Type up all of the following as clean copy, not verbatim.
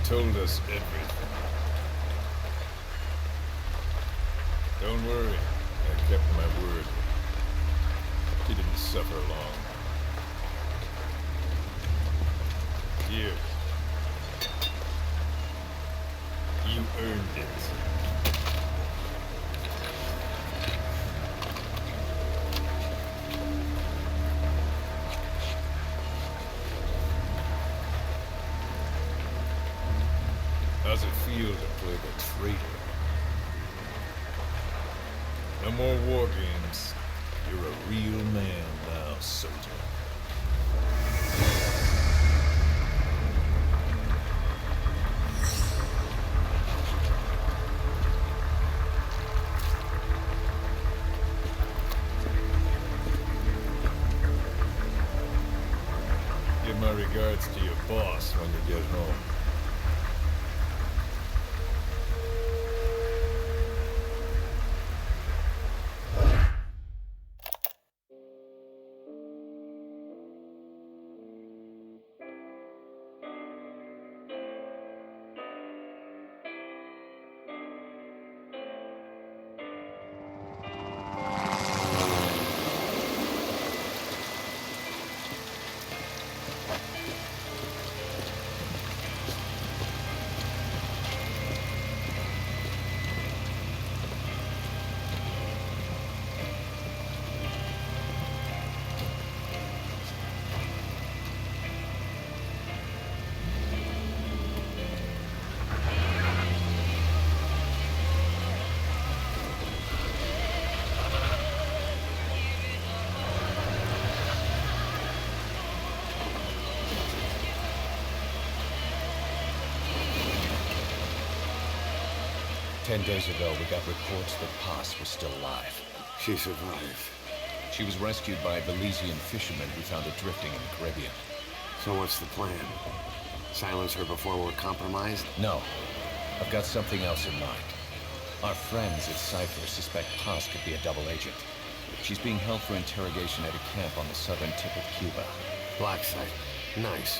told us everything. Don't worry, I kept my word. She didn't suffer long. Here. You earned it. How's it feel to play the traitor? No more war games. You're a real man now, soldier. Give my regards to your boss when you get home. Ten days ago, we got reports that Paz was still alive. She survived. She was rescued by Belizean fishermen who found her drifting in the Caribbean. So what's the plan? Silence her before we're compromised? No. I've got something else in mind. Our friends at Cypher suspect Paz could be a double agent. She's being held for interrogation at a camp on the southern tip of Cuba. Black site. Nice.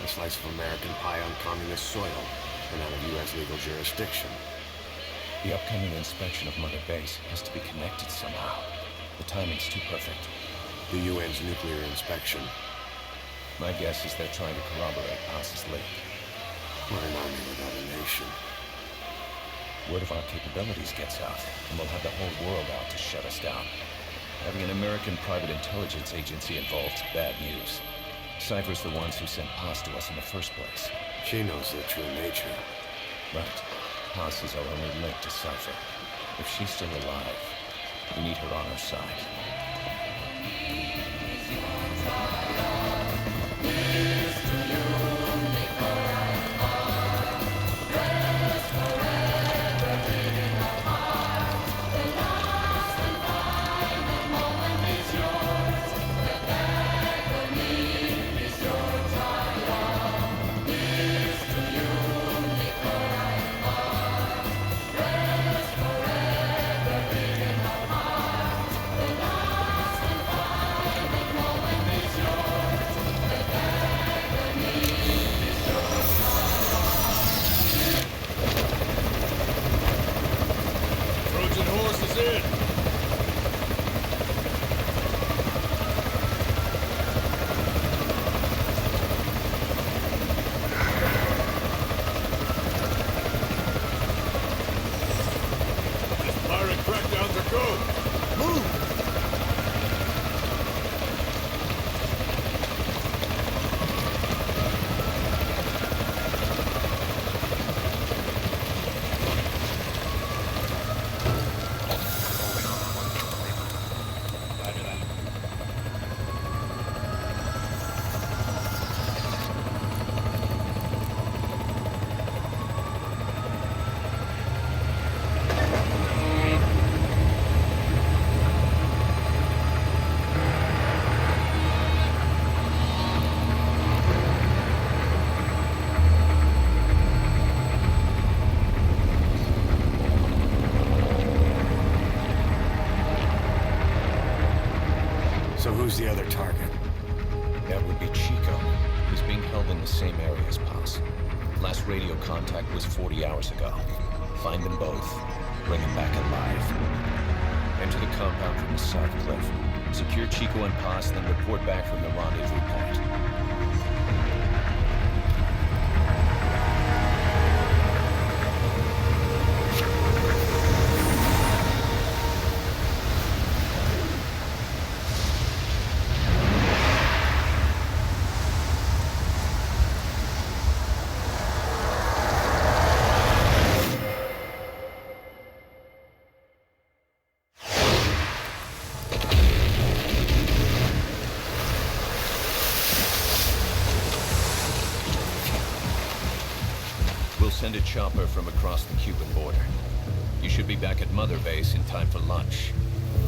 A slice of American pie on communist soil, and out of U.S. legal jurisdiction. The upcoming inspection of Mother Base has to be connected somehow. The timing's too perfect. The UN's nuclear inspection. My guess is they're trying to corroborate Paz's leak. We're an army without a nation. Word of our capabilities gets out, and we'll have the whole world out to shut us down. Having an American private intelligence agency involved's bad news. Cypher's the ones who sent Paz to us in the first place. She knows their true nature. Right. Paz is our only link to Cypher. If she's still alive, we need her on our side. Who's the other target? That would be Chico. He's being held in the same area as Paz. Last radio contact was 40 hours ago. Find them both. Bring them back alive. Enter the compound from the south cliff. Secure Chico and Paz, then report back from the rendezvous point. Send a chopper from across the Cuban border. You should be back at Mother Base in time for lunch.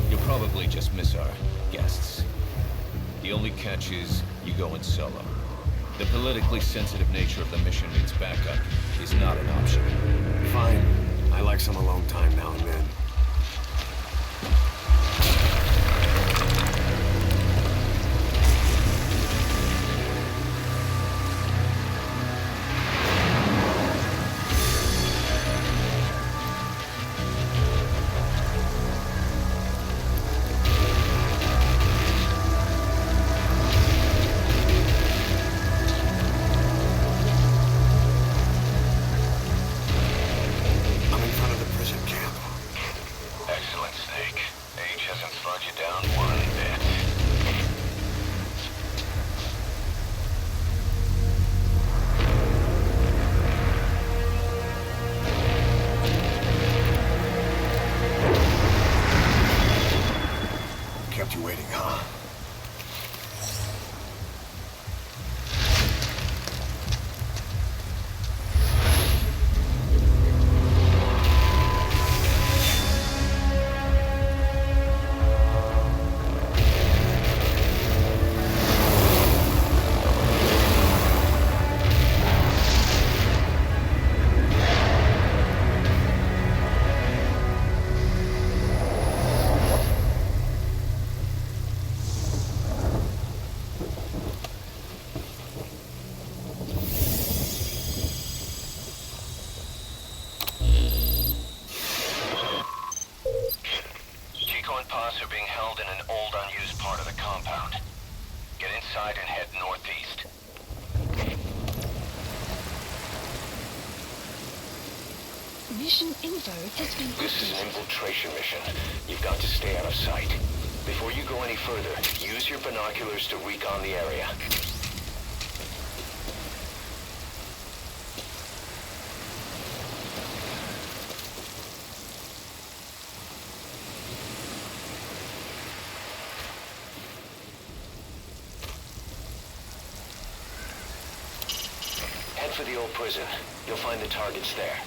You'll probably just miss our guests. The only catch is you go in solo. The politically sensitive nature of the mission means backup is not an option. Fine. I like some alone time now and then. Mission info has been... This is an infiltration mission. You've got to stay out of sight. Before you go any further, use your binoculars to recon the area. Head for the old prison. You'll find the targets there.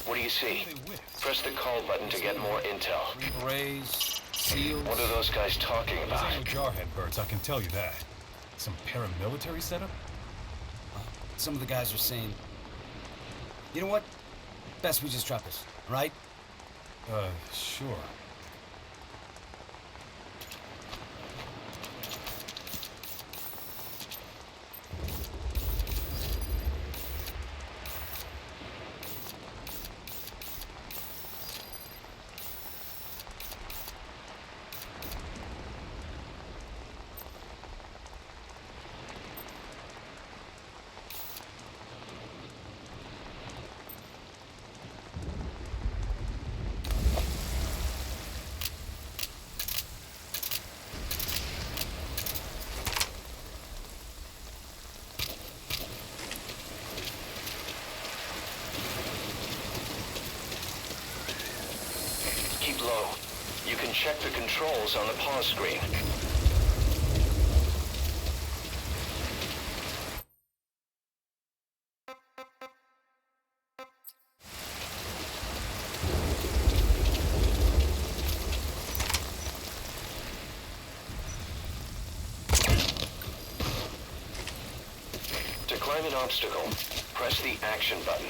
What do you see? Press the call button to get more intel. Berets, SEALs. What are those guys talking about? Those ain't no jarhead birds, I can tell you that. Some paramilitary setup? Some of the guys are saying... You know what? Best we just drop this, right? Sure. Low. You can check the controls on the pause screen. climb an obstacle, press the action button.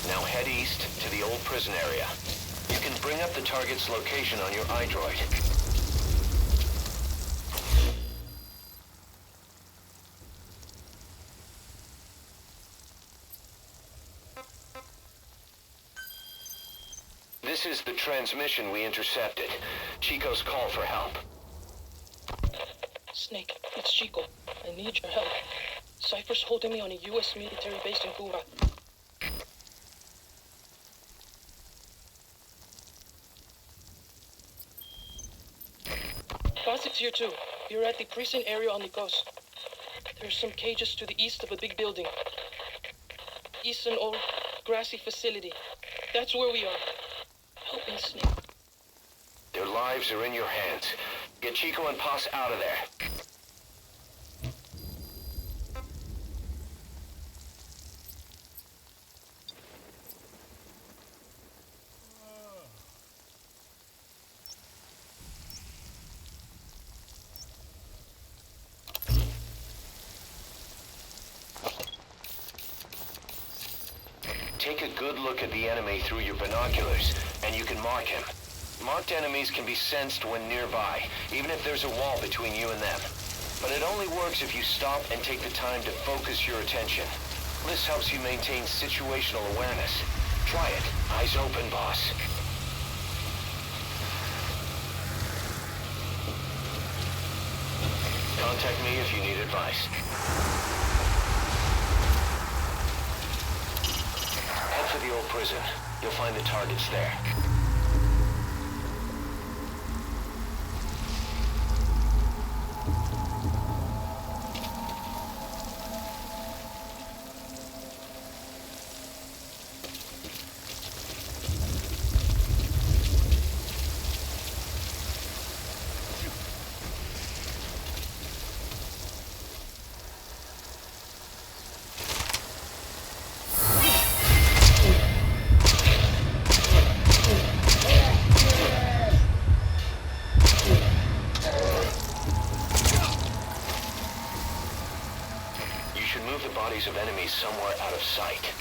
Now head east to the old prison area. You can bring up the target's location on your iDroid. This is the transmission we intercepted. Chico's call for help. Snake, it's Chico. I need your help. Cypher's holding me on a U.S. military base in Cuba. Gossip's here too. You're at the prison area on the coast. There's some cages to the east of a big building. East an old grassy facility. That's where we are. Help me, Snake. Their lives are in your hands. Get Chico and Paz out of there. Take a good look at the enemy through your binoculars, and you can mark him. Marked enemies can be sensed when nearby, even if there's a wall between you and them. But it only works if you stop and take the time to focus your attention. This helps you maintain situational awareness. Try it. Eyes open, boss. Contact me if you need advice. Head for the old prison. You'll find the targets there. Of enemies somewhere out of sight.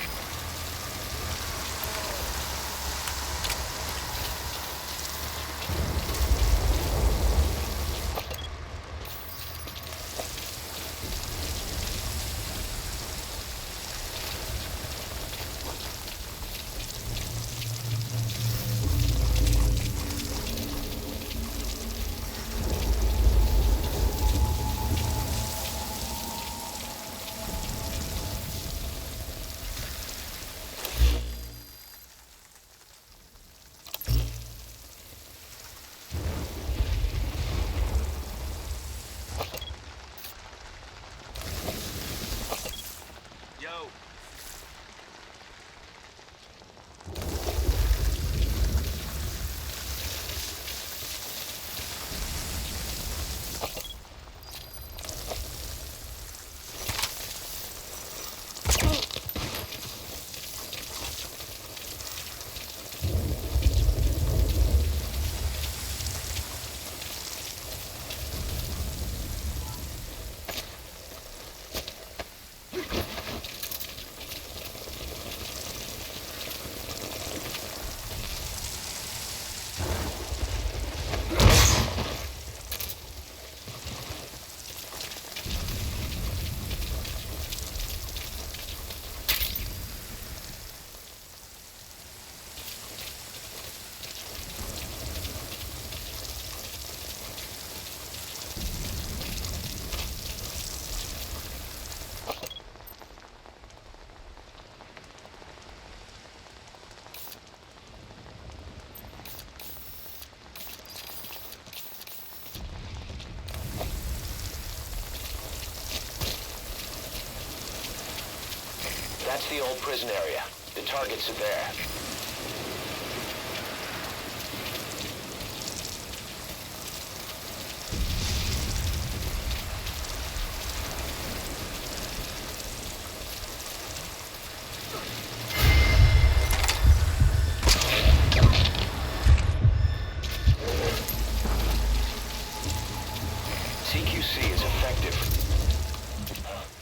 That's the old prison area. The targets are there. CQC is effective.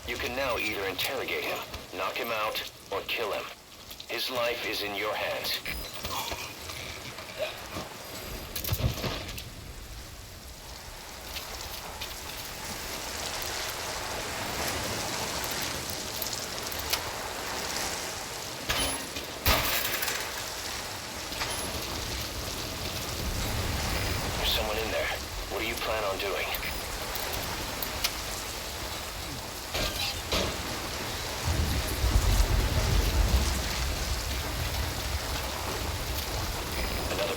You can now either interrogate him, knock him out, or kill him. His life is in your hands. There's someone in there. What do you plan on doing?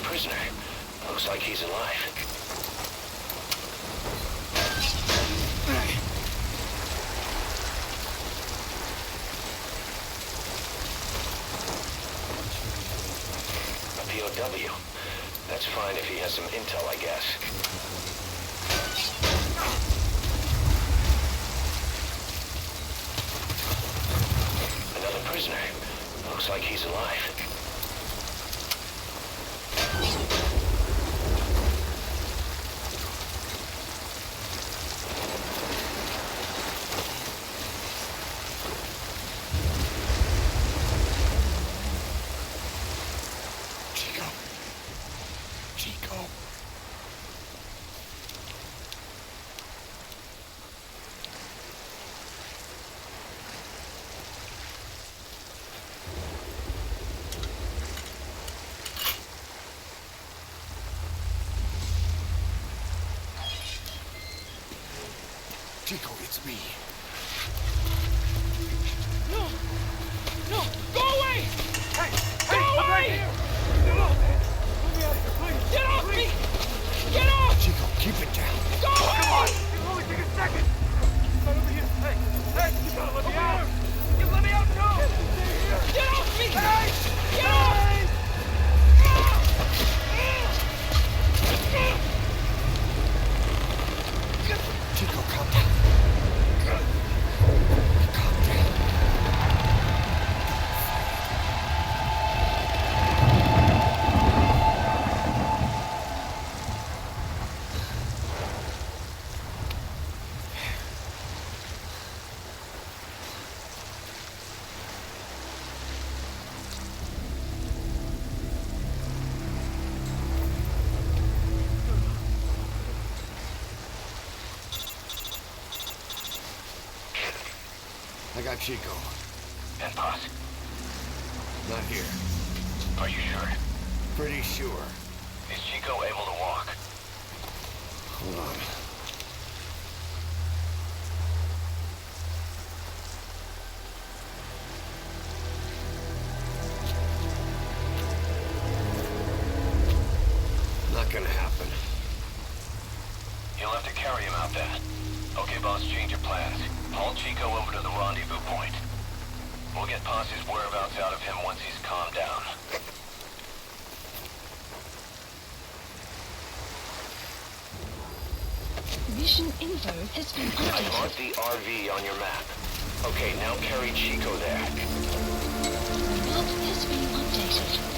Prisoner. Looks like he's alive. A POW. That's fine if he has some intel, I guess. Another prisoner. Looks like he's alive. Chico, it's me. No! No! Go away! Hey! Go I'm right away! here! Get off, man! Let me out of here, please! Get off Please. me! Get off! Chico, keep it down. Go away! Come on! It'll only take a second! Right over here! Hey! Hey! You gotta let me out! You let me out, too! Get off me! Hey! Get off! Chico, calm down. Calm down. I got Chico. And Boss, Not here. are you sure? Pretty sure. Is Chico able to walk? Hold on. Not gonna happen. You'll have to carry him out then. Okay, boss, change your plans. Haul Chico over to the rendezvous point. We'll get Posse's whereabouts out of him once he's calmed down. Mission info has been I updated. marked the RV on your map. Okay, now carry Chico there. Map has been updated.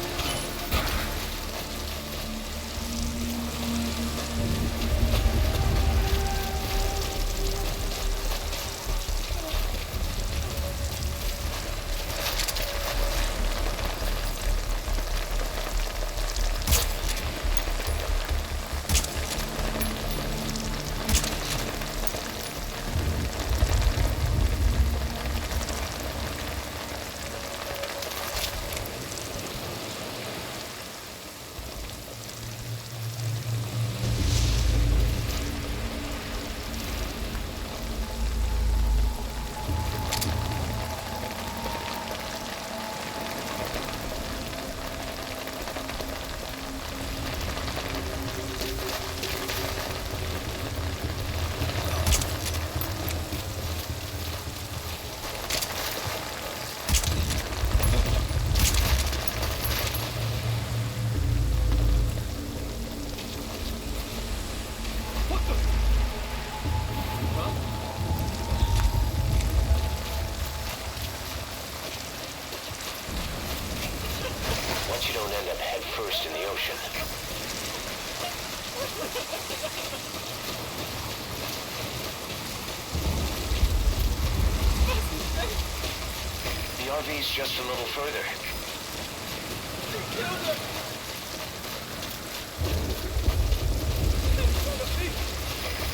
RV's just a little further.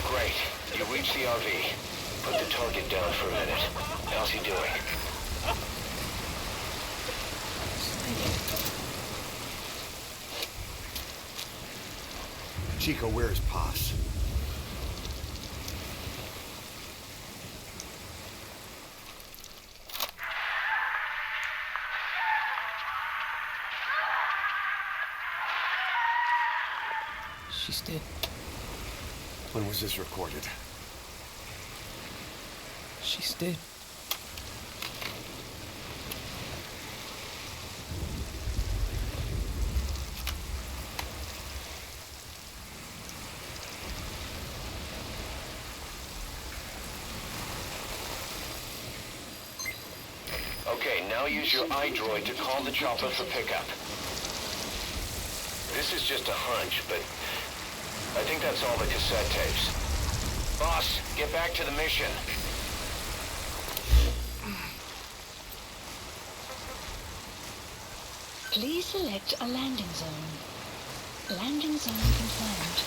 Great. You reached the RV. Put the target down for a minute. How's he doing? Chico, where is Paz? She's dead. When was this recorded? She's dead. Okay, now use your iDroid to call the chopper for pickup. This is just a hunch, but I think that's all the cassette tapes. Boss, get back to the mission. Please select a landing zone. Landing zone confirmed.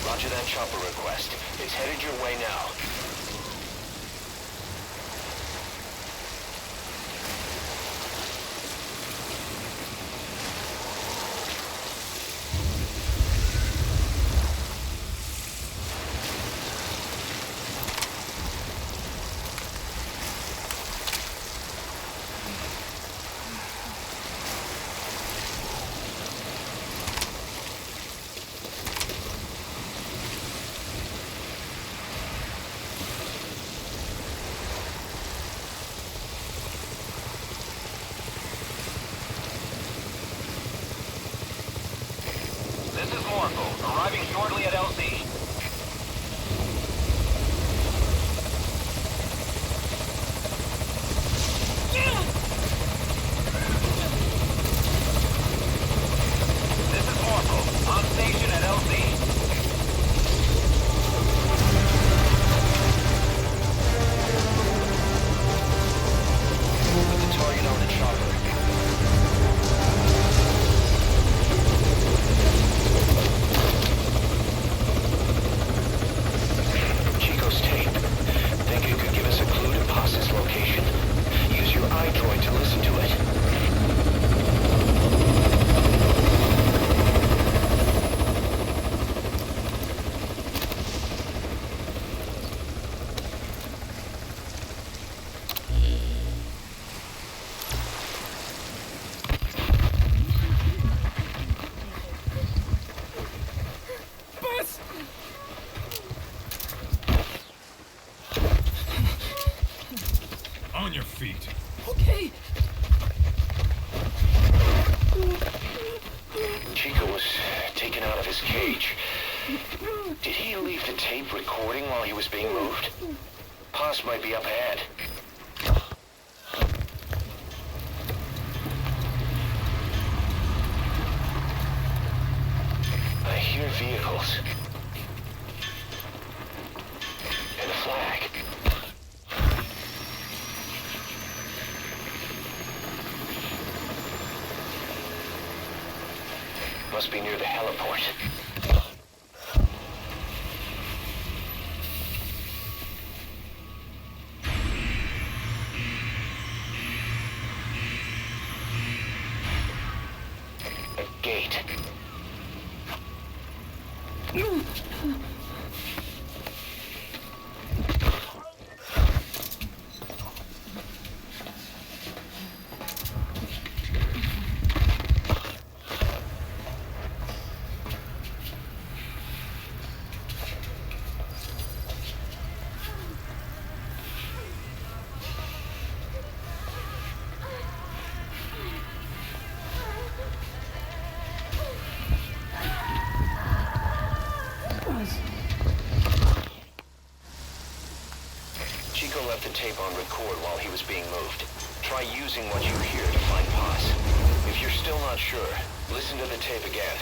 Roger that chopper request. It's headed your way now. Arriving shortly at LC. This is Morpho, on station at LC. Put the target on the chopper. iDroid to listen to it. Bus! On your feet. Okay. Chico was taken out of his cage. Did he leave the tape recording while he was being moved? Paz might be up ahead. I hear vehicles. And a flag. Must be near the heliport. A gate. Chico left the tape on record while he was being moved. Try using what you hear to find Paz. If you're still not sure, listen to the tape again.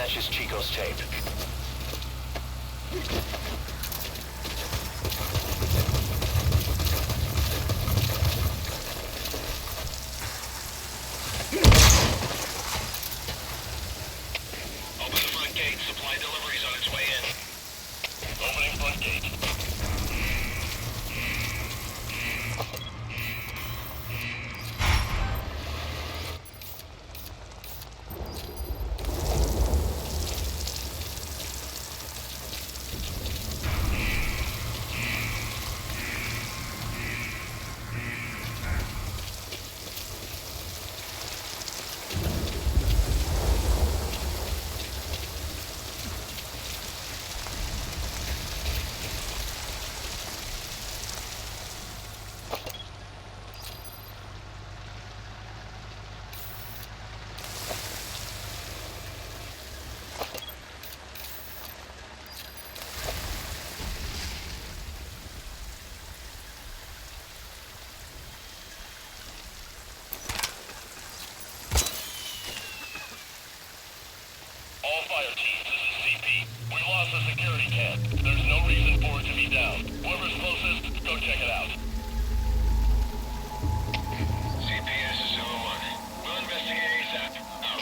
matches Chico's tape. Open the front gate. Supply deliveries on its way in. Opening front gate. All fire teams, this is CP. We lost the security camp. There's no reason for it to be down. Whoever's closest, go check it out. CPS is 01. We'll investigate ASAP. Out.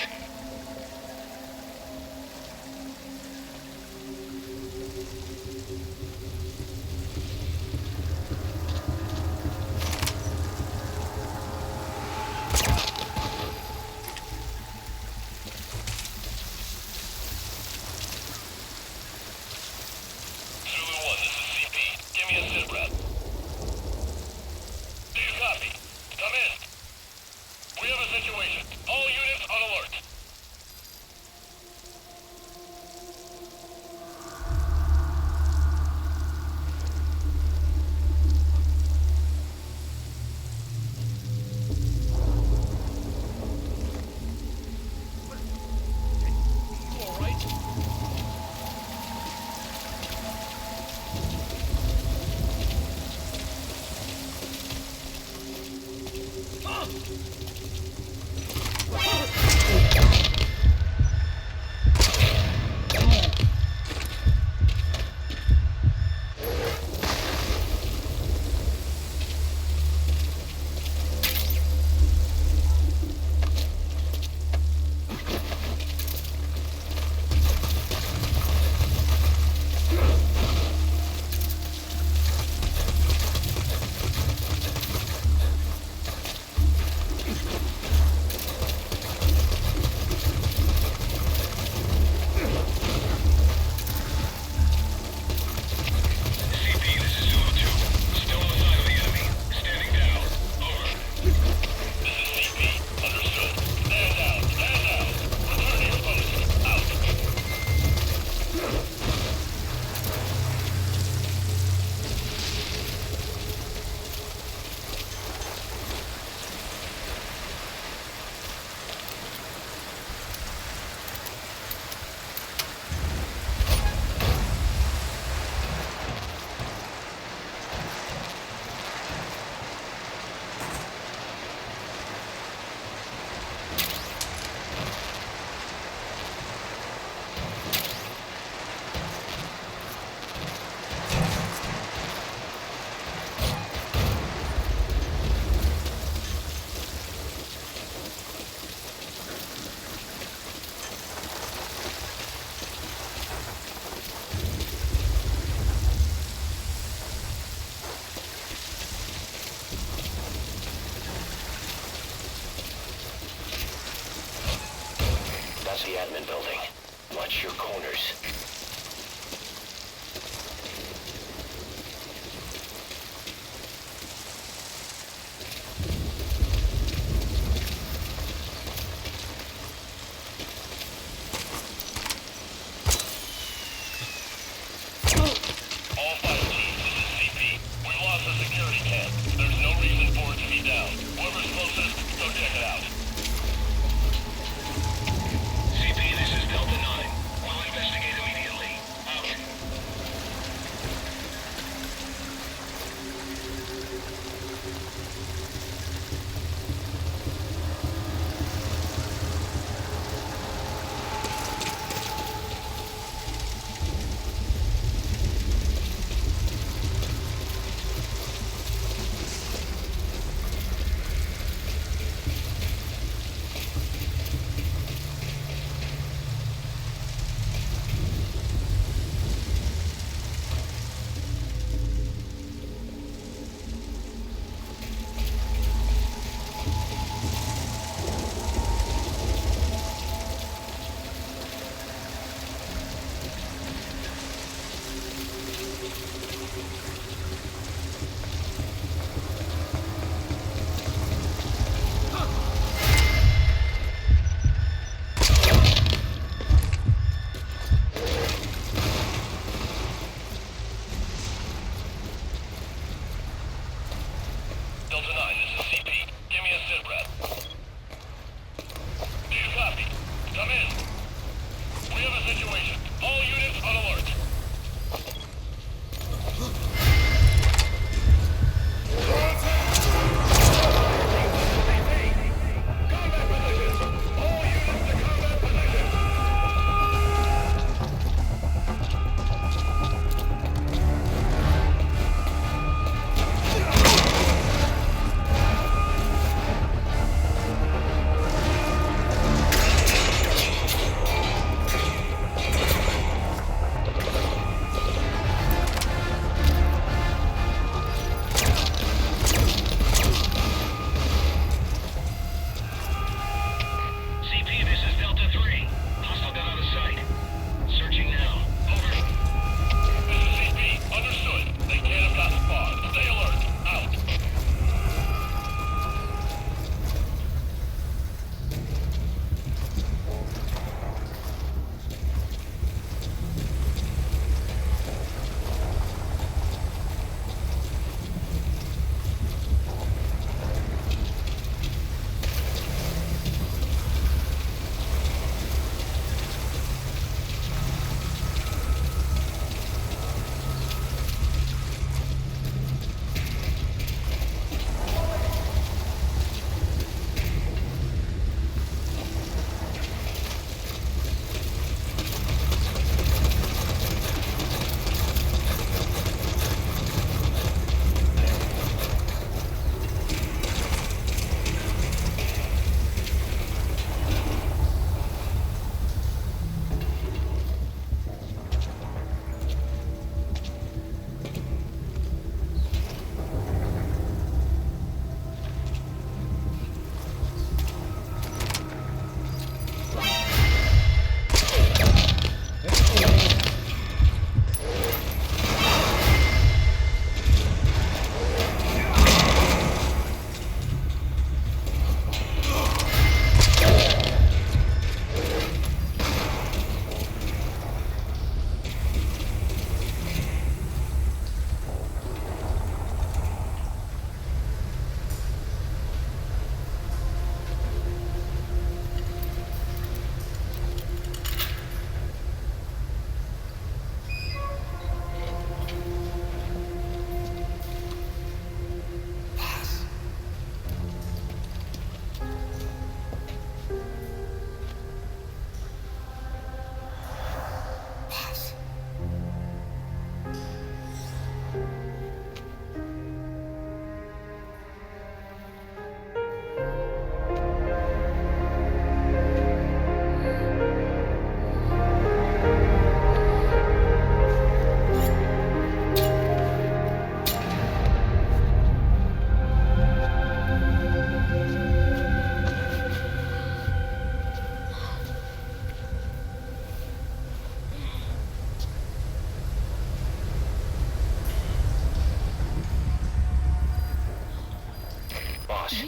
That's the admin building. Watch your corners. CP, this is Delta 9. We'll investigate immediately.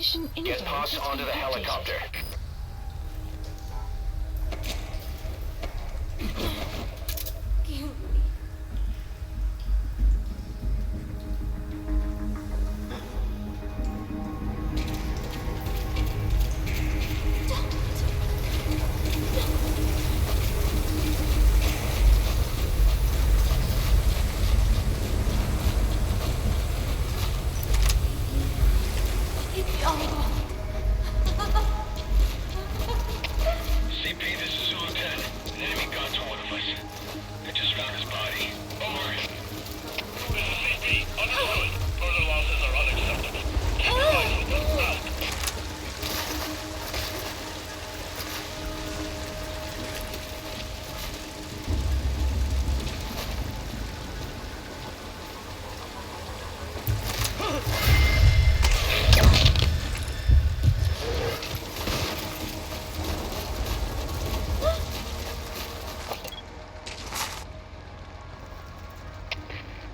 Mission info Get Posse has onto been the updated. helicopter. Kill me. It's all wrong. CP, this is Zulu 10. An enemy got to one of us. I just found his body. Over. This is CP. Understood. Further losses are unacceptable. Keep your eyes open. Out.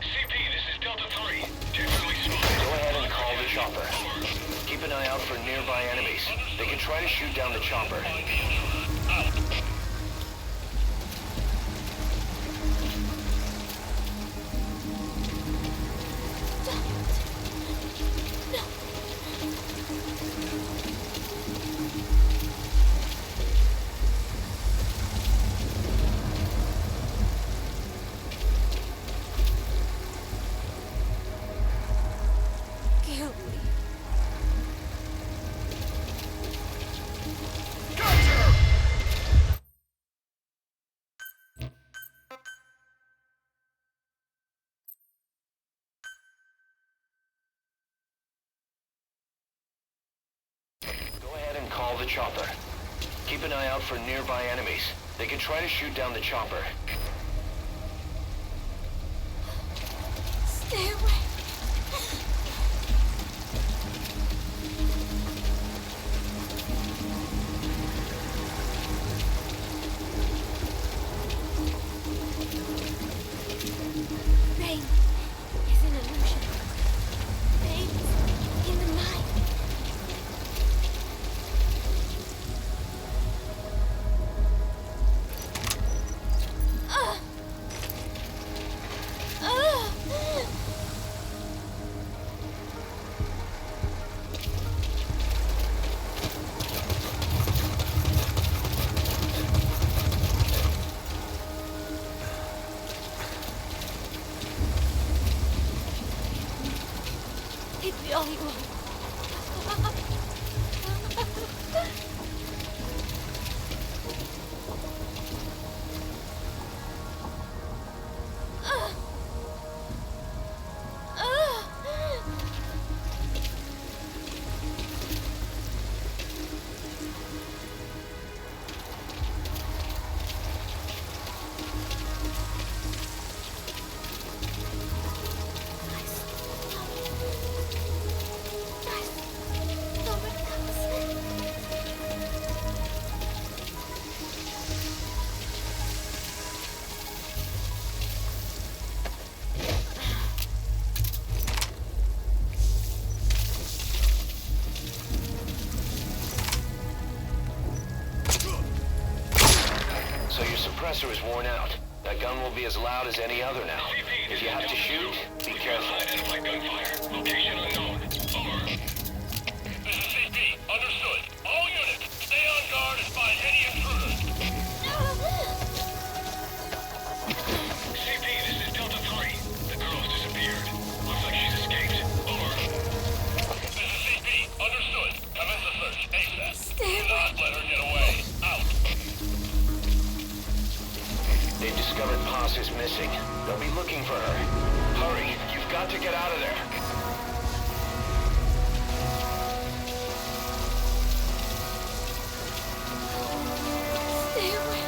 CP, this is Delta 3. Generally small. Go ahead and call the chopper. Keep an eye out for nearby enemies. They can try to shoot down the chopper. Find the intruder. Out. Kill me. Go ahead and call the chopper. Keep an eye out for nearby enemies. They can try to shoot down the chopper. Stay away. Pain is an illusion. Pain is in the mind. It's the only one. So your suppressor is worn out. That gun will be as loud as any other now. CP, If you have to shoot, be careful. Unidentified gunfire. Location unknown. Over. This is CP. Understood. All units, stay on guard and find any intruders. CP, this is Delta 3. The girl's disappeared. Looks like she's escaped. Over. This is CP. Understood. Commence the search ASAP. Do not let her get away. Out. They've discovered Posse is missing. They'll be looking for her. Hurry, you've got to get out of there. Stay away.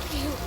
Kill me.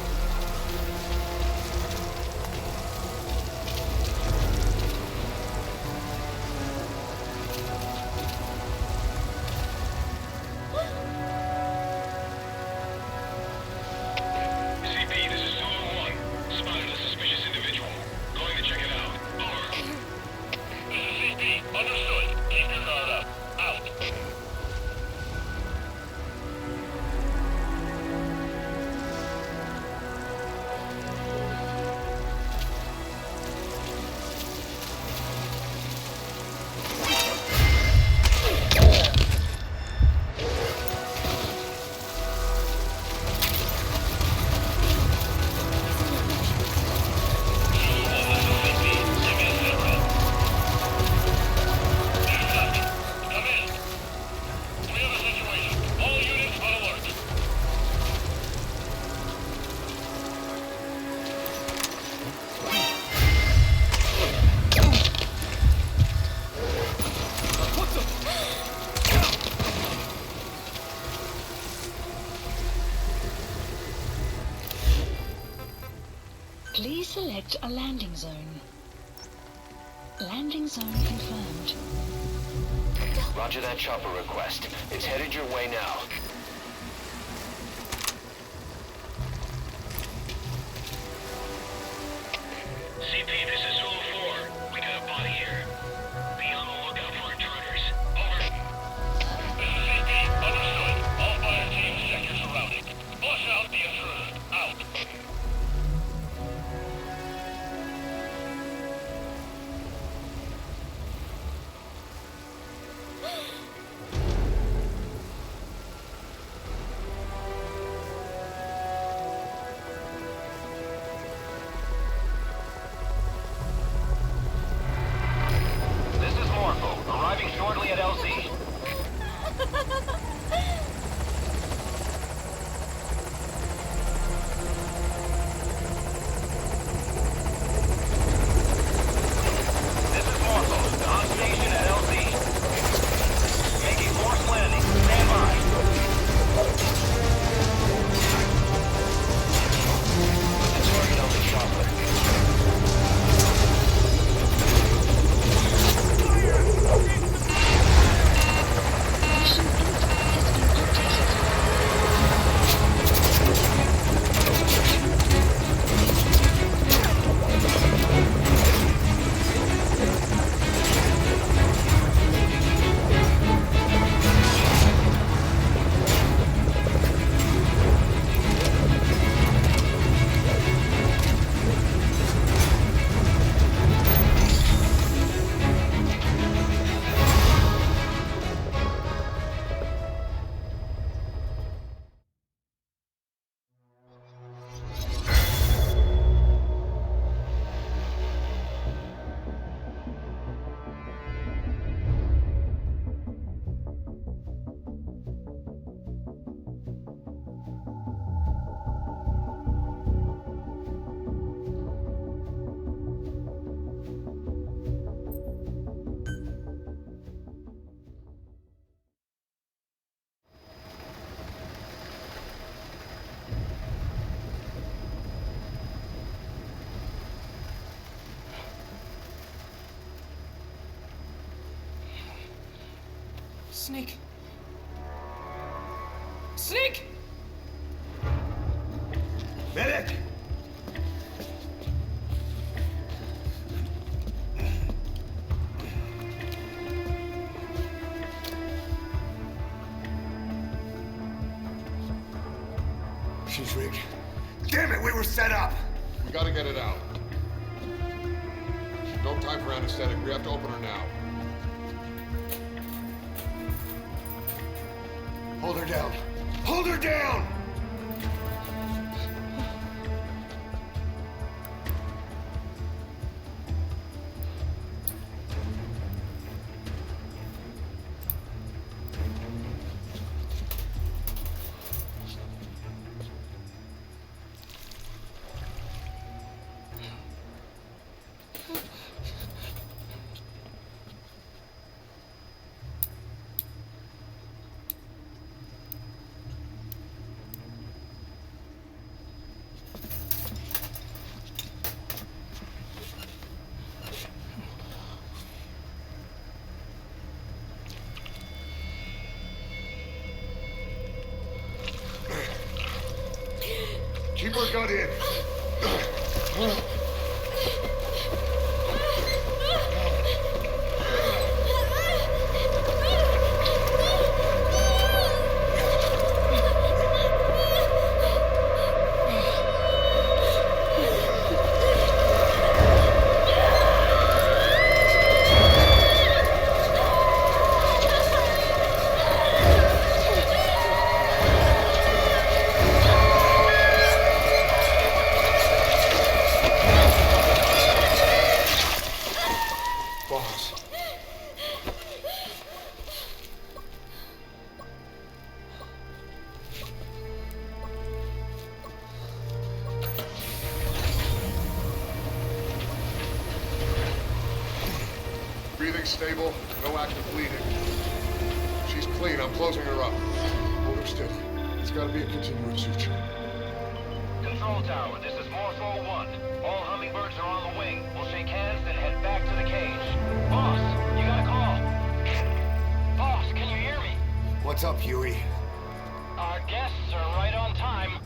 Please select a landing zone. Landing zone confirmed. Roger that chopper request. It's headed your way now. CP, this is Zulu 4. We got a body here. Be on the lookout for intruders. Over. This is CP. Understood. All fire teams check your surroundings. Flush out the intruders. Out. This is Morpho, arriving shortly at LZ. This is Morpho, on station at LZ. Making forced landing. Stand by. The target on the chopper. Mission info has been updated. Sneak! Sneak! Medic! She's rigged. Damn it, we were set up! We gotta get it out. No time for anesthetic. We have to open her now. Hold her down. Hold her down! Keep her gun in. Breathing stable, no active bleeding. She's clean, I'm closing her up. Hold her steady. It's gotta be a continuous suture. Control tower, this is more 441. All hummingbirds are on the wing. We'll shake hands, then head back to the cage. Boss, you got a call. Boss, can you hear me? What's up, Huey? Our guests are right on time.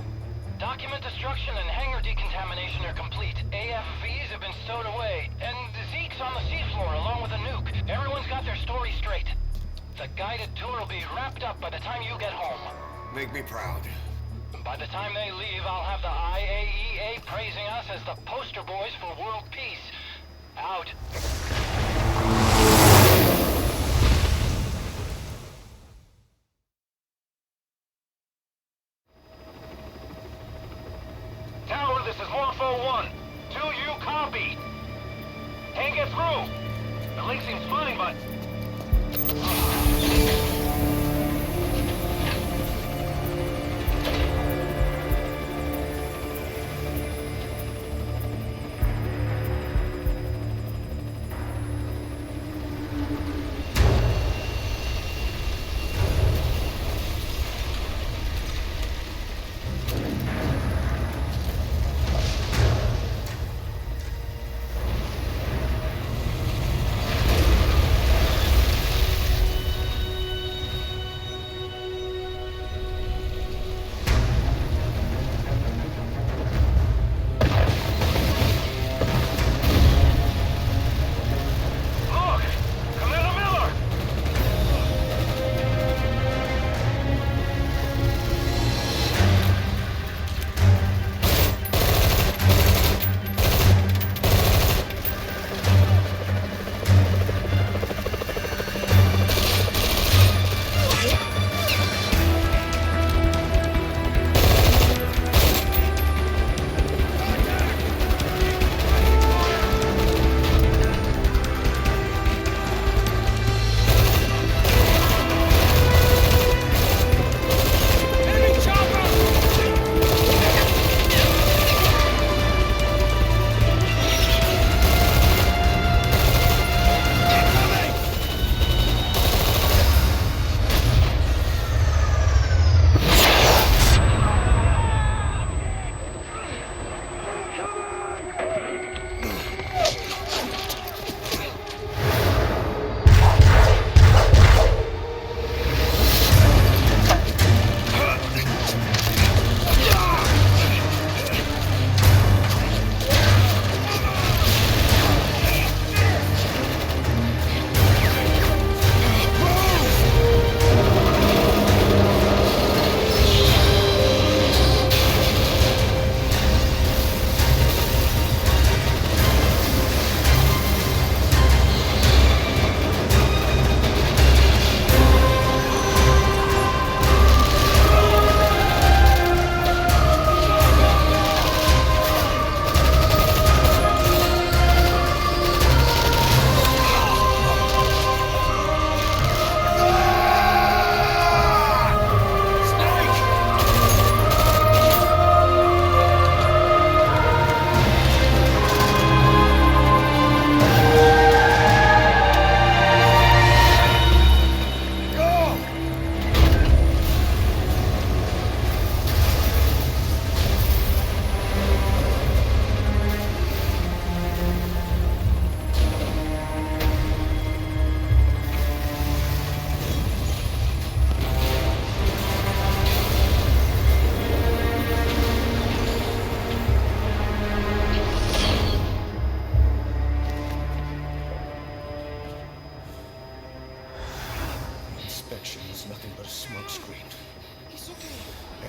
Document destruction and hangar decontamination are complete. AFVs have been stowed away, and Zeke's on the seafloor along with a nuke. Everyone's got their story straight. The guided tour will be wrapped up by the time you get home. Make me proud. By the time they leave, I'll have the IAEA praising us as the poster boys for world peace. Out. Tower, this is Morpho 1. Do you copy? Can't get through. The link seems fine, but...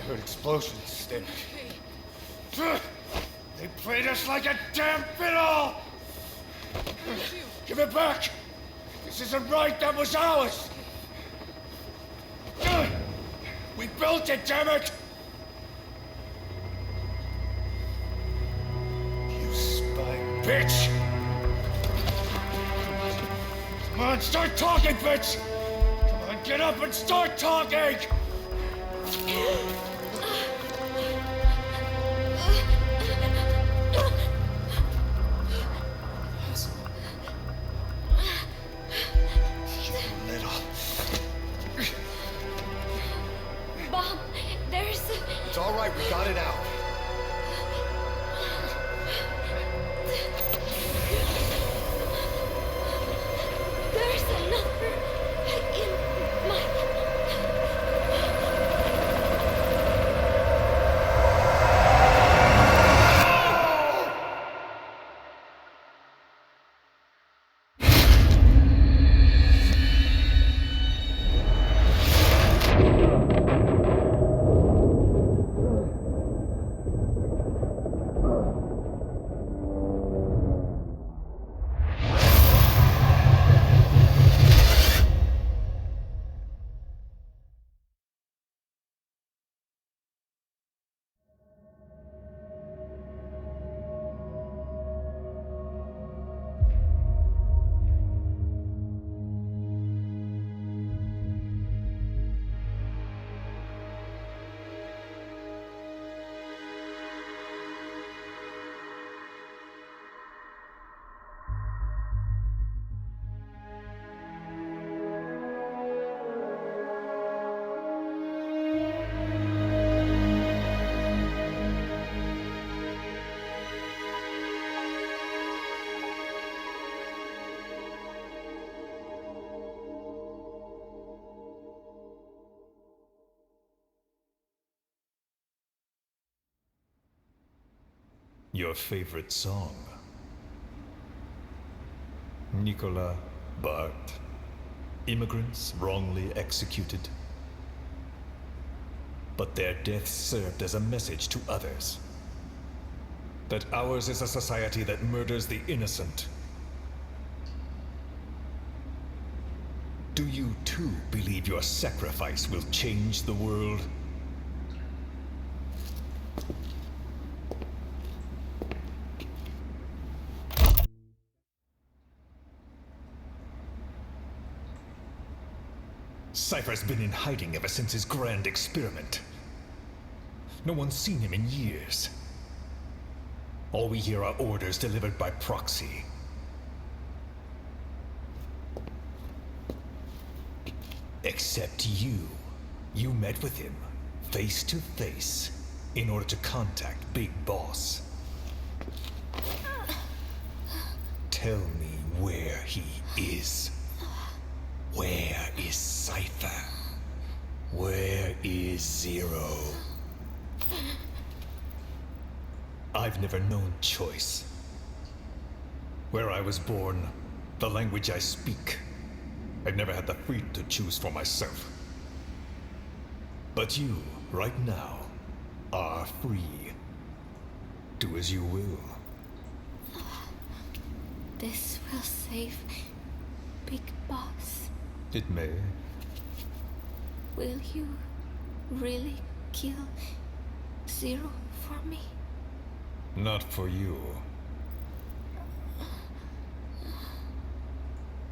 heard explosions, then... They played us like a damn fiddle! Give it back! This isn't right, that was ours! We built it, damn it! You spying bitch! Come on, start talking, bitch! Come on, get up and start talking! Bob, there's... It's all right, we got it out. Your favorite song. Nicola, Bart, immigrants wrongly executed. But their deaths served as a message to others. That ours is a society that murders the innocent. Do you too believe your sacrifice will change the world? Cypher's been in hiding ever since his grand experiment. No one's seen him in years. All we hear are orders delivered by proxy. Except you. You met with him, face to face, in order to contact Big Boss. Tell me where he is. Where is Cypher? Where is Zero? I've never known choice. Where I was born, the language I speak, I've never had the freedom to choose for myself. But you, right now, are free. Do as you will. This will save Big Boss. It may. Will you really kill Zero for me? Not for you.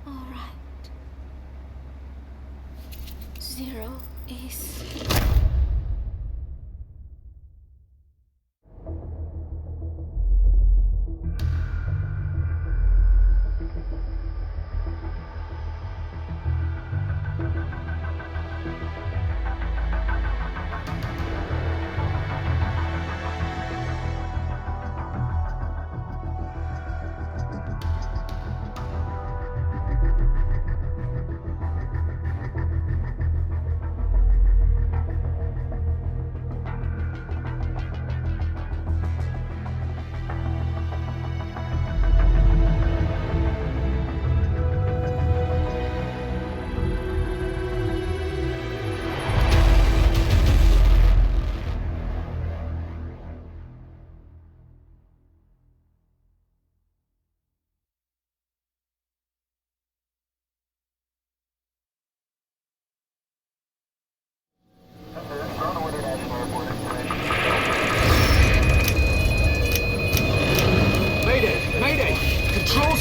All right. Zero is...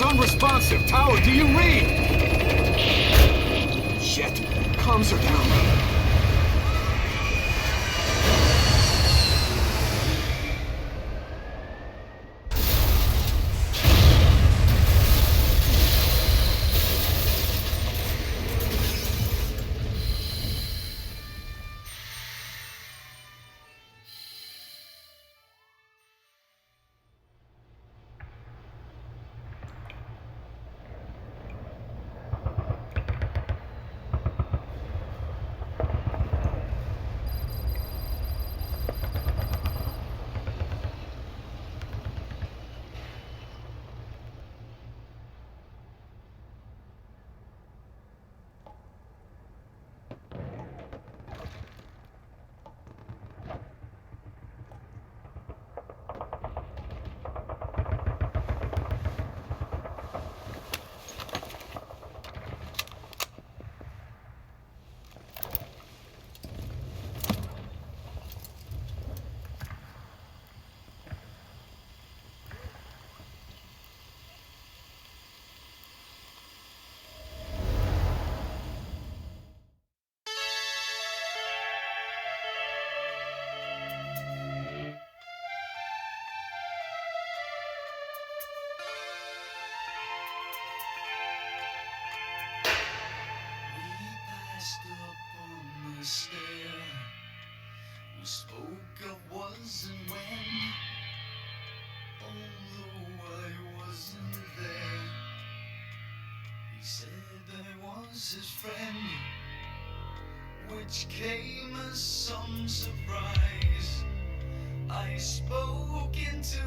Unresponsive. Tower, do you read? Shit. Comms are down. We spoke of was and when, although I wasn't there. He said I was his friend, which came as some surprise. I spoke into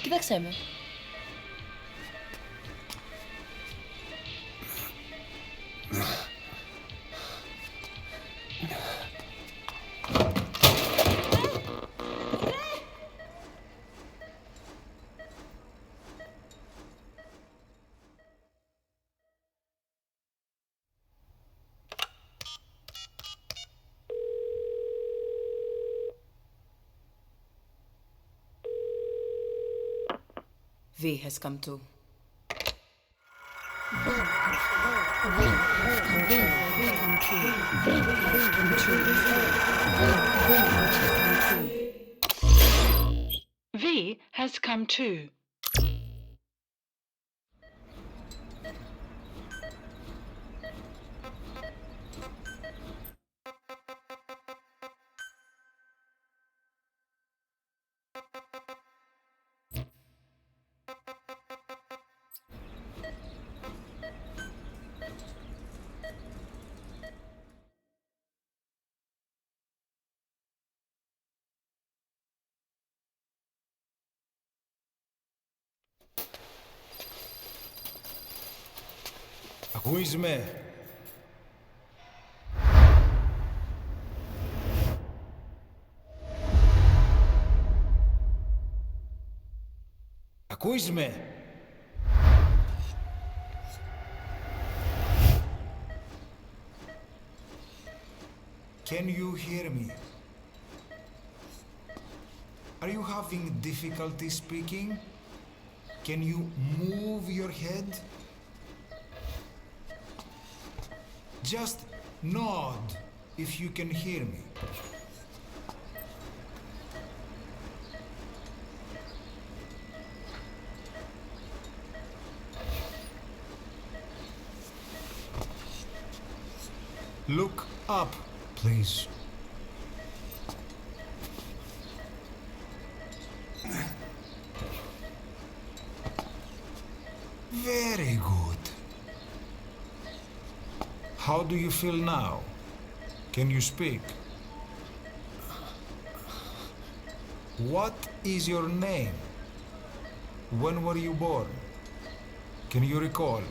Kiweksemy. V has come to. V has come too. Ακούσμε. Ακούσμε. Can you hear me? Are you having difficulty speaking? Can you move your head? Just nod if you can hear me. Look up, please. Very good. How do you feel now? Can you speak? What is your name? When were you born? Can you recall?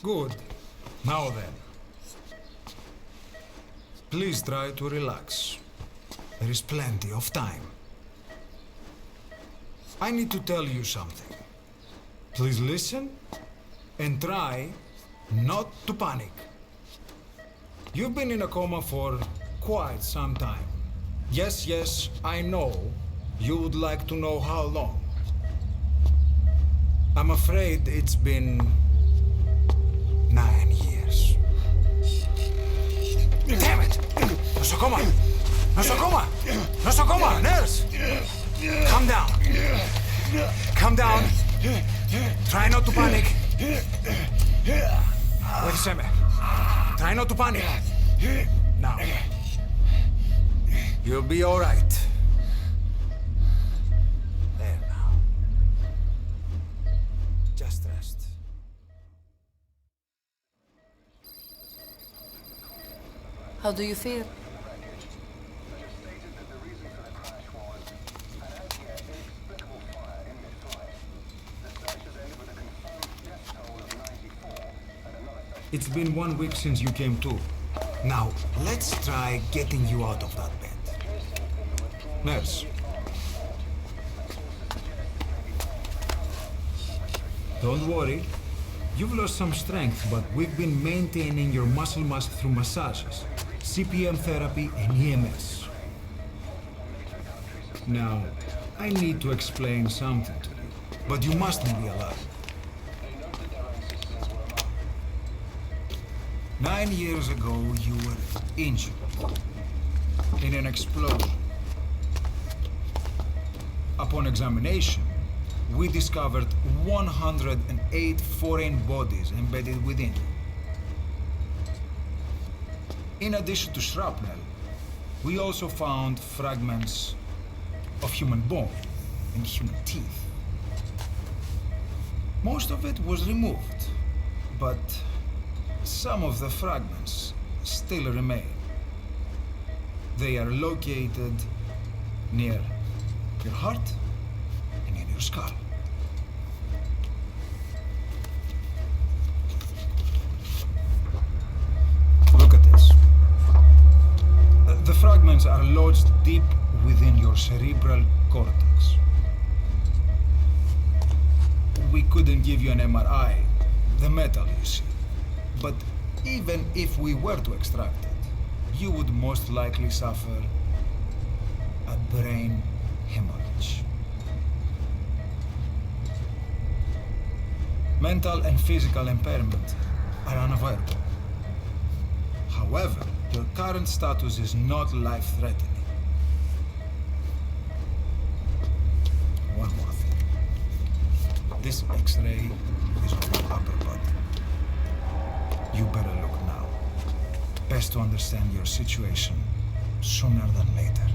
Good. Now then. Please try to relax. There is plenty of time. I need to tell you something. Please listen and try not to panic. You've been in a coma for quite some time. Yes, I know you would like to know how long. I'm afraid it's been 9 years. Damn it! Nosocoma! Nosocoma! Nosocoma! Nurse! Calm down. Calm down. Try not to panic. Wait a second. Try not to panic. Now. You'll be all right. There now. Just rest. How do you feel? It's been 1 week since you came to. Now, let's try getting you out of that bed. Nurse. Don't worry. You've lost some strength, but we've been maintaining your muscle mass through massages, CPM therapy, and EMS. Now, I need to explain something to you, but you mustn't be alarmed. 9 years ago, you were injured in an explosion. Upon examination, we discovered 108 foreign bodies embedded within you. In addition to shrapnel, we also found fragments of human bone and human teeth. Most of it was removed, but some of the fragments still remain. They are located near your heart and in your skull. Look at this. The fragments are lodged deep within your cerebral cortex. We couldn't give you an MRI, the metal, you see. But even if we were to extract it, you would most likely suffer a brain hemorrhage. Mental and physical impairment are unavoidable. However, your current status is not life-threatening. One more thing. This X-ray is on your upper body. You better look now. Best to understand your situation sooner than later.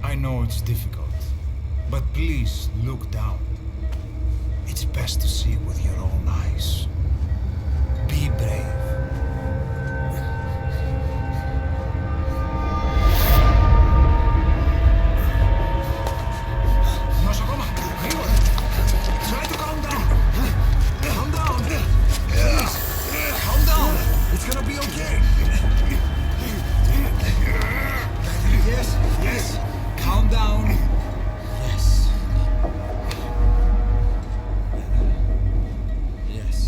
I know it's difficult, but please look down. It's best to see with your own eyes. Be brave. Try to calm down. Calm down. Please. Calm down. It's gonna be okay. Yes, yes. Calm down. Yes. Yes.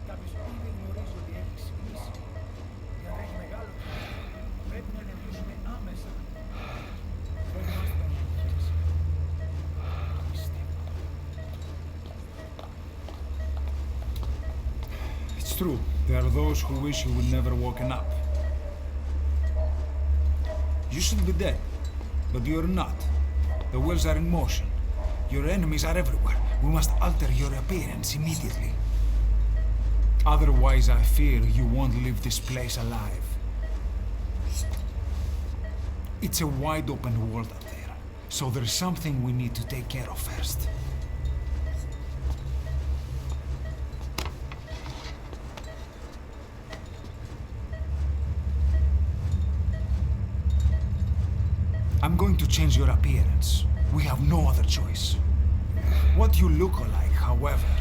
Κάποιος ήδη γνωρίζει ότι έχει συγνήσει. Για να έχει μεγάλο κίνδυνο, πρέπει να ενεργήσουμε άμεσα. Δεν μας τον εγχείρηση. Πιστεύω. It's true. There are those who wish you would never woken up. You should be dead, but you're not. The wheels are in motion. Your enemies are everywhere. We must alter your appearance immediately. Otherwise, I fear you won't leave this place alive. It's a wide open world out there, so there's something we need to take care of first. I'm going to change your appearance. We have no other choice. What you look like, however,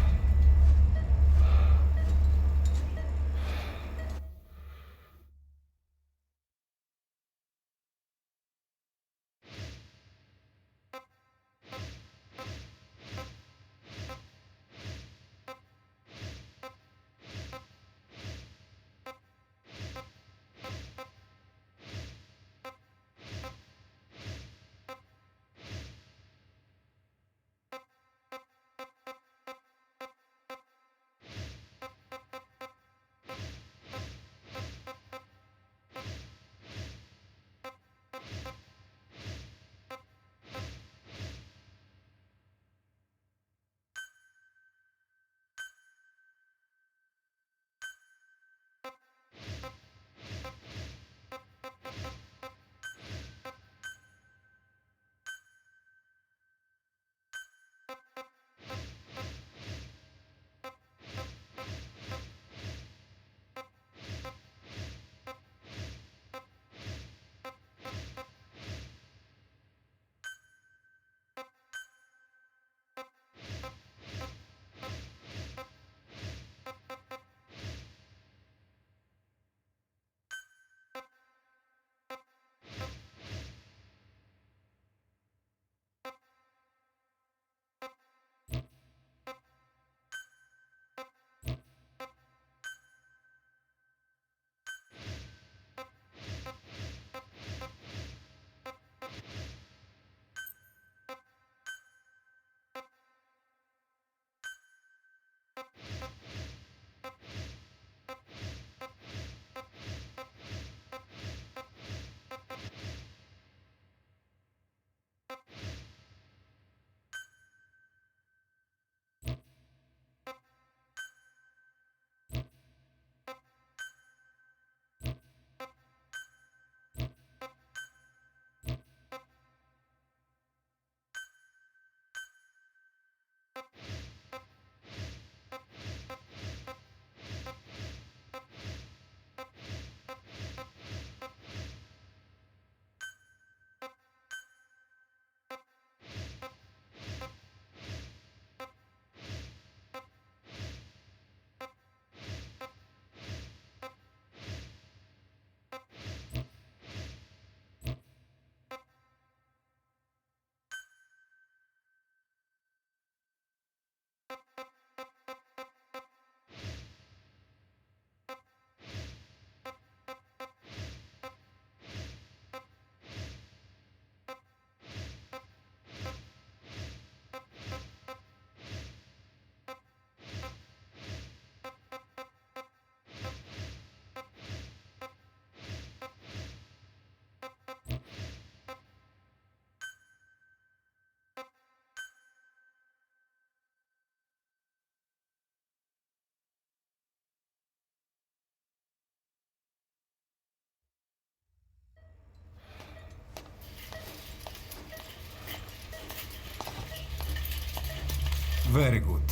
Very good.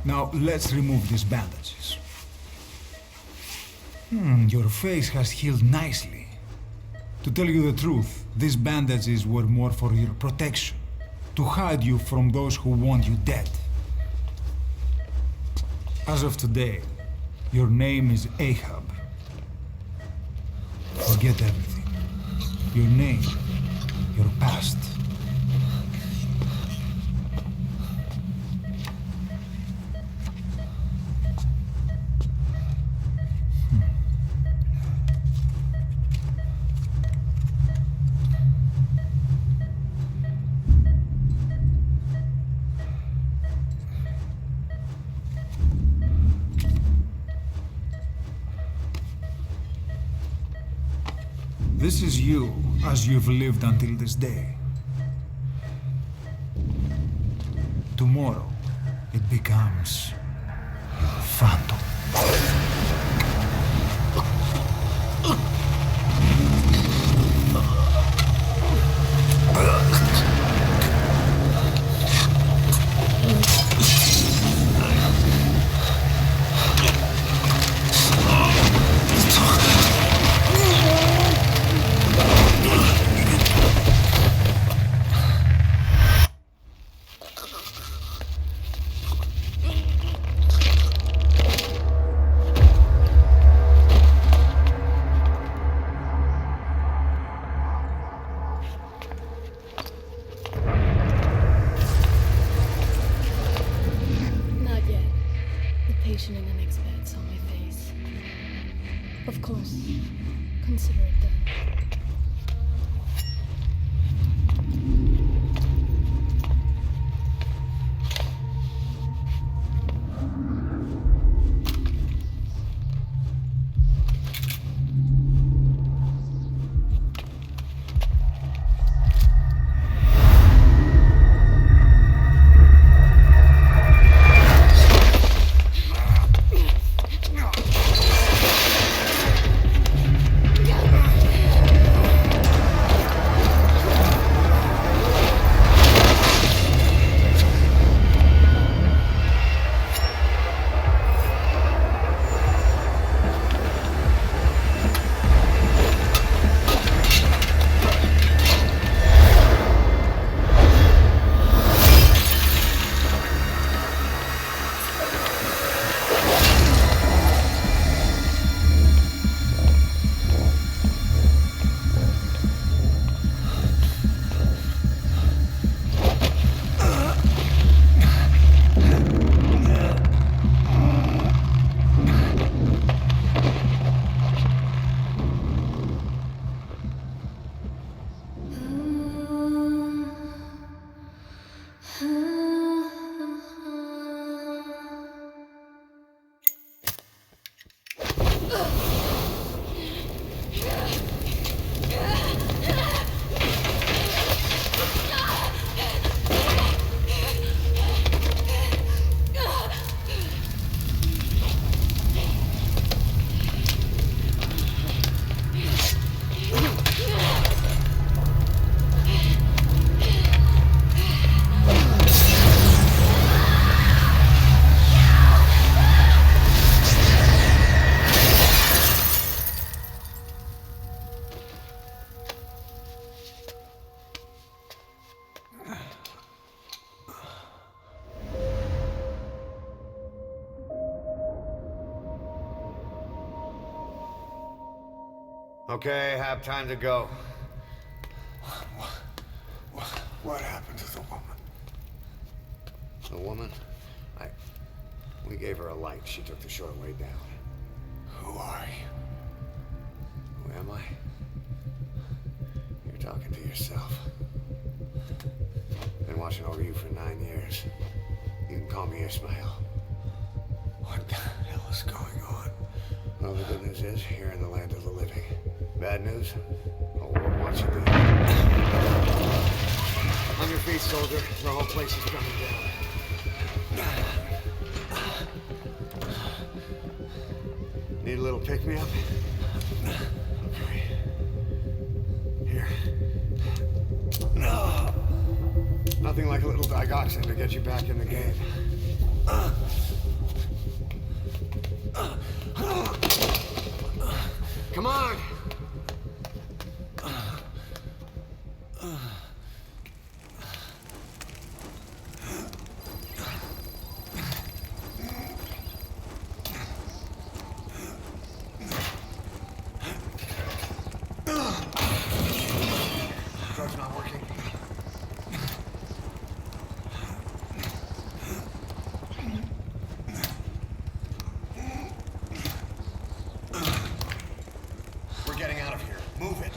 Now, let's remove these bandages. Your face has healed nicely. To tell you the truth, these bandages were more for your protection, to hide you from those who want you dead. As of today, your name is Ahab. Forget everything. Your name, your past. This is you, as you've lived until this day. Tomorrow, it becomes your phantom. Okay, have time to go. What happened to the woman? The woman? We gave her a light. She took the short way down. Who are you? Who am I? You're talking to yourself. Been watching over you for 9 years. You can call me Ismail. What the hell is going on? Well, the good news is, you're in the land of the living. Bad news? The world wants you dead. On your feet, soldier. The whole place is coming down. Need a little pick-me-up? Okay. Here. No. Nothing like a little digoxin to get you back in the game. Come on! Drug's not working. We're getting out of here. Move it.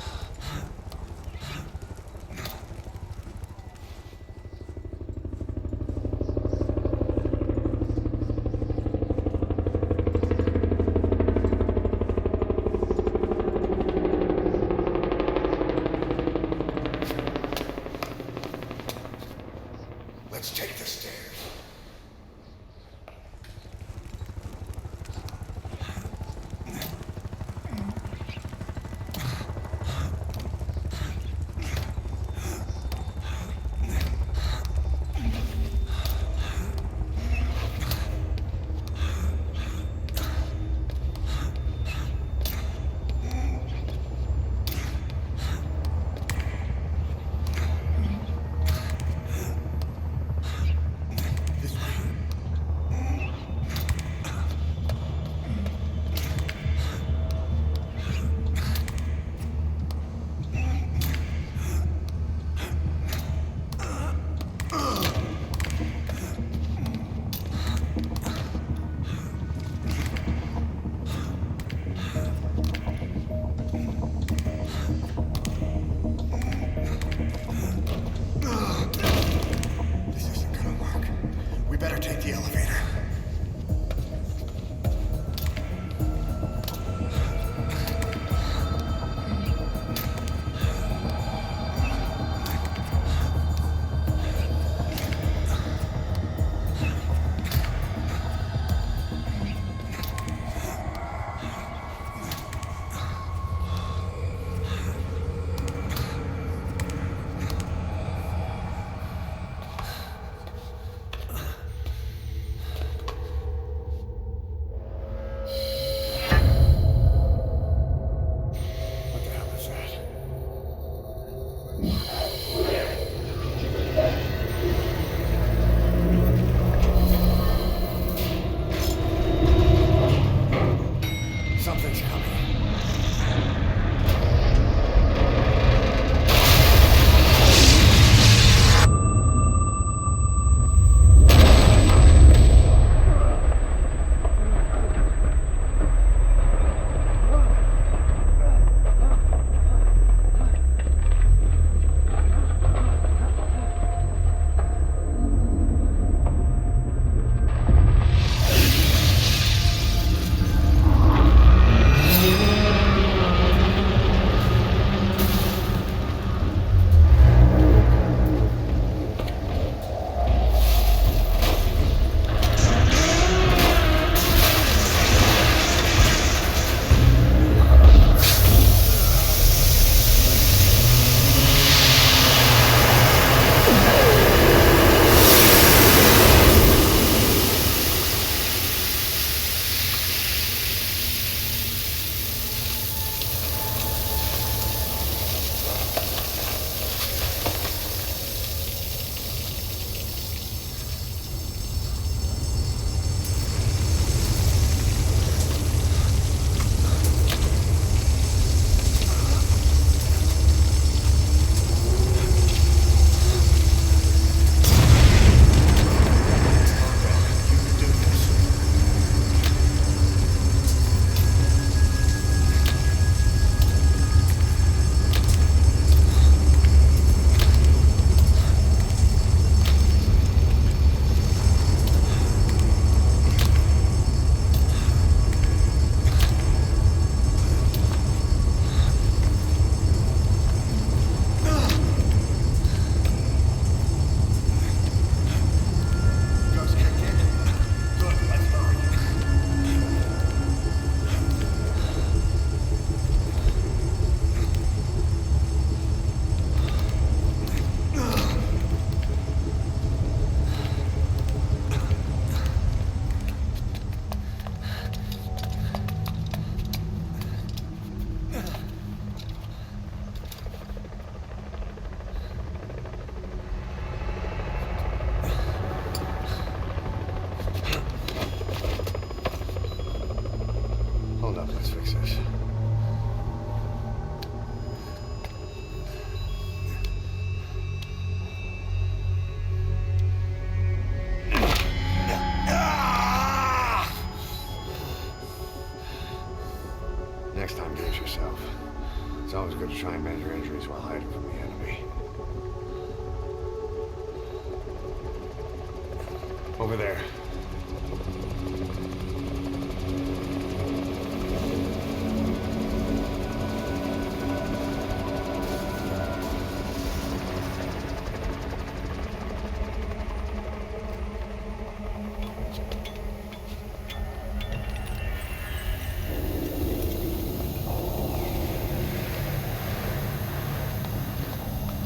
Over there.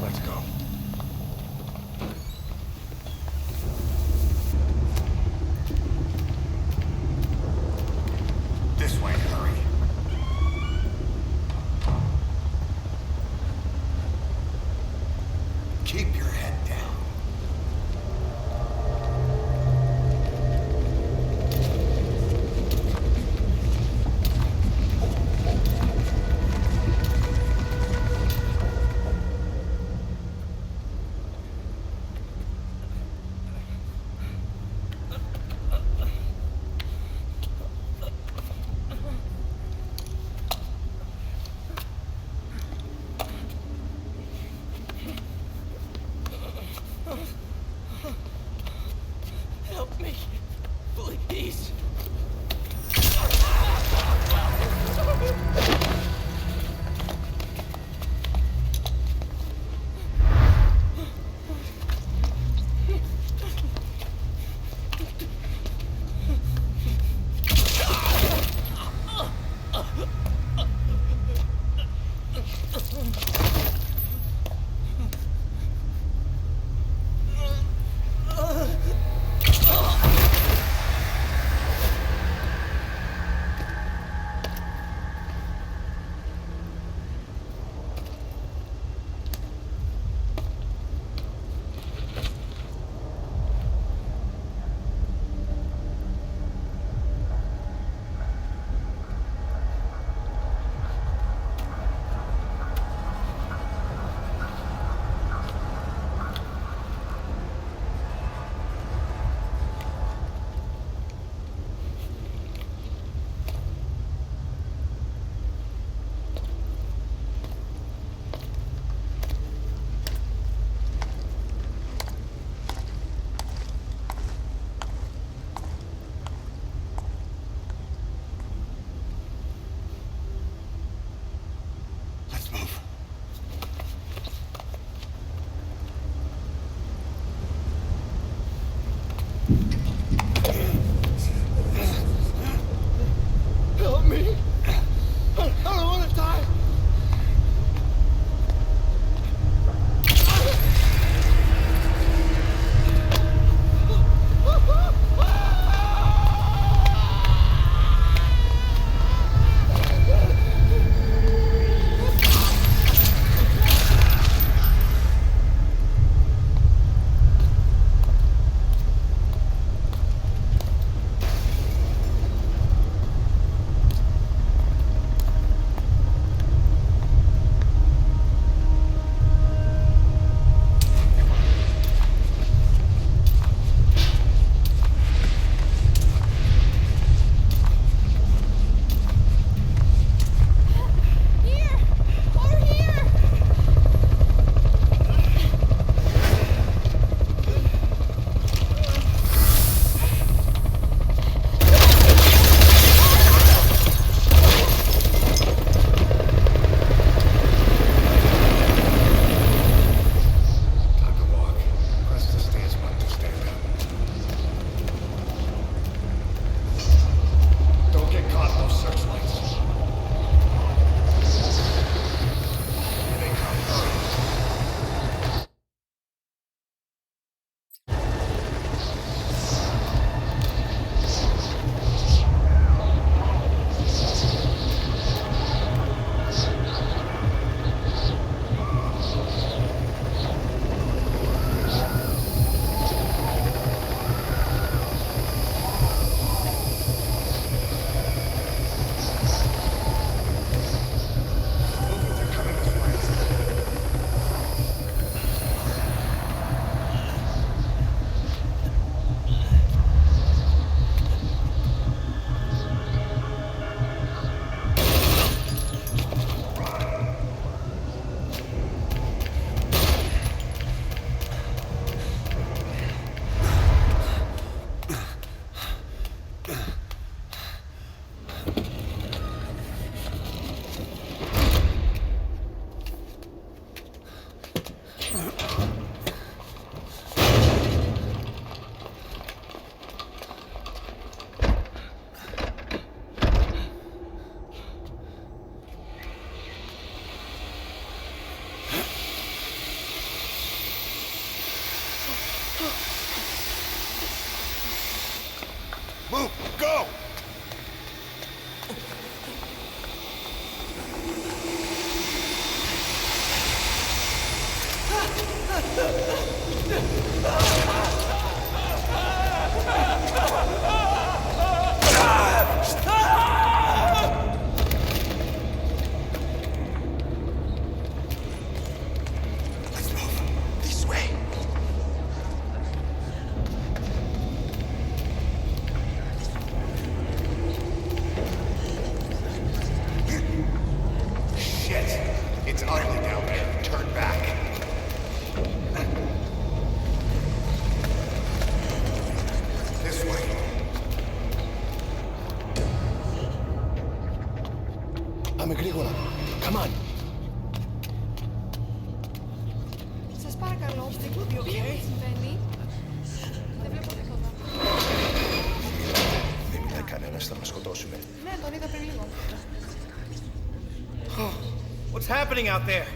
Let's go. This way, hurry. Keep your head down. Move! Go! Let's move. This way. Shit! It's ugly down there. Turn back. This way. Αμικρήγορα. Come on. Σας παρακαλώ, τι συμβαίνει? Δεν βλέπω τίποτα. Δεν είδε κανένας, θα μας σκοτώσουνε. Ναι, τον είδα πριν λίγο. What's happening out there?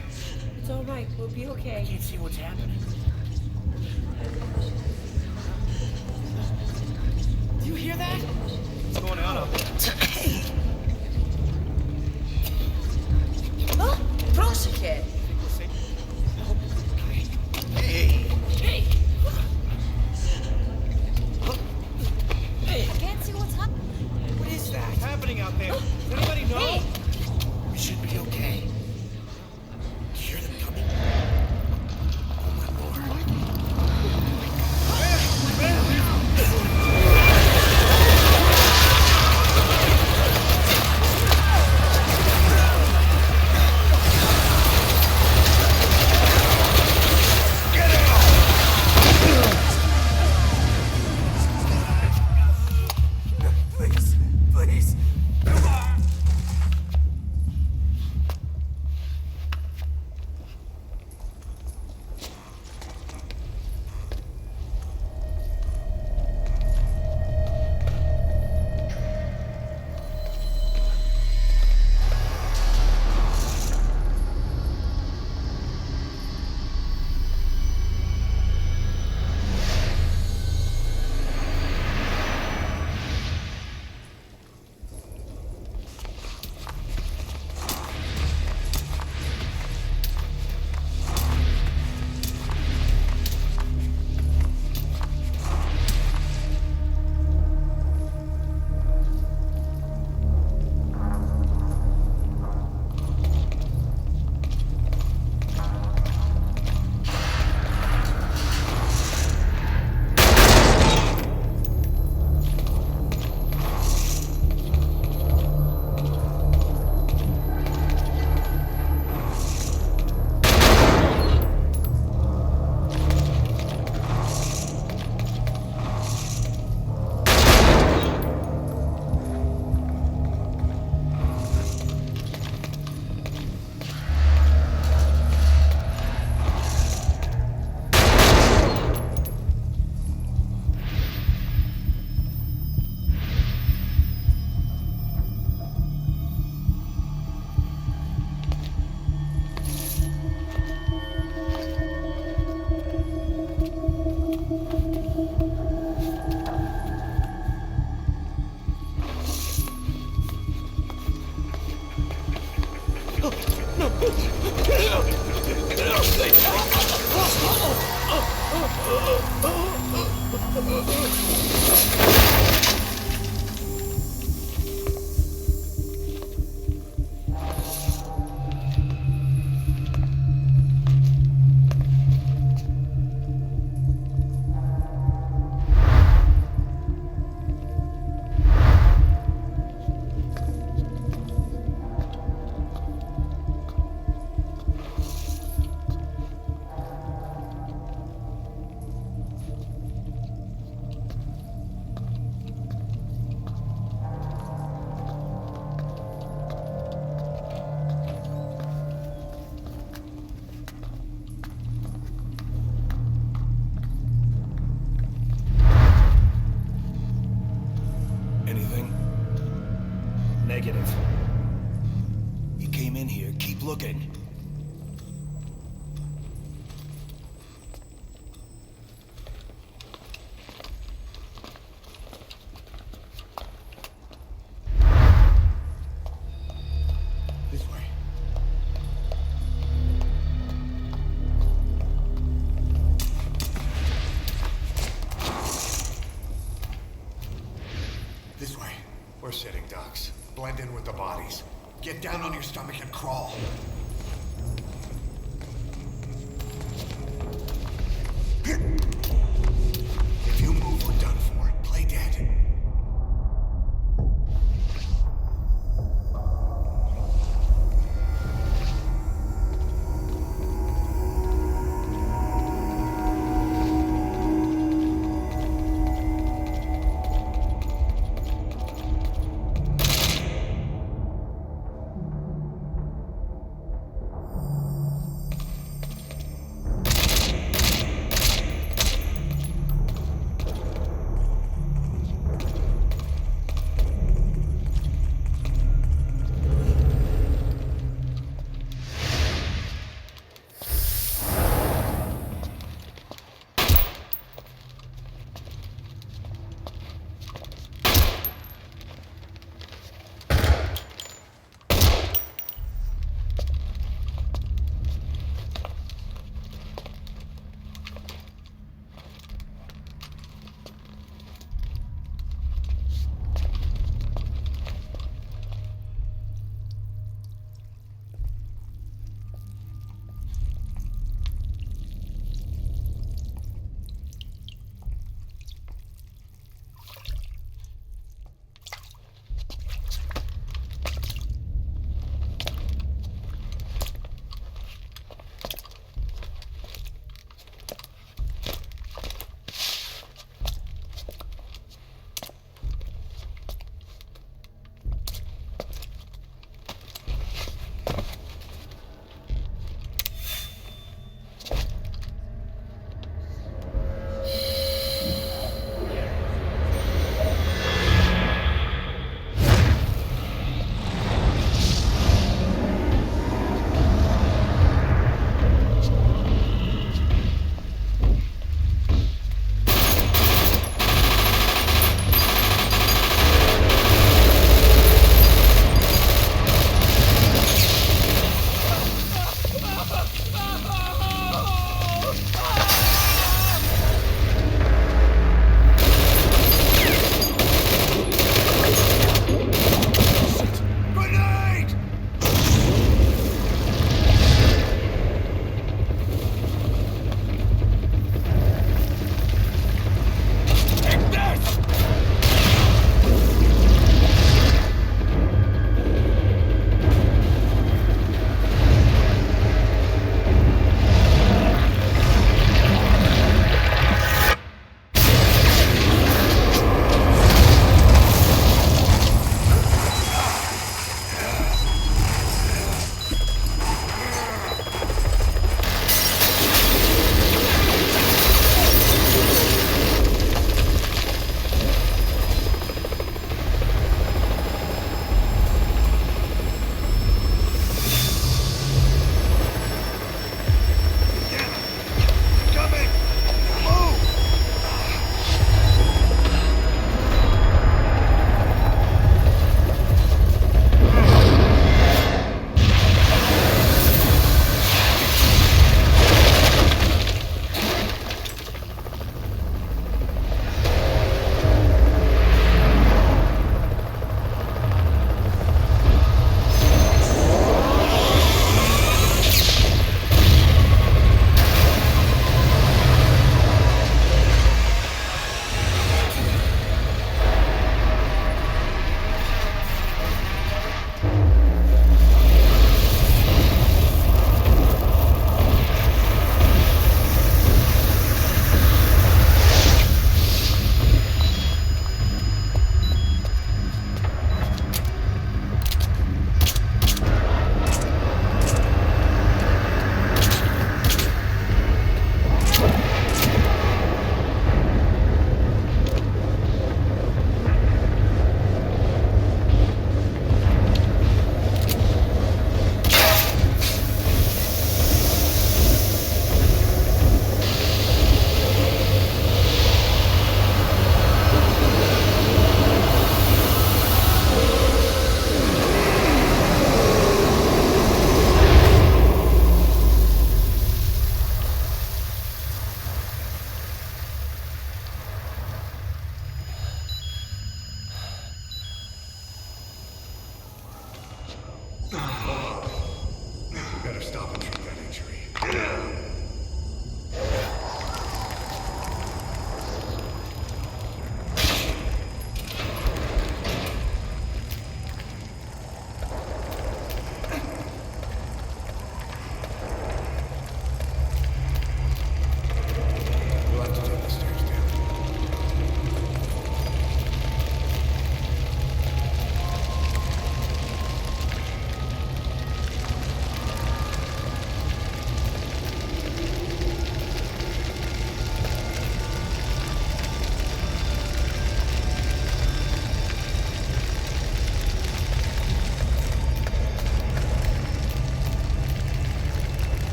It's all right. We'll be okay. I can't see what's happening. Do you hear that? What's going on out there? Πρόσεχε! Hey! Hey! I can't see what's happening. What is that? What's happening out there? Does anybody know? We should be okay. You hear them coming? Oh my lord. Please, please. blend in with the bodies. Get down on your stomach and crawl. If you move, we're done for. Play dead.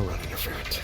run interference.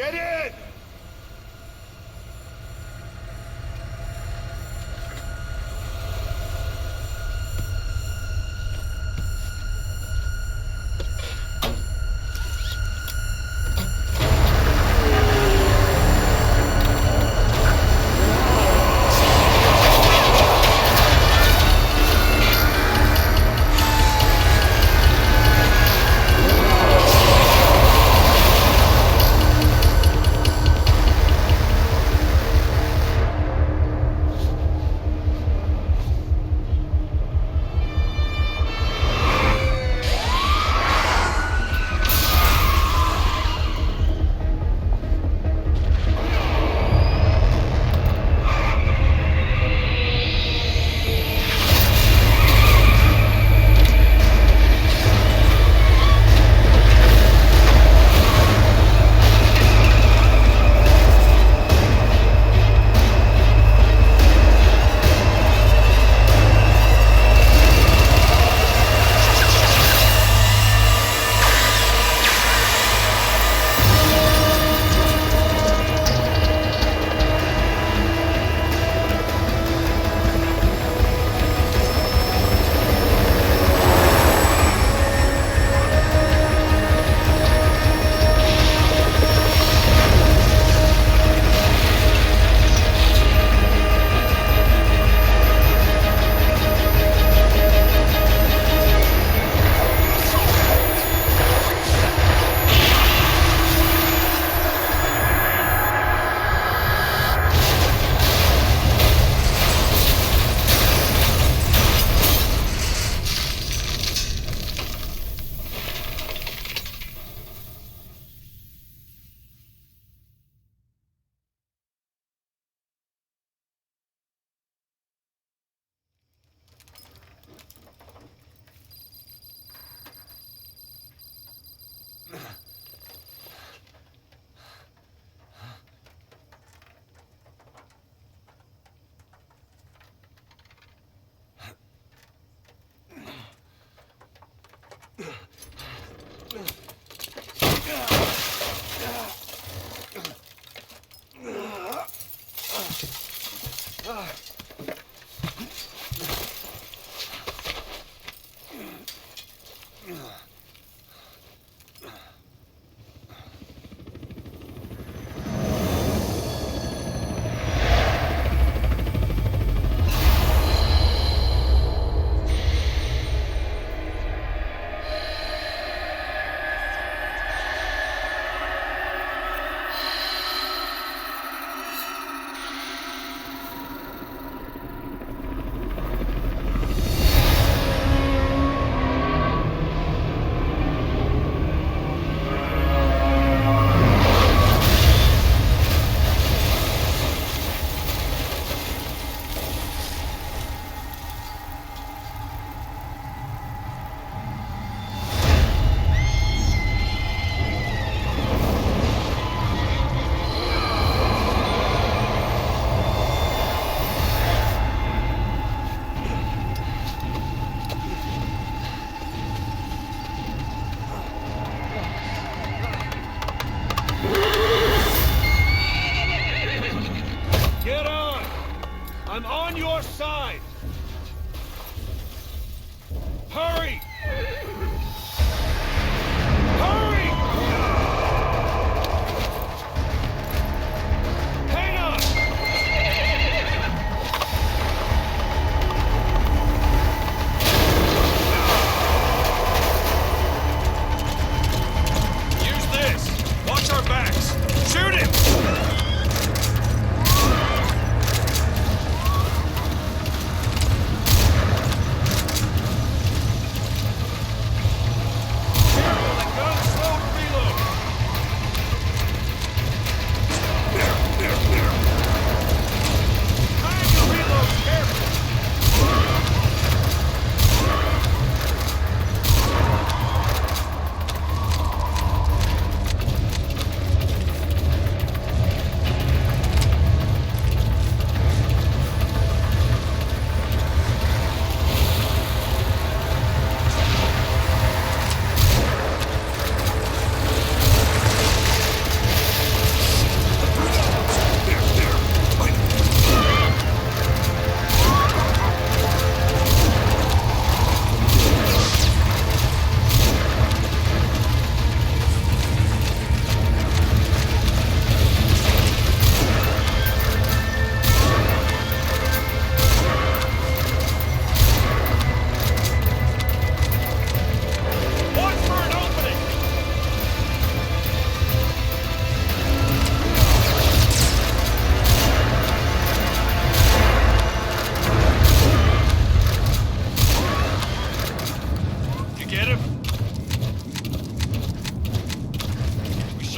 Get in!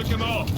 Took him all.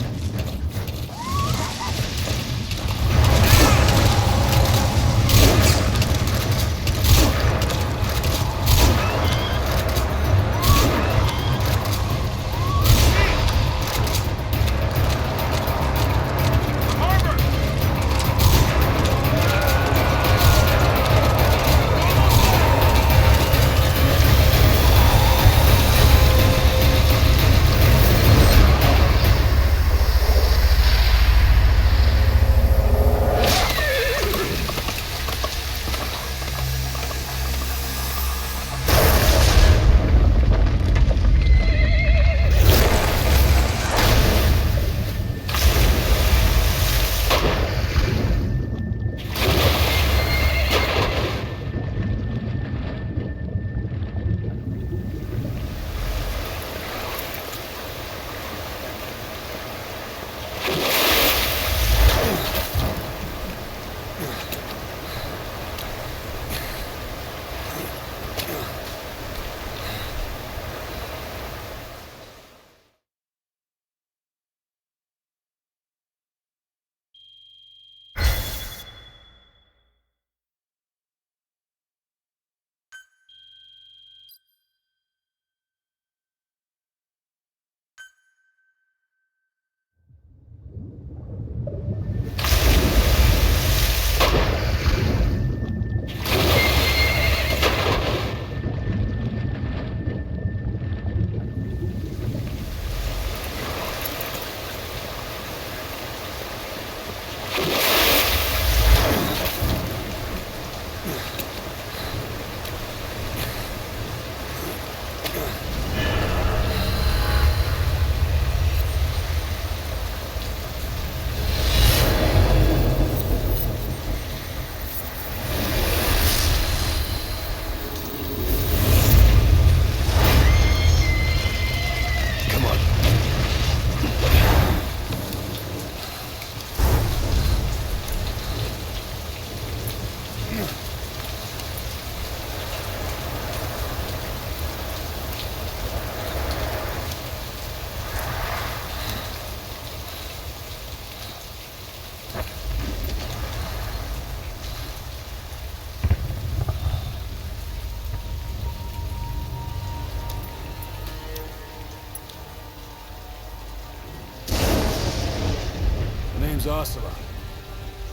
Ocelot.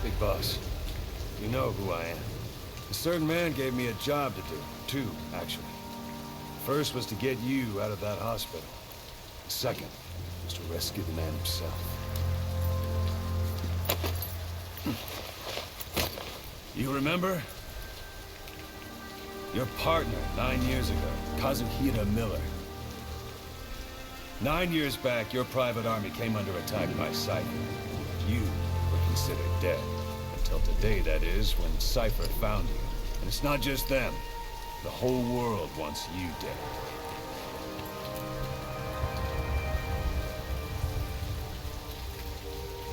Big boss. You know who I am. A certain man gave me a job to do. Two, actually. First was to get you out of that hospital. The second was to rescue the man himself. You remember? Your partner 9 years ago, Kazuhira Miller. 9 years back, your private army came under attack by Cypher. You were considered dead. Until today, that is, when Cypher found you. And it's not just them. The whole world wants you dead.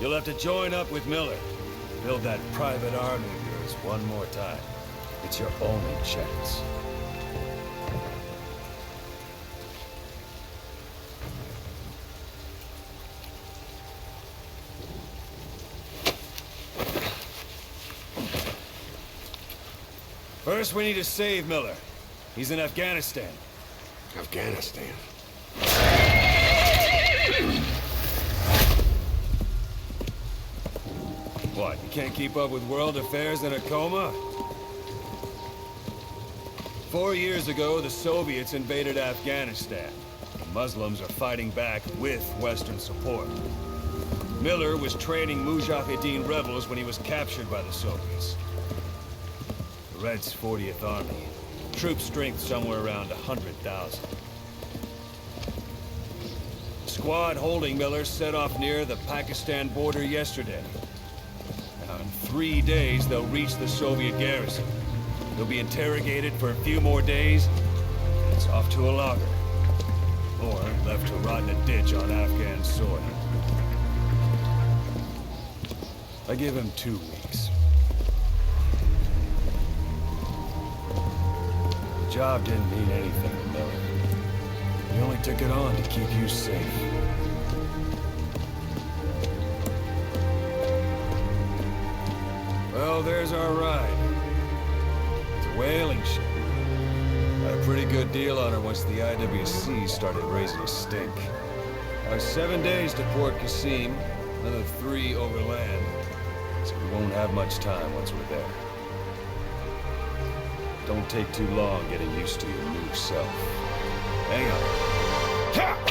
You'll have to join up with Miller. Build that private army of yours one more time. It's your only chance. First, we need to save Miller. He's in Afghanistan. Afghanistan? What, you can't keep up with world affairs in a coma? 4 years ago, the Soviets invaded Afghanistan. The Muslims are fighting back with Western support. Miller was training Mujahideen rebels when he was captured by the Soviets. The Reds' 40th Army. Troop strength somewhere around 100,000. The squad holding Miller set off near the Pakistan border yesterday. Now, in 3 days, they'll reach the Soviet garrison. They'll be interrogated for a few more days, and it's off to a lager. Or left to rot in a ditch on Afghan soil. I give him 2 weeks. The job didn't mean anything to Miller. He only took it on to keep you safe. So there's our ride. It's a whaling ship. Got a pretty good deal on her once the IWC started raising a stink. Our 7 days to Port Qasim, another 3 overland. So we won't have much time once we're there. Don't take too long getting used to your new self. Hang on. Ha!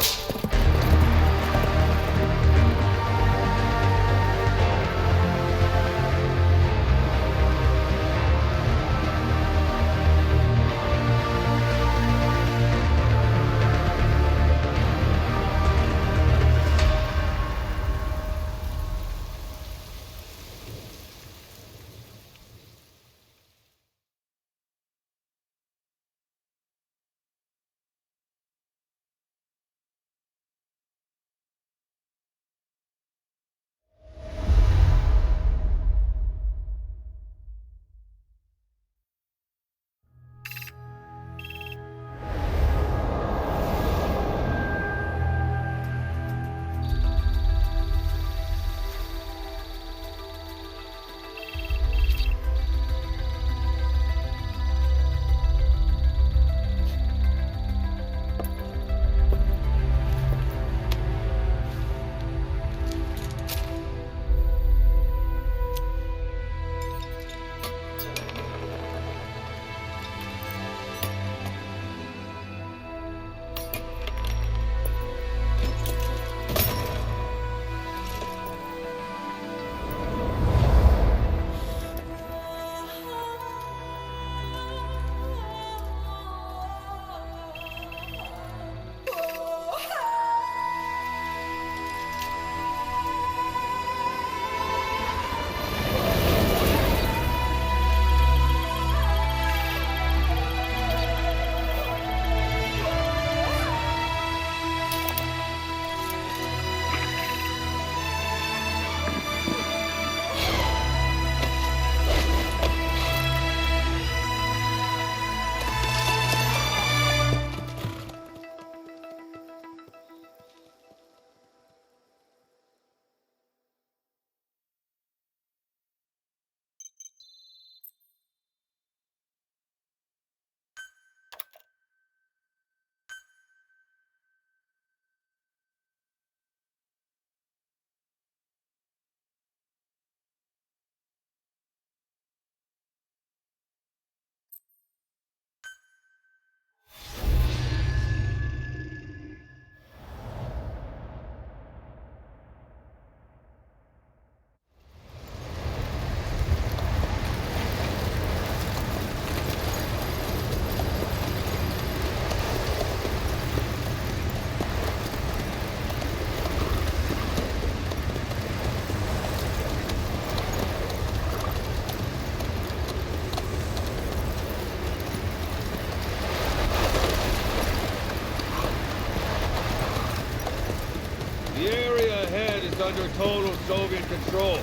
Under total Soviet control.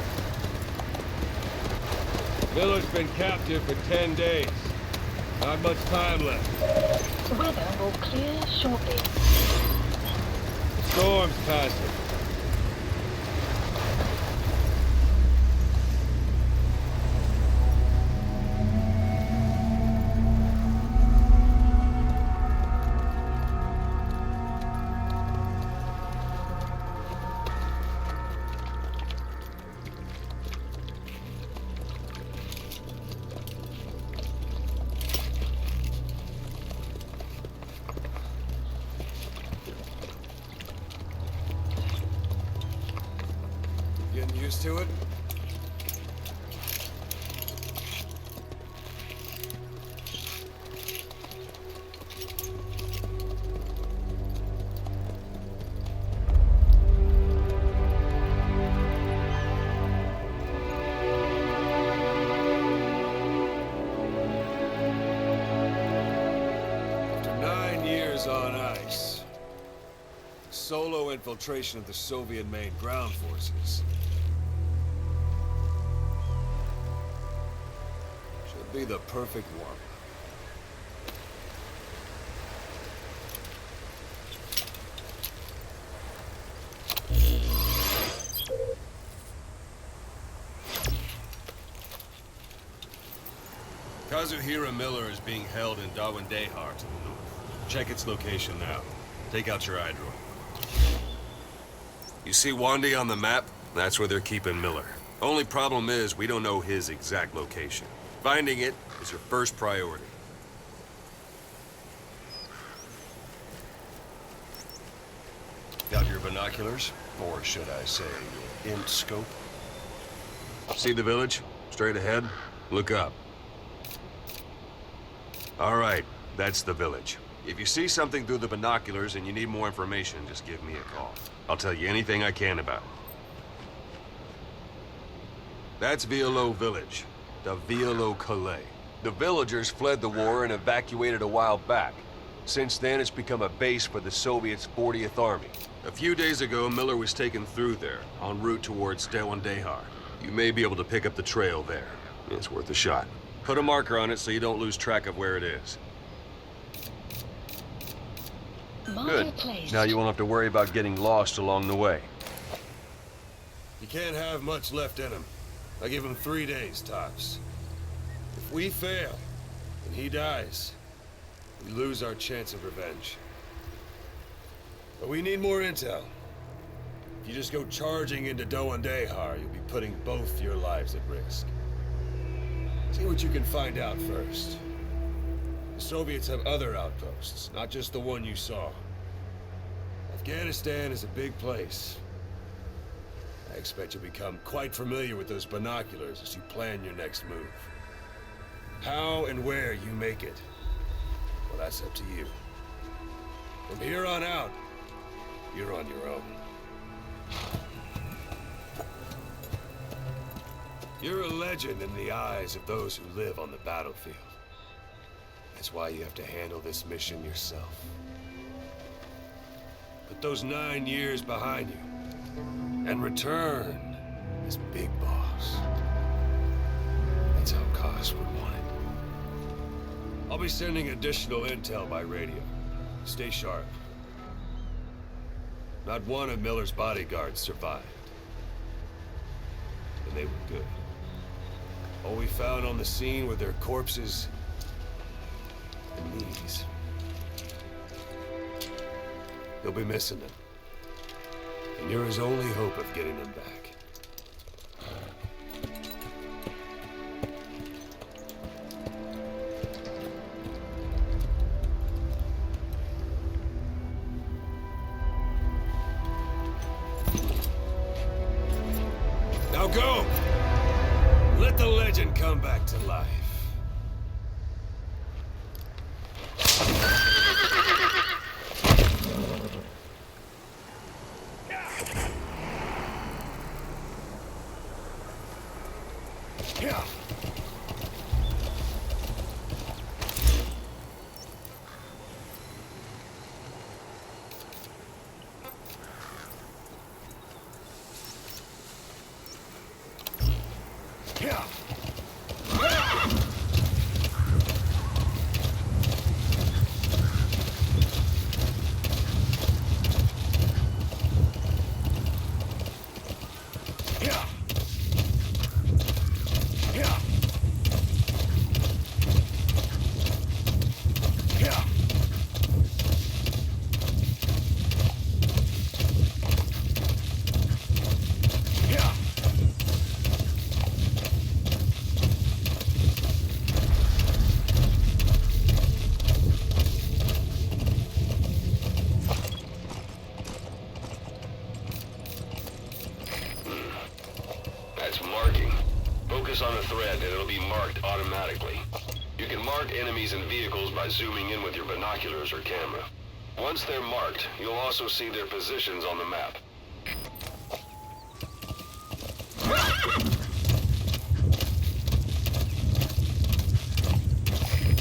Miller's been captive for 10 days. Not much time left. The weather will clear shortly. The storm's passing. Getting used to it? After 9 years on ice, solo infiltration of the Soviet main ground forces should be the perfect one. Kazuhira Miller is being held in Dawandehar to the north. Check its location now. Take out your iDroid. You see Wandi on the map? That's where they're keeping Miller. Only problem is, we don't know his exact location. Finding it is your first priority. Got your binoculars? Or should I say, your int scope? See the village? Straight ahead? Look up. All right, that's the village. If you see something through the binoculars and you need more information, just give me a call. I'll tell you anything I can about it. That's Violo Village, the Violo Calais. The villagers fled the war and evacuated a while back. Since then, it's become a base for the Soviets' 40th Army. A few days ago, Miller was taken through there, en route towards Dawandehar. You may be able to pick up the trail there. It's worth a shot. Put a marker on it so you don't lose track of where it is. Good. Now you won't have to worry about getting lost along the way. You can't have much left in him. I give him 3 days, tops. If we fail, and he dies, we lose our chance of revenge. But we need more intel. If you just go charging into Dawandehar, you'll be putting both your lives at risk. See what you can find out first. The Soviets have other outposts, not just the one you saw. Afghanistan is a big place. I expect you'll become quite familiar with those binoculars as you plan your next move. How and where you make it, well, that's up to you. From here on out, you're on your own. You're a legend in the eyes of those who live on the battlefield. That's why you have to handle this mission yourself. Put those 9 years behind you, and return as Big Boss. That's how Koss would want it. I'll be sending additional intel by radio. Stay sharp. Not one of Miller's bodyguards survived. And they were good. All we found on the scene were their corpses and knees. They'll be missing them. And you're his only hope of getting them back. Now go! Let the legend come back to life. On the thread and it'll be marked automatically. You can mark enemies and vehicles by zooming in with your binoculars or camera. Once they're marked, you'll also see their positions on the map.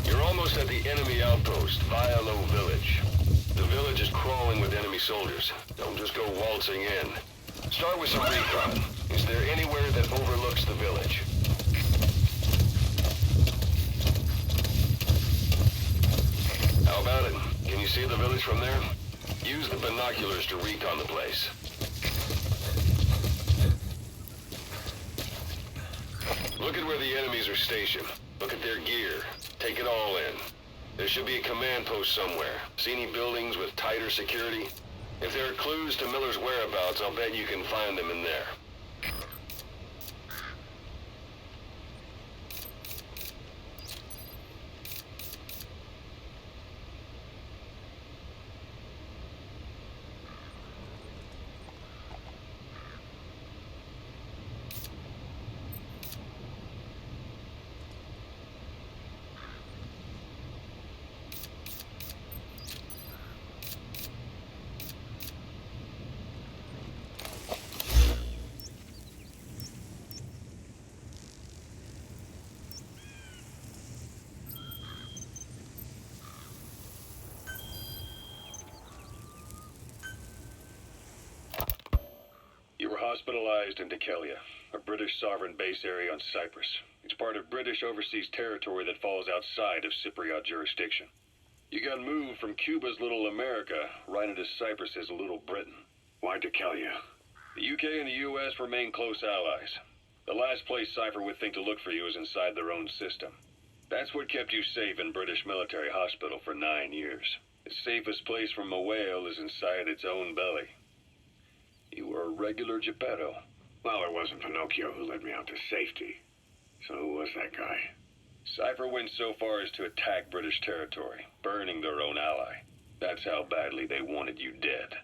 You're almost at the enemy outpost, Violo Village. The village is crawling with enemy soldiers. Don't just go waltzing in. Start with some recon. Is there anywhere that overlooks the village? How about it? Can you see the village from there? Use the binoculars to recon the place. Look at where the enemies are stationed. Look at their gear. Take it all in. There should be a command post somewhere. See any buildings with tighter security? If there are clues to Miller's whereabouts, I'll bet you can find them in there. You were hospitalized in Dekelia, a British sovereign base area on Cyprus. It's part of British overseas territory that falls outside of Cypriot jurisdiction. You got moved from Cuba's Little America right into Cyprus's Little Britain. Why Dekelia? The UK and the US remain close allies. The last place Cypher would think to look for you is inside their own system. That's what kept you safe in British military hospital for 9 years. The safest place from a whale is inside its own belly. You were a regular Geppetto. Well, it wasn't Pinocchio who led me out to safety. So who was that guy? Cypher went so far as to attack British territory, burning their own ally. That's how badly they wanted you dead.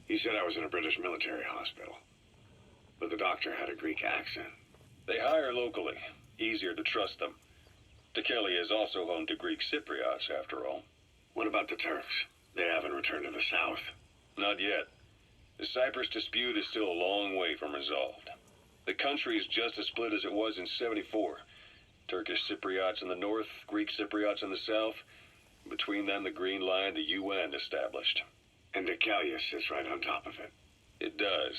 He said I was in a British military hospital. But the doctor had a Greek accent. They hire locally. Easier to trust them. Dekelia is also home to Greek Cypriots, after all. What about the Turks? They haven't returned to the south. Not yet. The Cyprus dispute is still a long way from resolved. The country is just as split as it was in '74. Turkish Cypriots in the north, Greek Cypriots in the south. Between them, the Green Line, the UN established. And Dekelia sits right on top of it. It does.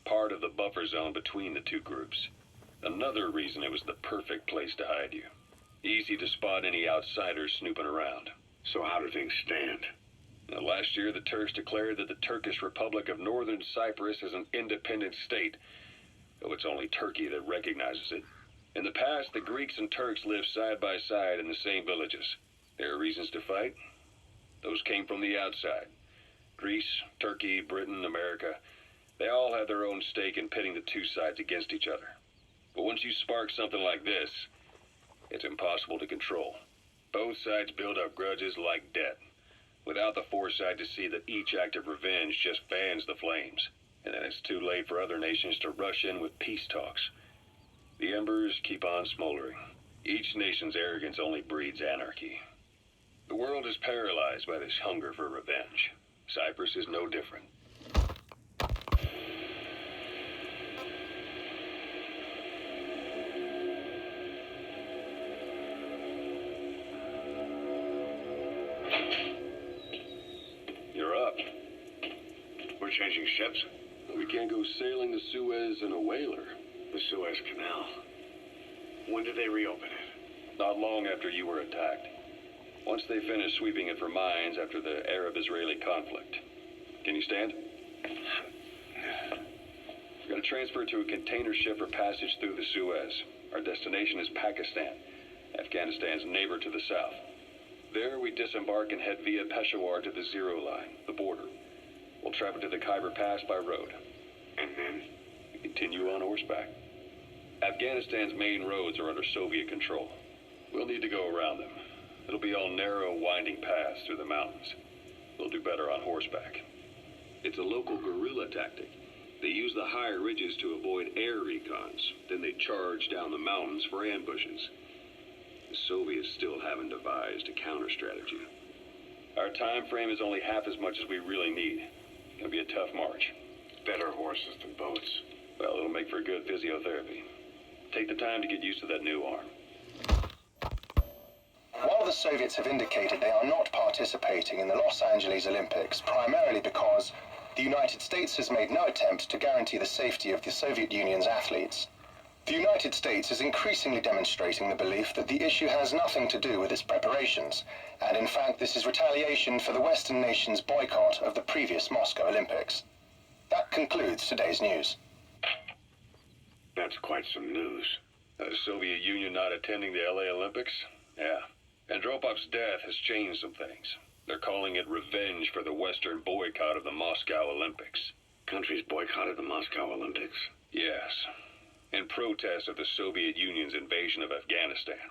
Part of the buffer zone between the two groups. Another reason it was the perfect place to hide you. Easy to spot any outsiders snooping around. So how do things stand? Now, last year, the Turks declared that the Turkish Republic of Northern Cyprus is an independent state, though it's only Turkey that recognizes it. In the past, the Greeks and Turks lived side by side in the same villages. There are reasons to fight. Those came from the outside. Greece, Turkey, Britain, America, they all had their own stake in pitting the two sides against each other. But once you spark something like this, it's impossible to control. Both sides build up grudges like debt, without the foresight to see that each act of revenge just fans the flames. And then it's too late for other nations to rush in with peace talks. The embers keep on smoldering. Each nation's arrogance only breeds anarchy. The world is paralyzed by this hunger for revenge. Cyprus is no different. You're up. We're changing ships? We can't go sailing the Suez in a whaler. The Suez Canal. When did they reopen it? Not long after you were attacked. Once they finished sweeping it for mines after the Arab-Israeli conflict. Can you stand? We're going to transfer to a container ship for passage through the Suez. Our destination is Pakistan, Afghanistan's neighbor to the south. There we disembark and head via Peshawar to the Zero Line, the border. We'll travel to the Khyber Pass by road. And then? We continue on horseback. Afghanistan's main roads are under Soviet control. We'll need to go around them. It'll be all narrow, winding paths through the mountains. We'll do better on horseback. It's a local guerrilla tactic. They use the higher ridges to avoid air recons. Then they charge down the mountains for ambushes. The Soviets still haven't devised a counter strategy. Our time frame is only half as much as we really need. It's gonna be a tough march. Better horses than boats. Well, it'll make for good physiotherapy. Take the time to get used to that new arm. While the Soviets have indicated they are not participating in the Los Angeles Olympics, primarily because the United States has made no attempt to guarantee the safety of the Soviet Union's athletes, the United States is increasingly demonstrating the belief that the issue has nothing to do with its preparations, and in fact this is retaliation for the Western nations' boycott of the previous Moscow Olympics. That concludes today's news. That's quite some news. The Soviet Union not attending the LA Olympics? Yeah. Andropov's death has changed some things. They're calling it revenge for the Western boycott of the Moscow Olympics. Countries boycotted the Moscow Olympics? Yes. In protest of the Soviet Union's invasion of Afghanistan.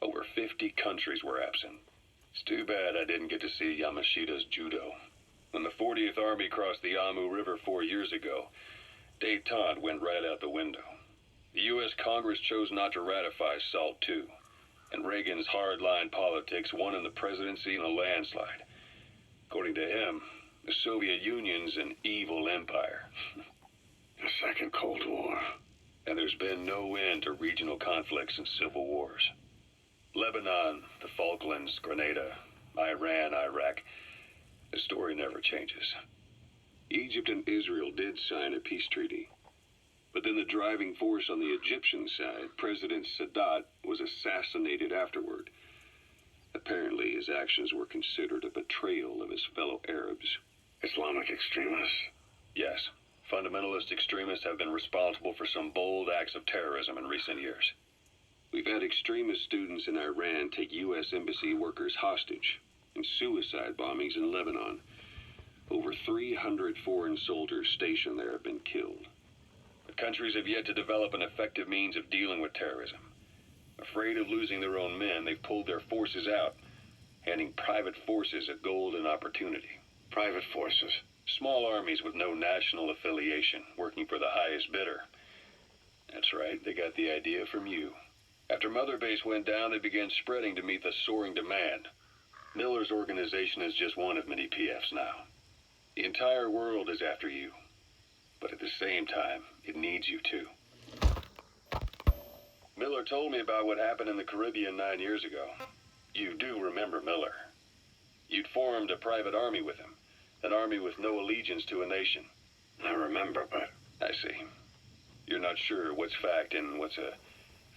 Over 50 countries were absent. It's too bad I didn't get to see Yamashita's judo. When the 40th Army crossed the Amu River 4 years ago, détente went right out the window. The U.S. Congress chose not to ratify SALT II, and Reagan's hardline politics won in the presidency in a landslide. According to him, the Soviet Union's an evil empire. A second Cold War. And there's been no end to regional conflicts and civil wars. Lebanon, the Falklands, Grenada, Iran, Iraq. The story never changes. Egypt and Israel did sign a peace treaty. But then the driving force on the Egyptian side, President Sadat, was assassinated afterward. Apparently his actions were considered a betrayal of his fellow Arabs. Islamic extremists? Yes. Fundamentalist extremists have been responsible for some bold acts of terrorism in recent years. We've had extremist students in Iran take U.S. embassy workers hostage, and suicide bombings in Lebanon. Over 300 foreign soldiers stationed there have been killed. The countries have yet to develop an effective means of dealing with terrorism. Afraid of losing their own men, they've pulled their forces out, handing private forces a golden opportunity. Private forces? Small armies with no national affiliation, working for the highest bidder. That's right, they got the idea from you. After Mother Base went down, they began spreading to meet the soaring demand. Miller's organization is just one of many PFs now. The entire world is after you. But at the same time, it needs you too. Miller told me about what happened in the Caribbean 9 years ago. You do remember Miller. You'd formed a private army with him. An army with no allegiance to a nation. I remember, but... I see. You're not sure what's fact and what's a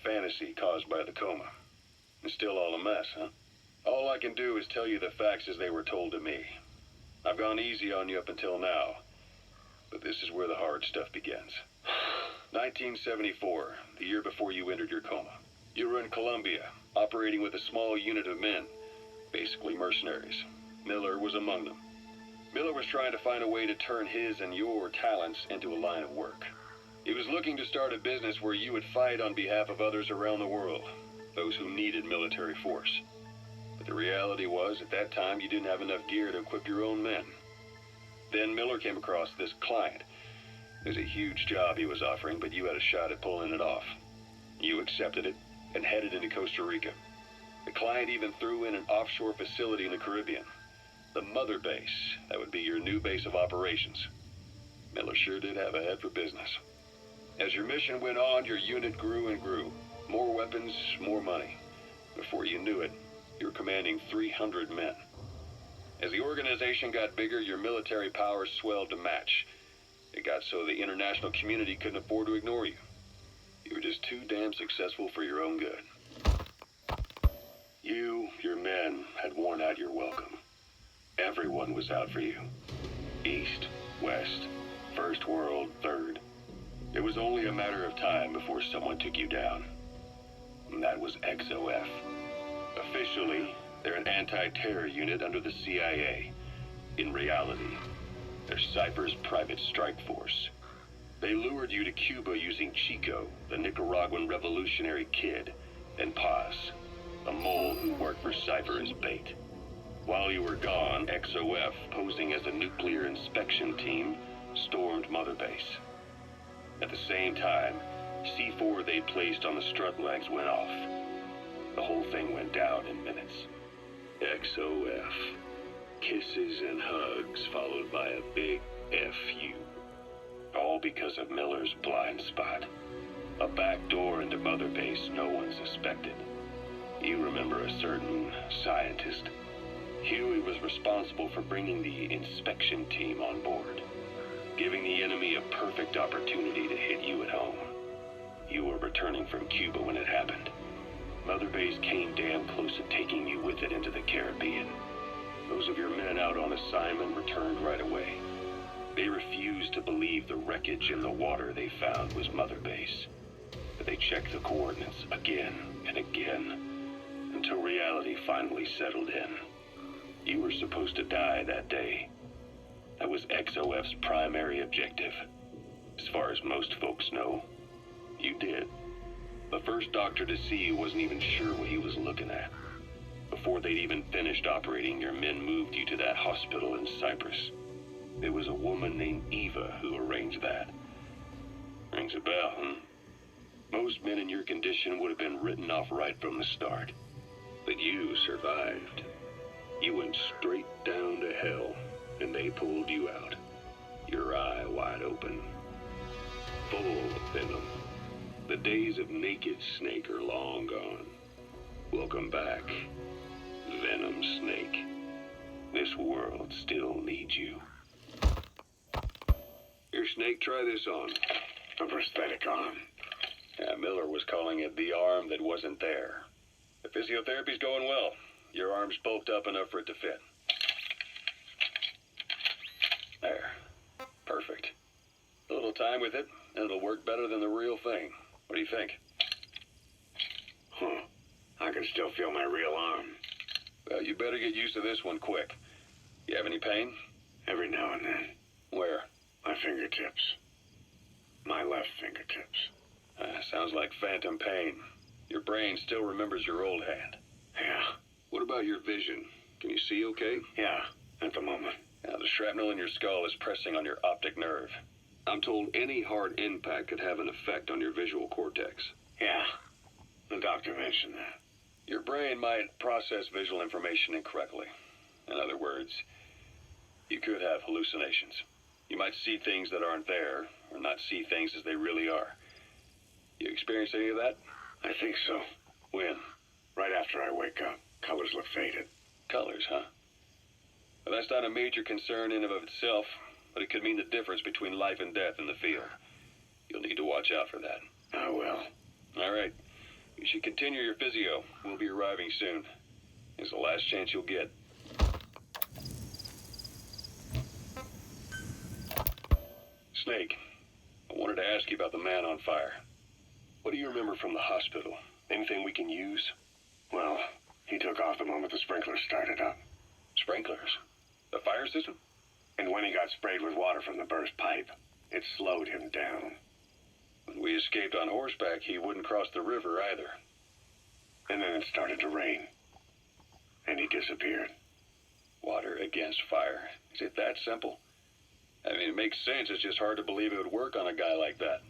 fantasy caused by the coma. It's still all a mess, huh? All I can do is tell you the facts as they were told to me. I've gone easy on you up until now, but this is where the hard stuff begins. 1974, the year before you entered your coma. You were in Colombia, operating with a small unit of men, basically mercenaries. Miller was among them. Miller was trying to find a way to turn his and your talents into a line of work. He was looking to start a business where you would fight on behalf of others around the world, those who needed military force. But the reality was, at that time, you didn't have enough gear to equip your own men. Then Miller came across this client. It was a huge job he was offering, but you had a shot at pulling it off. You accepted it and headed into Costa Rica. The client even threw in an offshore facility in the Caribbean. The Mother Base, that would be your new base of operations. Miller sure did have a head for business. As your mission went on, your unit grew and grew. More weapons, more money. Before you knew it, you were commanding 300 men. As the organization got bigger, your military powers swelled to match. It got so the international community couldn't afford to ignore you. You were just too damn successful for your own good. You, your men, had worn out your welcome. Everyone was out for you. East, West, First World, Third. It was only a matter of time before someone took you down. And that was XOF. Officially, they're an anti-terror unit under the CIA. In reality, they're Cypher's private strike force. They lured you to Cuba using Chico, the Nicaraguan revolutionary kid, and Paz, a mole who worked for Cypher as bait. While you were gone, XOF, posing as a nuclear inspection team, stormed Mother Base. At the same time, C4 they'd placed on the strut legs went off. The whole thing went down in minutes. XOF. Kisses and hugs followed by a big FU. All because of Miller's blind spot. A back door into Mother Base no one suspected. You remember a certain scientist. Huey was responsible for bringing the inspection team on board, giving the enemy a perfect opportunity to hit you at home. You were returning from Cuba when it happened. Mother Base came damn close to taking you with it into the Caribbean. Those of your men out on assignment returned right away. They refused to believe the wreckage in the water they found was Mother Base. But They checked the coordinates again and again, until reality finally settled in. You were supposed to die that day. That was XOF's primary objective. As far as most folks know, you did. The first doctor to see you wasn't even sure what he was looking at. Before they'd even finished operating, your men moved you to that hospital in Cyprus. It was a woman named Eva who arranged that. Rings a bell, huh? Most men in your condition would have been written off right from the start. But you survived. You went straight down to hell, and they pulled you out. Your eye wide open. Full of venom. The days of naked Snake are long gone. Welcome back, Venom Snake. This world still needs you. Here, Snake, try this on. A prosthetic arm. Yeah, Miller was calling it the arm that wasn't there. The physiotherapy's going well. Your arm's bulked up enough for it to fit. There. Perfect. A little time with it, and it'll work better than the real thing. What do you think? Huh. I can still feel my real arm. Well, you better get used to this one quick. You have any pain? Every now and then. Where? My fingertips. My left fingertips. Sounds like phantom pain. Your brain still remembers your old hand. Yeah. What about your vision? Can you see okay? Yeah, at the moment. Now, the shrapnel in your skull is pressing on your optic nerve. I'm told any hard impact could have an effect on your visual cortex. Yeah, the doctor mentioned that. Your brain might process visual information incorrectly. In other words, you could have hallucinations. You might see things that aren't there, or not see things as they really are. You experience any of that? I think so. When? Right after I wake up. Colors look faded. Colors, huh? Well, that's not a major concern in and of itself, but it could mean the difference between life and death in the field. You'll need to watch out for that. I will. All right. You should continue your physio. We'll be arriving soon. It's the last chance you'll get. Snake, I wanted to ask you about the man on fire. What do you remember from the hospital? Anything we can use? Well, he took off the moment the sprinklers started up. Sprinklers? The fire system? And when he got sprayed with water from the burst pipe, it slowed him down. When we escaped on horseback, he wouldn't cross the river either. And then it started to rain. And he disappeared. Water against fire. Is it that simple? I mean, it makes sense. It's just hard to believe it would work on a guy like that.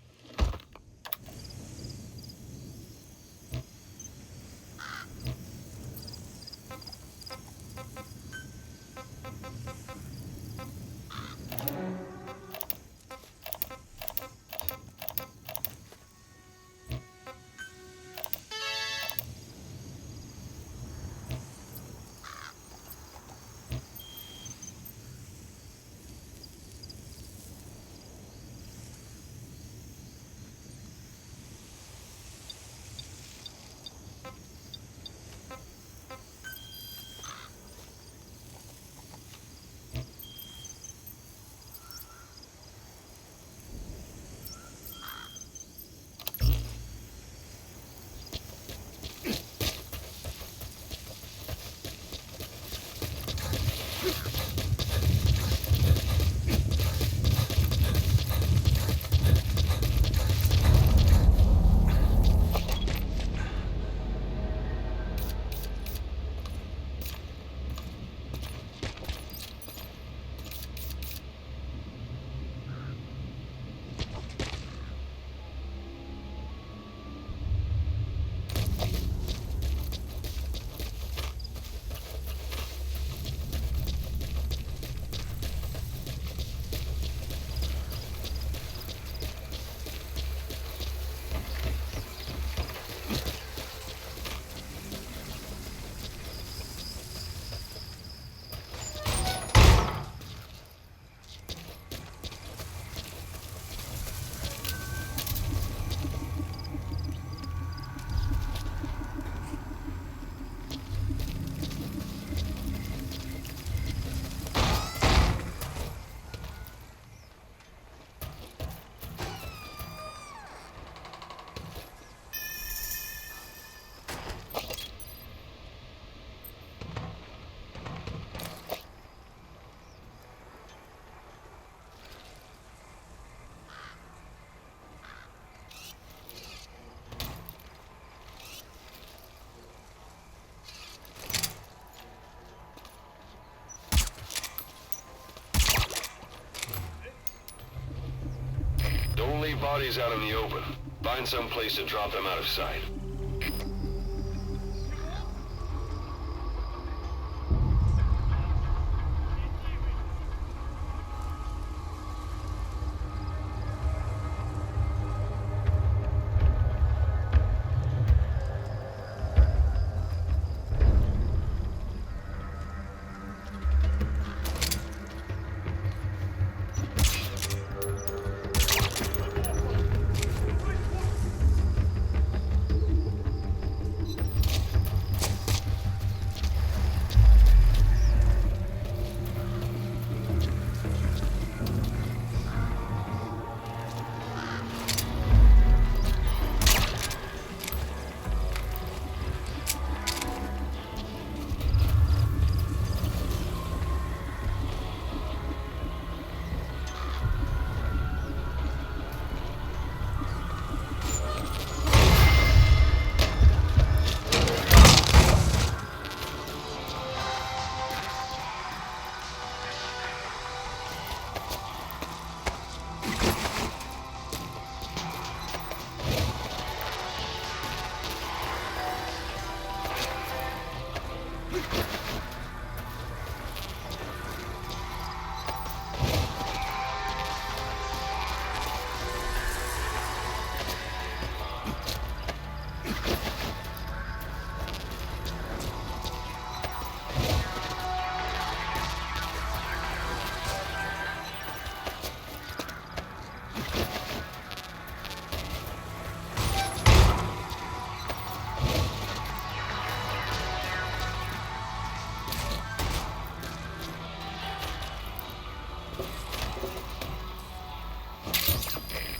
leave bodies out in the open. Find some place to drop them out of sight.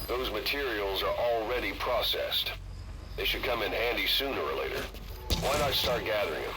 Those materials are already processed. They should come in handy sooner or later. Why not start gathering them?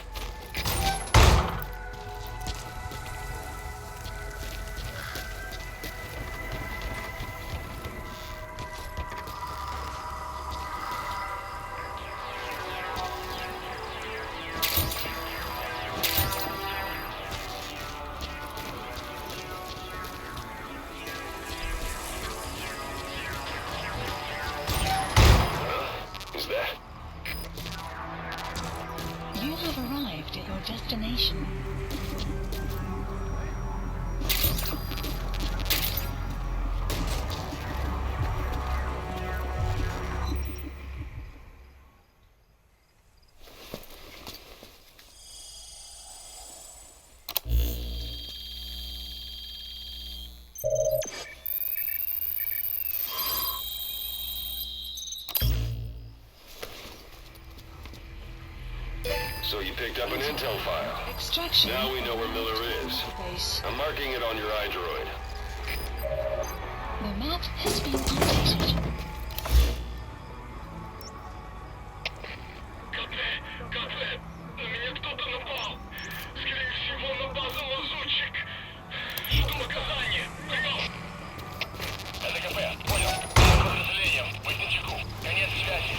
You have arrived at your destination. So you picked up an intel file. Extraction. Now we know where Miller is. I'm marking it on your iDroid. The map has been updated. Меня кто-то напал. Скорее всего, на базу лазутчик. Жду наказания. Прием. Это КП. Понял. Подразделением. Быть начеку. Конец связи.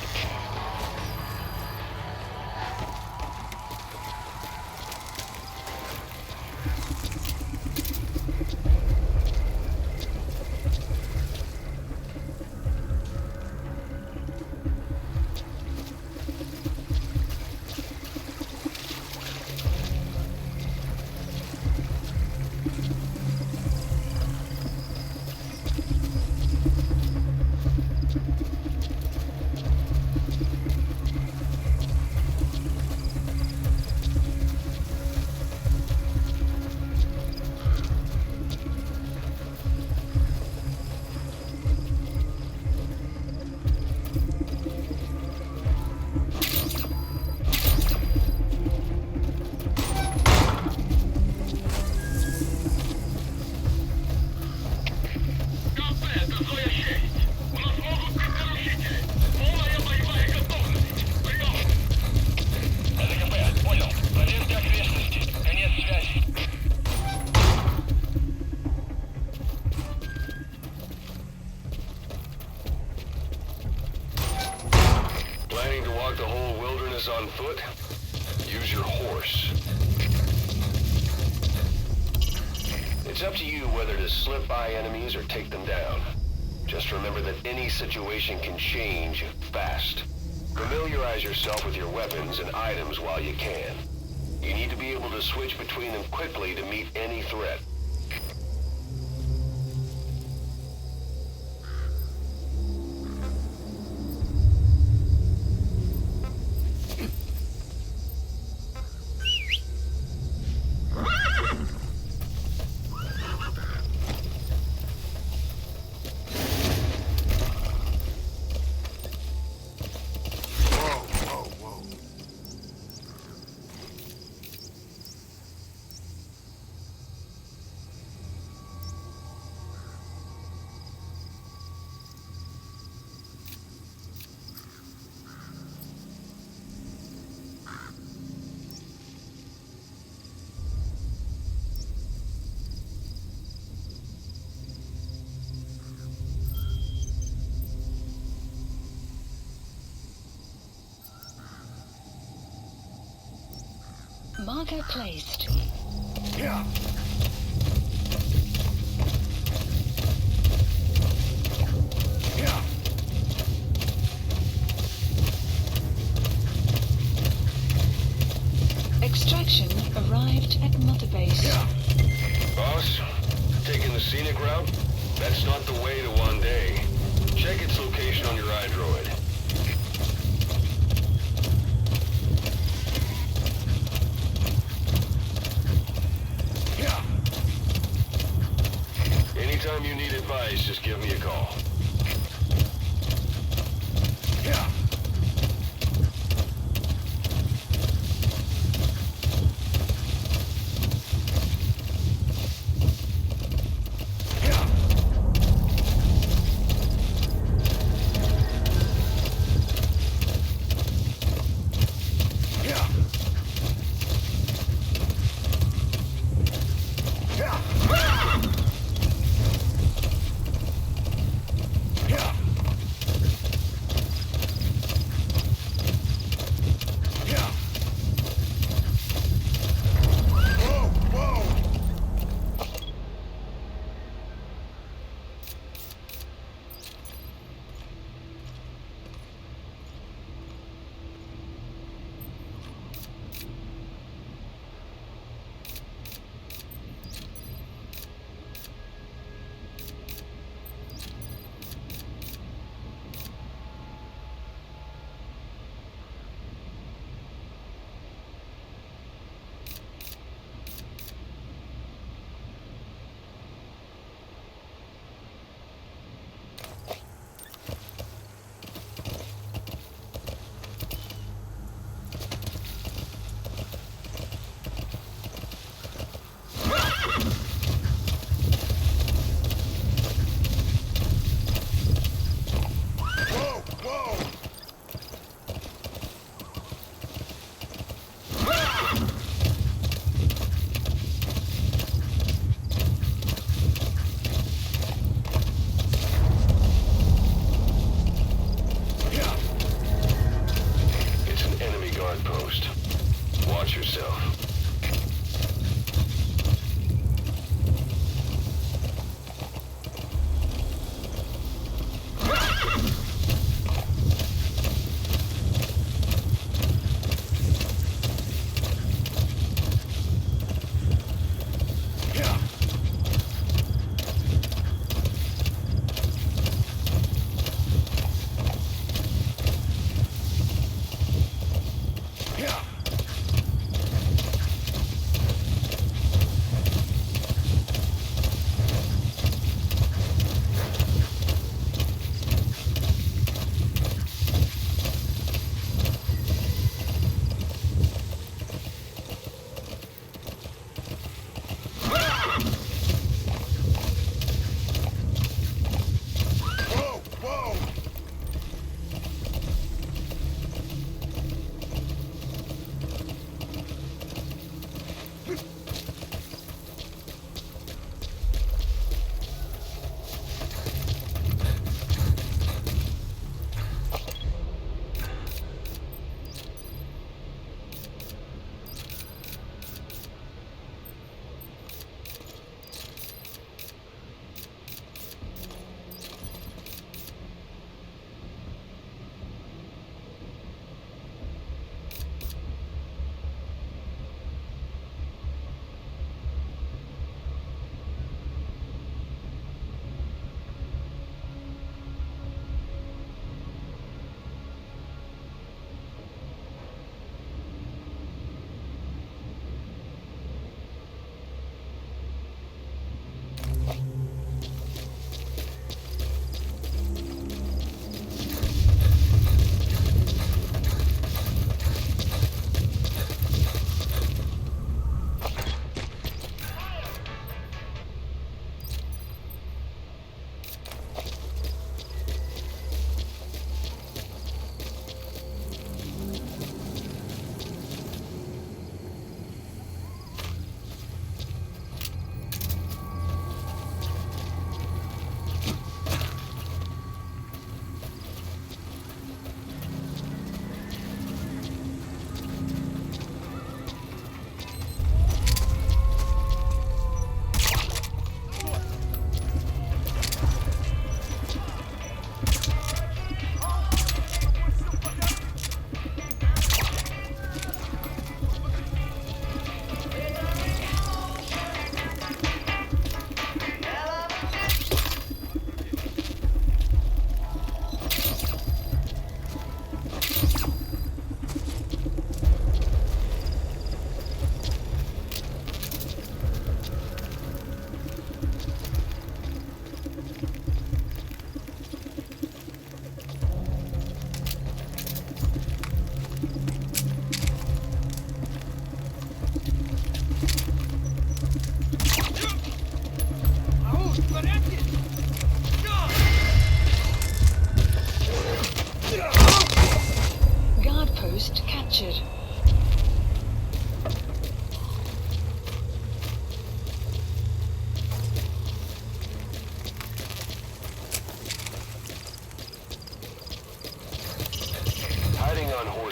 On foot, use your horse. It's up to you whether to slip by enemies or take them down. Just remember that any situation can change fast. Familiarize yourself with your weapons and items while you can. You need to be able to switch between them quickly to meet any threat. Marker placed. Yeah. Extraction arrived at Mother Base. Boss, taking the scenic route? That's not the way to Wande. Check its location on your iDroid. Anytime you need advice, just give me a call.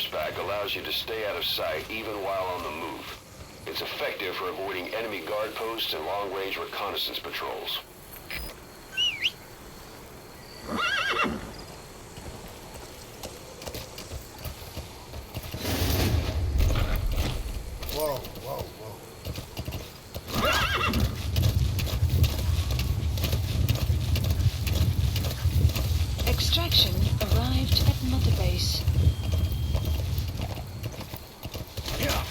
horseback allows you to stay out of sight even while on the move. It's effective for avoiding enemy guard posts and long-range reconnaissance patrols. Whoa, whoa, whoa. Extraction arrived at Mother Base. Yeah.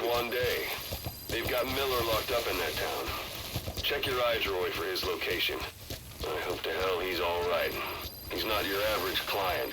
One day. They've got Miller locked up in that town. Check your iDroid for his location. I hope to hell he's all right. He's not your average client.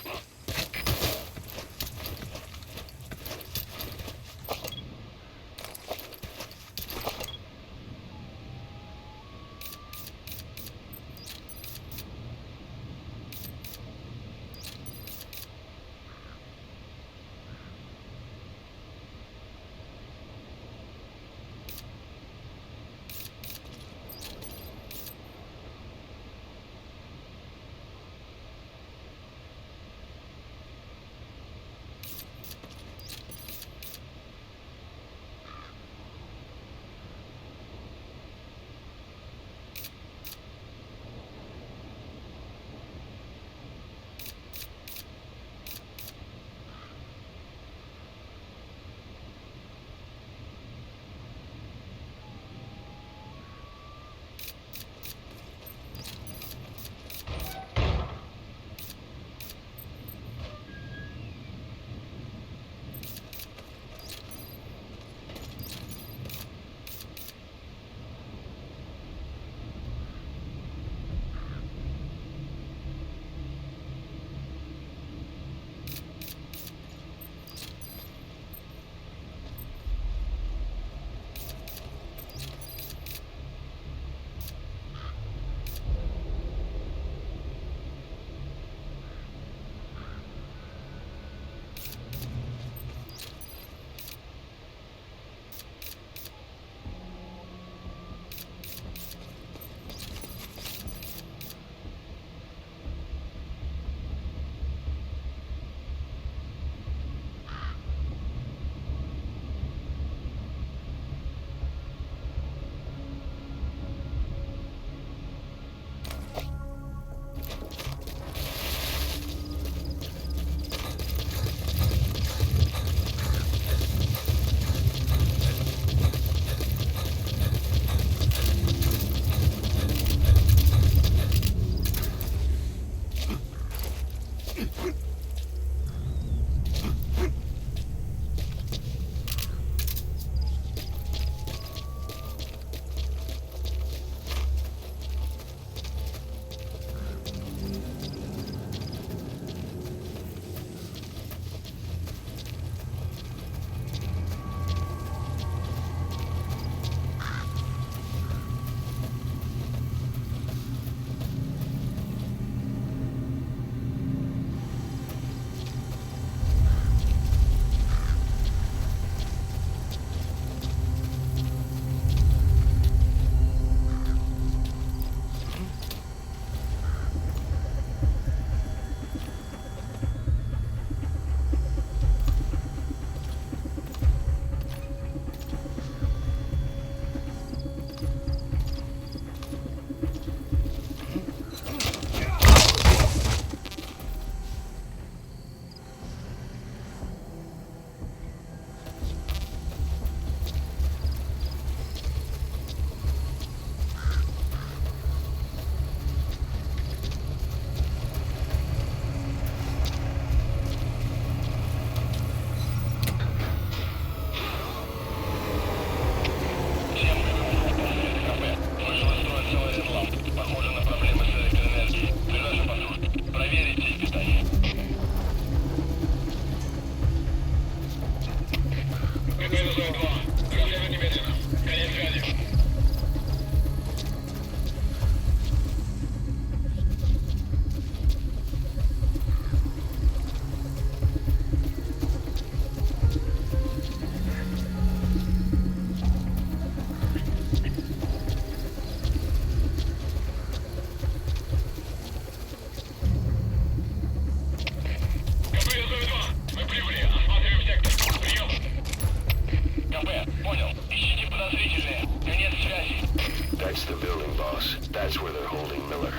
That's the building, boss. That's where they're holding Miller.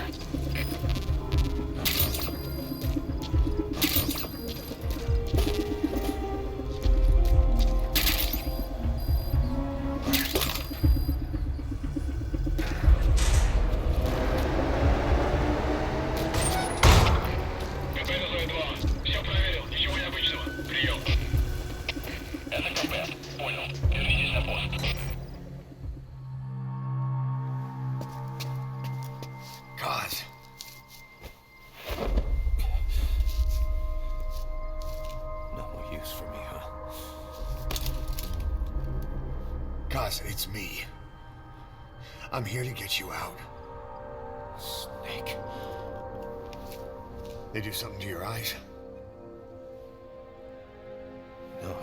It's me. I'm here to get you out. Snake. They do something to your eyes? No,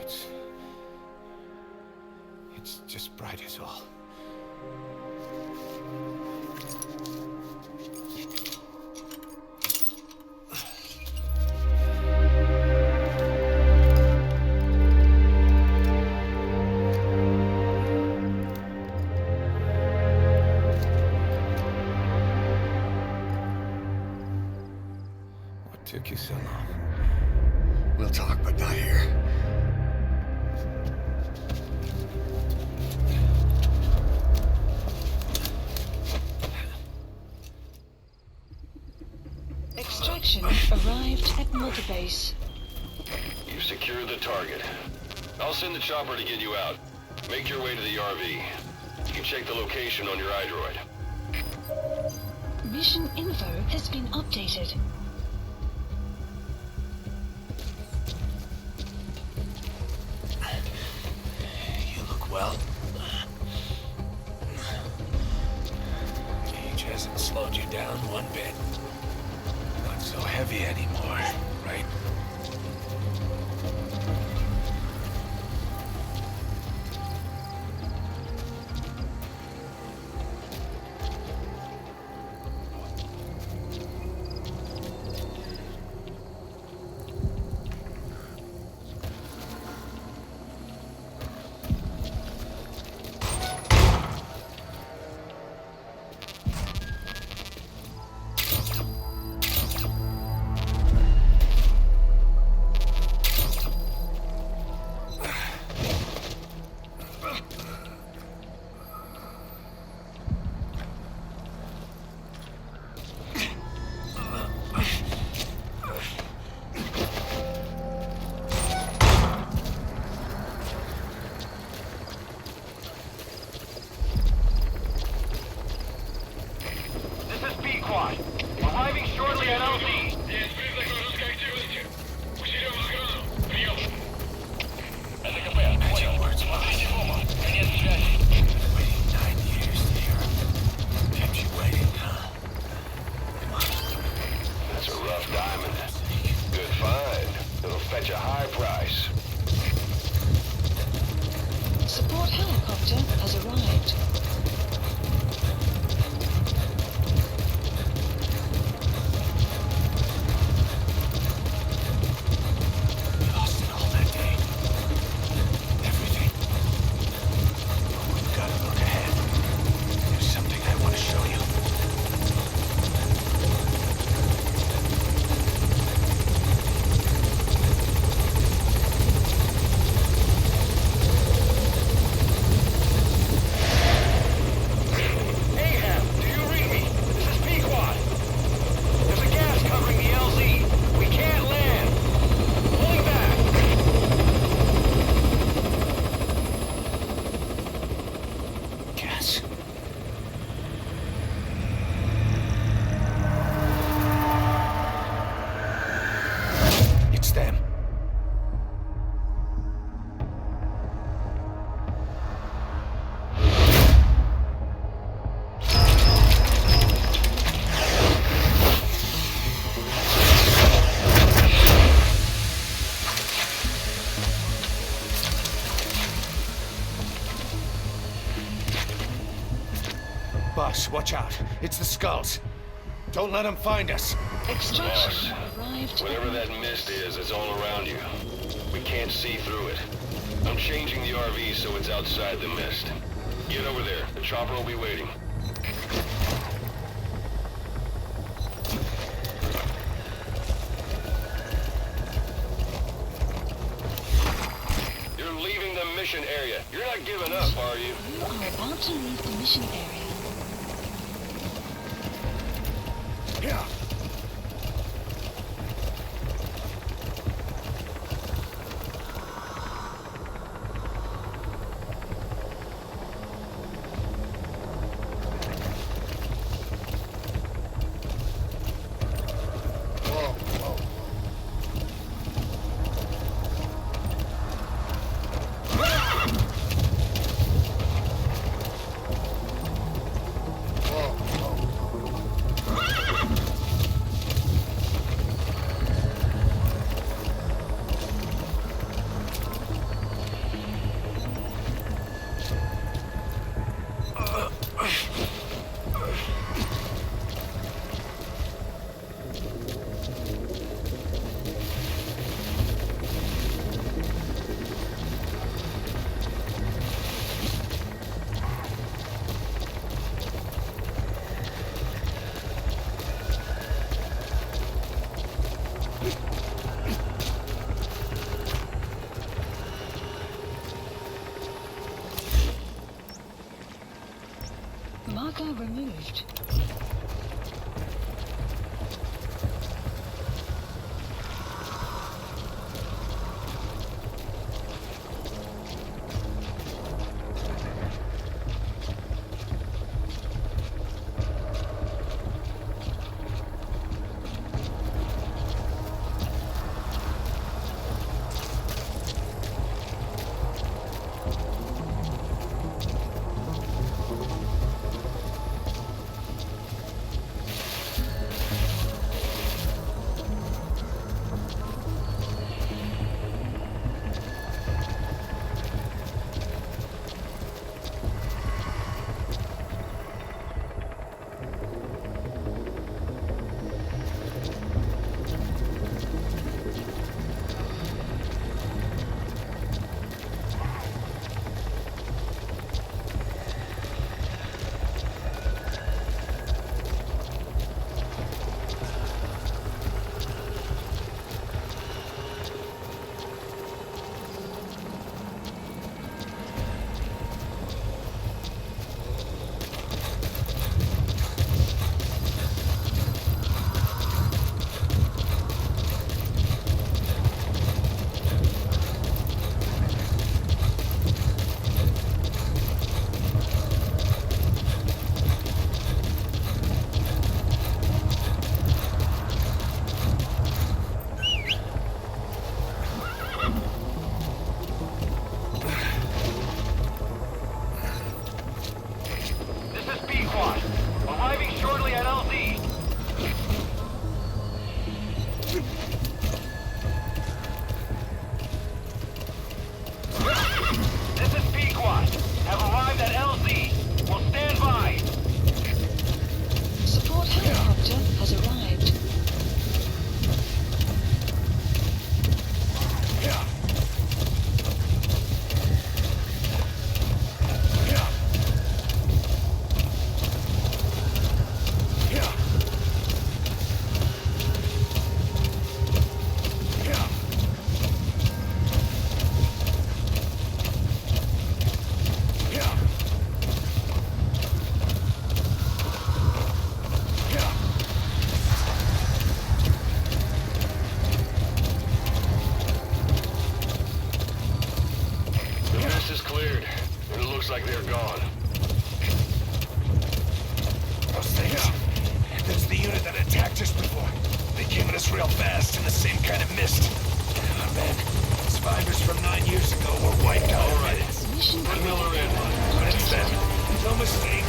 it's just bright is all. Took you so long. We'll talk, but not here. Extraction arrived at multibase. You've secured the target. I'll send the chopper to get you out. Make your way to the RV. You can check the location on your iDroid. Mission info has been updated. Well, age hasn't slowed you down one bit. Not so heavy anymore, right? Arriving shortly at LZ. Magic words, Waiting 9 years to hear him. Kept you waiting, huh? Come on. That's a rough diamond. Good find. It'll fetch a high price. Support helicopter has arrived. Boss, watch out. It's the skulls. Don't let them find us. Extraction arrived. Whatever that mist is, it's all around you. We can't see through it. I'm changing the RV so it's outside the mist. Get over there. The chopper will be waiting. You're leaving the mission area. You're not giving up, are you? You are about to leave the mission area. Yeah. Marker removed. Looks like they're gone. Those things. There's the unit that attacked us before. They came at us real fast in the same kind of mist. Oh, man. Survivors from 9 years ago were wiped out. All right. Put Miller in. That's them. No mistake.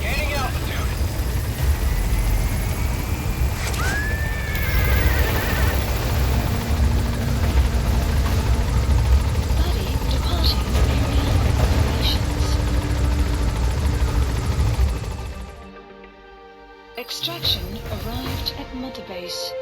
Gaining altitude. Extraction arrived at Mother Base.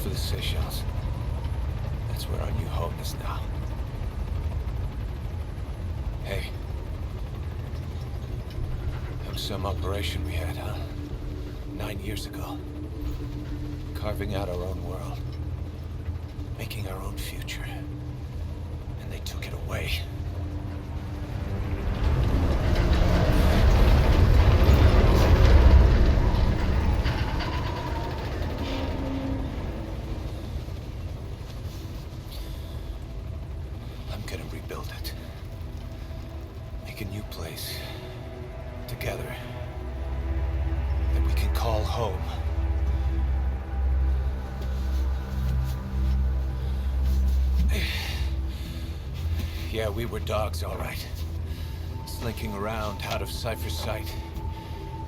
For the Seychelles. That's where our new home is now. Hey. That was some operation we had, huh? 9 years ago. Carving out our own world. Making our own future. And they took it away. Together that we can call home. Yeah, we were dogs, all right. Slinking around out of Cypher's sight.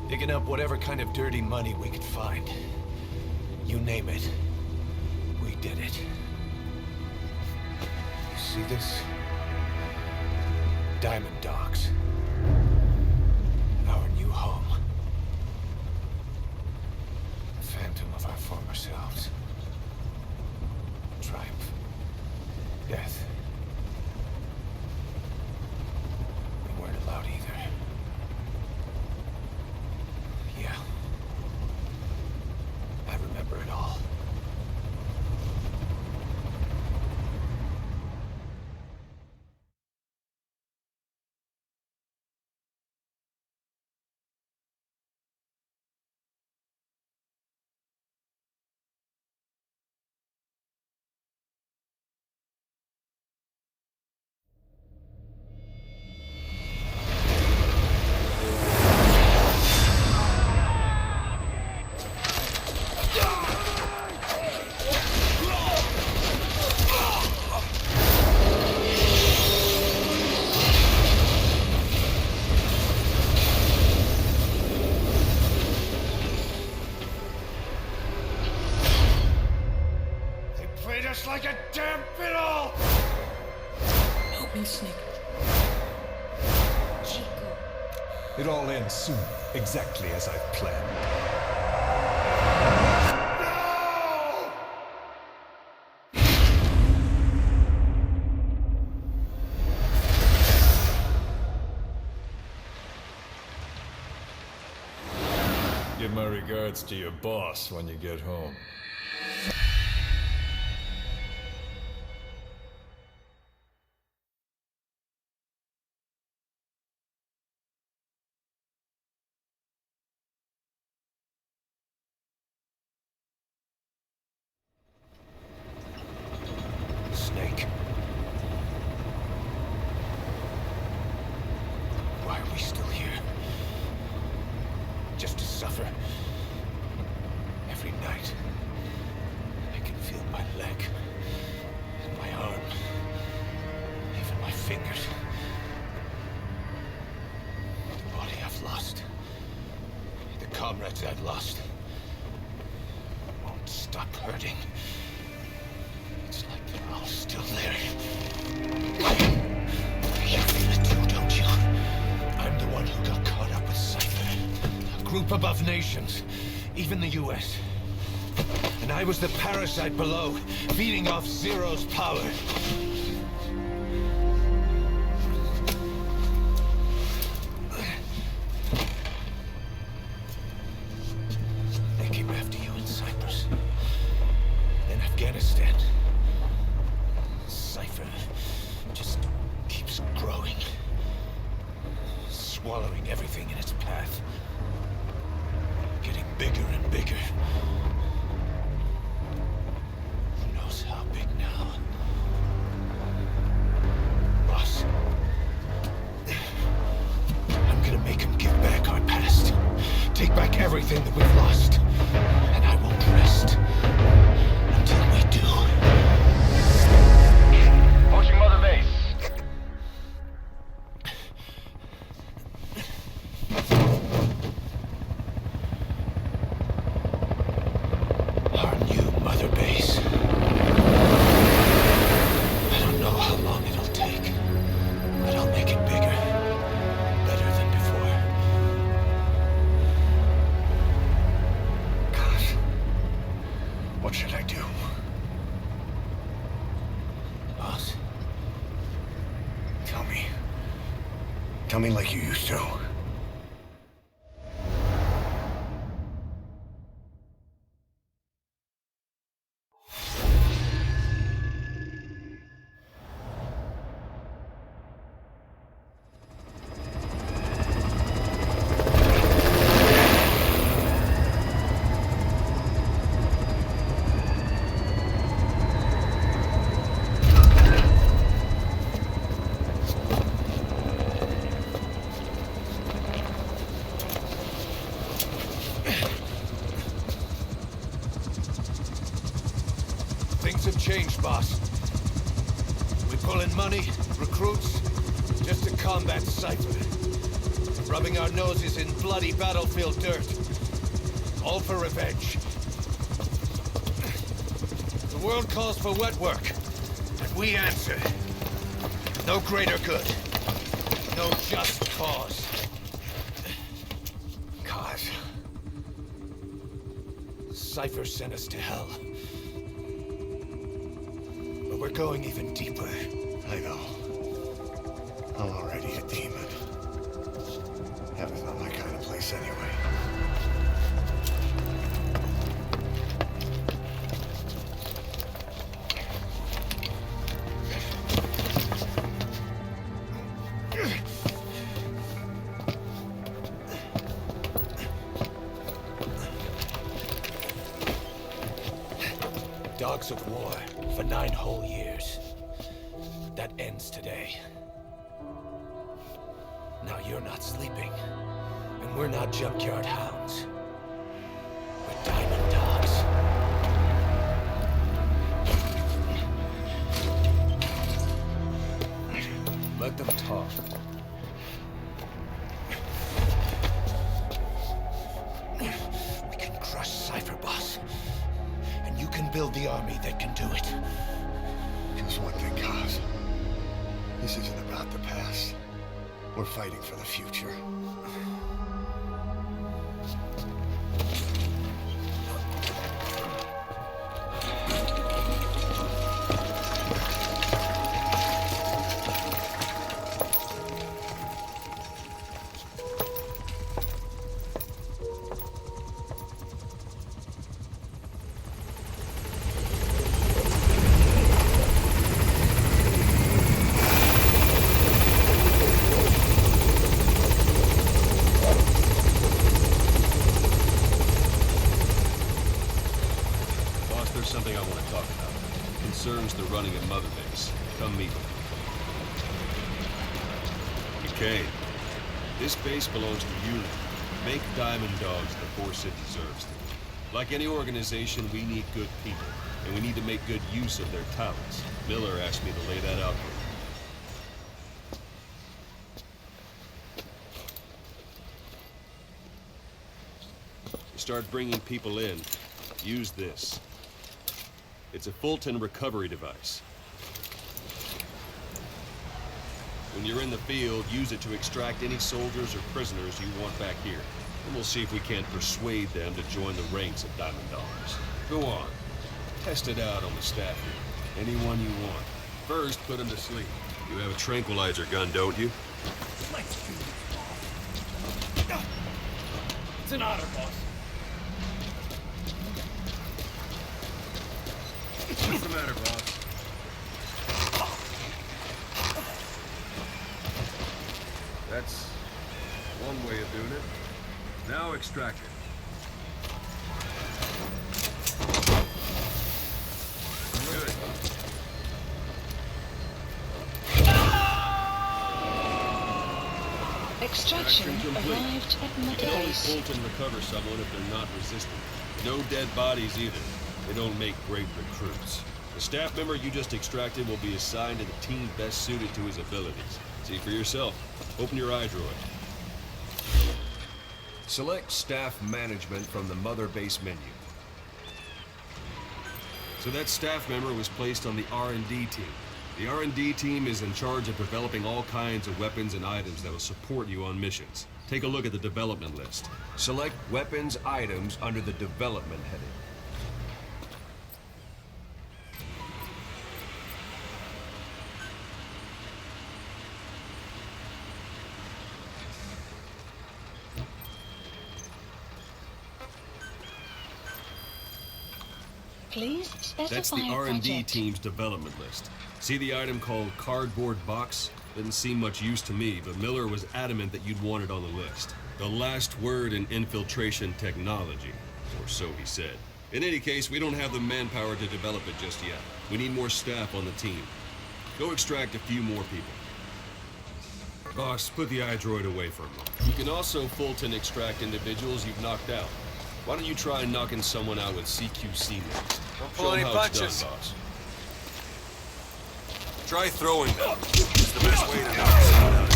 Digging up whatever kind of dirty money we could find. You name it. We did it. You see this? Diamond Dogs. Our new home. Phantom of our former selves. Triumph. Death. We weren't allowed either. Yeah. I remember it all. Like a damn fiddle! Help me, Snake. Chico. It all ends soon, exactly as I've planned. Give my regards to your boss when you get home. Snake. Why are we still here? Just to suffer? Every night, I can feel my leg, and my arm, even my fingers. The body I've lost, the comrades I've lost, won't stop hurting. It's like they're all still there. You feel it too, don't you? I'm the one who got caught up with Cypher. A group above nations, even the US. And I was the parasite below, feeding off Zero's power. They came after you in Cyprus. Then Afghanistan. Cypher just keeps growing. Swallowing everything in its path. Getting bigger and bigger. do. Boss, tell me. Tell me like you used to. Things have changed, boss. We pull in money, recruits, just to combat Cypher. Rubbing our noses in bloody battlefield dirt. All for revenge. The world calls for wet work, and we answer. No greater good. No just cause. Cause. Cypher sent us to hell. But we're going even deeper. I know. I'm already a demon. Heaven's not my kind of place anyway. Dogs of war for 9 whole years. That ends today. Now you're not sleeping, and we're not junkyard hounds. We're diamond dogs. Let them talk. We can crush Cypher, boss. And you can build the army that can do it. Just one thing, Kaz. This isn't about the past. We're fighting for the future. Something I want to talk about. It concerns the running of Mother Base. Come meet me. Okay. This base belongs to Unity. Make Diamond Dogs the force it deserves. Like any organization, we need good people, and we need to make good use of their talents. Miller asked me to lay that out for you. Start bringing people in. Use this. It's a Fulton recovery device. When you're in the field, use it to extract any soldiers or prisoners you want back here. And we'll see if we can't persuade them to join the ranks of Diamond Dogs. Go on. Test it out on the staff here. Anyone you want. First, put them to sleep. You have a tranquilizer gun, don't you? Let's do this, boss. It's an honor, boss. What's the matter, boss? That's one way of doing it. Now extract it. Good. Extraction arrived at Mother You can only Base. Fulton recover someone if they're not resistant. No dead bodies either. They don't make great recruits. The staff member you just extracted will be assigned to the team best suited to his abilities. See for yourself. Open your iDroid. Select staff management from the Mother Base menu. So that staff member was placed on the R&D team. The R&D team is in charge of developing all kinds of weapons and items that will support you on missions. Take a look at the development list. Select weapons items under the development heading. Please specify That's the R&D project. team's development list. See the item called cardboard box? Didn't seem much use to me, but Miller was adamant that you'd want it on the list. The last word in infiltration technology, or so he said. In any case, we don't have the manpower to develop it just yet. We need more staff on the team. Go extract a few more people. Boss, put the iDroid away for a moment. You can also Fulton extract individuals you've knocked out. Why don't you try knocking someone out with CQC next? Don't pull Show 'em any how it's punches. done, boss. Try throwing them. It's the best way to knock someone out.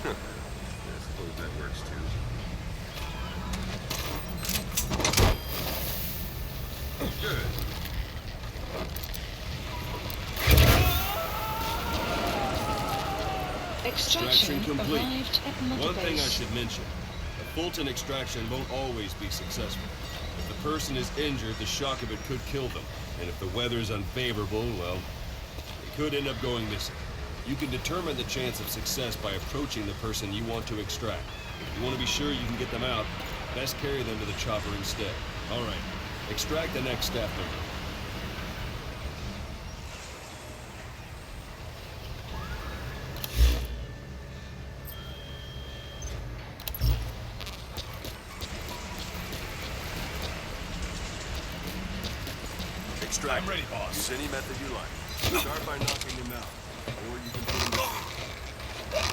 I suppose that works too. Good. Extraction complete. arrived at Mother One thing I Base. should mention. A Fulton extraction won't always be successful. If the person is injured, the shock of it could kill them. And if the weather's unfavorable, well, they could end up going missing. You can determine the chance of success by approaching the person you want to extract. If you want to be sure you can get them out, best carry them to the chopper instead. All right, extract the next staff member. Extract. I'm ready, boss. Use any method you like. Start by knocking him out, or you can put him down.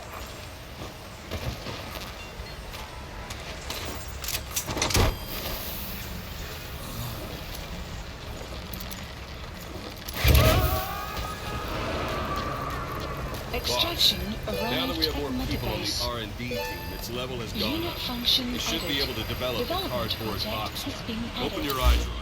Extraction arrived Now that we have at more Mother people on Base. the R&D team, its level has gone Unit up. function They should be added. able to develop the Development cardboard project box has now. been Open added. your iDroid.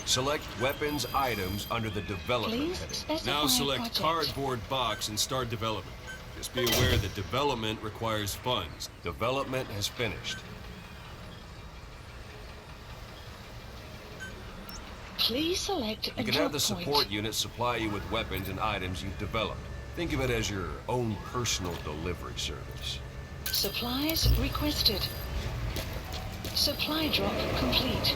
Select weapons items under the development Please heading. specify Now select project. cardboard box and start development. Just be aware that development requires funds. Development has finished. Please select a You can drop have the point. support unit supply you with weapons and items you've developed. Think of it as your own personal delivery service. Supplies requested. Supply drop complete.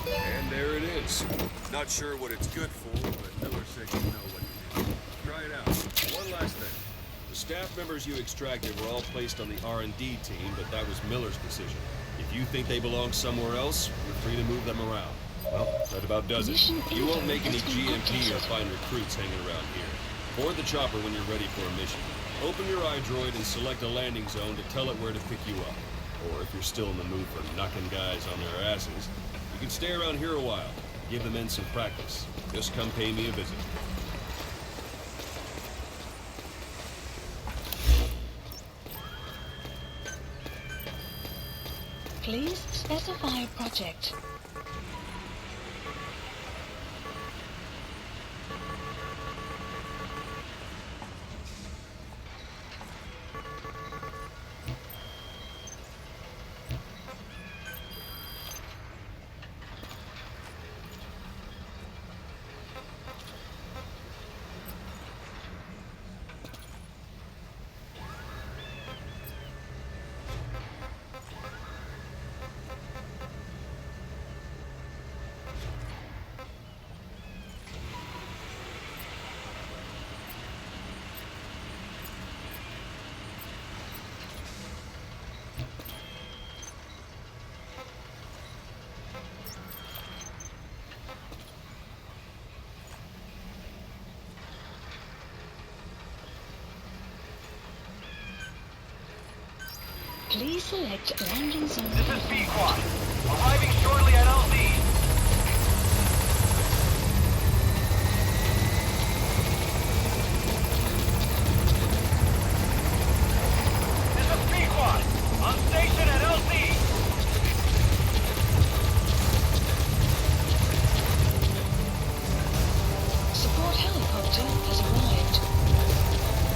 And there it is. Not sure what it's good for, but Miller said you know what it is. Try it out. One last thing. The staff members you extracted were all placed on the R&D team, but that was Miller's decision. If you think they belong somewhere else, you're free to move them around. Well, that about does it. You won't make any GMP or find recruits hanging around here. Board the chopper when you're ready for a mission. Open your iDroid and select a landing zone to tell it where to pick you up. Or if you're still in the mood for knocking guys on their asses, you can stay around here a while. Give the men some practice. Just come pay me a visit. Please specify project. Please select landing zone. This is B-Quad. Arriving shortly at LZ. This is B-Quad. On station at LZ. Support helicopter has arrived.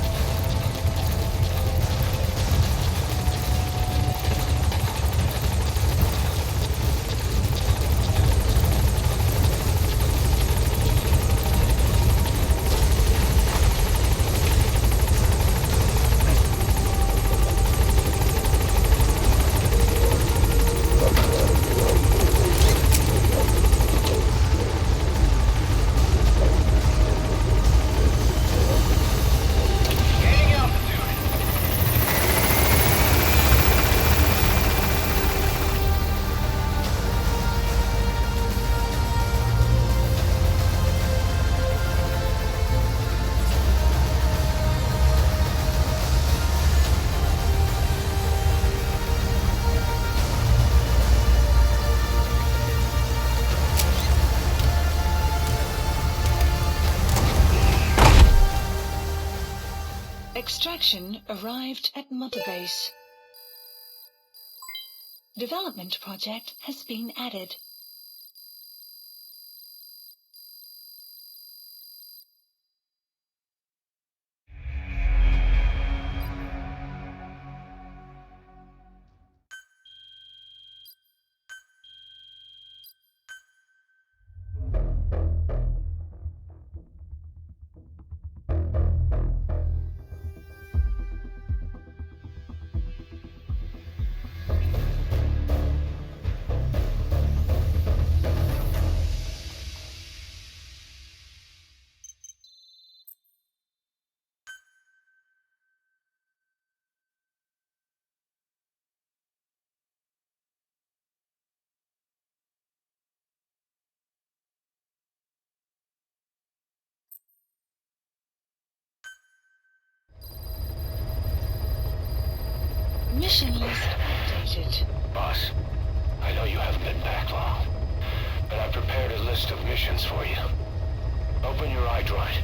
Extraction arrived at Mother Base. Development project has been added. Mission list updated. Boss, I know you haven't been back long, but I prepared a list of missions for you. Open your iDroid.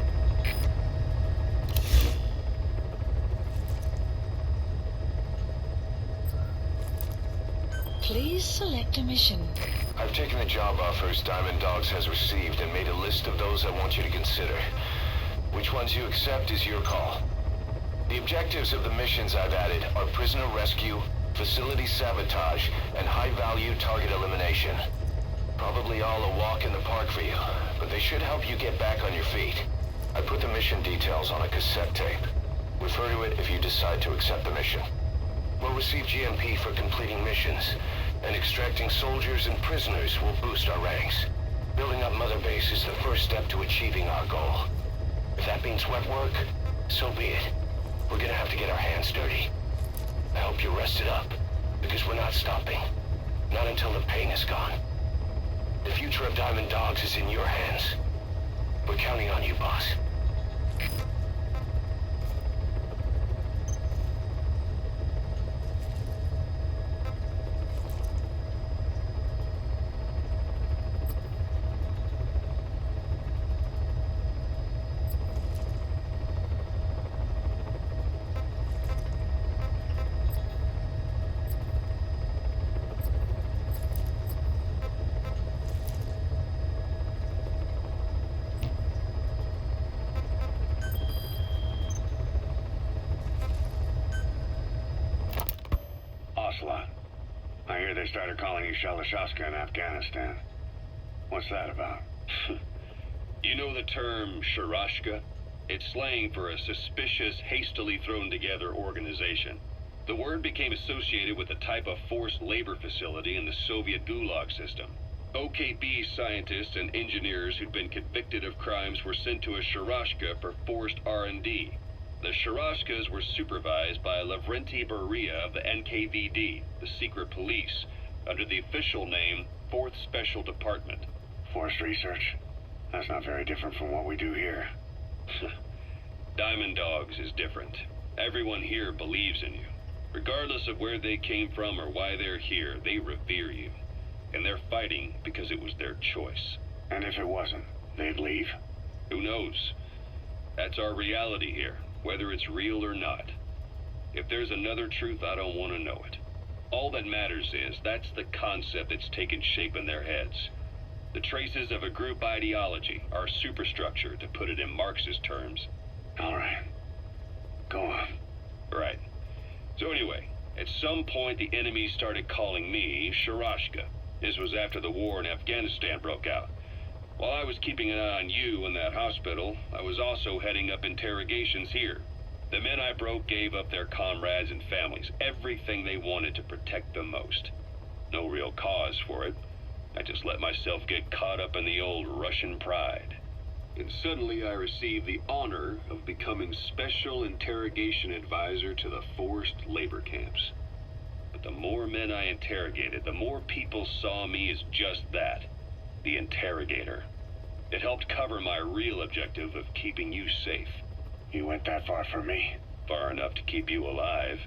Please select a mission. I've taken the job offers Diamond Dogs has received and made a list of those I want you to consider. Which ones you accept is your call. The objectives of the missions I've added are prisoner rescue, facility sabotage, and high-value target elimination. Probably all a walk in the park for you, but they should help you get back on your feet. I put the mission details on a cassette tape. Refer to it if you decide to accept the mission. We'll receive GMP for completing missions, and extracting soldiers and prisoners will boost our ranks. Building up Mother Base is the first step to achieving our goal. If that means wet work, so be it. We're gonna have to get our hands dirty. I hope you're rested up, because we're not stopping. Not until the pain is gone. The future of Diamond Dogs is in your hands. We're counting on you, boss. I hear they started calling you Shalashashka in Afghanistan. What's that about? You know the term Sharashka? It's slang for a suspicious, hastily thrown together organization. The word became associated with a type of forced labor facility in the Soviet Gulag system. OKB scientists and engineers who'd been convicted of crimes were sent to a Sharashka for forced R&D. The Sharashkas were supervised by Lavrenti Beria of the NKVD, the secret police, under the official name 4th Special Department. Forced research? That's not very different from what we do here. Diamond Dogs is different. Everyone here believes in you. Regardless of where they came from or why they're here, they revere you. And they're fighting because it was their choice. And if it wasn't, they'd leave? Who knows? That's our reality here, whether it's real or not. If there's another truth, I don't want to know it. All that matters is that's the concept that's taken shape in their heads. The traces of a group ideology, our superstructure, to put it in Marxist terms. All right. Go on. Right. So anyway, at some point the enemy started calling me Sharashka. This was after the war in Afghanistan broke out. While I was keeping an eye on you in that hospital, I was also heading up interrogations here. The men I broke gave up their comrades and families, everything they wanted to protect them most. No real cause for it. I just let myself get caught up in the old Russian pride. And suddenly I received the honor of becoming Special Interrogation Advisor to the forced labor camps. But the more men I interrogated, the more people saw me as just that, the interrogator. It helped cover my real objective of keeping you safe. You went that far for me? Far enough to keep you alive.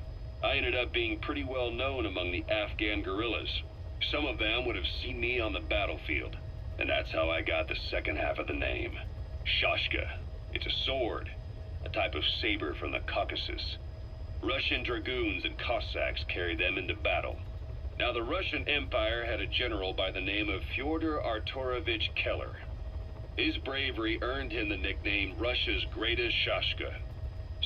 I ended up being pretty well known among the Afghan guerrillas. Some of them would have seen me on the battlefield, and that's how I got the second half of the name. Shashka. It's a sword. a type of saber from the Caucasus. Russian dragoons and Cossacks carried them into battle. Now, the Russian Empire had a general by the name of Fyodor Arturovich Keller. His bravery earned him the nickname Russia's Greatest Shashka.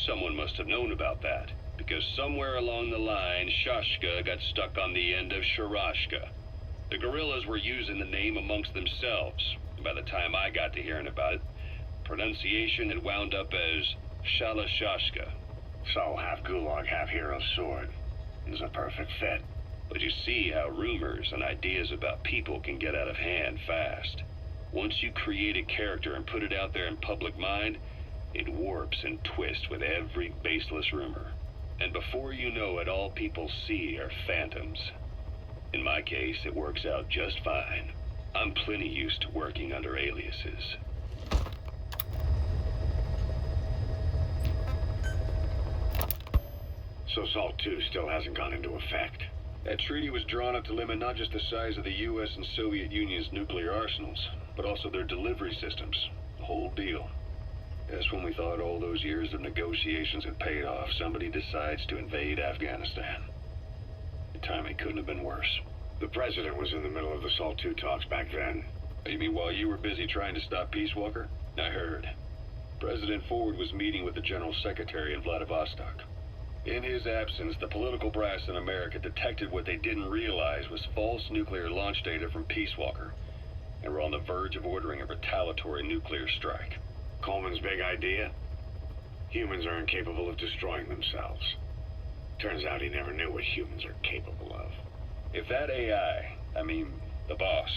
Someone must have known about that, because somewhere along the line, Shashka got stuck on the end of Sharashka. The guerrillas were using the name amongst themselves, and by the time I got to hearing about it, pronunciation had wound up as Shalashashka. So, half gulag, half hero sword. It was a perfect fit. But you see how rumors and ideas about people can get out of hand fast. Once you create a character and put it out there in public mind, it warps and twists with every baseless rumor. And before you know it, all people see are phantoms. In my case, it works out just fine. I'm plenty used to working under aliases. So SALT II still hasn't gone into effect. That treaty was drawn up to limit not just the size of the U.S. and Soviet Union's nuclear arsenals, but also their delivery systems. The whole deal. That's when we thought all those years of negotiations had paid off. Somebody decides to invade Afghanistan. The timing couldn't have been worse. The president was in the middle of the SALT II talks back then. You mean while you were busy trying to stop Peace Walker? I heard. President Ford was meeting with the General Secretary in Vladivostok. In his absence, the political brass in America detected what they didn't realize was false nuclear launch data from Peace Walker, and were on the verge of ordering a retaliatory nuclear strike. Coleman's big idea? Humans are incapable of destroying themselves. Turns out he never knew what humans are capable of. If that AI, the boss,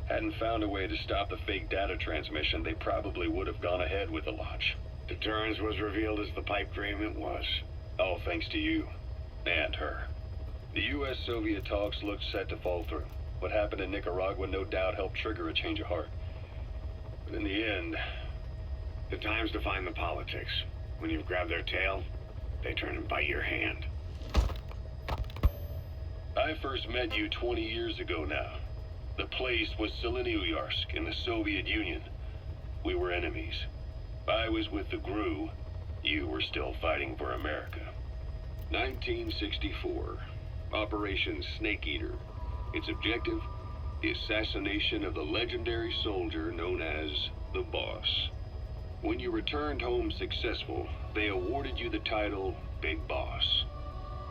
hadn't found a way to stop the fake data transmission, they probably would have gone ahead with the launch. Deterrence was revealed as the pipe dream it was. All thanks to you. And her. The U.S.-Soviet talks looked set to fall through. What happened in Nicaragua no doubt helped trigger a change of heart. But in the end... The time's to find the politics. When you've grabbed their tail, they turn and bite your hand. I first met you 20 years ago now. The place was Selenouyarsk in the Soviet Union. We were enemies. I was with the GRU. You were still fighting for America. 1964. Operation Snake Eater. Its objective? The assassination of the legendary soldier known as the Boss. When you returned home successful, they awarded you the title Big Boss.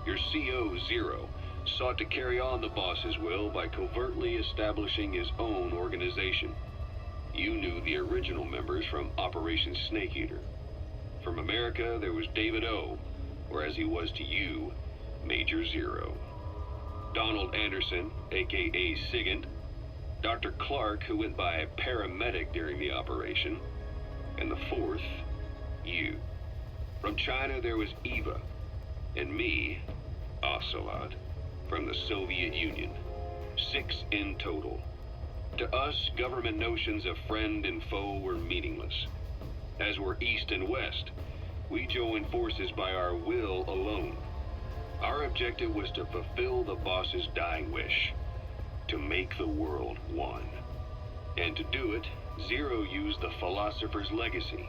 Your CO, Zero, sought to carry on the boss's will by covertly establishing his own organization. You knew the original members from Operation Snake Eater. From America, there was David O, or as he was to you, Major Zero. Donald Anderson, aka Sigint, Dr. Clark, who went by paramedic during the operation, and the fourth, you. From China, there was Eva, and me, Ocelot, from the Soviet Union. 6 in total. To us, government notions of friend and foe were meaningless. As were East and West, we joined forces by our will alone. Our objective was to fulfill the boss's dying wish, to make the world one. And to do it, Zero used the Philosopher's Legacy,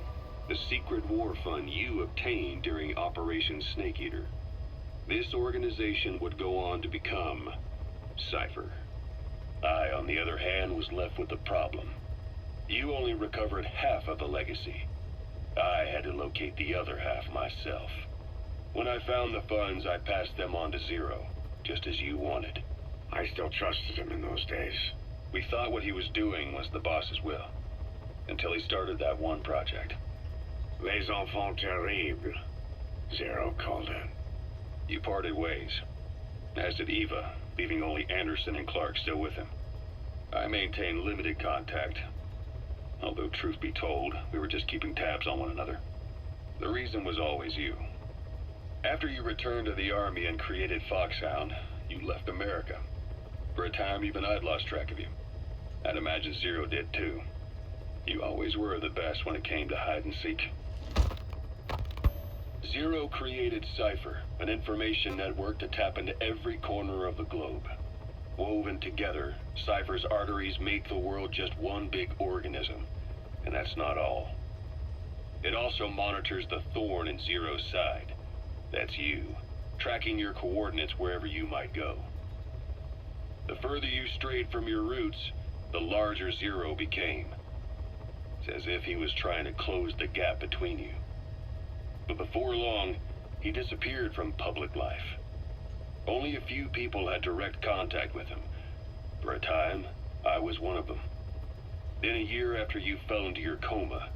the secret war fund you obtained during Operation Snake Eater. This organization would go on to become Cypher. I, on the other hand, was left with the problem. You only recovered half of the legacy. I had to locate the other half myself. When I found the funds, I passed them on to Zero, just as you wanted. I still trusted him in those days. We thought what he was doing was the boss's will, until he started that one project. Les enfants terribles, Zero called it. You parted ways, as did Eva, leaving only Anderson and Clark still with him. I maintained limited contact, although truth be told, we were just keeping tabs on one another. The reason was always you. After you returned to the Army and created Foxhound, you left America. For a time, even I'd lost track of you. I'd imagine Zero did too. You always were the best when it came to hide and seek. Zero created Cypher, an information network to tap into every corner of the globe. Woven together, Cypher's arteries make the world just one big organism. And that's not all. It also monitors the thorn in Zero's side. That's you, tracking your coordinates wherever you might go. The further you strayed from your roots, the larger Zero became. It's as if he was trying to close the gap between you. But before long, he disappeared from public life. Only a few people had direct contact with him. For a time, I was one of them. Then a year after you fell into your coma,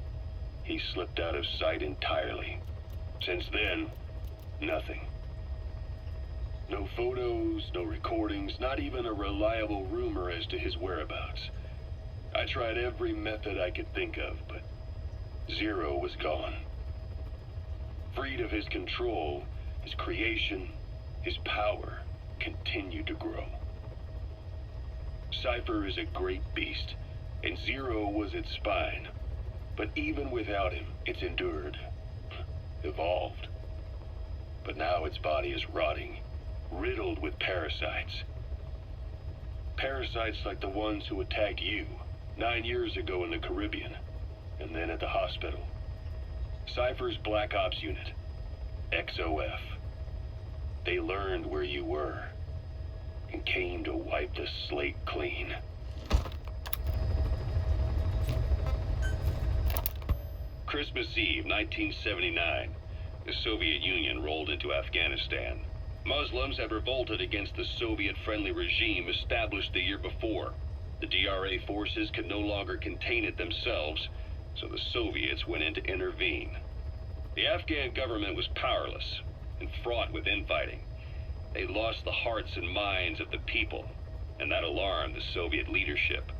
he slipped out of sight entirely. Since then, nothing. No photos, no recordings, not even a reliable rumor as to his whereabouts. I tried every method I could think of, but Zero was gone. Freed of his control, his creation, his power continued to grow. Cypher is a great beast, and Zero was its spine. But even without him, it's endured, evolved. But now its body is rotting, riddled with parasites. Parasites like the ones who attacked you 9 years ago in the Caribbean, and then at the hospital. Cypher's Black Ops Unit, XOF. They learned where you were, and came to wipe the slate clean. Christmas Eve, 1979, the Soviet Union rolled into Afghanistan. Muslims had revolted against the Soviet-friendly regime established the year before. The DRA forces could no longer contain it themselves, so the Soviets went in to intervene. The Afghan government was powerless and fraught with infighting. They lost the hearts and minds of the people, and that alarmed the Soviet leadership.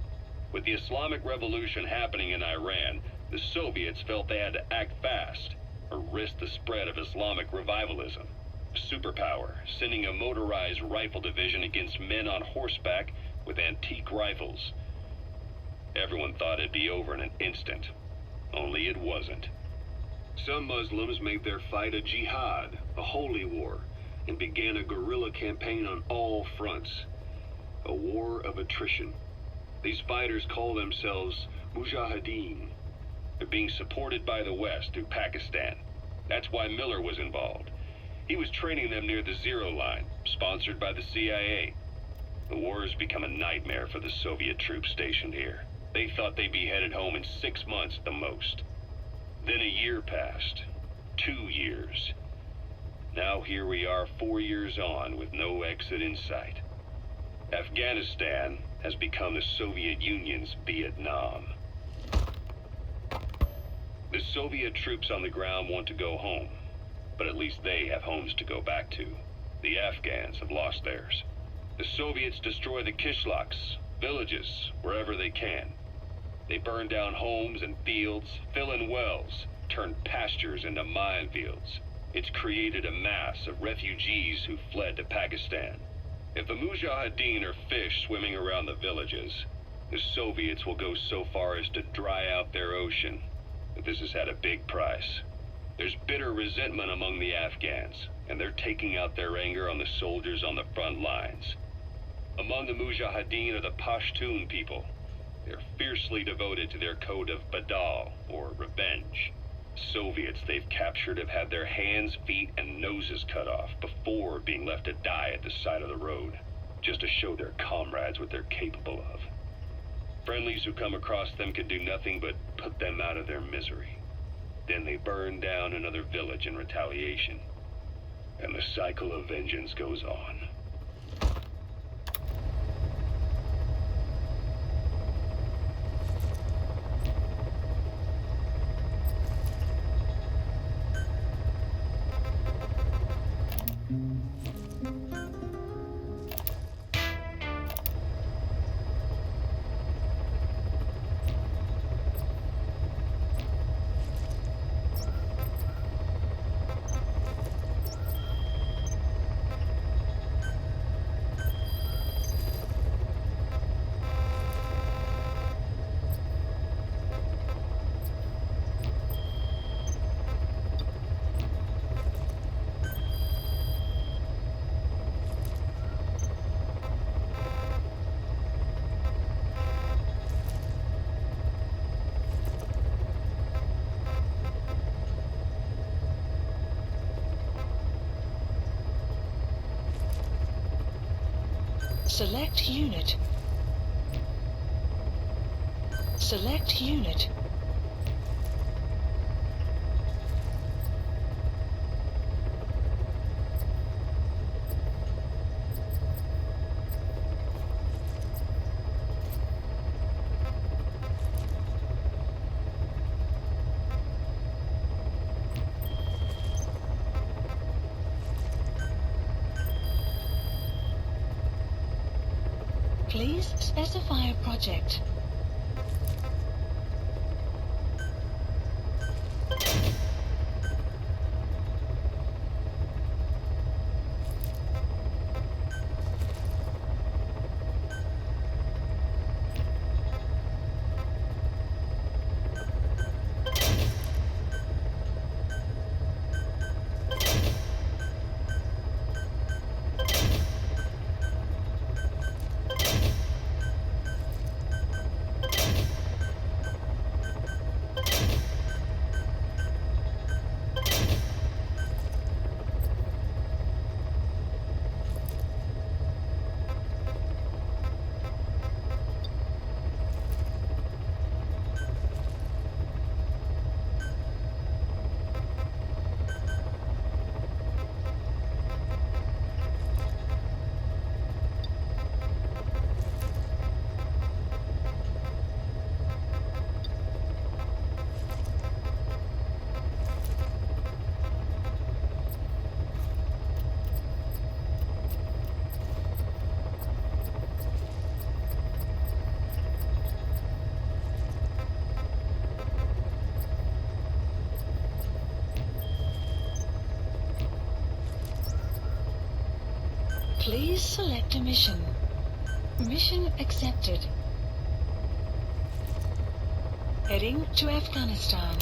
With the Islamic Revolution happening in Iran, the Soviets felt they had to act fast, or risk the spread of Islamic revivalism. Superpower, sending a motorized rifle division against men on horseback with antique rifles. Everyone thought it'd be over in an instant, only it wasn't. Some Muslims made their fight a jihad, a holy war, and began a guerrilla campaign on all fronts. A war of attrition. These fighters call themselves Mujahideen. They're being supported by the West through Pakistan. That's why Miller was involved. He was training them near the Zero Line, sponsored by the CIA. The war has become a nightmare for the Soviet troops stationed here. They thought they'd be headed home in 6 months at the most. Then a year passed. 2 years. Now here we are 4 years on with no exit in sight. Afghanistan has become the Soviet Union's Vietnam. The Soviet troops on the ground want to go home, but at least they have homes to go back to. The Afghans have lost theirs. The Soviets destroy the kishlaks, villages, wherever they can. They burn down homes and fields, fill in wells, turn pastures into minefields. It's created a mass of refugees who fled to Pakistan. If the Mujahideen are fish swimming around the villages, the Soviets will go so far as to dry out their ocean. But this has had a big price. There's bitter resentment among the Afghans, and they're taking out their anger on the soldiers on the front lines. Among the Mujahideen are the Pashtun people. They're fiercely devoted to their code of Badal, or revenge. Soviets they've captured have had their hands, feet, and noses cut off before being left to die at the side of the road, just to show their comrades what they're capable of. Friendlies who come across them can do nothing but put them out of their misery. Then they burn down another village in retaliation, and the cycle of vengeance goes on. Select unit. Select unit. Please specify a project. Please select a mission. Mission accepted. Heading to Afghanistan.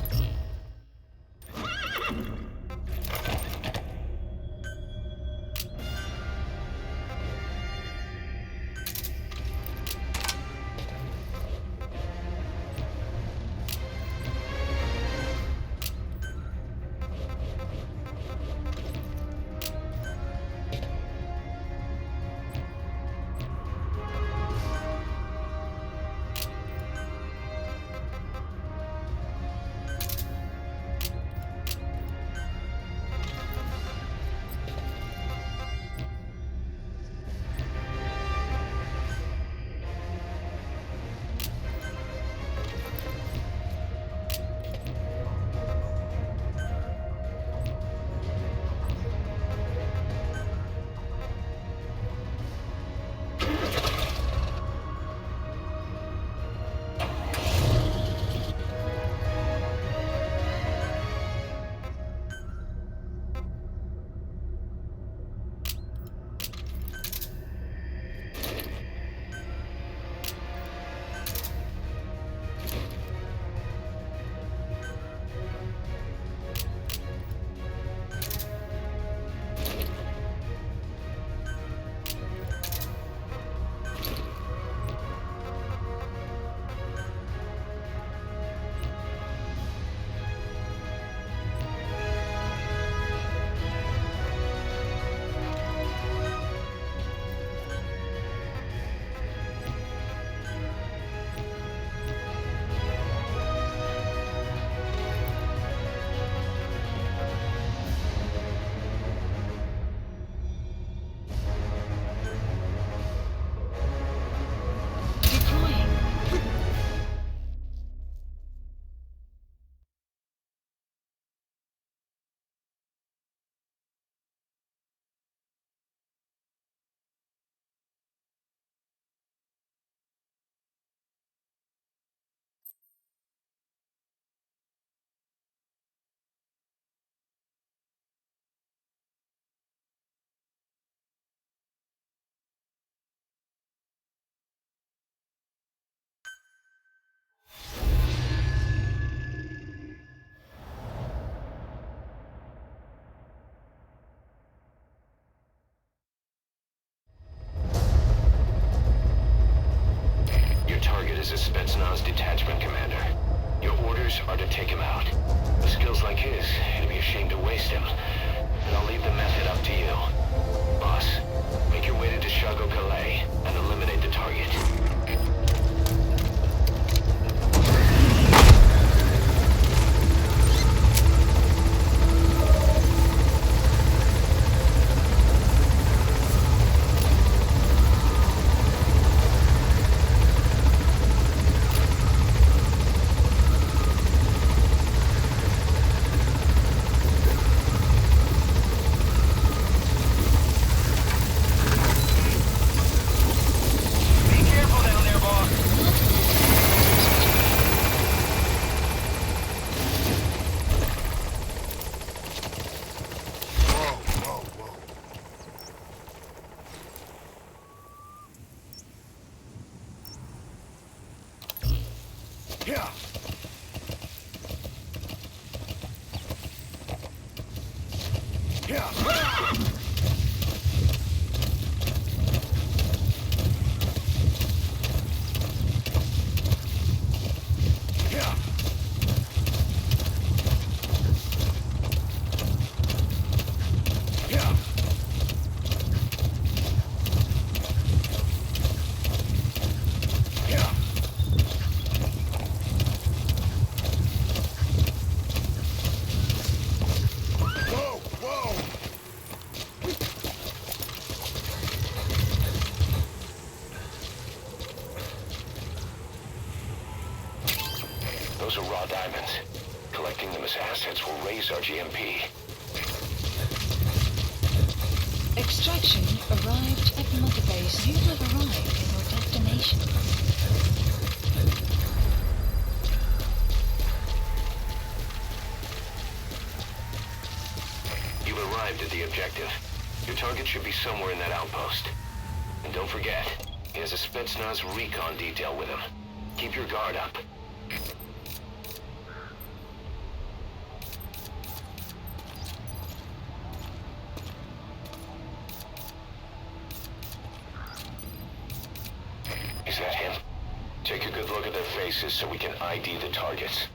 is a Spetsnaz detachment commander. Your orders are to take him out. With skills like his, it'd be a shame to waste him. But I'll leave the method up to you. Boss, make your way to Dishago Calais. Those are raw diamonds. Collecting them as assets will raise our GMP. Extraction arrived at Mother Base. You have arrived in your destination. You've arrived at the objective. Your target should be somewhere in that outpost. And don't forget, he has a Spetsnaz recon detail with him. Keep your guard up. Is that him? Take a good look at their faces so we can ID the targets.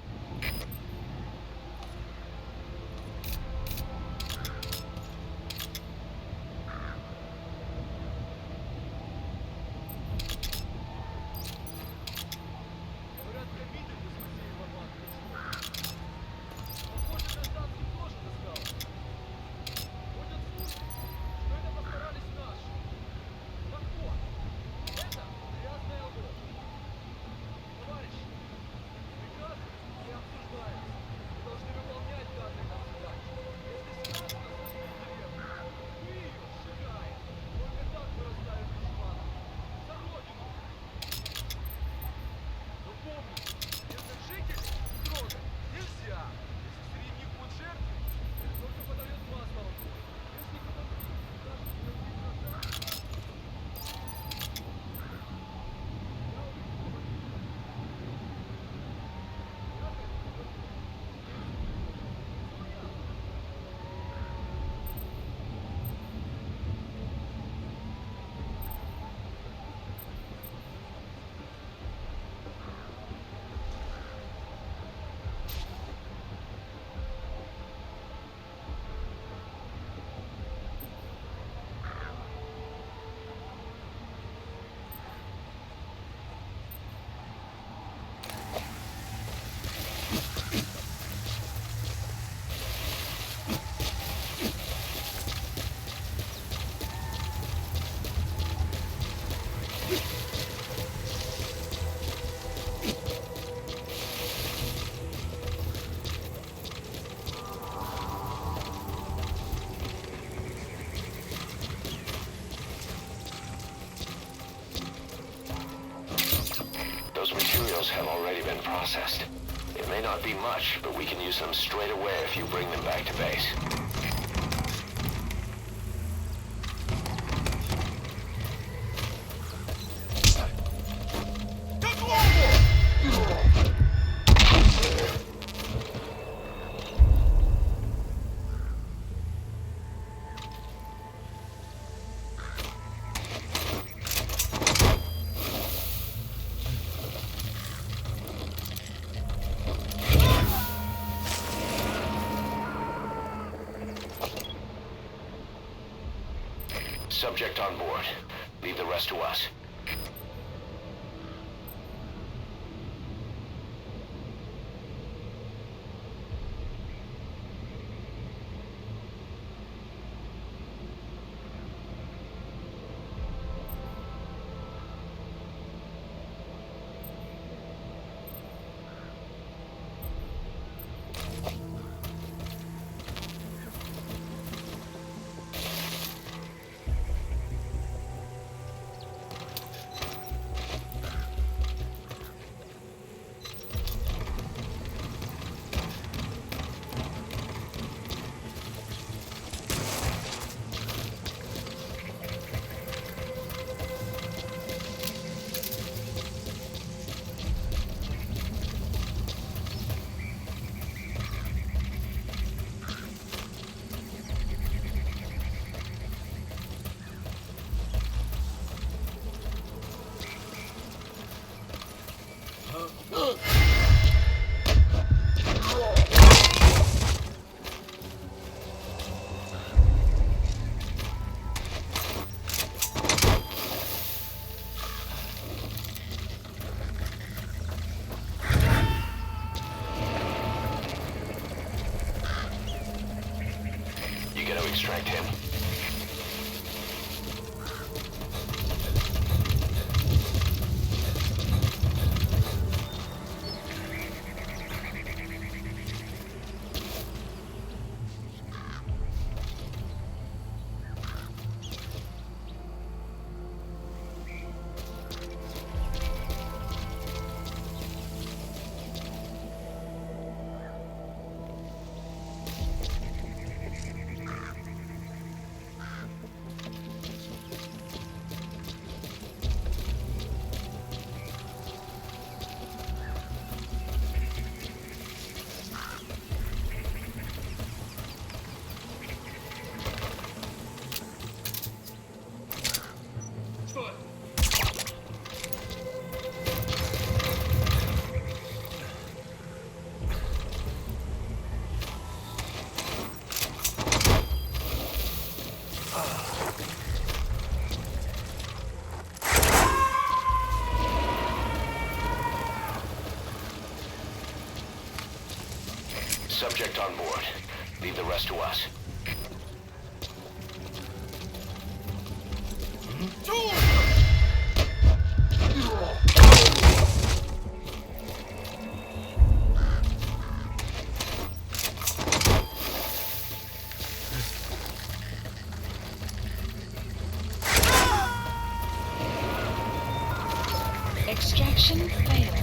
Have already been processed. It may not be much, but we can use them straight away if you bring them back to base. Subject on board. Leave the rest to us. Subject on board. Leave the rest to us. Extraction failed.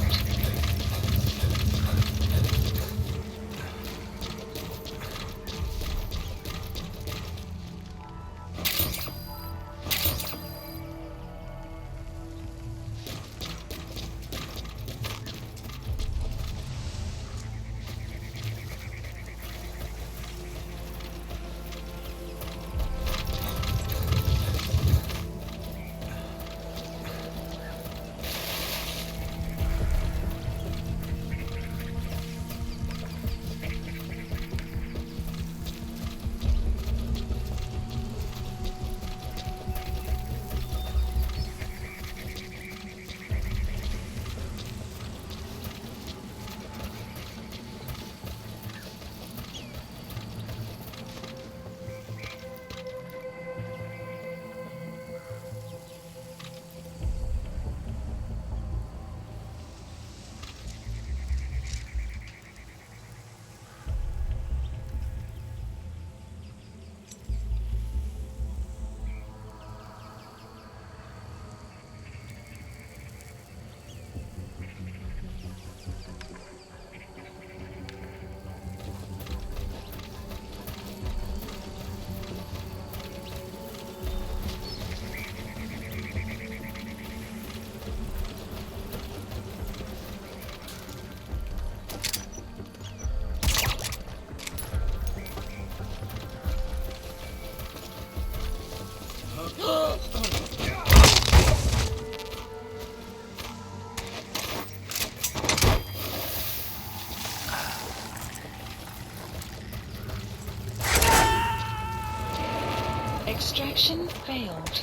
Extraction failed.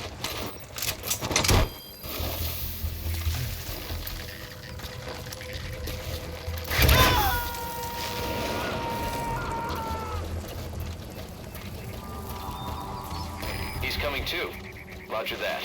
He's coming too. Roger that.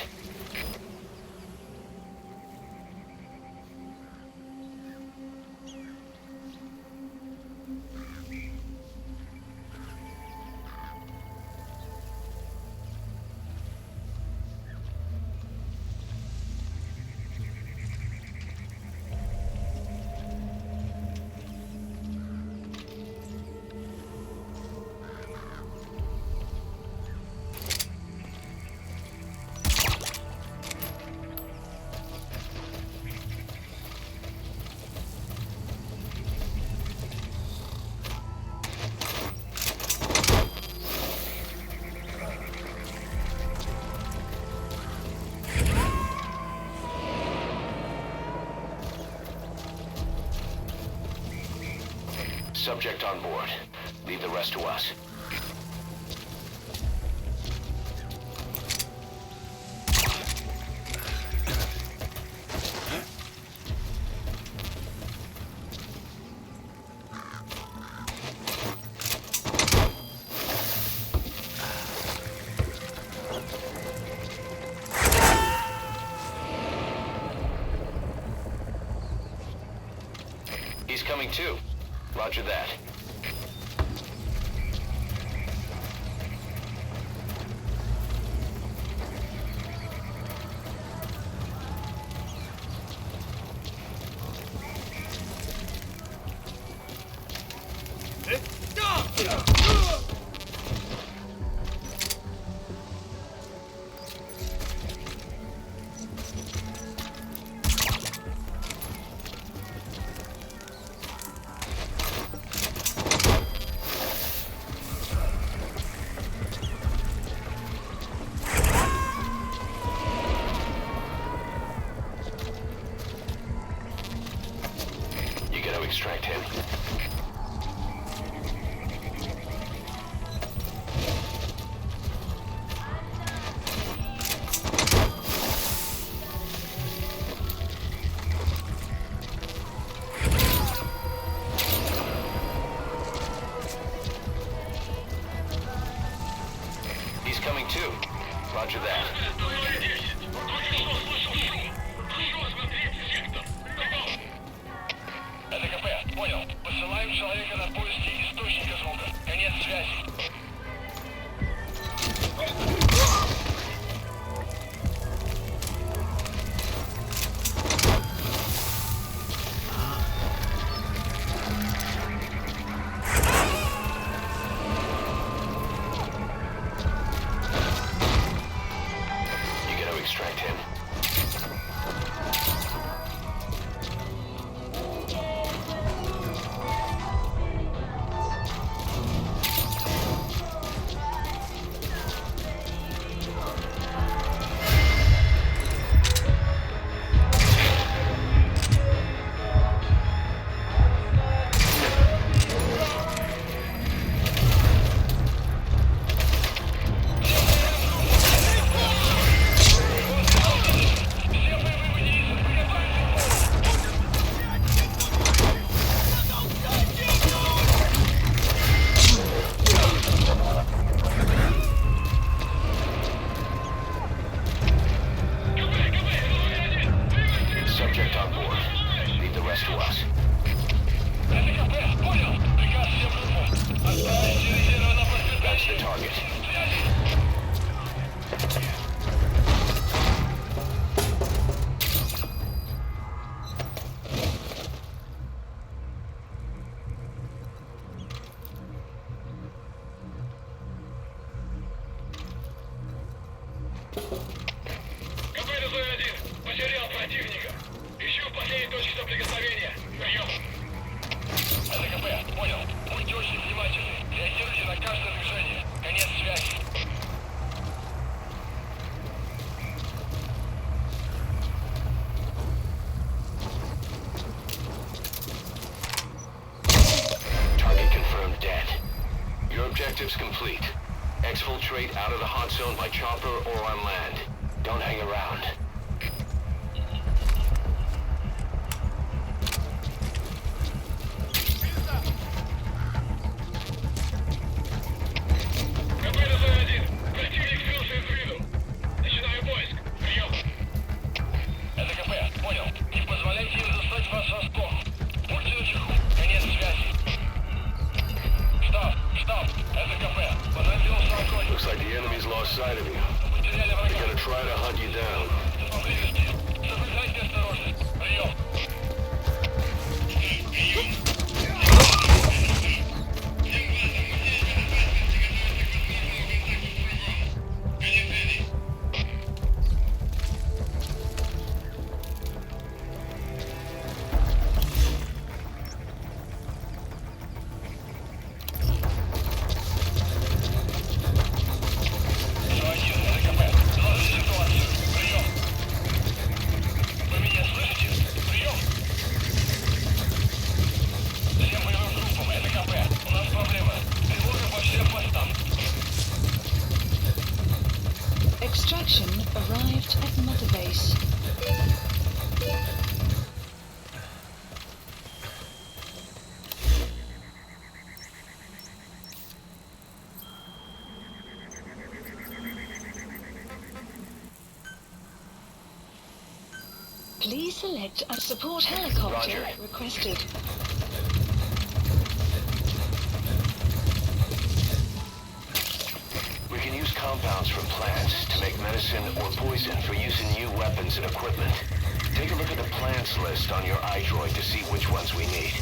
Subject on board. Leave the rest to us. He's coming too. Roger that. Extract him. distract him. Objectives complete. Exfiltrate out of the hot zone by chopper or on land. Don't hang around. Looks like the enemy's lost sight of you. They're gonna try to hunt you down. Extraction arrived at Mother Base. Please select a support helicopter requested. We can use compounds from plants to make medicine or poison for use in new weapons and equipment. Take a look at the plants list on your iDroid to see which ones we need.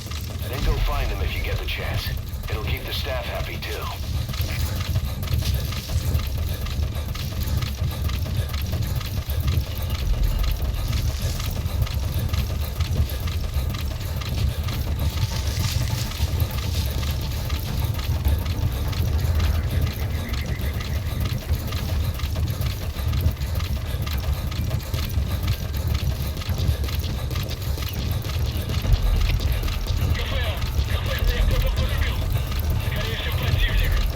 Then go find them if you get the chance. It'll keep the staff happy too. Скорее всего, противник.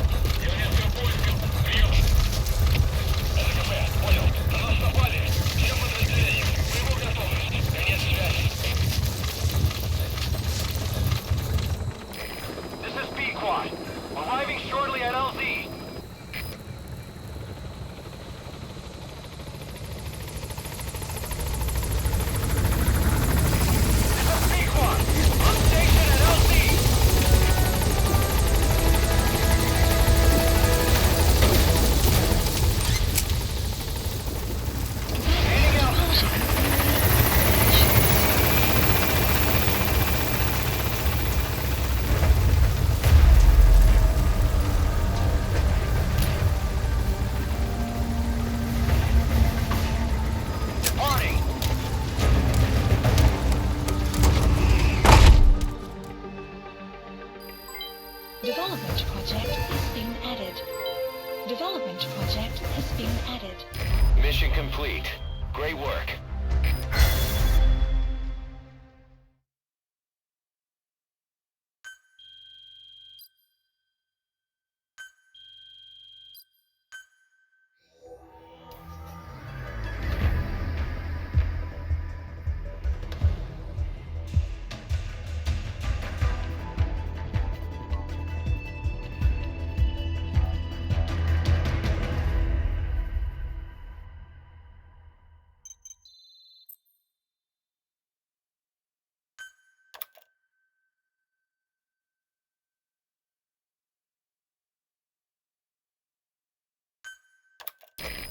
Blueprint project has been added. Mission complete. Great work.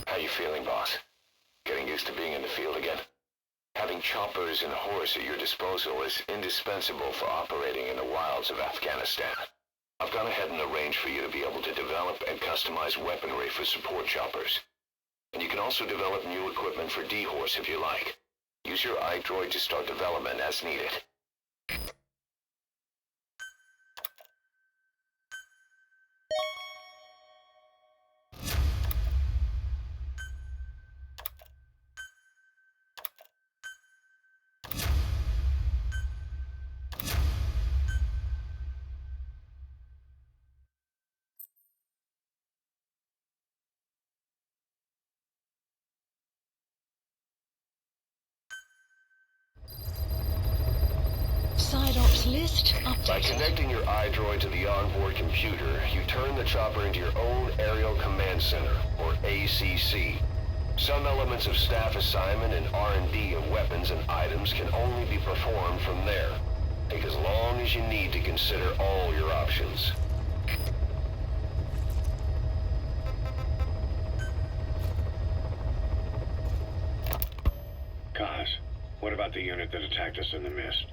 How you feeling, boss? Getting used to being in the field again? Having choppers and horse at your disposal is indispensable for operating in the wilds of Afghanistan. I've gone ahead and arranged for you to be able to develop and customize weaponry for support choppers. And you can also develop new equipment for D-Horse if you like. Use your iDroid to start development as needed. Side ops list updated. By connecting your iDroid to the onboard computer, you turn the chopper into your own Aerial Command Center, or ACC. Some elements of staff assignment and R&D of weapons and items can only be performed from there. Take as long as you need to consider all your options. Kaz, what about the unit that attacked us in the mist?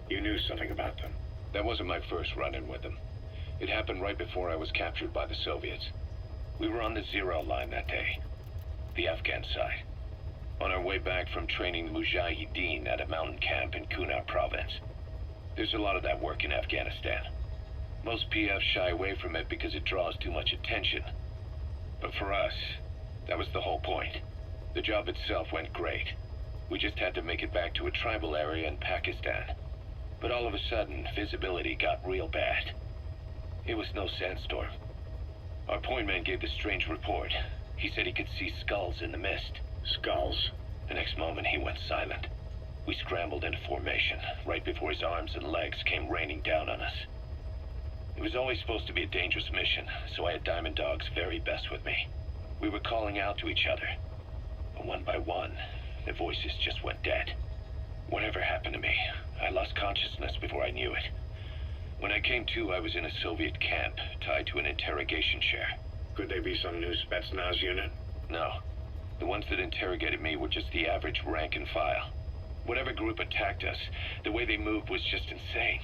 You knew something about them. That wasn't my first run-in with them. It happened right before I was captured by the Soviets. We were on the zero line that day, the Afghan side, on our way back from training the Mujahideen at a mountain camp in Kunar province. There's a lot of that work in Afghanistan. Most PFs shy away from it because it draws too much attention. But for us, that was the whole point. The job itself went great. We just had to make it back to a tribal area in Pakistan. But all of a sudden, visibility got real bad. It was no sandstorm. Our point man gave this strange report. He said he could see skulls in the mist. Skulls? The next moment, he went silent. We scrambled into formation, right before his arms and legs came raining down on us. It was always supposed to be a dangerous mission, so I had Diamond Dog's very best with me. We were calling out to each other. But one by one, the voices just went dead. Whatever happened to me, I lost consciousness before I knew it. When I came to, I was in a Soviet camp, tied to an interrogation chair. Could they be some new Spetsnaz unit? No. The ones that interrogated me were just the average rank and file. Whatever group attacked us, the way they moved was just insane.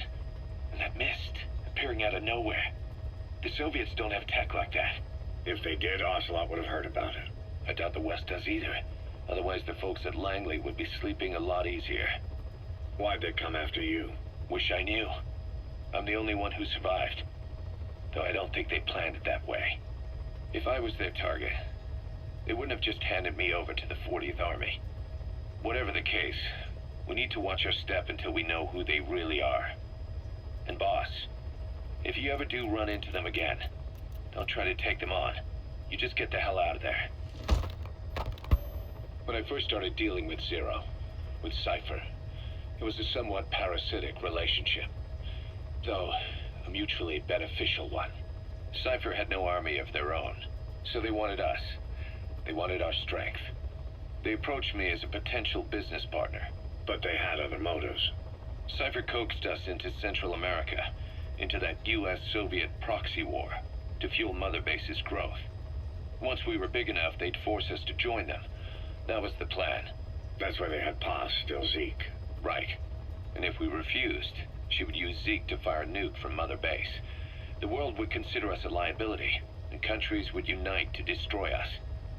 And that mist, appearing out of nowhere. The Soviets don't have tech like that. If they did, Ocelot would have heard about it. I doubt the West does either. Otherwise, the folks at Langley would be sleeping a lot easier. Why'd they come after you? Wish I knew. I'm the only one who survived. Though I don't think they planned it that way. If I was their target, they wouldn't have just handed me over to the 40th Army. Whatever the case, we need to watch our step until we know who they really are. And boss, if you ever do run into them again, don't try to take them on. You just get the hell out of there. When I first started dealing with Zero, with Cypher, it was a somewhat parasitic relationship, though a mutually beneficial one. Cypher had no army of their own, so they wanted us. They wanted our strength. They approached me as a potential business partner. But they had other motives. Cypher coaxed us into Central America, into that US-Soviet proxy war, to fuel Mother Base's growth. Once we were big enough, they'd force us to join them. That was the plan. That's why they had Paz, still Zeke. Right. And if we refused, she would use Zeke to fire a nuke from Mother Base. The world would consider us a liability, and countries would unite to destroy us.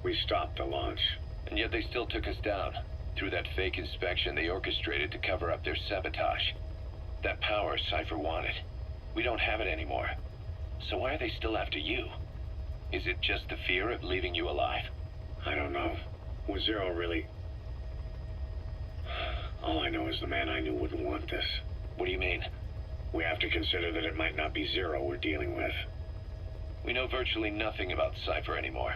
We stopped the launch. And yet they still took us down, through that fake inspection they orchestrated to cover up their sabotage. That power Cypher wanted. We don't have it anymore. So why are they still after you? Is it just the fear of leaving you alive? I don't know. Was Zero really... All I know is the man I knew wouldn't want this. What do you mean? We have to consider that it might not be Zero we're dealing with. We know virtually nothing about Cypher anymore.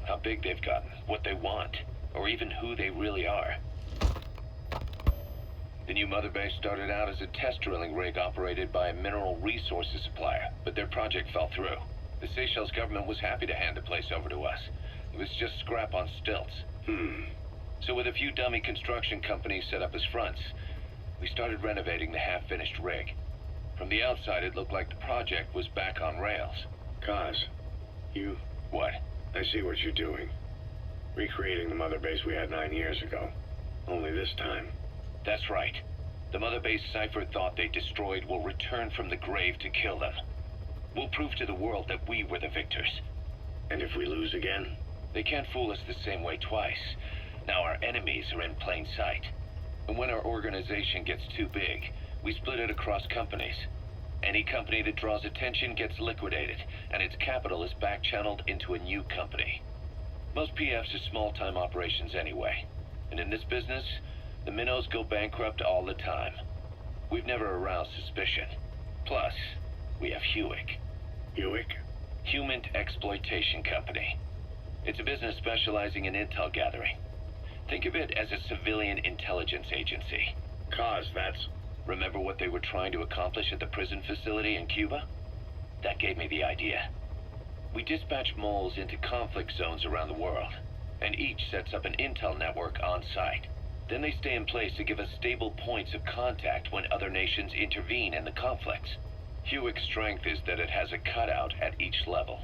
How big they've gotten, what they want, or even who they really are. The new mother base started out as a test drilling rig operated by a mineral resources supplier, but their project fell through. The Seychelles government was happy to hand the place over to us. It was just scrap on stilts. So with a few dummy construction companies set up as fronts, we started renovating the half-finished rig. From the outside, it looked like the project was back on rails. Kaz, you... What? I see what you're doing. Recreating the mother base we had 9 years ago. Only this time. That's right. The mother base Cypher thought they destroyed will return from the grave to kill them. We'll prove to the world that we were the victors. And if we lose again? They can't fool us the same way twice. Now our enemies are in plain sight. And when our organization gets too big, we split it across companies. Any company that draws attention gets liquidated, and its capital is back-channeled into a new company. Most PFs are small-time operations anyway. And in this business, the minnows go bankrupt all the time. We've never aroused suspicion. Plus, we have Hewick. Hewick? Human Exploitation Company. It's a business specializing in intel gathering. Think of it as a civilian intelligence agency. Kaz, that's... Remember what they were trying to accomplish at the prison facility in Cuba? That gave me the idea. We dispatch moles into conflict zones around the world, and each sets up an intel network on site. Then they stay in place to give us stable points of contact when other nations intervene in the conflicts. Hewick's strength is that it has a cutout at each level.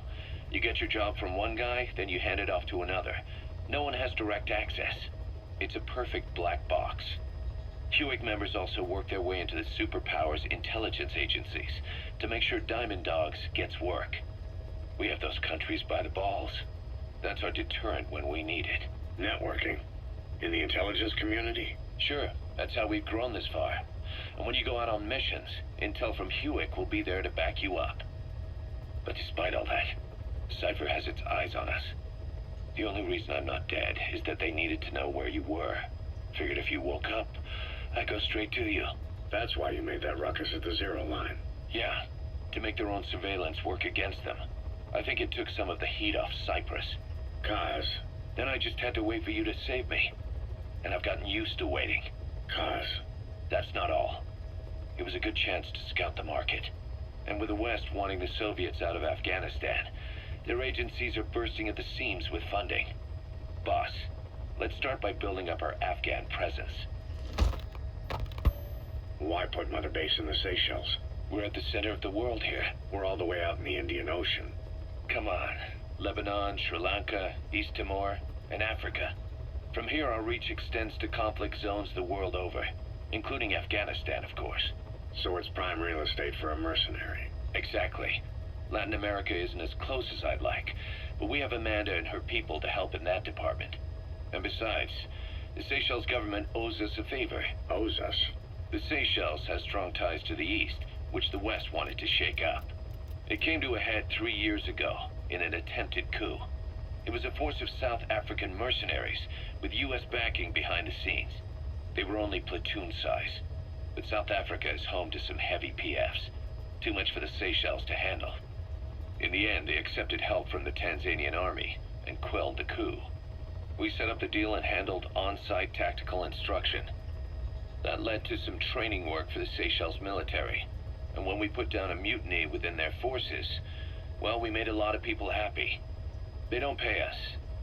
You get your job from one guy, then you hand it off to another. No one has direct access. It's a perfect black box. Hewick members also work their way into the superpowers intelligence agencies to make sure Diamond Dogs gets work. We have those countries by the balls. That's our deterrent when we need it. Networking? In the intelligence community? Sure, that's how we've grown this far. And when you go out on missions, intel from Hewick will be there to back you up. But despite all that, Cypher has its eyes on us. The only reason I'm not dead is that they needed to know where you were. Figured if you woke up, I'd go straight to you. That's why you made that ruckus at the Zero line. Yeah, to make their own surveillance work against them. I think it took some of the heat off Cyprus. Kaz. Then I just had to wait for you to save me. And I've gotten used to waiting. Kaz. That's not all. It was a good chance to scout the market. And with the West wanting the Soviets out of Afghanistan, their agencies are bursting at the seams with funding. Boss, let's start by building up our Afghan presence. Why put Mother Base in the Seychelles? We're at the center of the world here. We're all the way out in the Indian Ocean. Come on. Lebanon, Sri Lanka, East Timor, and Africa. From here, our reach extends to conflict zones the world over, including Afghanistan, of course. So it's prime real estate for a mercenary. Exactly. Latin America isn't as close as I'd like, but we have Amanda and her people to help in that department. And besides, the Seychelles government owes us a favor. Owes us? The Seychelles has strong ties to the east, which the West wanted to shake up. It came to a head 3 years ago in an attempted coup. It was a force of South African mercenaries with U.S. backing behind the scenes. They were only platoon size, but South Africa is home to some heavy PFs. Too much for the Seychelles to handle. In the end, they accepted help from the Tanzanian army and quelled the coup. We set up the deal and handled on-site tactical instruction. That led to some training work for the Seychelles military. And when we put down a mutiny within their forces, well, we made a lot of people happy. They don't pay us.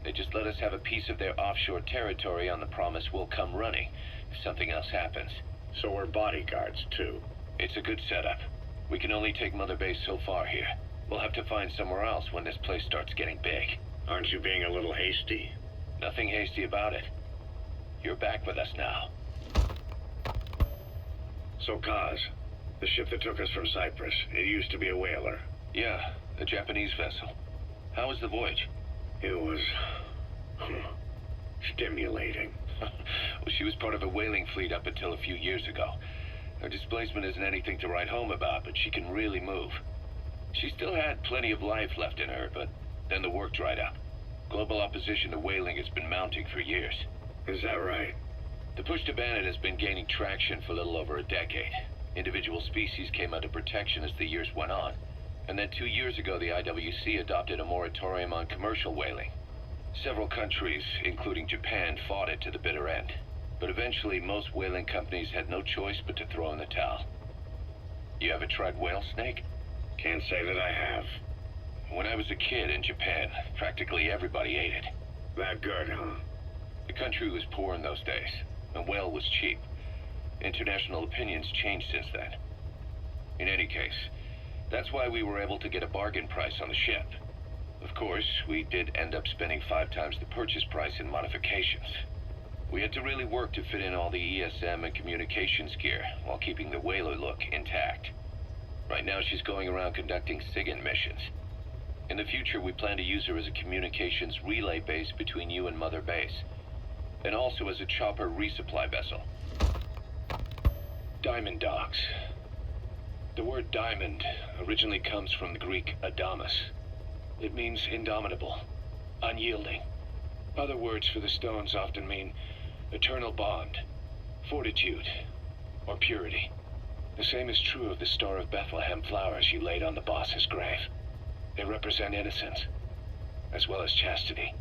They just let us have a piece of their offshore territory on the promise we'll come running if something else happens. So we're bodyguards, too. It's a good setup. We can only take Mother Base so far here. We'll have to find somewhere else when this place starts getting big. Aren't you being a little hasty? Nothing hasty about it. You're back with us now. So, Kaz, the ship that took us from Cyprus, it used to be a whaler. Yeah, a Japanese vessel. How was the voyage? It was... stimulating. Well, she was part of a whaling fleet up until a few years ago. Her displacement isn't anything to write home about, but she can really move. She still had plenty of life left in her, but Then the work dried up. Global opposition to whaling has been mounting for years. Is that right? The push to ban it has been gaining traction for a little over a decade. Individual species came under protection as the years went on. And then 2 years ago, the IWC adopted a moratorium on commercial whaling. Several countries, including Japan, fought it to the bitter end. But eventually, most whaling companies had no choice but to throw in the towel. You ever tried whale snake? Can't say that I have. When I was a kid in Japan, practically everybody ate it. That good, huh? The country was poor in those days, and whale was cheap. International opinions changed since then. In any case, that's why we were able to get a bargain price on the ship. Of course, we did end up spending 5 times the purchase price in modifications. We had to really work to fit in all the ESM and communications gear while keeping the whaler look intact. Right now she's going around conducting SIGINT missions. In the future, we plan to use her as a communications relay base between you and Mother Base, and also as a chopper resupply vessel. Diamond dogs. The word diamond originally comes from the Greek adamas. It means indomitable, unyielding. Other words for the stones often mean eternal bond, fortitude, or purity. The same is true of the Star of Bethlehem flowers you laid on the boss's grave. They represent innocence, as well as chastity,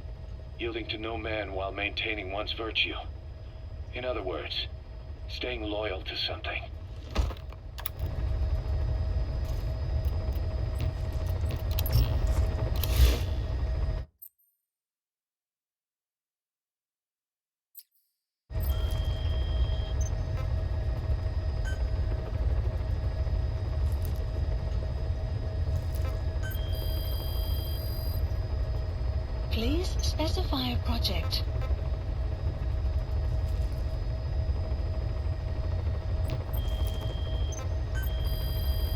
yielding to no man while maintaining one's virtue. In other words, staying loyal to something. Please specify a project.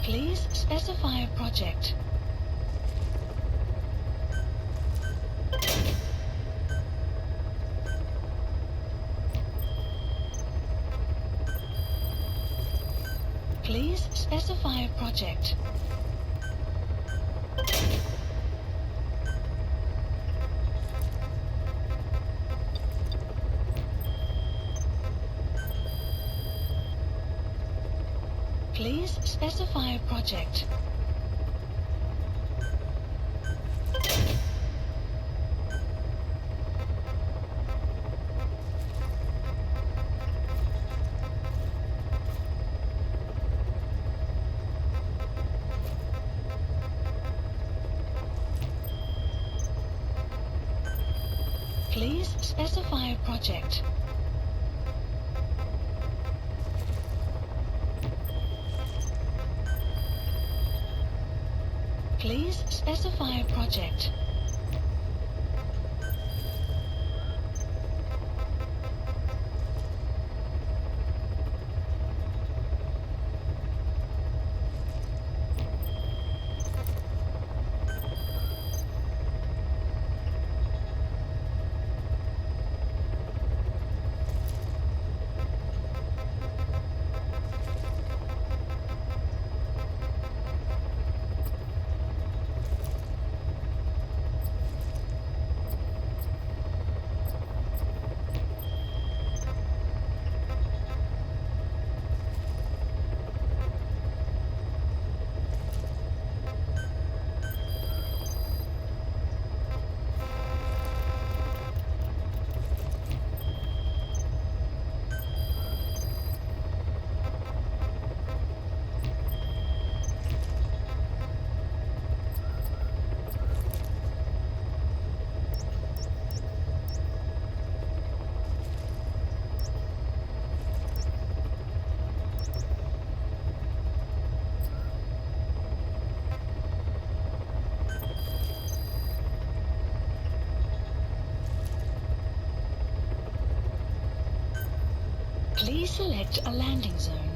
Please specify a project. Please specify a project. Please specify a project. Please specify a project. Please specify a project. Please select a landing zone.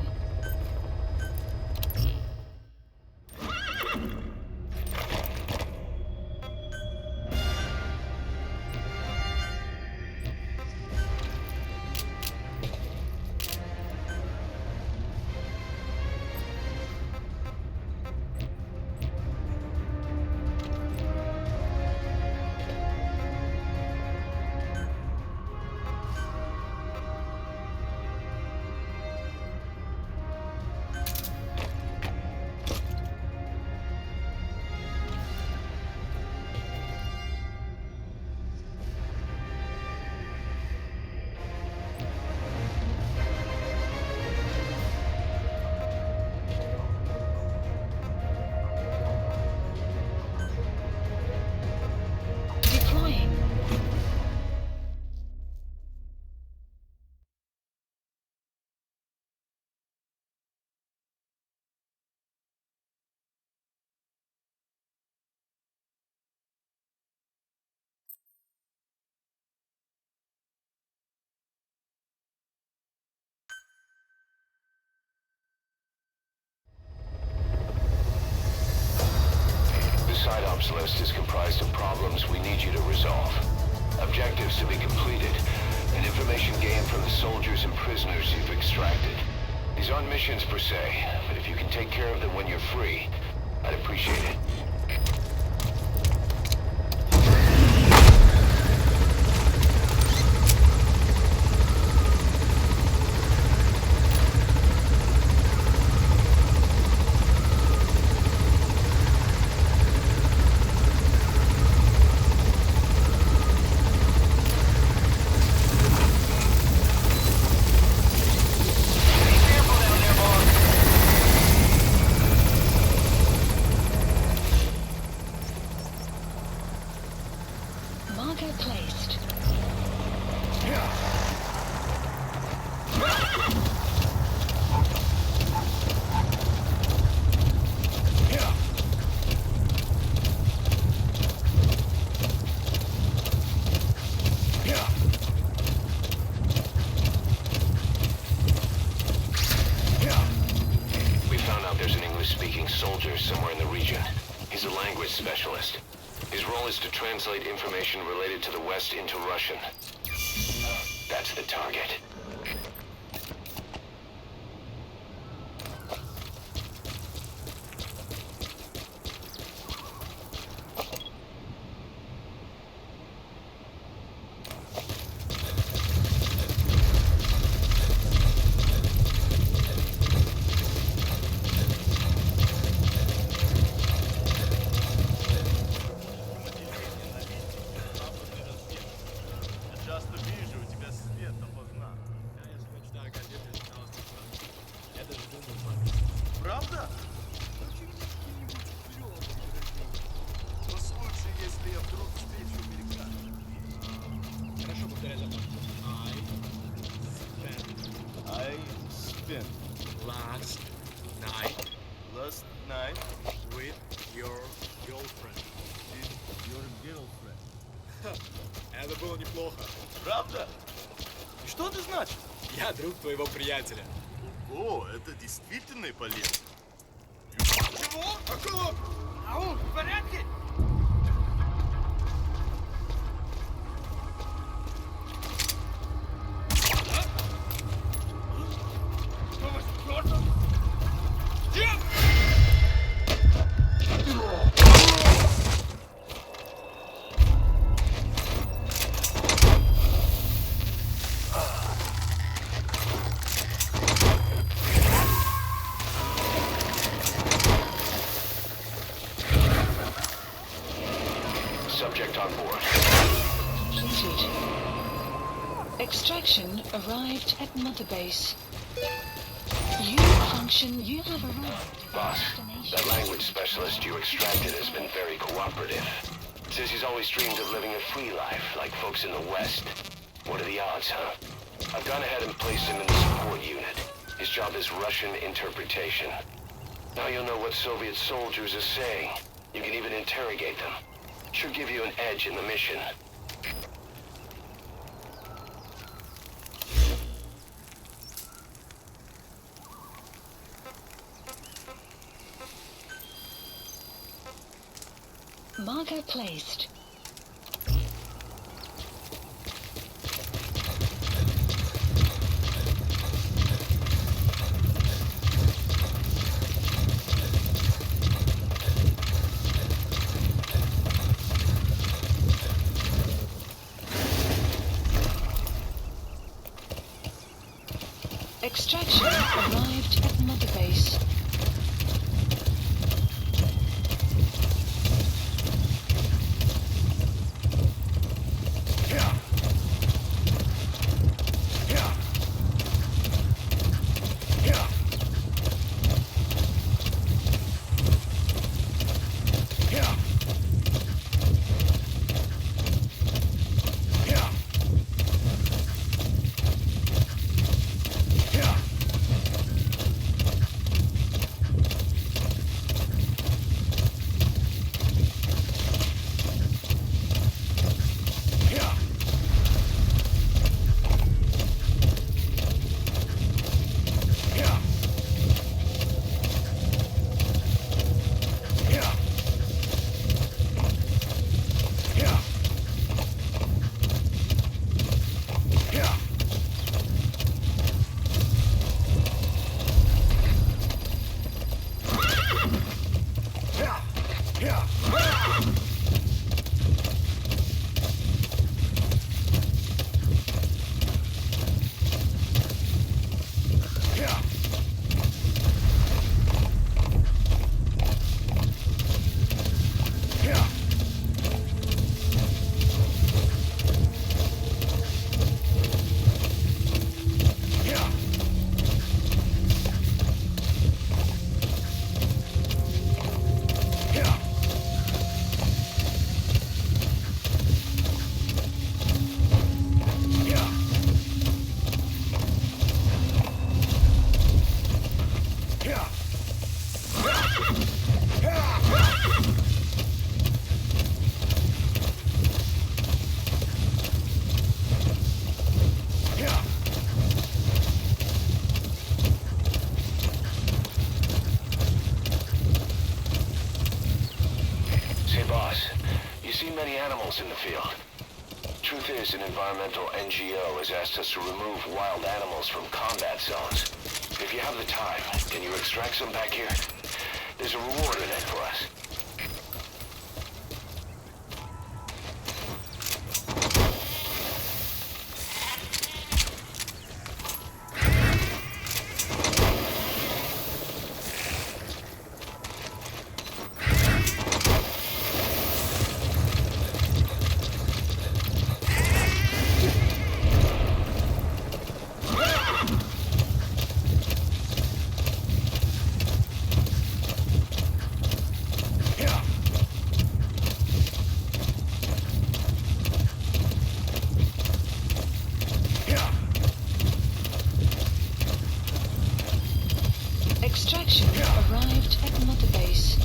comprised of problems we need you to resolve. Objectives to be completed, and information gained from the soldiers and prisoners you've extracted. These aren't missions per se, but if you can take care of them when you're free, I'd appreciate it. Marker placed. We found out there's an English-speaking soldier somewhere in the region. He's a language specialist. His role is to translate information related to the West into Russian. That's the target. Правда? Но случай, если я вдруг встречу американцев. Хорошо, повторяй за мной. I spent last night with your girlfriend. With your girlfriend. Это было неплохо. Правда? И что это значит? Я друг твоего приятеля. О, это действительно полезно. Чего? Какого? Ау, в порядке? Что вы с чертом? Нет! Subject on board. Completed. Extraction arrived at Mother Base. You have arrived. Boss, that language specialist you extracted has been very cooperative. Says he's always dreamed of living a free life, like folks in the West. What are the odds, huh? I've gone ahead and placed him in the support unit. His job is Russian interpretation. Now you'll know what Soviet soldiers are saying. You can even interrogate them. Should give you an edge in the mission. Marker placed. Extraction arrived at Mother Base. many animals in the field. Truth is, an environmental NGO has asked us to remove wild animals from combat zones. If you have the time, can you extract some back here? There's a reward in it for us. Extraction arrived at Mother Base.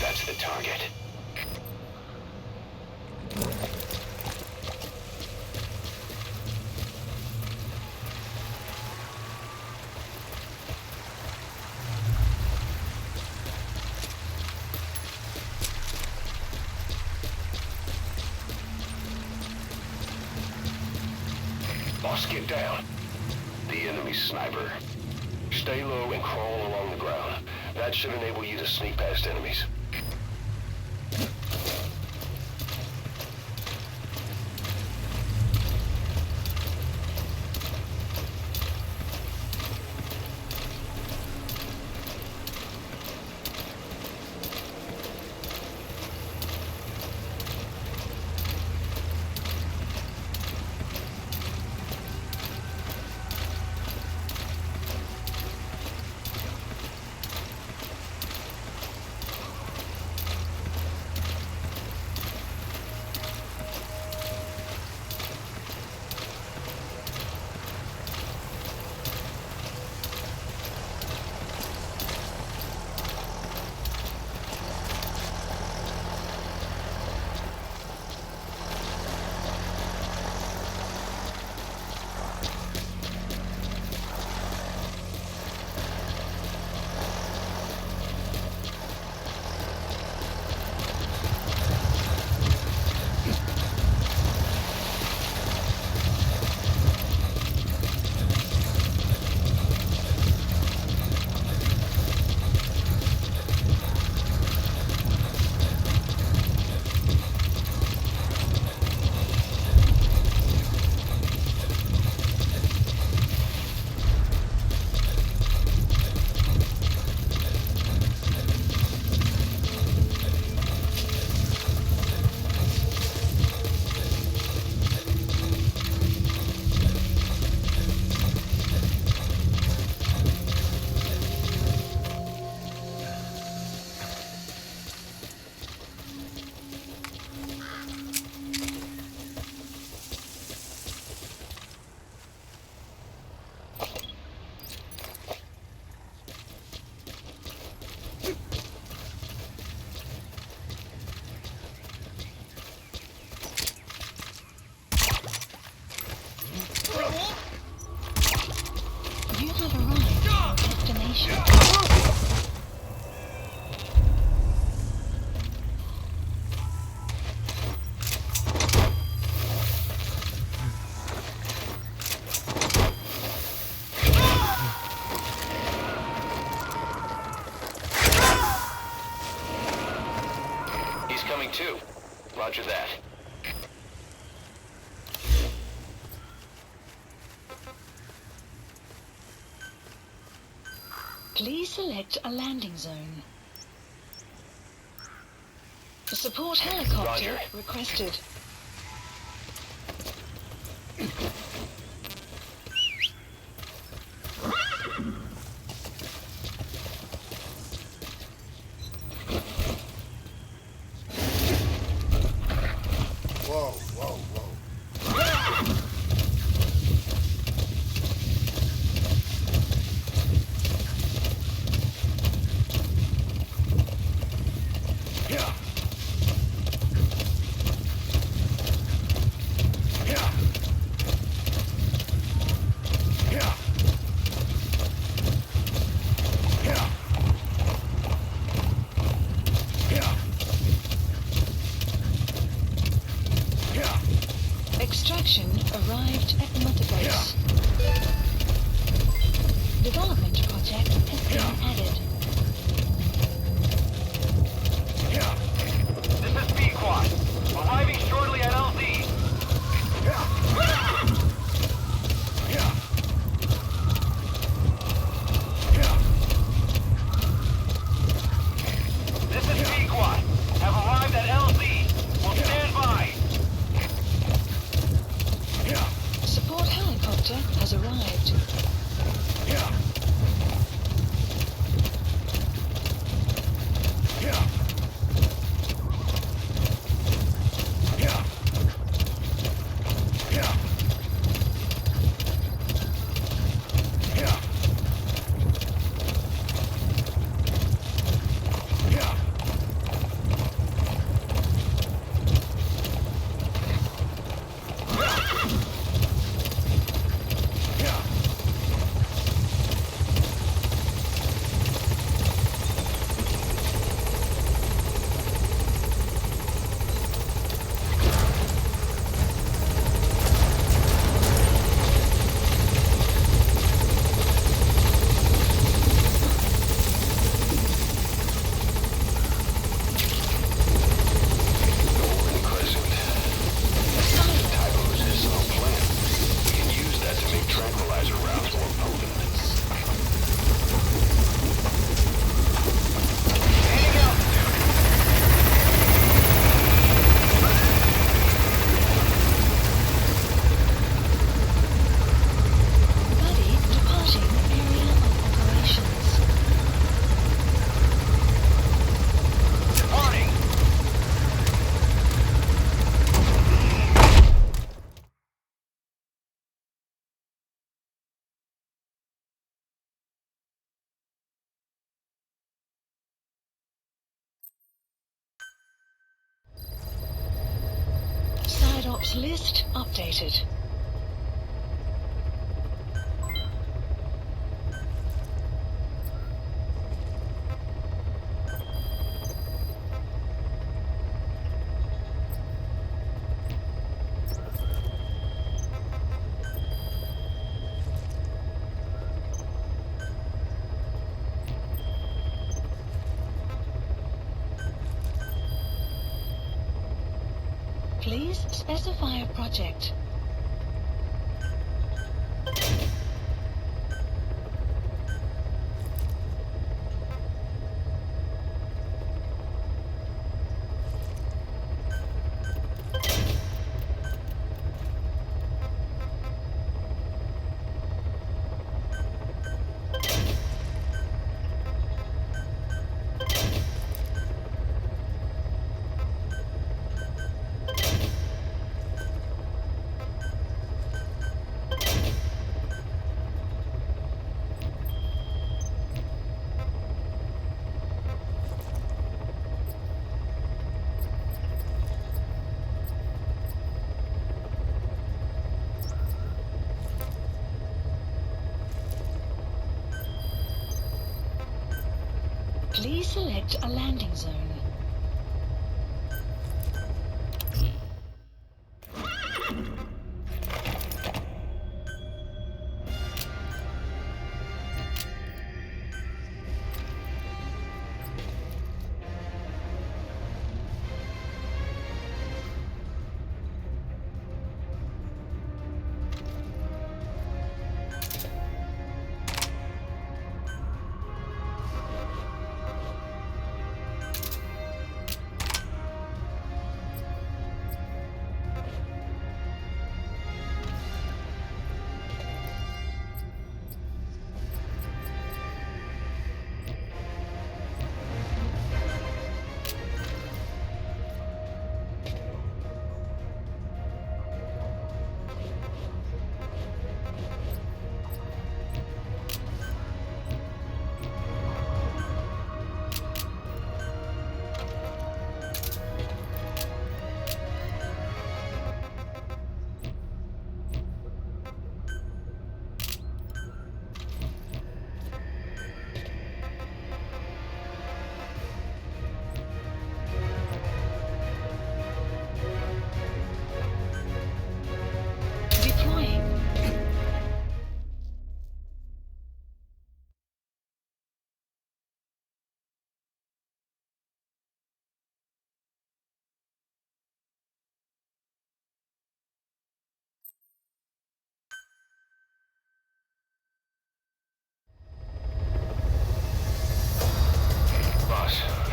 That's the target. Boss, get down. The enemy sniper. Stay low and crawl along the ground. That should enable you to sneak past enemies. destination. He's coming too. Roger that. Please select a landing zone. A support helicopter requested. Whoa, whoa, whoa. Extraction arrived at Mother Base. Development project has been added. This is B-Quad. Arriving shortly at LZ. This is B-Quad. Have arrived at LZ. Will stand by. Support helicopter has arrived. Side ops list updated. Please specify a project. Please select a landing zone.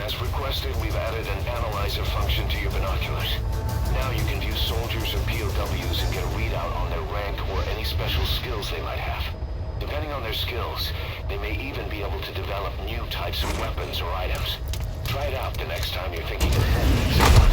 As requested, we've added an analyzer function to your binoculars. Now you can view soldiers or POWs and get a readout on their rank or any special skills they might have. Depending on their skills, they may even be able to develop new types of weapons or items. Try it out the next time you're thinking of forming someone.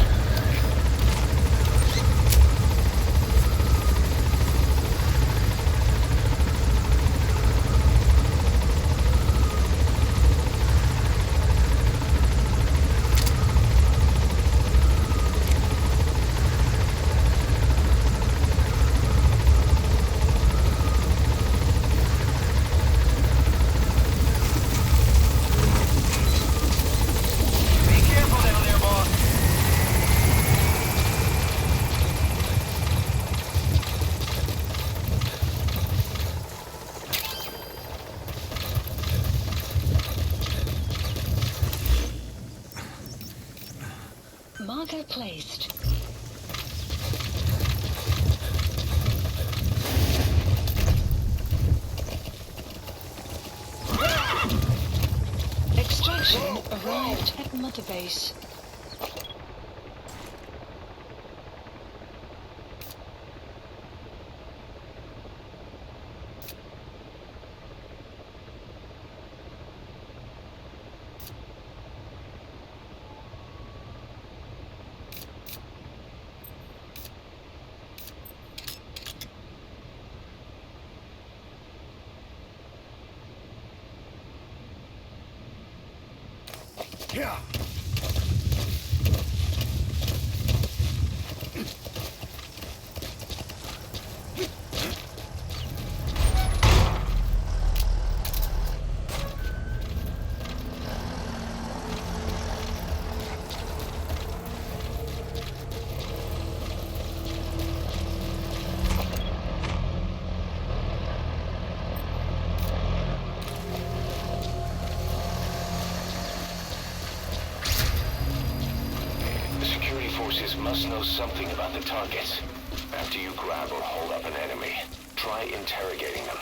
Marker placed. Extraction arrived at Mother Base. Yeah. Must know something about the targets. After you grab or hold up an enemy, try interrogating them.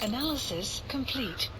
Analysis complete.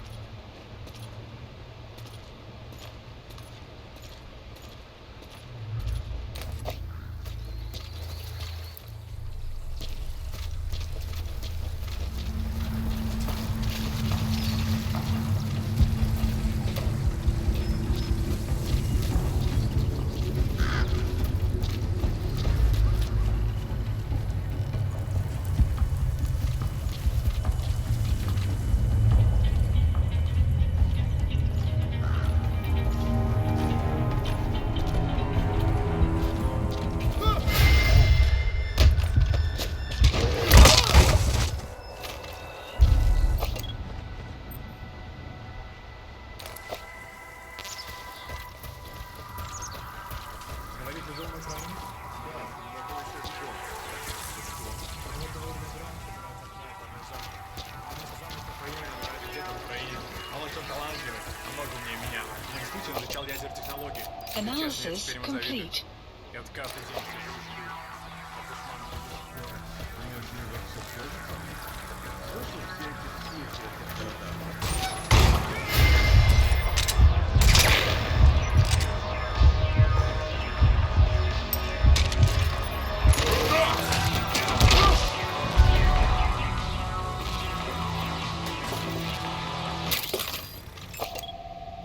Много мне меня. Я действительно изучал ядерные технологии. Analysis complete. Я вот каждый день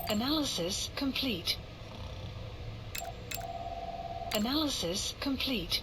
Analysis complete. Analysis complete.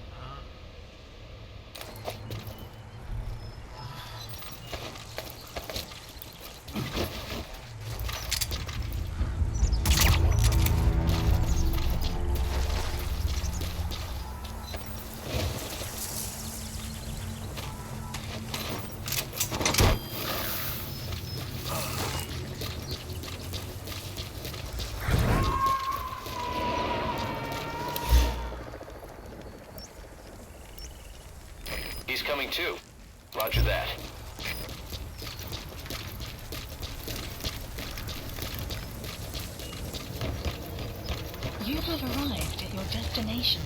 He's coming too. Roger that. You have arrived at your destination.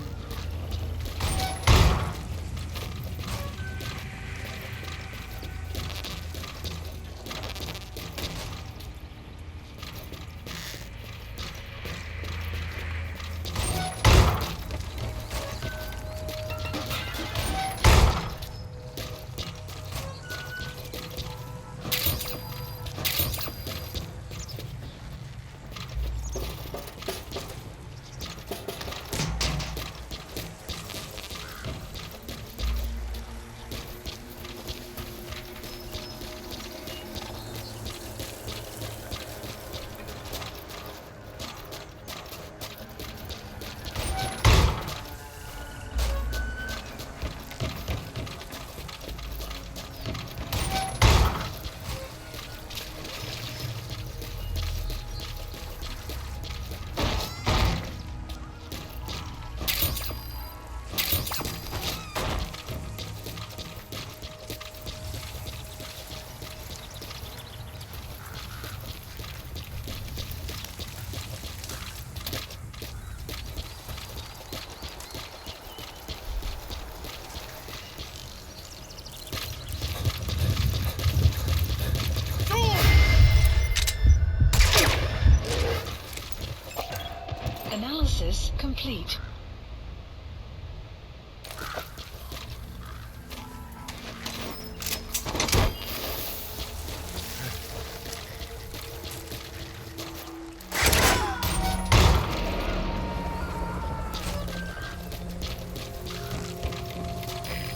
Analysis complete.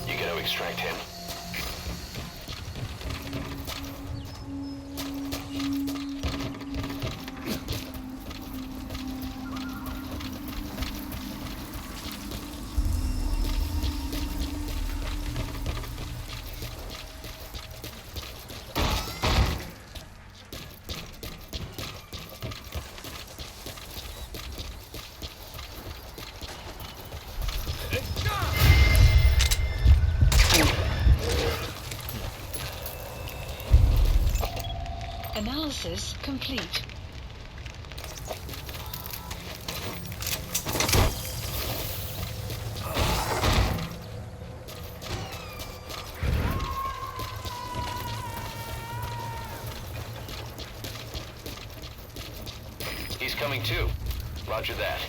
You gotta extract him. Analysis complete. He's coming too. Roger that.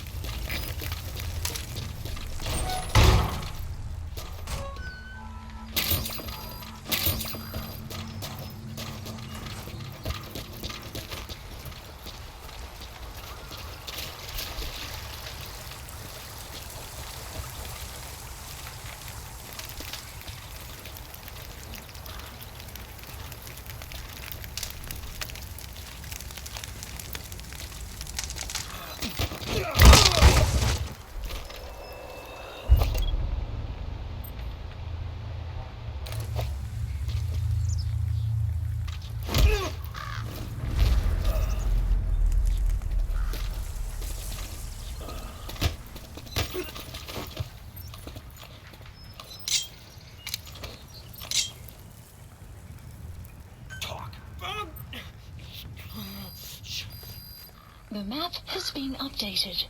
The map has been updated.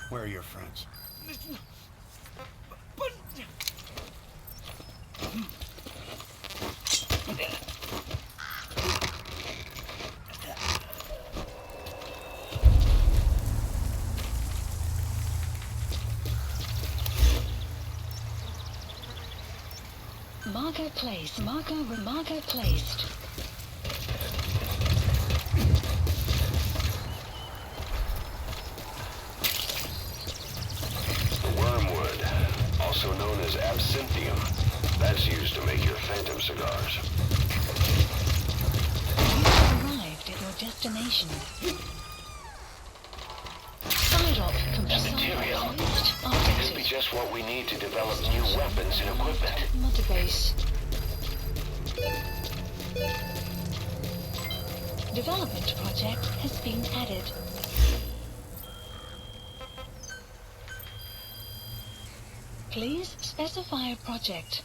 Where are your friends? Marker placed. Marker placed. Wormwood, also known as absinthium. That's used to make your phantom cigars. You've arrived at your destination. Side-op That material. Could be just what we need to develop new weapons and equipment. Mother base. Development project has been added. Please specify a project.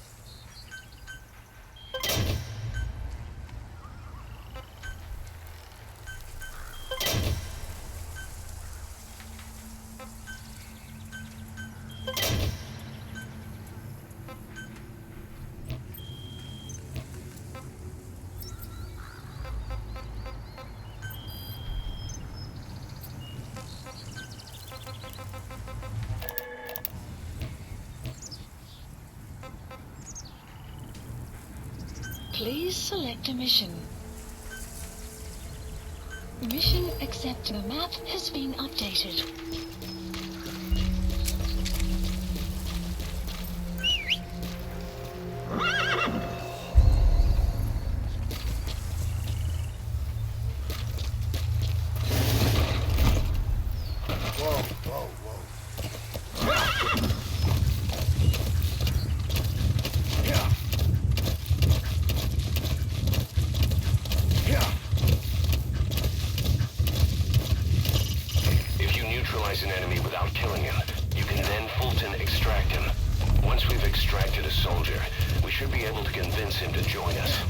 Please select a mission. Mission accepted. The map has been updated. An enemy without killing him. You can then Fulton extract him. Once we've extracted a soldier, we should be able to convince him to join us.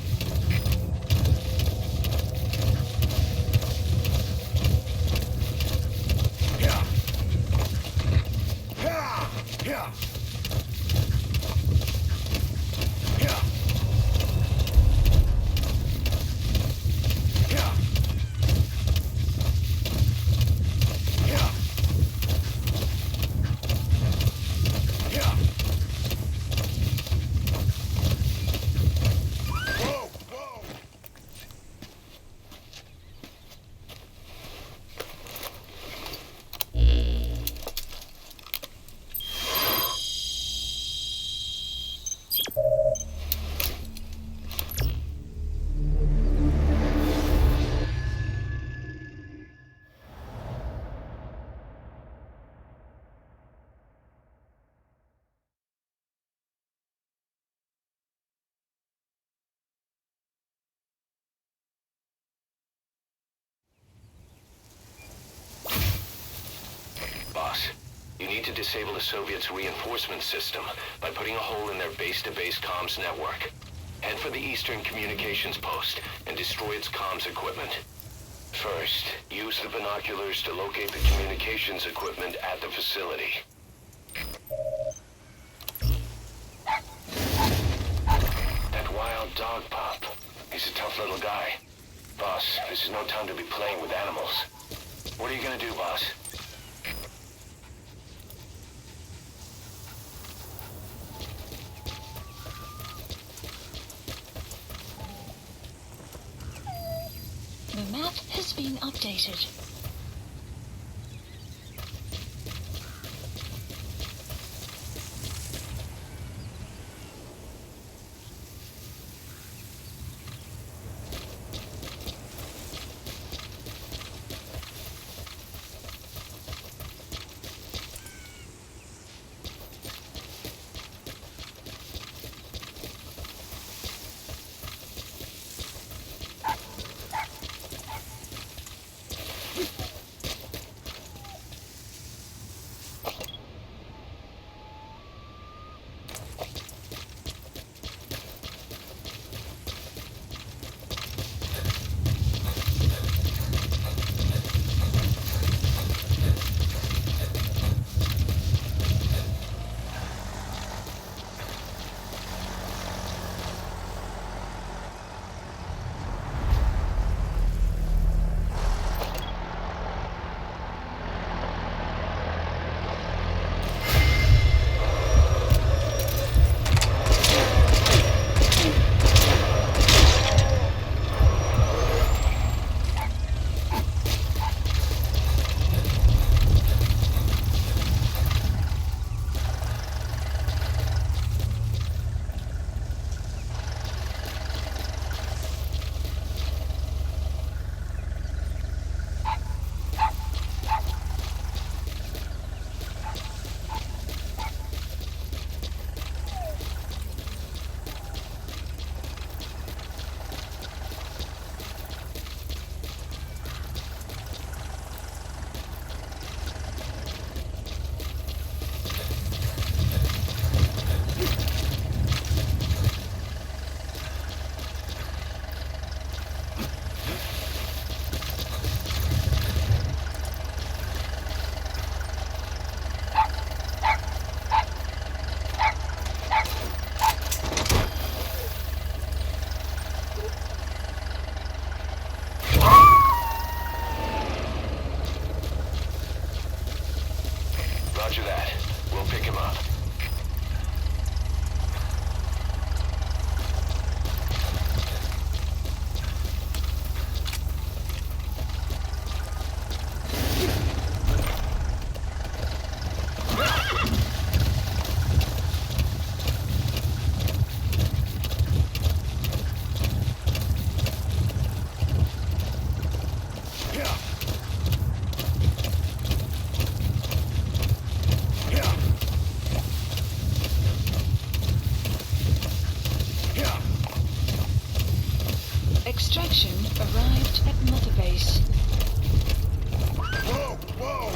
Boss, you need to disable the Soviets' reinforcement system by putting a hole in their base-to-base comms network. Head for the Eastern Communications Post and destroy its comms equipment. First, use the binoculars to locate the communications equipment at the facility. That wild dog pup. He's a tough little guy. Boss, this is no time to be playing with animals. What are you gonna do, boss? The map has been updated. At Mother Base. Whoa! Whoa!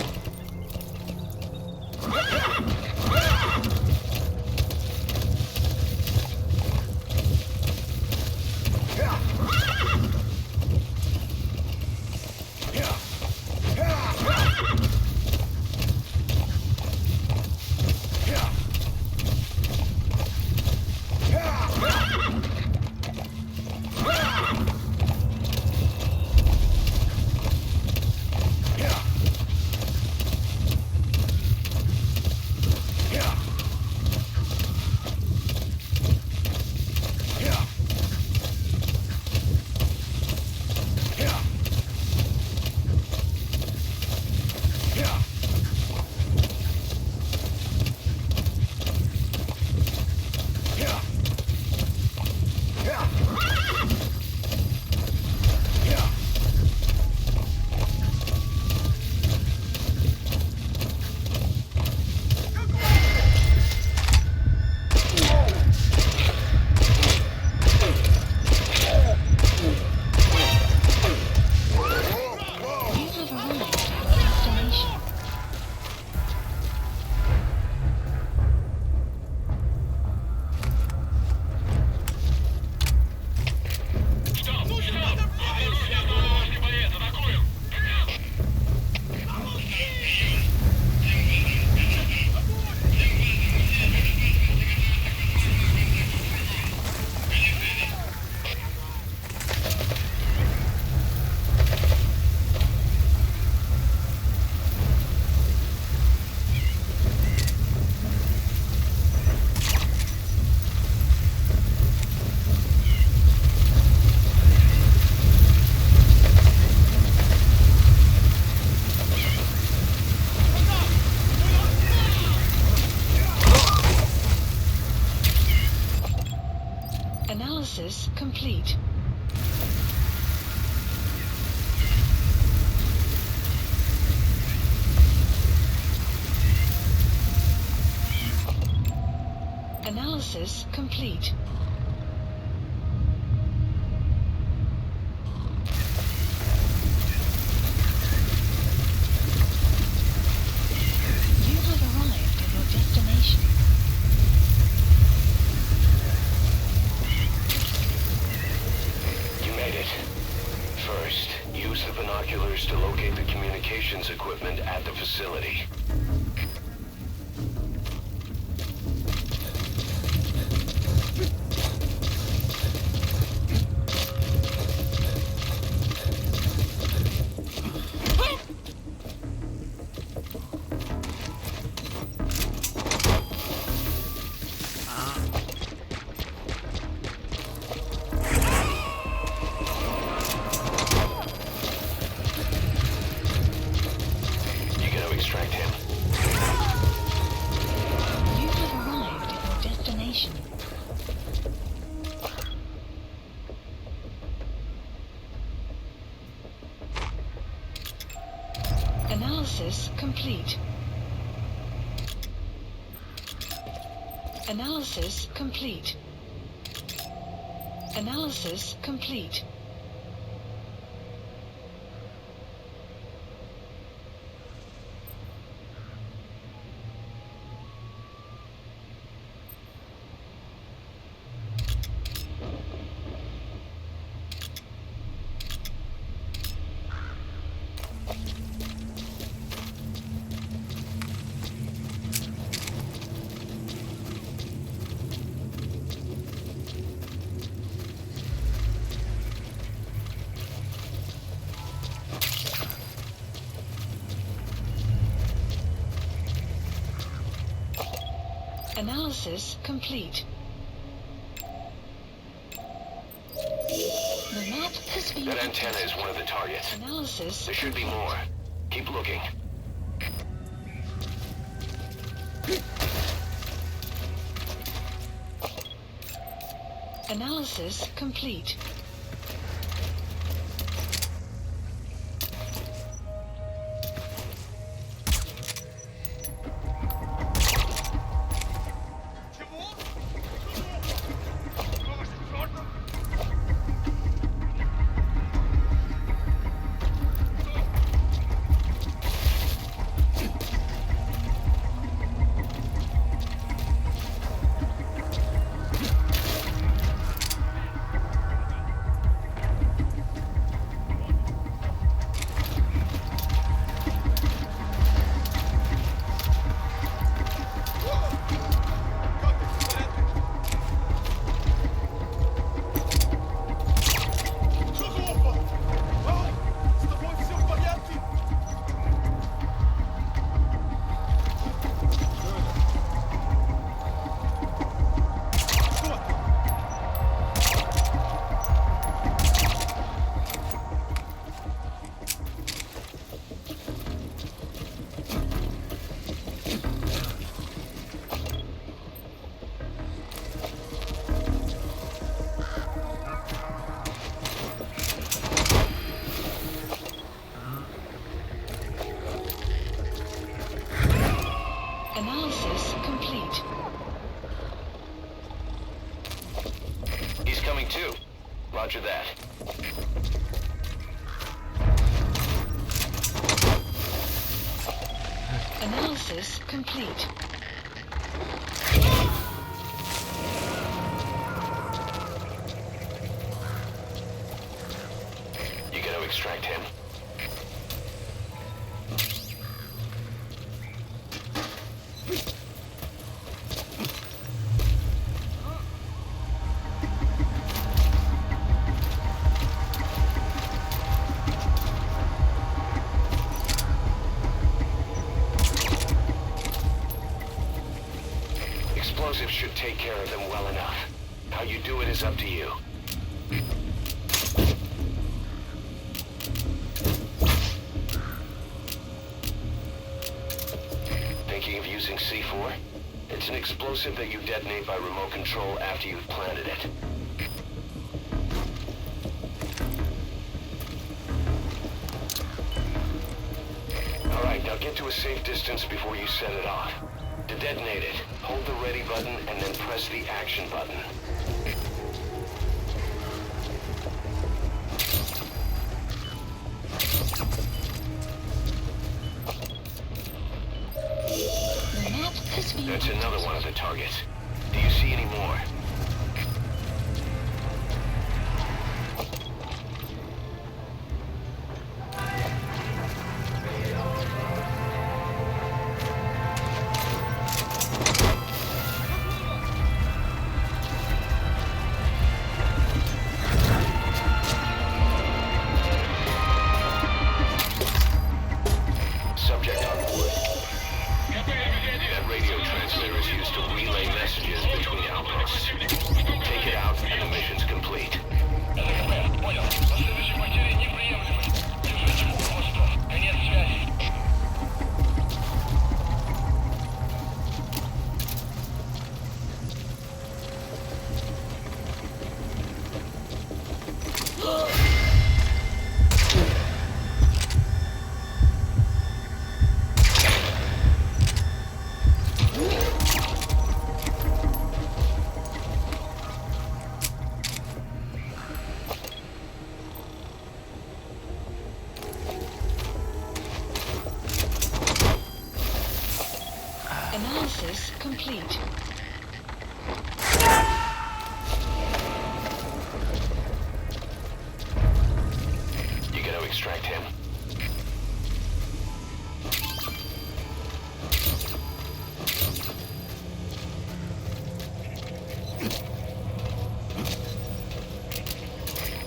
Analysis complete. Analysis complete. You have arrived at your destination. You made it. First, use the binoculars to locate the communications equipment at the facility. Analysis complete. Analysis complete. Analysis complete. Analysis complete. The map has been... That antenna is one of the targets. Analysis. There should be more. Keep looking. Analysis complete. Roger that. Analysis complete. You gotta extract him. Explosives should take care of them well enough. How you do it is up to you. Thinking of using C4? It's an explosive that you detonate by remote control after you've planted it. Alright, now get to a safe distance before you set it off. To detonate it, hold the ready button and then press the action button. The map has been That's another one of the targets. Do you see any more? Subject on board. That radio transmitter is used to relay messages between outposts. Take it out and the mission's complete. Analysis complete. You gotta extract him.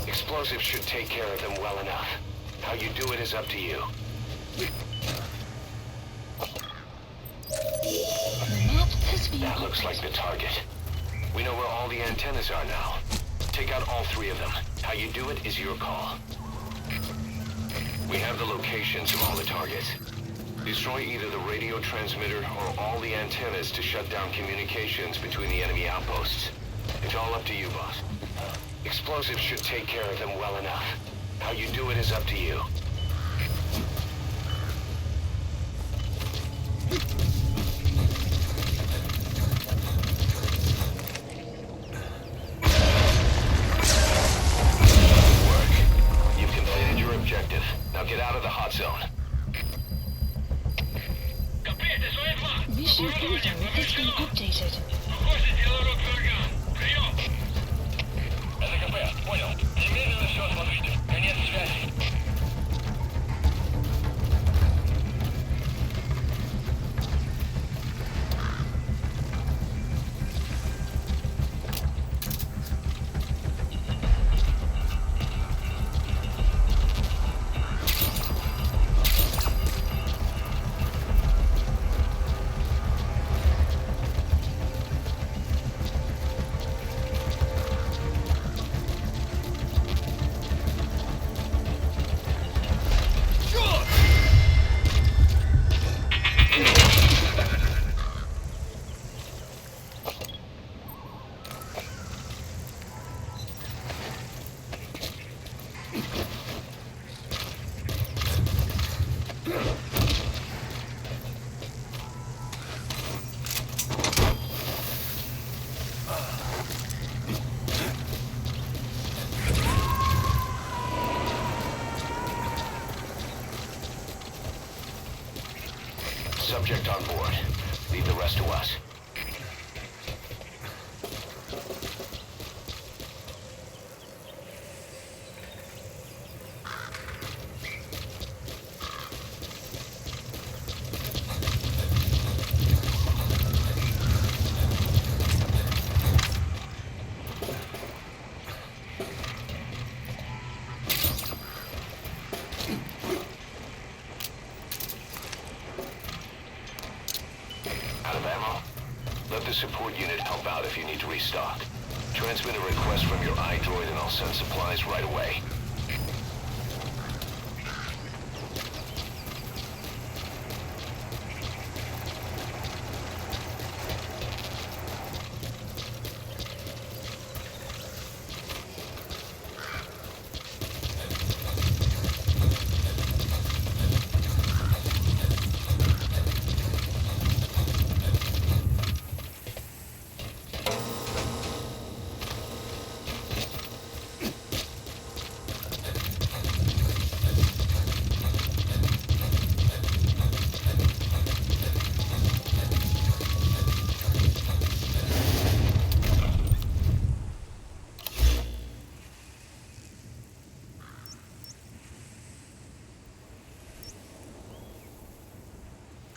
Explosives should take care of them well enough. How you do it is up to you. That looks like the target. We know where all the antennas are now. Take out all three of them. How you do it is your call. We have the locations of all the targets. Destroy either the radio transmitter or all the antennas to shut down communications between the enemy outposts. It's all up to you, boss. Explosives should take care of them well enough. How you do it is up to you. Now get out of the hot zone. Mission info has been updated. subject on board. Leave the rest to us. Support unit help out if you need to restock. Transmit a request from your iDroid and I'll send supplies right away.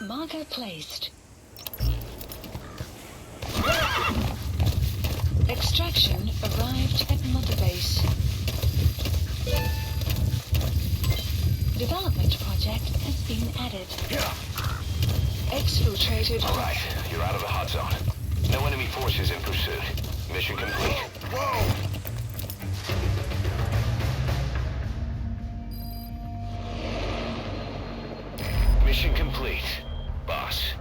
Marker placed. Extraction arrived at Mother Base. Development project has been added. Exfiltrated. All right, you're out of the hot zone. No enemy forces in pursuit. Mission complete. Whoa! Mission complete, boss.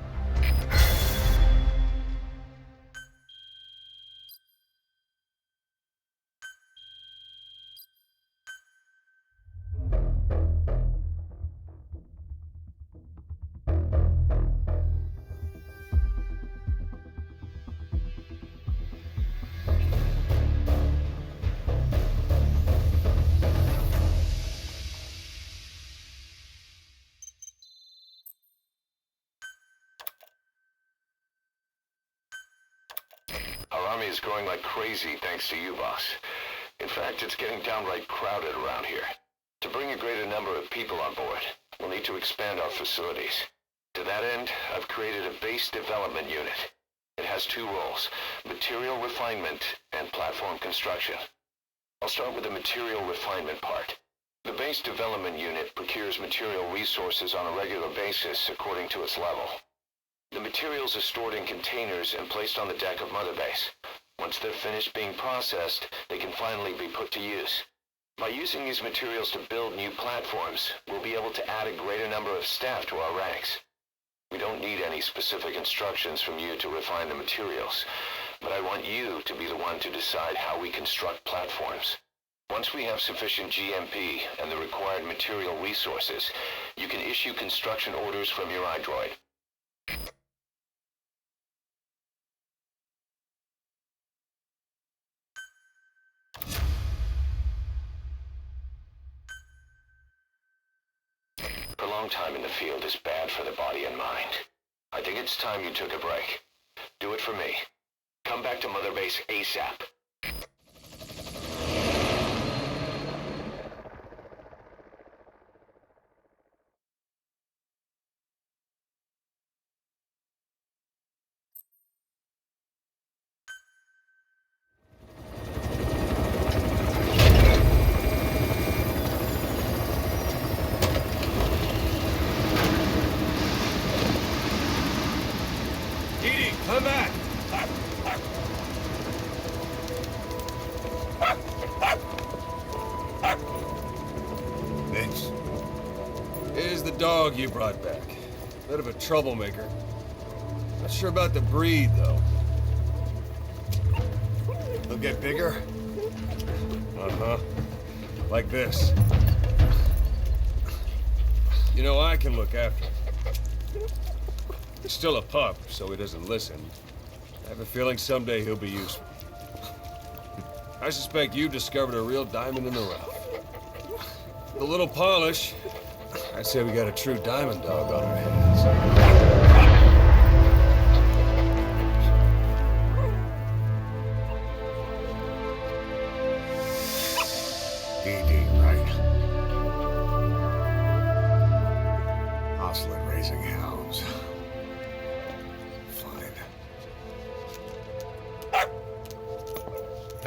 Our army is growing like crazy thanks to you, boss. In fact, it's getting downright crowded around here. To bring a greater number of people on board, we'll need to expand our facilities. To that end, I've created a base development unit. It has two roles, material refinement and platform construction. I'll start with the material refinement part. The base development unit procures material resources on a regular basis according to its level. The materials are stored in containers and placed on the deck of Mother Base. Once they're finished being processed, they can finally be put to use. By using these materials to build new platforms, we'll be able to add a greater number of staff to our ranks. We don't need any specific instructions from you to refine the materials, but I want you to be the one to decide how we construct platforms. Once we have sufficient GMP and the required material resources, you can issue construction orders from your iDroid. Prolonged time in the field is bad for the body and mind. I think it's time you took a break. Do it for me. Come back to Mother Base ASAP. Come back! Thanks. Here's the dog you brought back. Bit of a troublemaker. Not sure about the breed, though. He'll get bigger? Uh-huh. Like this. You know, I can look after him. He's still a pup, so he doesn't listen. I have a feeling someday he'll be useful. I suspect you discovered a real diamond in the rough. With a little polish, I'd say we got a true diamond dog on our hands.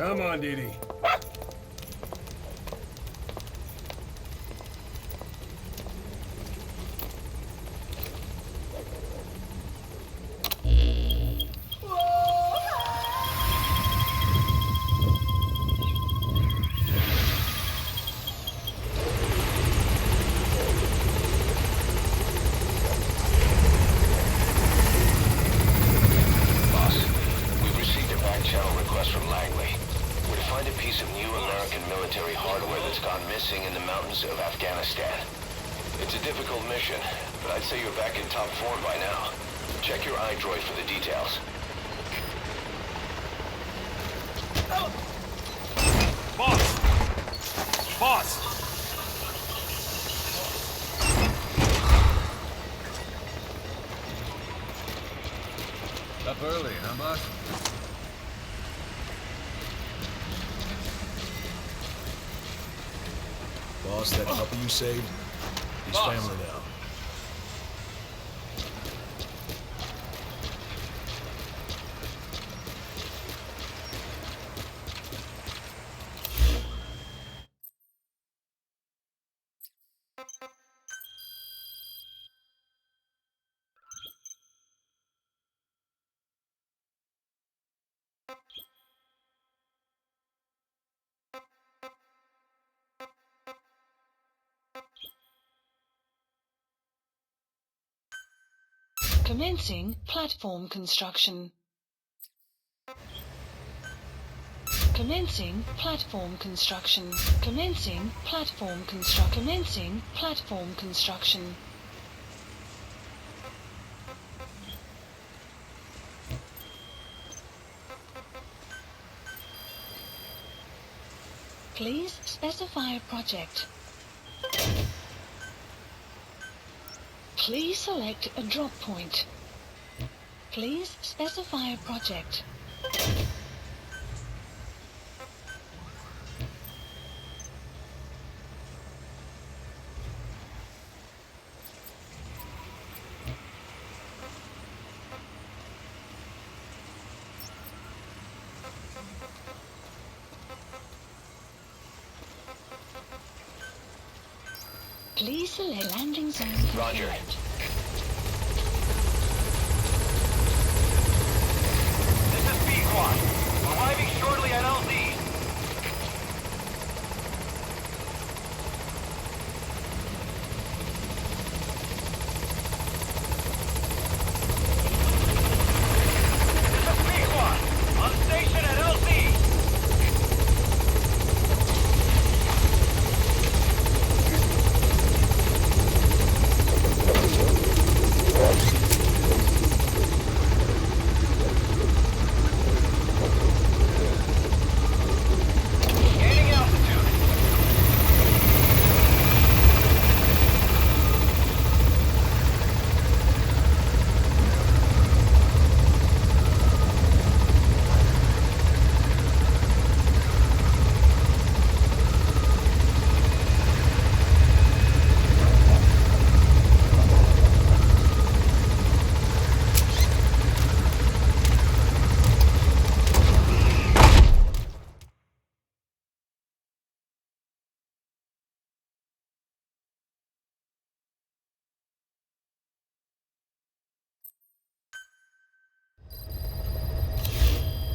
Come on, Didi. Up early, huh, boss? Boss, that puppy you saved, he's family now. Commencing platform construction. Commencing platform construction. Commencing platform construction. Commencing platform construction. Please specify a project. Please select a drop point. Please specify a project. Please select landing zone. Roger. This is B-Squad. Arriving shortly at LZ. This is B-Squad. On station at LZ.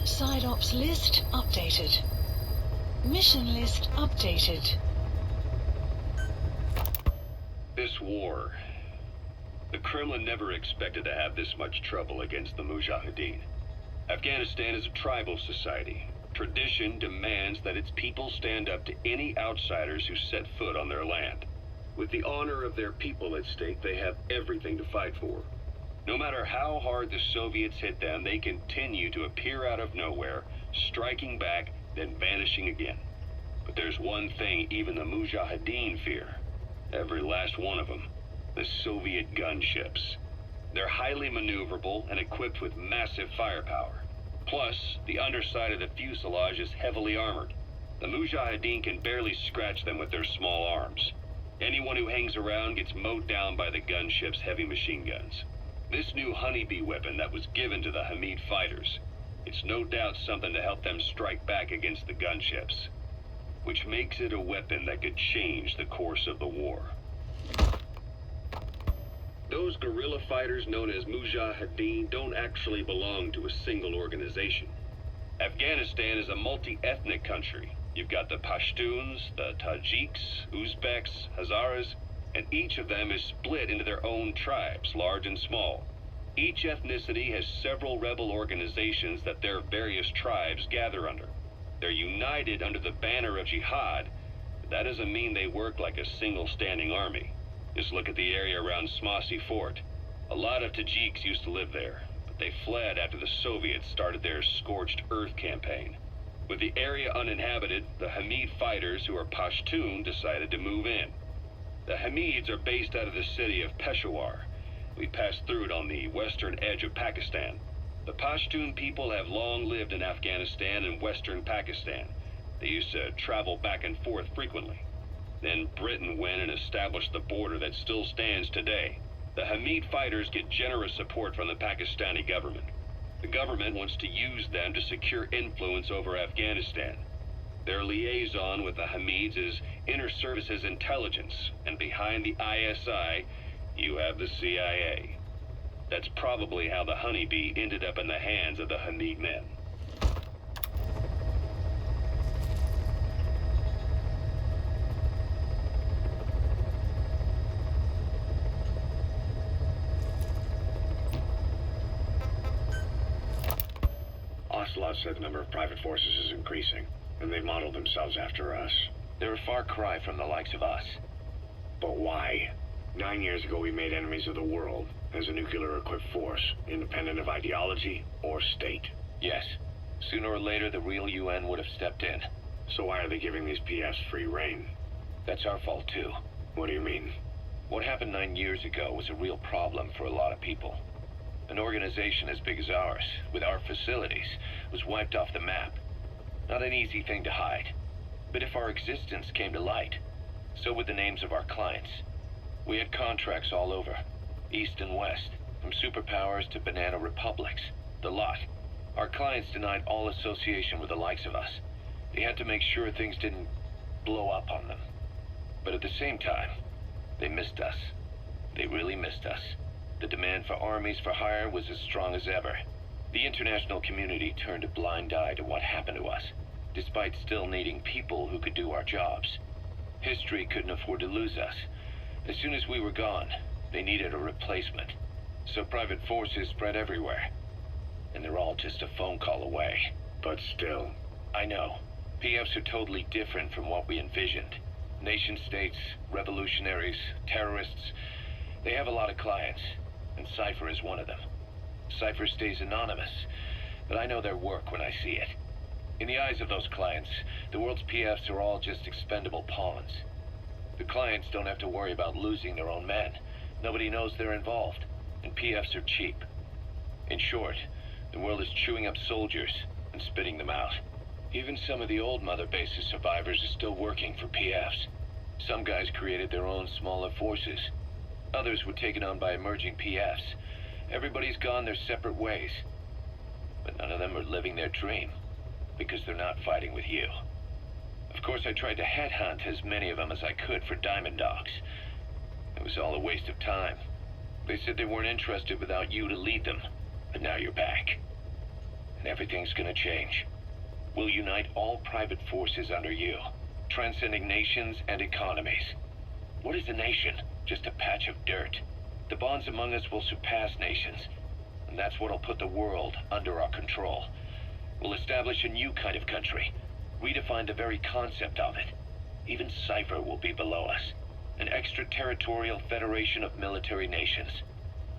Side ops list updated. Mission list updated. This war. The Kremlin never expected to have this much trouble against the Mujahideen. Afghanistan is a tribal society. Tradition demands that its people stand up to any outsiders who set foot on their land. With the honor of their people at stake, they have everything to fight for. No matter how hard the Soviets hit them, they continue to appear out of nowhere, striking back, then vanishing again. But there's one thing even the Mujahideen fear. Every last one of them. The Soviet gunships. They're highly maneuverable and equipped with massive firepower. Plus, the underside of the fuselage is heavily armored. The Mujahideen can barely scratch them with their small arms. Anyone who hangs around gets mowed down by the gunship's heavy machine guns. This new honeybee weapon that was given to the Hamid fighters, It's no doubt something to help them strike back against the gunships, which makes it a weapon that could change the course of the war. Those guerrilla fighters known as Mujahideen don't actually belong to a single organization. Afghanistan is a multi-ethnic country. You've got the Pashtuns, the Tajiks, Uzbeks, Hazaras, and each of them is split into their own tribes, large and small. Each ethnicity has several rebel organizations that their various tribes gather under. They're united under the banner of jihad, but that doesn't mean they work like a single standing army. Just look at the area around Smasi Fort. A lot of Tajiks used to live there, but they fled after the Soviets started their Scorched Earth campaign. With the area uninhabited, the Hamid fighters, who are Pashtun, decided to move in. The Hamids are based out of the city of Peshawar. We passed through it on the western edge of Pakistan. The Pashtun people have long lived in Afghanistan and western Pakistan. They used to travel back and forth frequently. Then Britain went and established the border that still stands today. The Hamid fighters get generous support from the Pakistani government. The government wants to use them to secure influence over Afghanistan. Their liaison with the Hamids is Inter-Services Intelligence, and behind the ISI, you have the CIA. That's probably how the honeybee ended up in the hands of the Hamid men. Ocelot said the number of private forces is increasing, and they've modeled themselves after us. They're a far cry from the likes of us. But why? 9 years ago we made enemies of the world as a nuclear-equipped force, independent of ideology or state. Yes. Sooner or later, the real UN would have stepped in. So why are they giving these PFs free rein? That's our fault, too. What do you mean? What happened 9 years ago was a real problem for a lot of people. An organization as big as ours, with our facilities, was wiped off the map. Not an easy thing to hide. But if our existence came to light, so would the names of our clients. We had contracts all over, east and west, from superpowers to banana republics, the lot. Our clients denied all association with the likes of us. They had to make sure things didn't blow up on them. But at the same time, they missed us. They really missed us. The demand for armies for hire was as strong as ever. The international community turned a blind eye to what happened to us, despite still needing people who could do our jobs. History couldn't afford to lose us. As soon as we were gone, they needed a replacement. So private forces spread everywhere. And they're all just a phone call away. But still. I know. PFs are totally different from what we envisioned. Nation-states, revolutionaries, terrorists. They have a lot of clients, and Cypher is one of them. Cypher stays anonymous, but I know their work when I see it. In the eyes of those clients, the world's PFs are all just expendable pawns. The clients don't have to worry about losing their own men. Nobody knows they're involved, and PFs are cheap. In short, the world is chewing up soldiers and spitting them out. Even some of the old Mother Base's survivors are still working for PFs. Some guys created their own smaller forces. Others were taken on by emerging PFs. Everybody's gone their separate ways. But none of them are living their dream, because they're not fighting with you. Of course, I tried to headhunt as many of them as I could for Diamond Dogs. It was all a waste of time. They said they weren't interested without you to lead them, but now you're back. And everything's gonna change. We'll unite all private forces under you, transcending nations and economies. What is a nation? Just a patch of dirt. The bonds among us will surpass nations, and that's what'll put the world under our control. We'll establish a new kind of country, redefine the very concept of it. Even Cypher will be below us, an extraterritorial federation of military nations,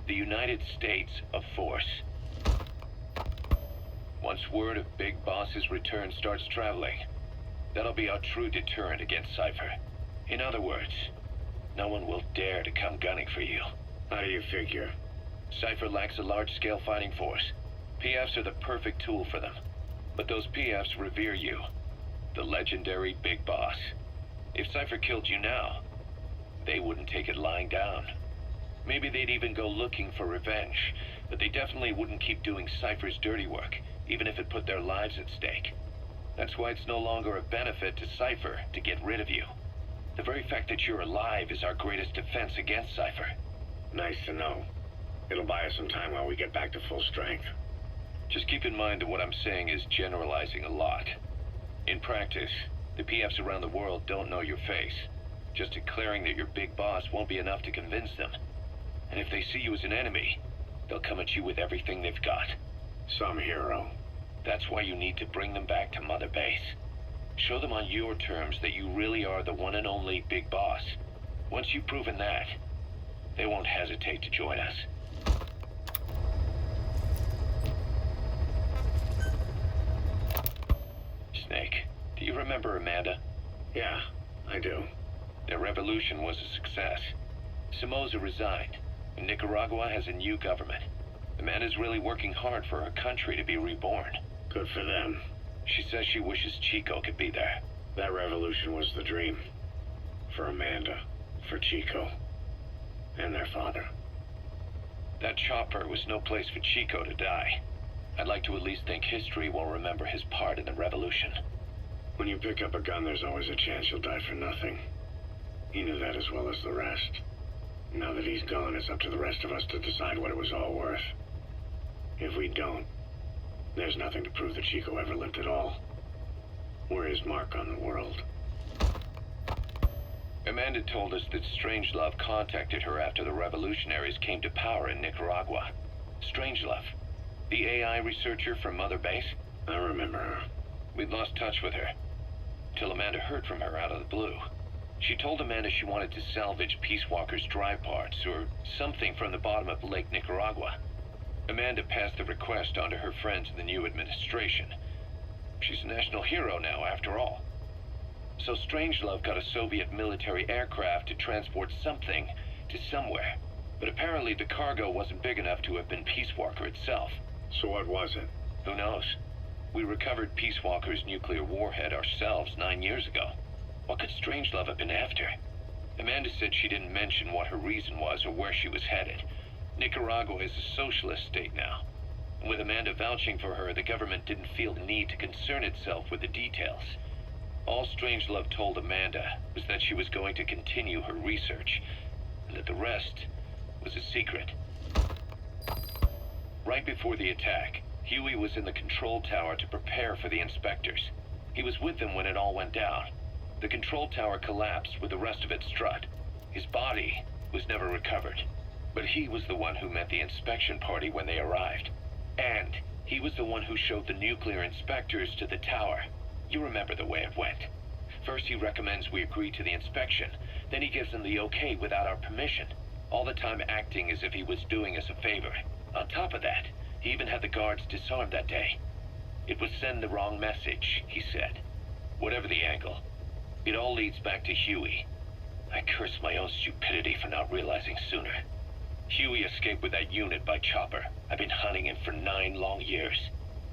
the United States of Force. Once word of Big Boss's return starts traveling, that'll be our true deterrent against Cypher. In other words, no one will dare to come gunning for you. How do you figure? Cypher lacks a large-scale fighting force. PFs are the perfect tool for them. But those PFs revere you, the legendary Big Boss. If Cypher killed you now, they wouldn't take it lying down. Maybe they'd even go looking for revenge, but they definitely wouldn't keep doing Cypher's dirty work, even if it put their lives at stake. That's why it's no longer a benefit to Cypher to get rid of you. The very fact that you're alive is our greatest defense against Cypher. Nice to know. It'll buy us some time while we get back to full strength. Just keep in mind that what I'm saying is generalizing a lot. In practice, the PFs around the world don't know your face. Just declaring that you're big boss won't be enough to convince them. And if they see you as an enemy, they'll come at you with everything they've got. Some hero. That's why you need to bring them back to Mother Base. Show them on your terms that you really are the one and only big boss. Once you've proven that, they won't hesitate to join us. Snake, do you remember Amanda? Yeah, I do. Their revolution was a success. Somoza resigned, and Nicaragua has a new government. Amanda's really working hard for her country to be reborn. Good for them. She says she wishes Chico could be there. That revolution was the dream. For Amanda, for Chico, and their father. That chopper was no place for Chico to die. I'd like to at least think history will remember his part in the revolution. When you pick up a gun, there's always a chance you'll die for nothing. He knew that as well as the rest. Now that he's gone, it's up to the rest of us to decide what it was all worth. If we don't, there's nothing to prove that Chico ever lived at all. We're his mark on the world. Amanda told us that Strangelove contacted her after the revolutionaries came to power in Nicaragua. Strangelove, the AI researcher from Mother Base? I remember her. We'd lost touch with her, till Amanda heard from her out of the blue. She told Amanda she wanted to salvage Peace Walker's drive parts, or something from the bottom of Lake Nicaragua. Amanda passed the request on to her friends in the new administration. She's a national hero now, after all. So Strangelove got a Soviet military aircraft to transport something to somewhere. But apparently the cargo wasn't big enough to have been Peace Walker itself. So what was it? Who knows? We recovered Peace Walker's nuclear warhead ourselves 9 years ago. What could Strangelove have been after? Amanda said she didn't mention what her reason was or where she was headed. Nicaragua is a socialist state now. And with Amanda vouching for her, the government didn't feel the need to concern itself with the details. All Strangelove told Amanda was that she was going to continue her research, and that the rest was a secret. Right before the attack, Huey was in the control tower to prepare for the inspectors. He was with them when it all went down. The control tower collapsed with the rest of its strut. His body was never recovered. But he was the one who met the inspection party when they arrived. And he was the one who showed the nuclear inspectors to the tower. You remember the way it went. First he recommends we agree to the inspection. Then he gives them the okay without our permission. All the time acting as if he was doing us a favor. On top of that, he even had the guards disarmed that day. It would send the wrong message, he said. Whatever the angle, it all leads back to Huey. I curse my own stupidity for not realizing sooner. Huey escaped with that unit by chopper. I've been hunting him for 9 long years.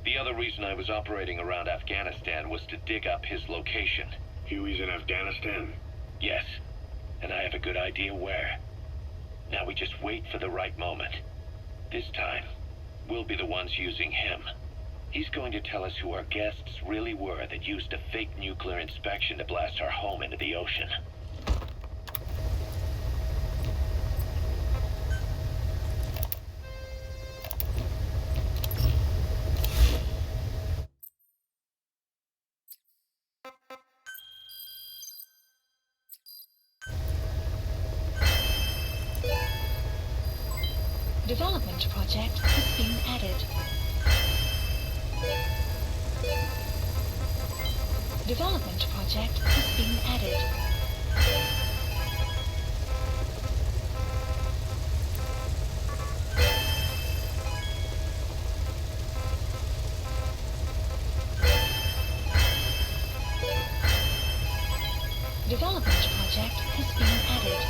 The other reason I was operating around Afghanistan was to dig up his location. Huey's in Afghanistan? Yes, and I have a good idea where. Now we just wait for the right moment. This time, we'll be the ones using him. He's going to tell us who our guests really were that used a fake nuclear inspection to blast our home into the ocean. Development project has been added. Development project has been added. Development project has been added.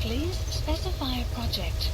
Please specify a project.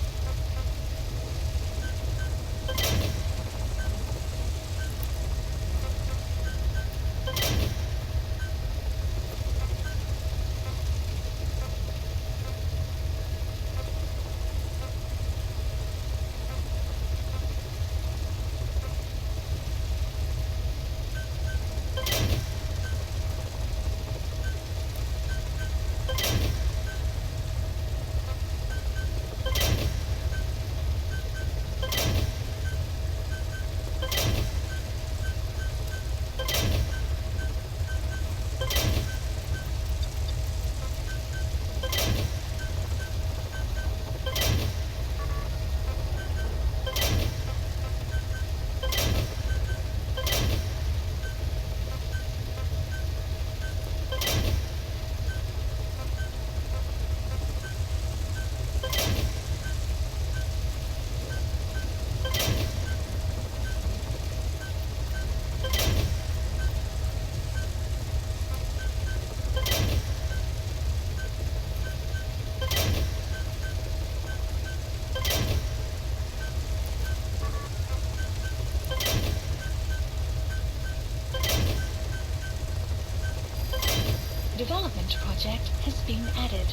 Development project has been added.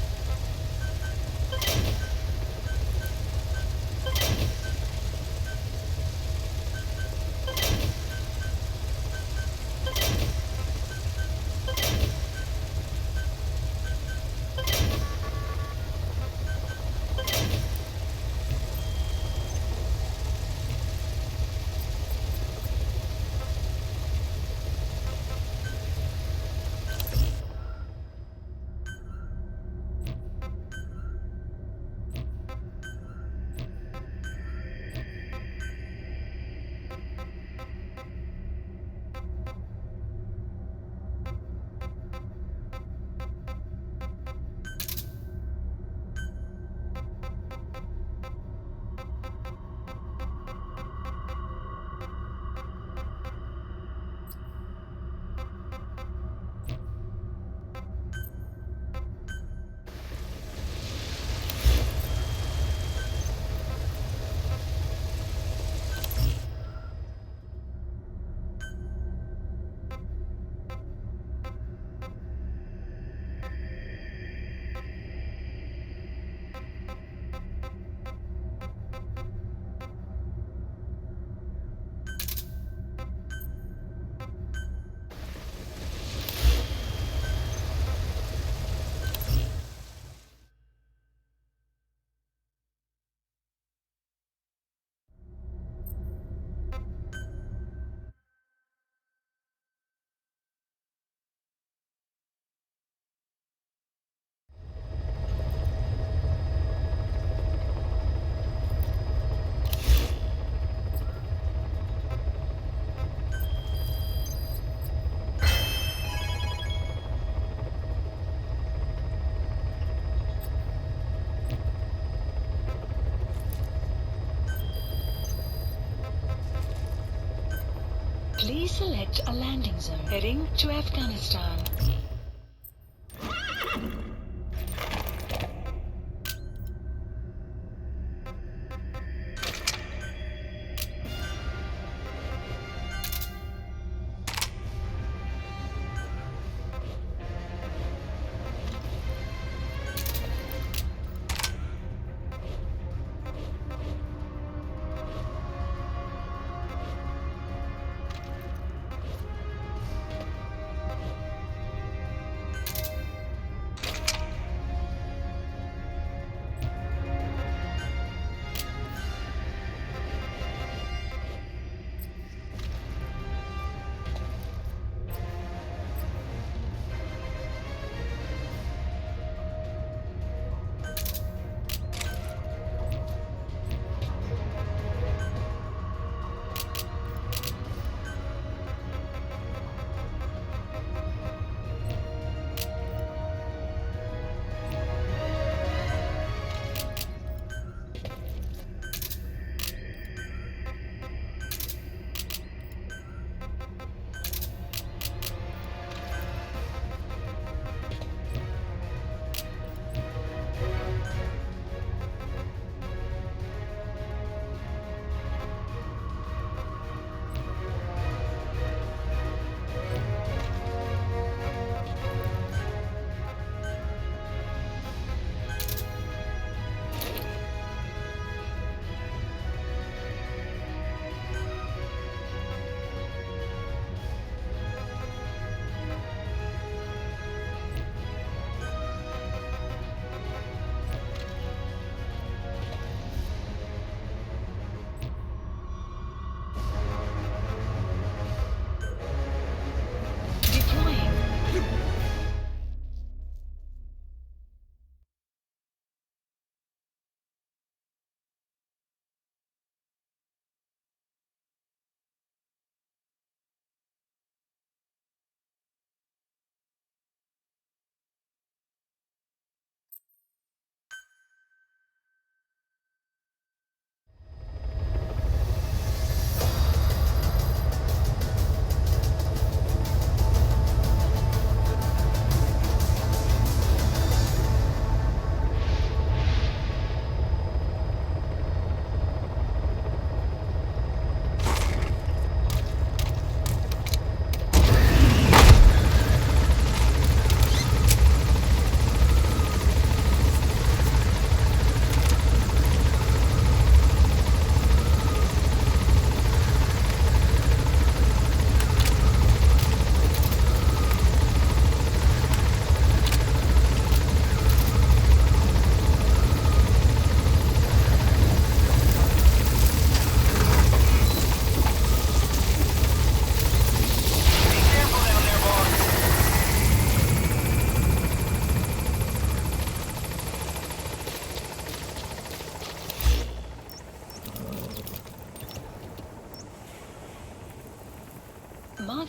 Please select a landing zone heading to Afghanistan.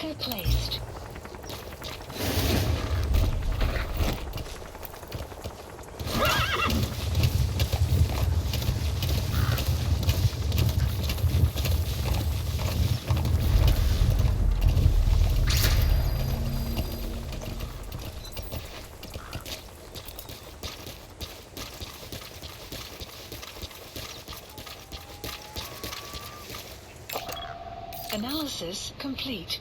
Anchor placed. Analysis complete.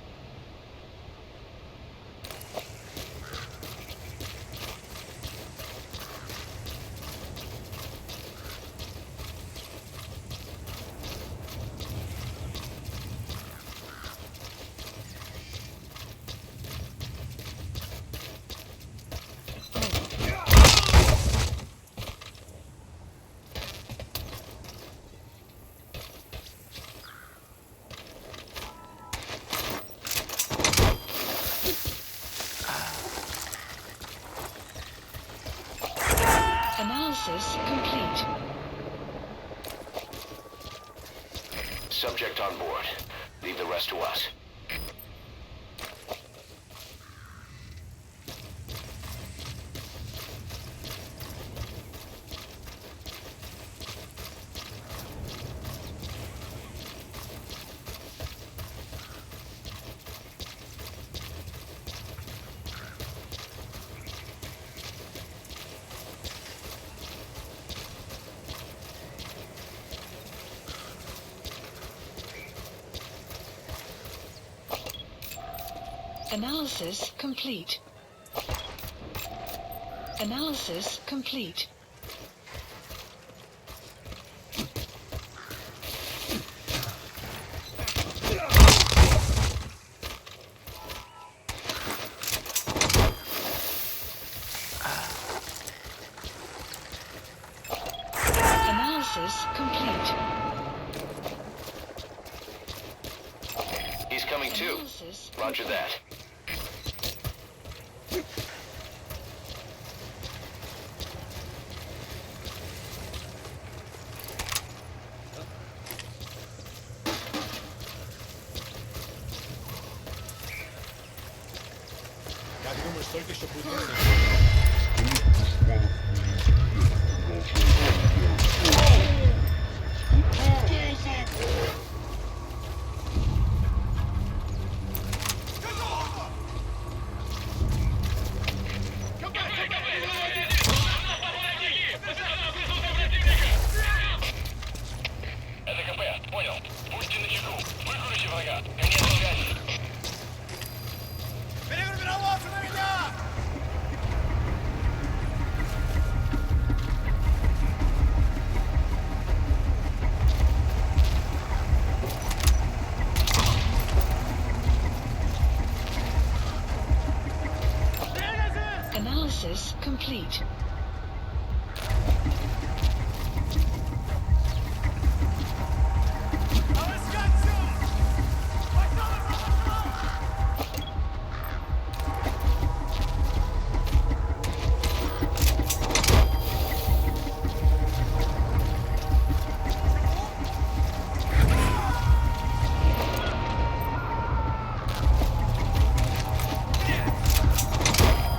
Analysis complete. Subject on board. Leave the rest to us. Analysis complete. Analysis complete. Analysis complete. He's coming too. Roger that. Я думаю, столько еще будет. Это КП, понял. Будьте начеку. Выкрути врага. Конец связи. Перегруппироваться на меня! Analysis complete.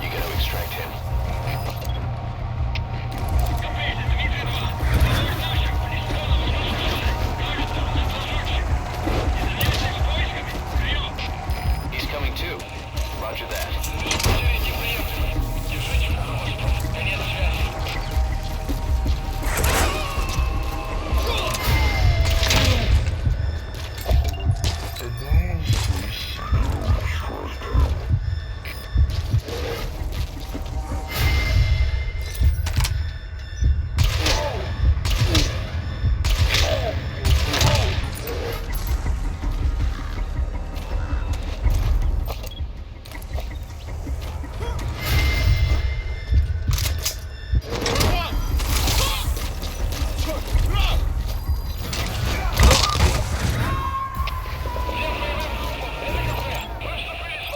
You gotta extract him. He's coming too. Roger that. Конец связи.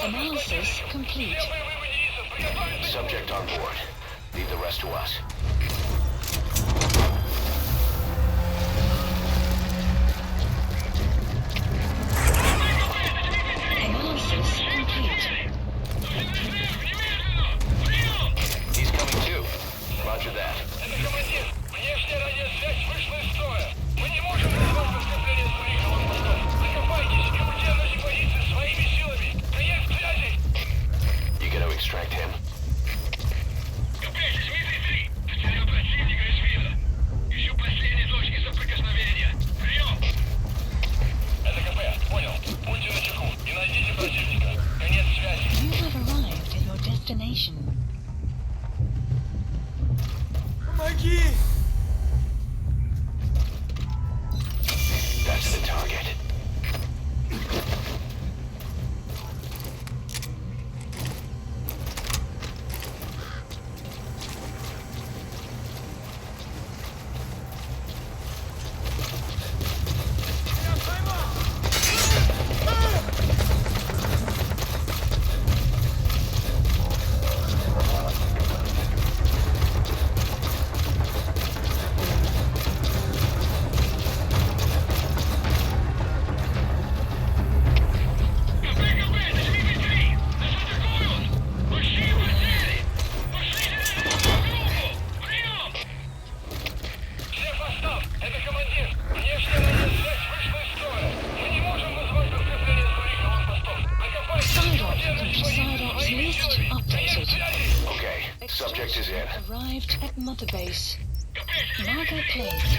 Analysis complete. Subject on board. Leave the rest to us. Analysis That's the target. Subject is in. Arrived at Mother Base. Marker placed.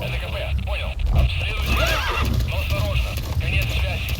ДКП, понял. Обследуйте. Но осторожно. Конец связи.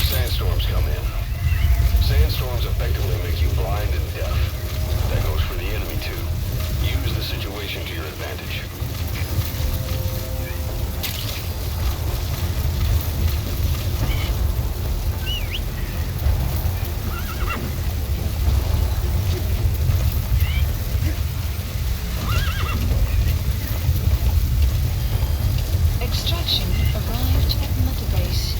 Sandstorms come in. Sandstorms effectively make you blind and deaf. That goes for the enemy too. Use the situation to your advantage. Extraction arrived at Mother Base.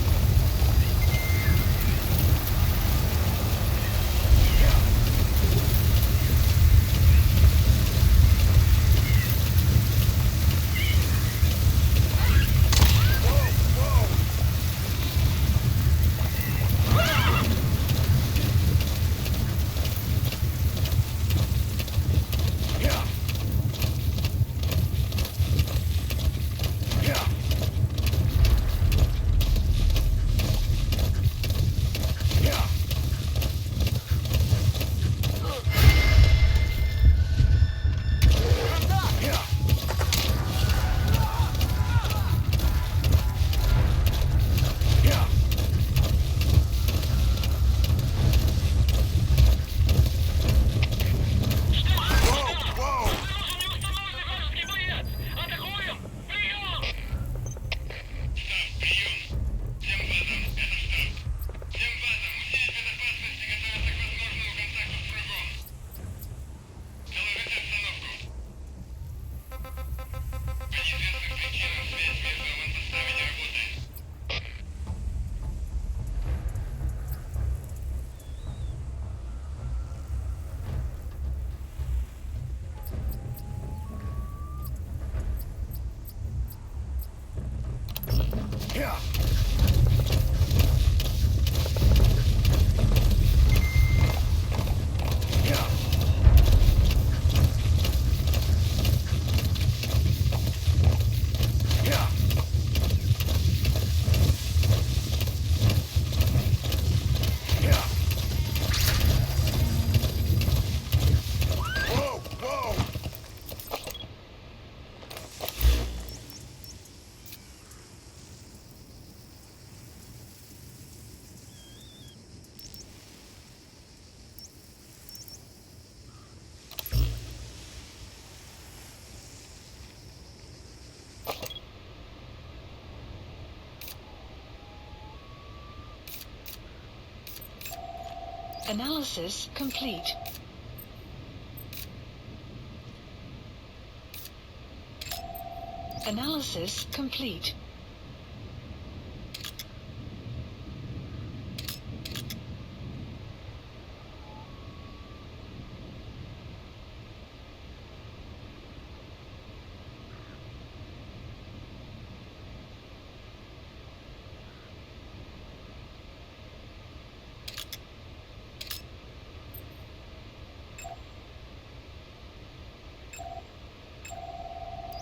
Analysis complete. Analysis complete.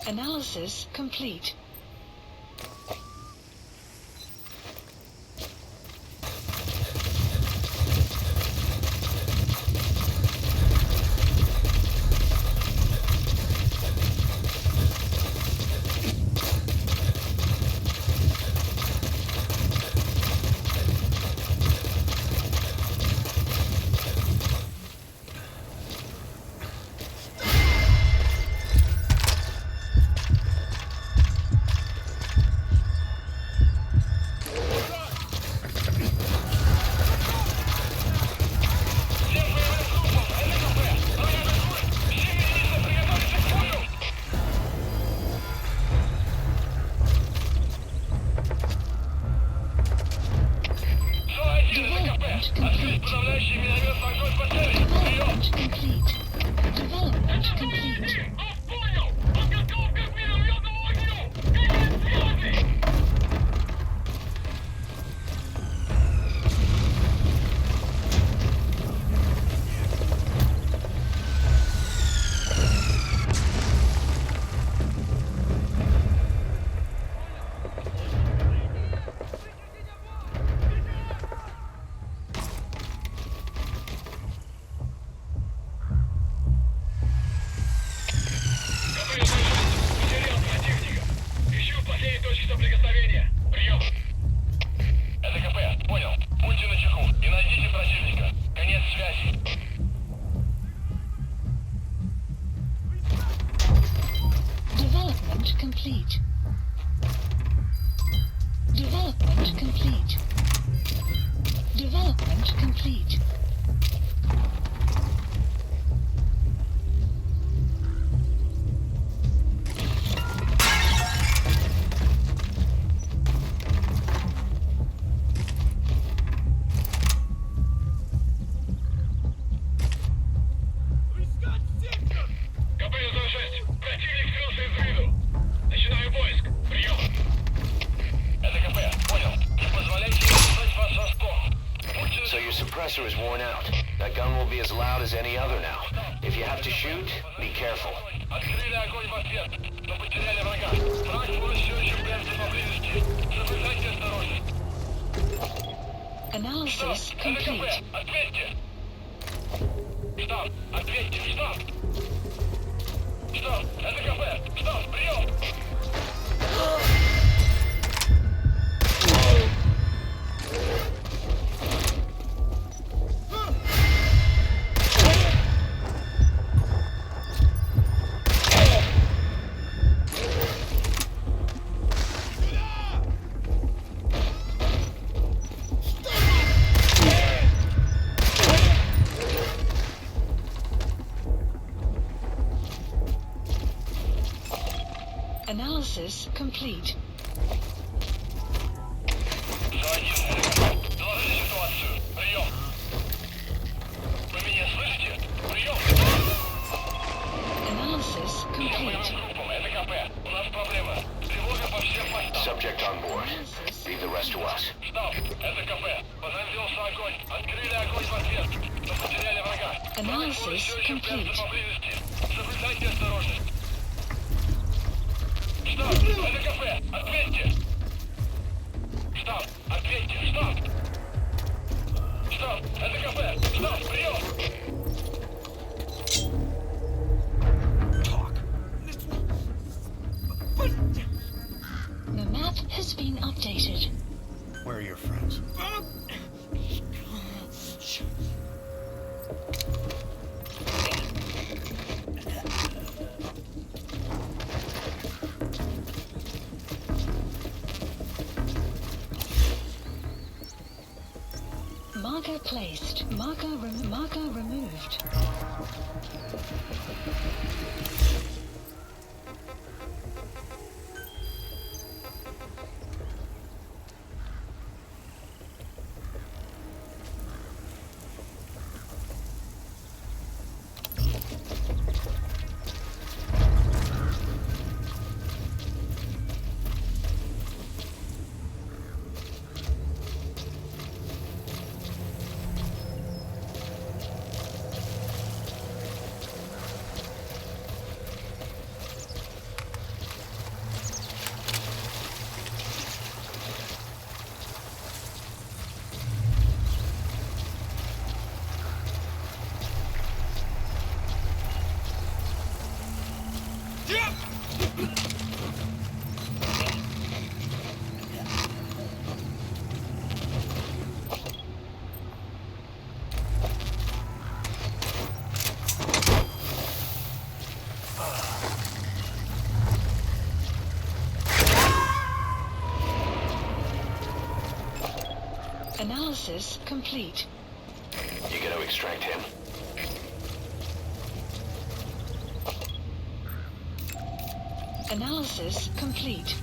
Analysis complete. complete. Development complete. Development complete. So your suppressor is worn out. That gun will be as loud as any other now. If you have to shoot, be careful. Analysis complete. Штаб, ответьте, штаб! Штаб, это КП! Штаб, прием! Analysis complete. Доложите ситуацию. Прием. Вы меня слышите? Прием. Analysis complete. Это КП. У нас проблема. Тревога по всем постам. Subject on board. Leave the rest to us. Штаб, это КП. Поднялся огонь. Открыли огонь в ответ. Но потеряли врага. Analysis complete. Поблизости. Соблюдайте осторожность. Штаб, это КП. Ответьте. Штаб, ответьте. Штаб. Штаб, это КП. Штаб, прием. The map has been updated. Where are your friends? Marker placed. Marker removed. Analysis complete. You gonna extract him? Analysis complete.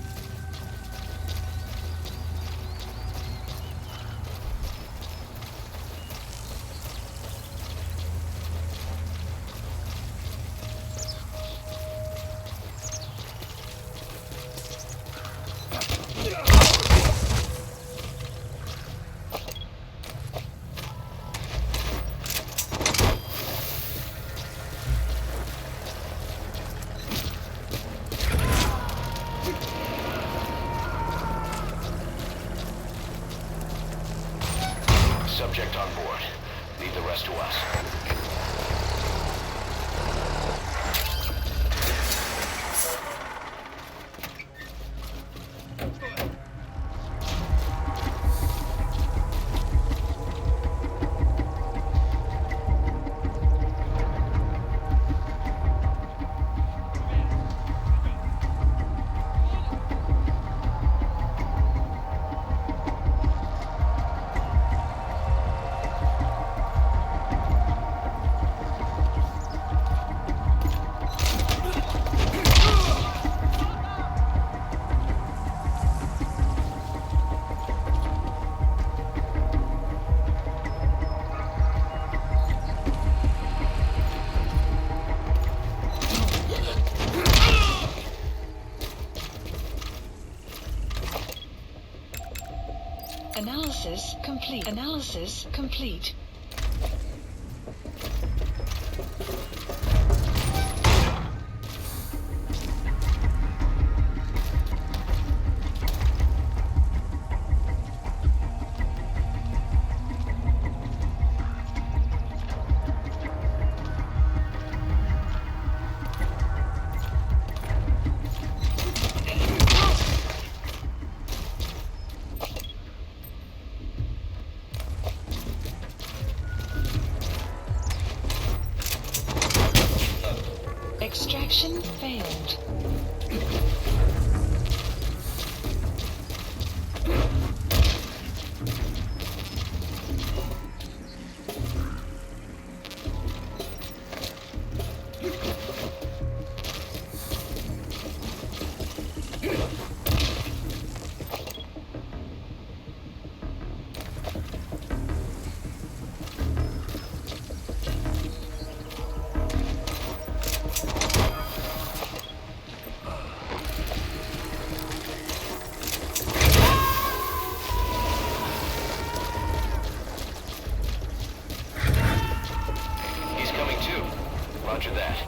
Subject on board. Leave the rest to us. Analysis complete. Analysis complete. Extraction failed. Roger that.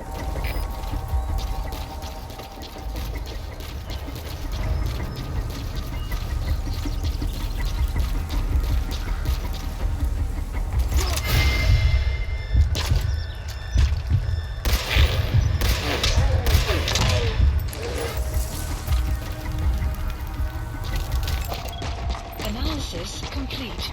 Analysis complete.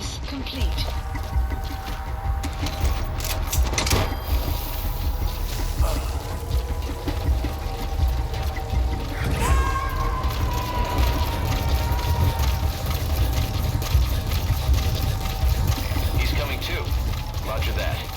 Analysis complete. He's coming too. Roger that.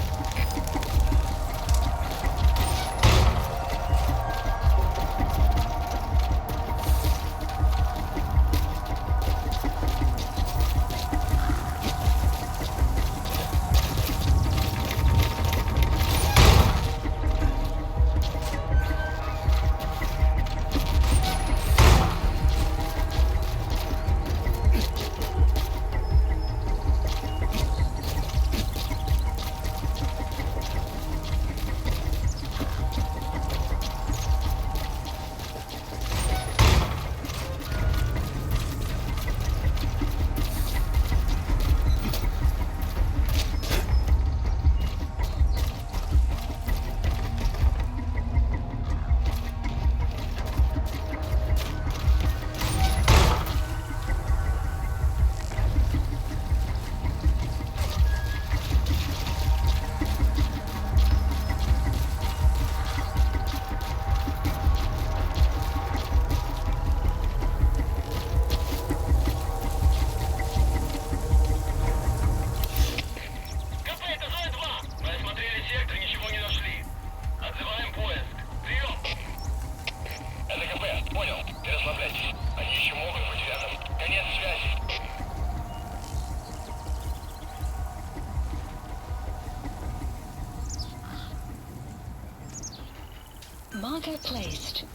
Marker placed.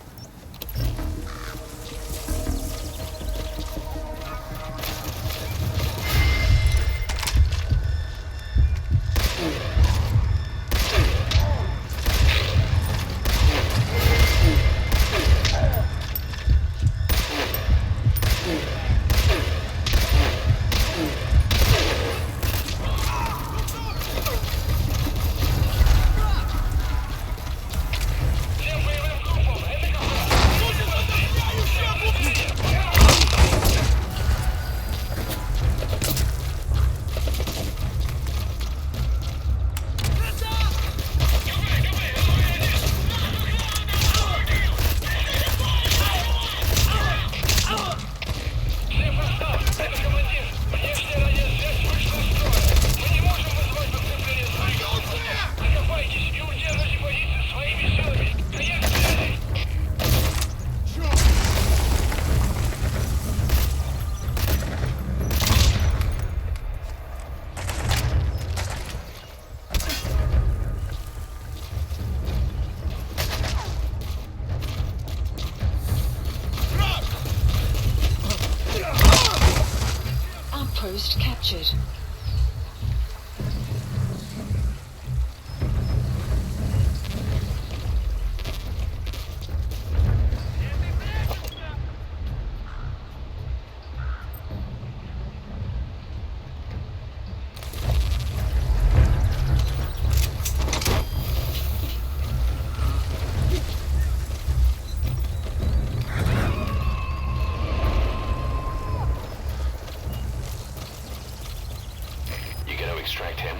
Outpost captured. Extract him.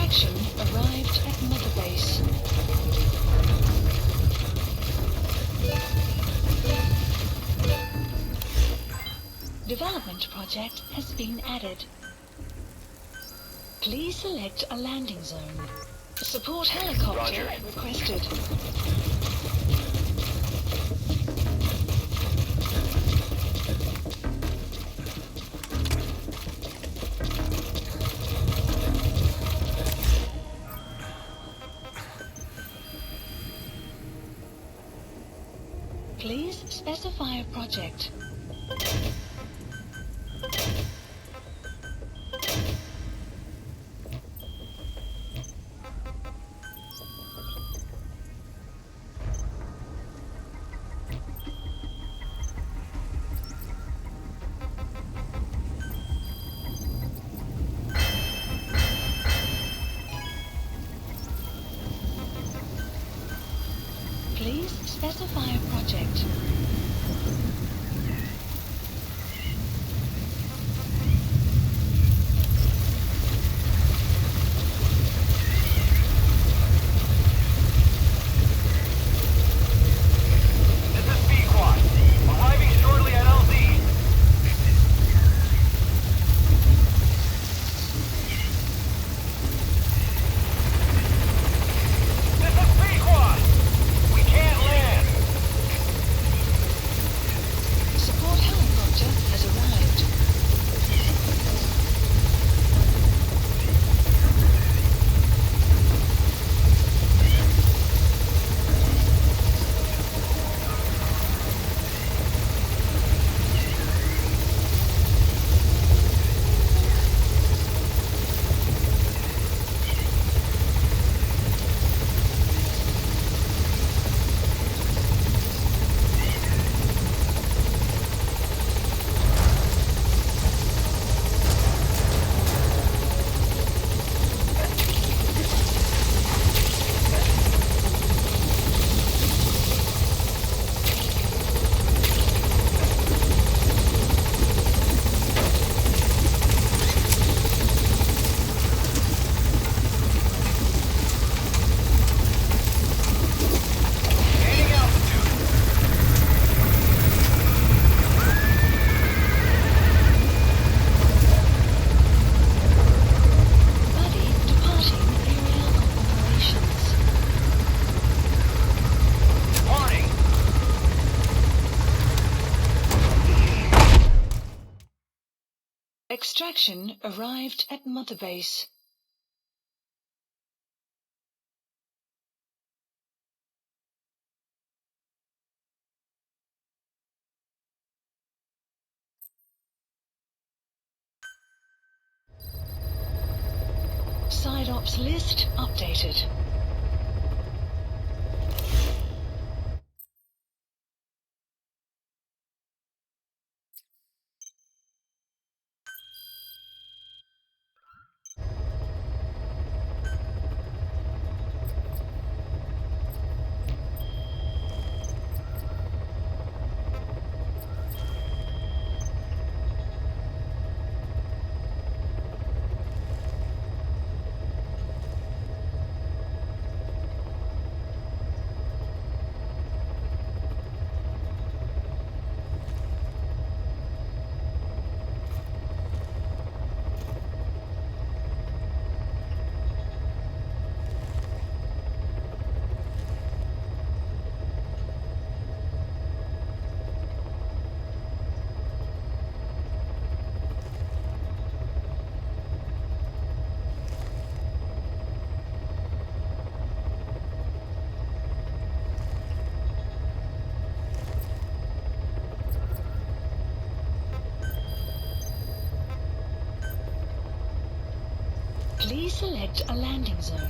Extraction arrived at Mother Base. Development project has been added. Please select a landing zone. Support helicopter requested. Please specify a project. Please specify a project. Extraction arrived at Mother Base. Side ops list updated. Please select a landing zone.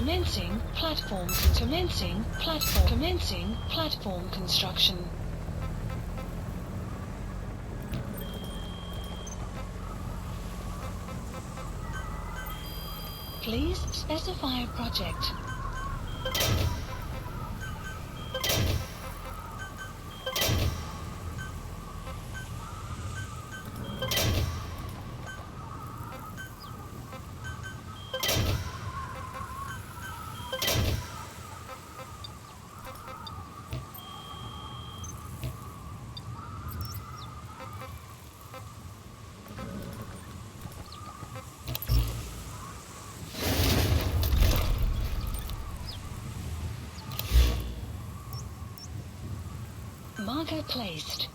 Commencing platform construction. Please specify a project. Marker placed.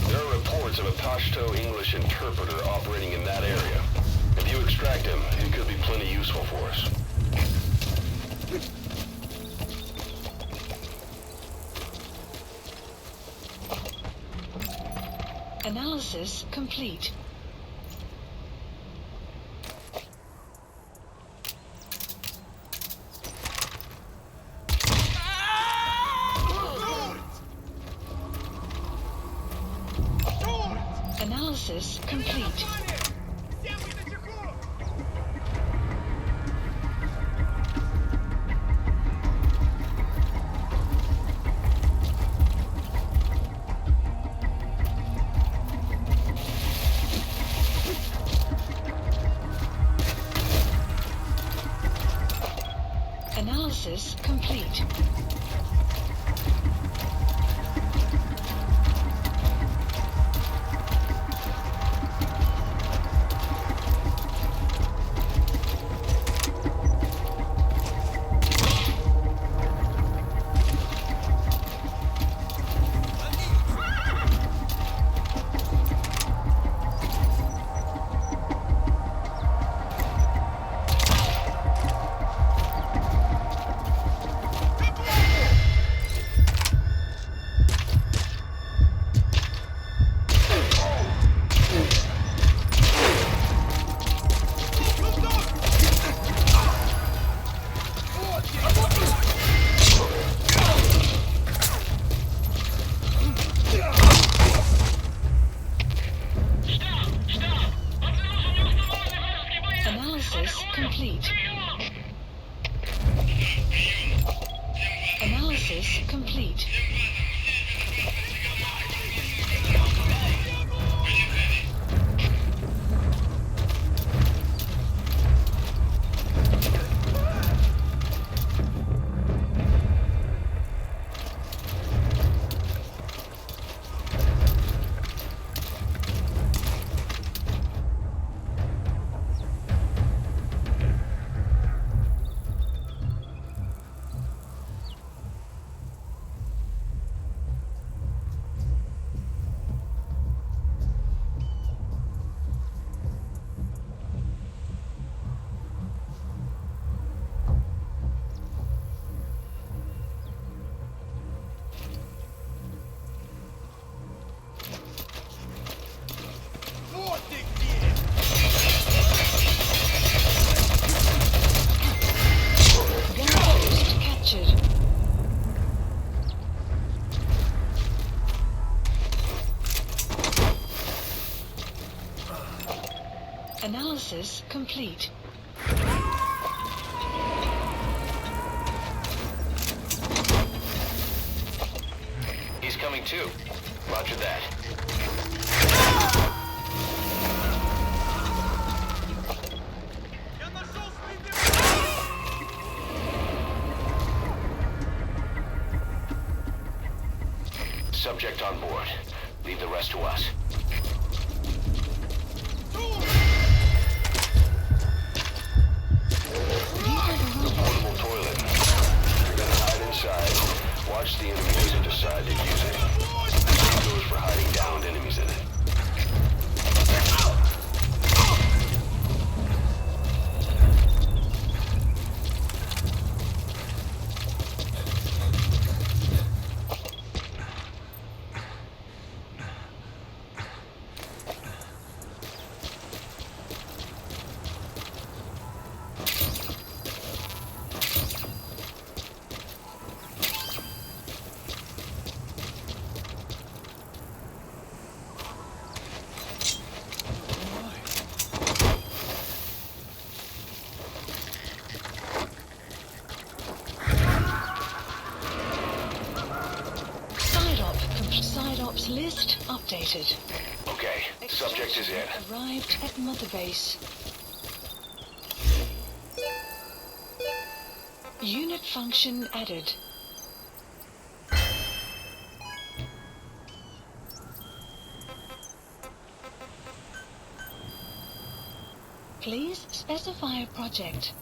There are reports of a Pashto English interpreter operating in that area. If you extract him, he could be plenty useful for us. Analysis complete. Analysis complete. Analysis complete. Analysis complete. Analysis complete. Analysis complete. He's coming too. Roger that. Subject on board. Leave the rest to us. The portable toilet. You're gonna hide inside, watch the enemies and decide to use it. Same goes for hiding downed enemies in it. Subject list updated. Okay, subject is in. Arrived at Mother Base. Unit function added. Please specify a project.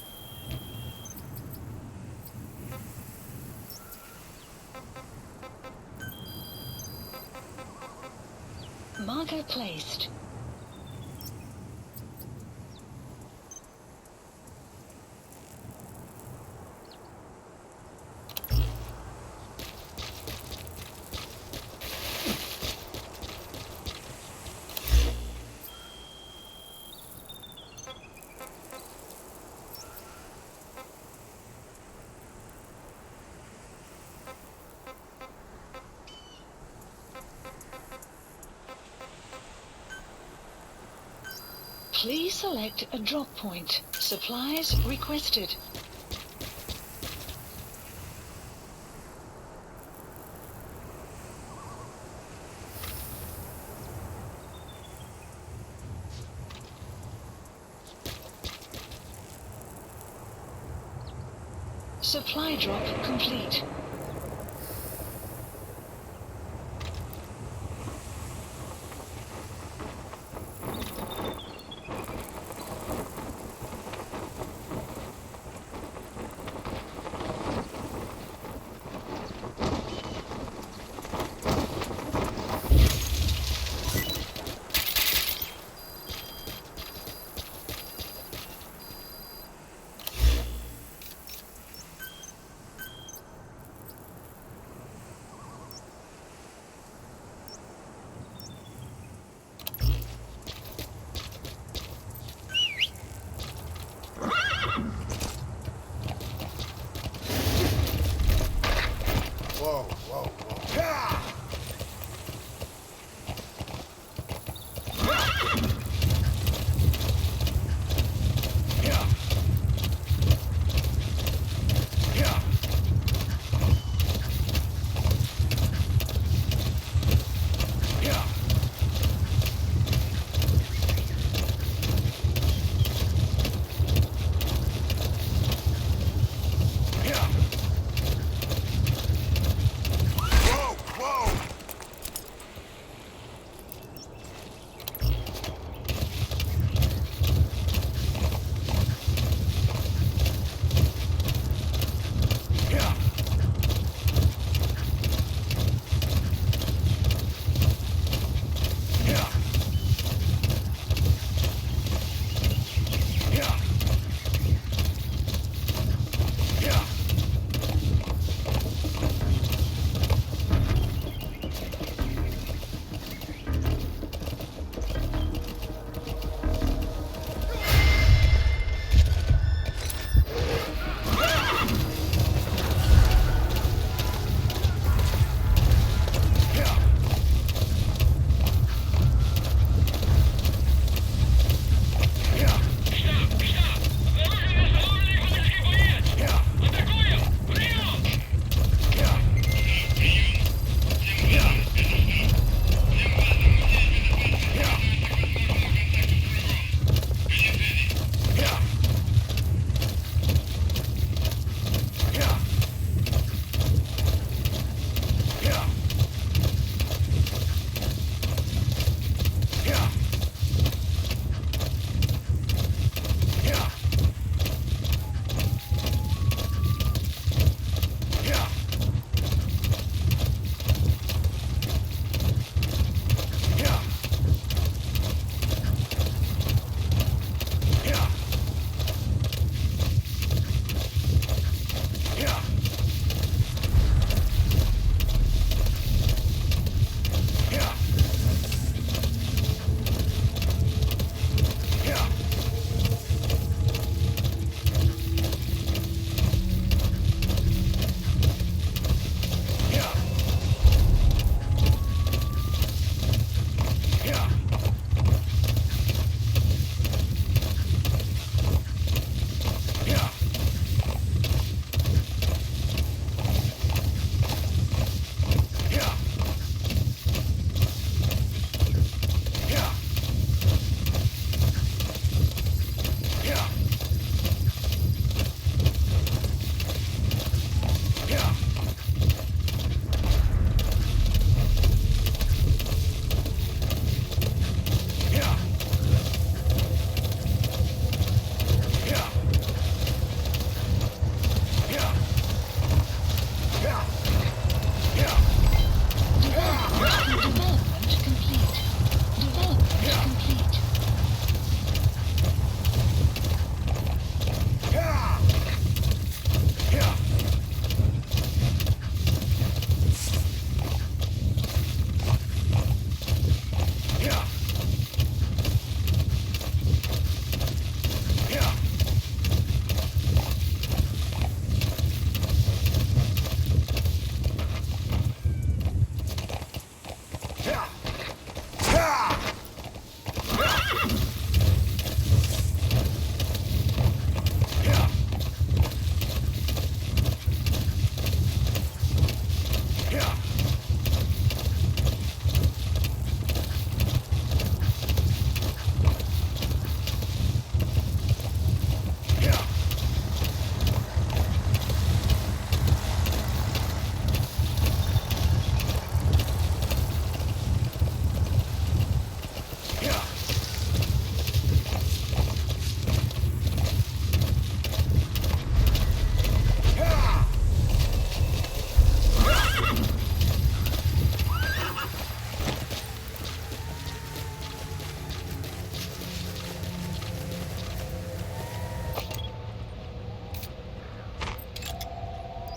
Marker placed. Please select a drop point. Supplies requested. Supply drop complete.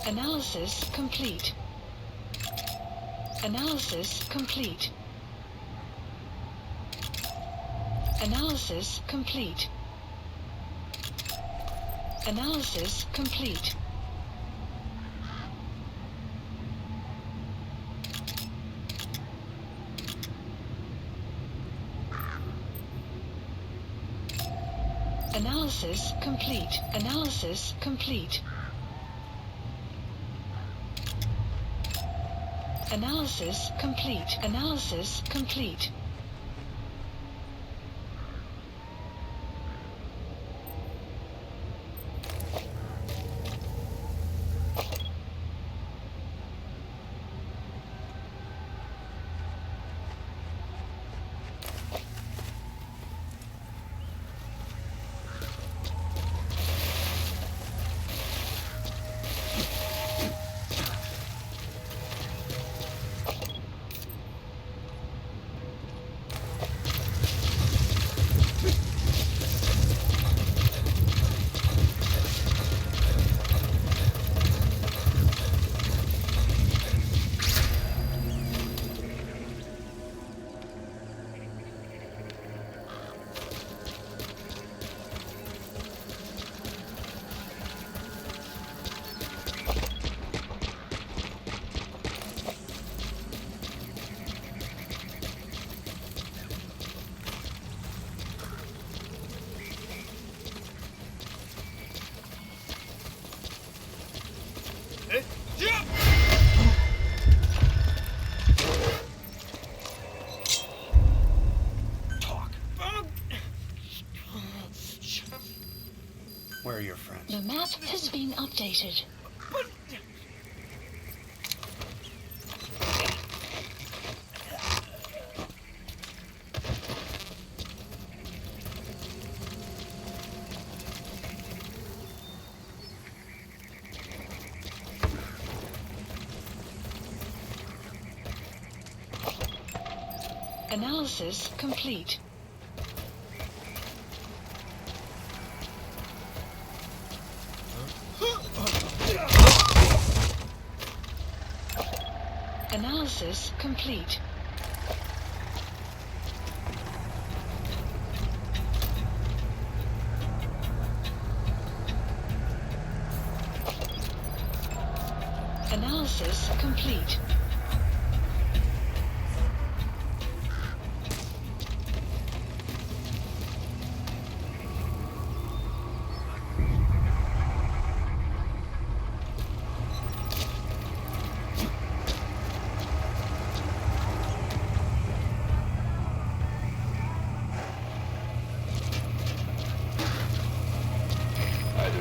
Analysis complete. Analysis complete. Analysis complete. Analysis complete. Analysis complete. Analysis complete. Analysis complete. Analysis complete. Where are your friends? The map has been updated. Analysis complete. Analysis complete. Analysis complete.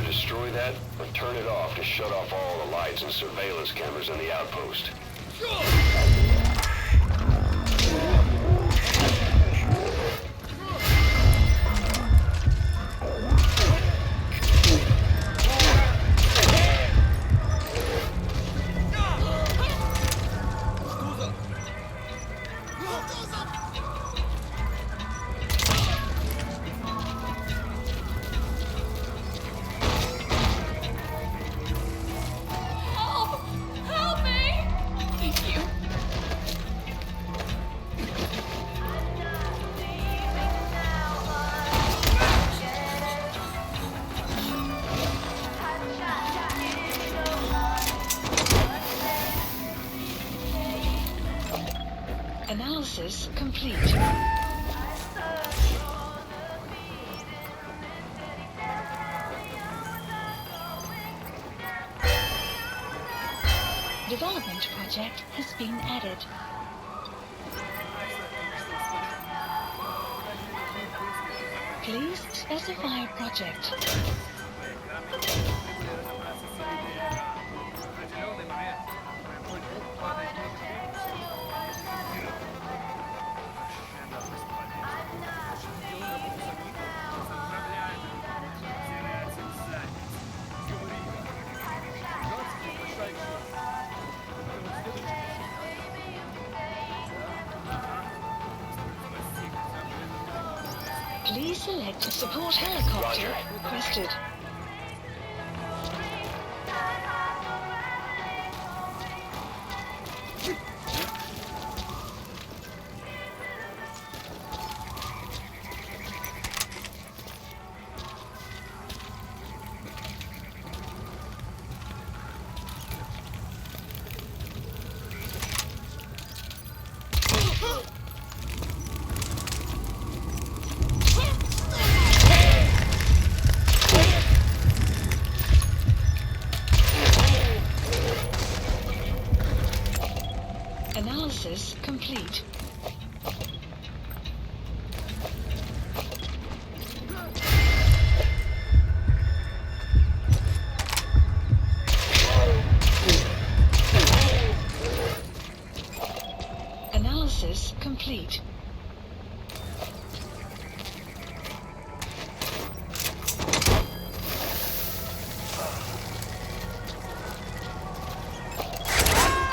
Destroy that, or turn it off to shut off all the lights and surveillance cameras in the outpost. Analysis complete. Development project has been added. Please specify a project. Please select a support helicopter requested. Analysis complete. Analysis complete.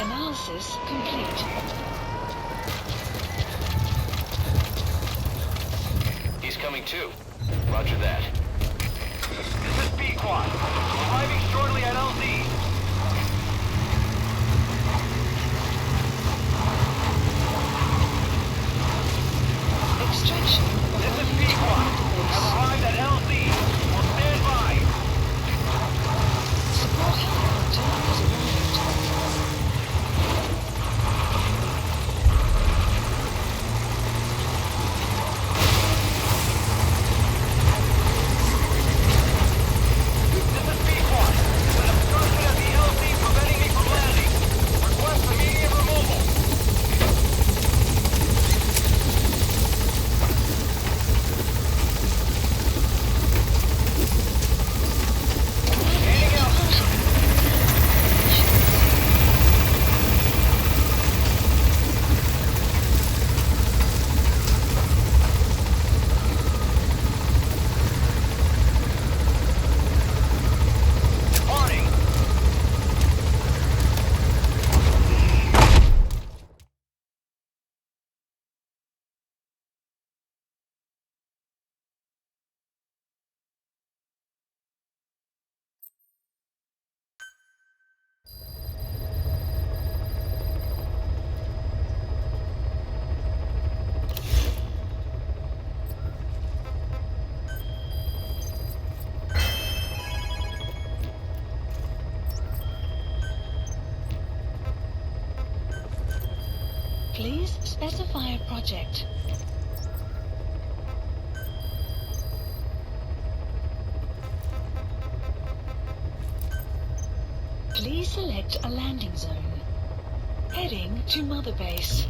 Analysis complete. He's coming too. Roger that. This is B-Quad. Arriving shortly at LZ. Extraction of This is B-Quad. Have arrived at LZ. Will stand by. Support helicopter has arrived. This is B-Quad. An obstruction at the LZ preventing me from landing. Request immediate removal. Handing out. Warning. Please specify a project. Please select a landing zone. Heading to Mother Base.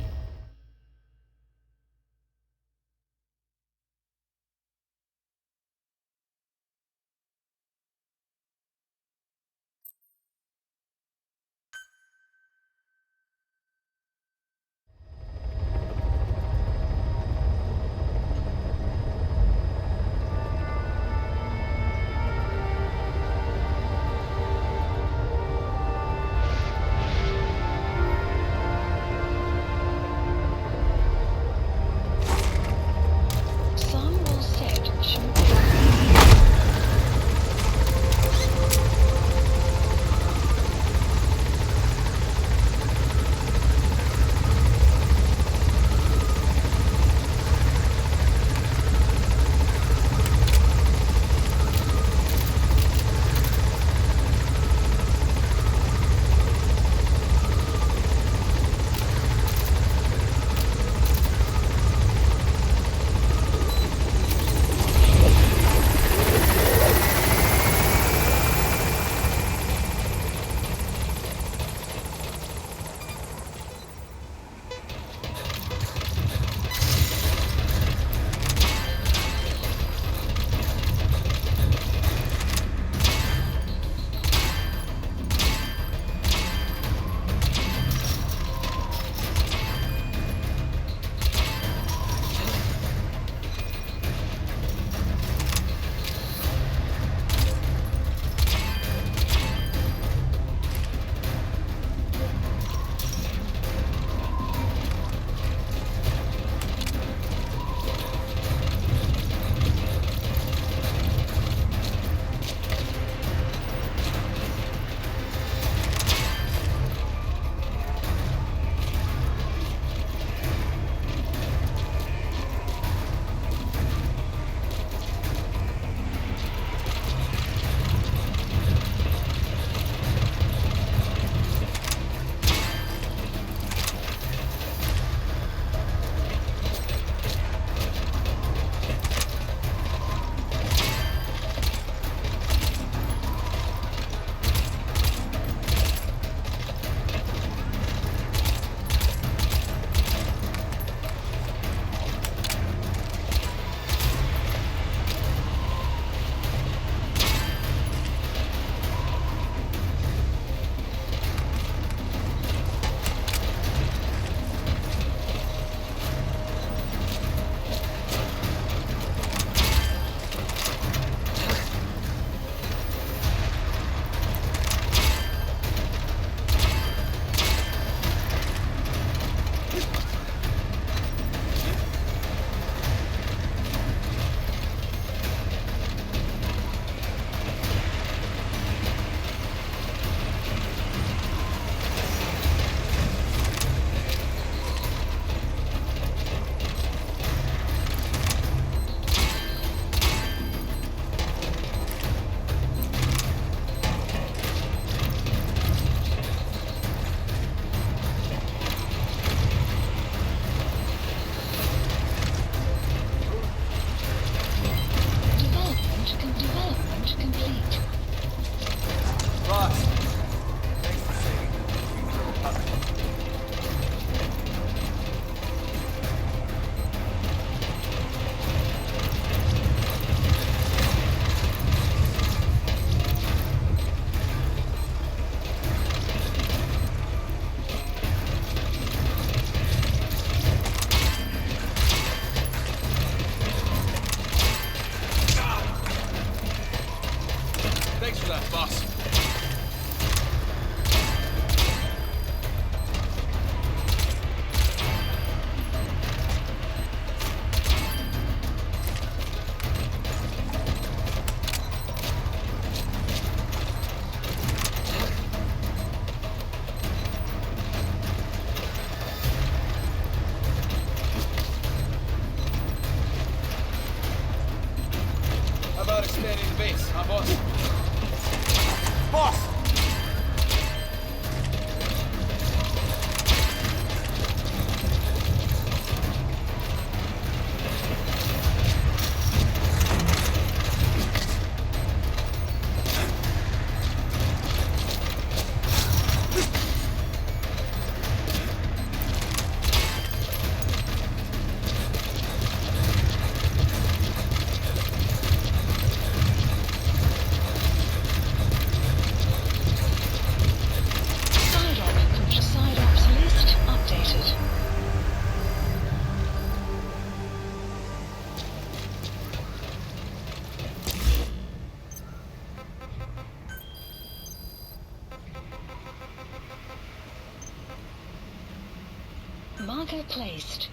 Marker placed.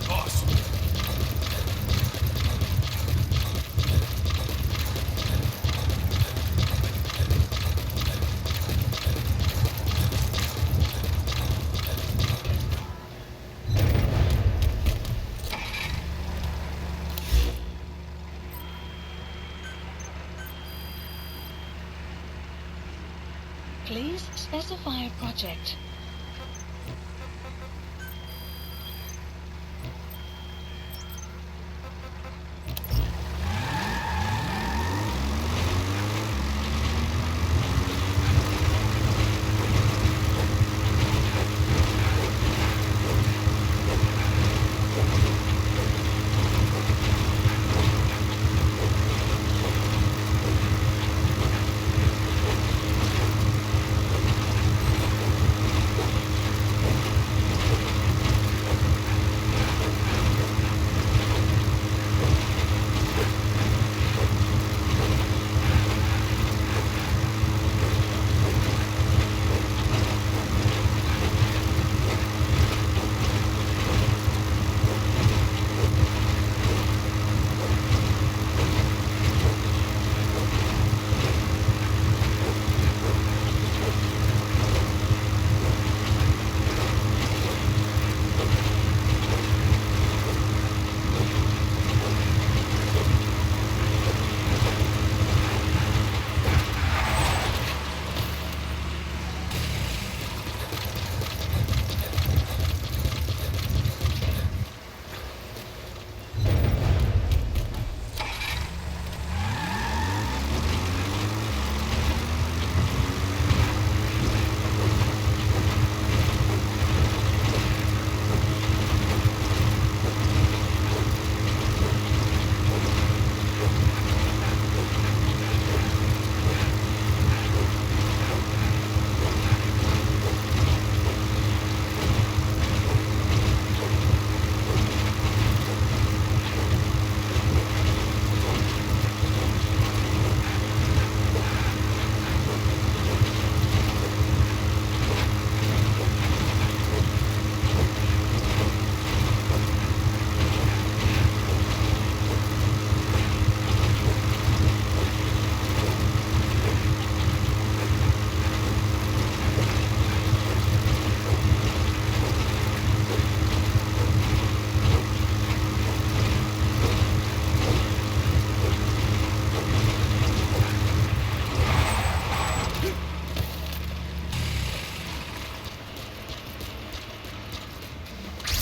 Boss. Please specify a project.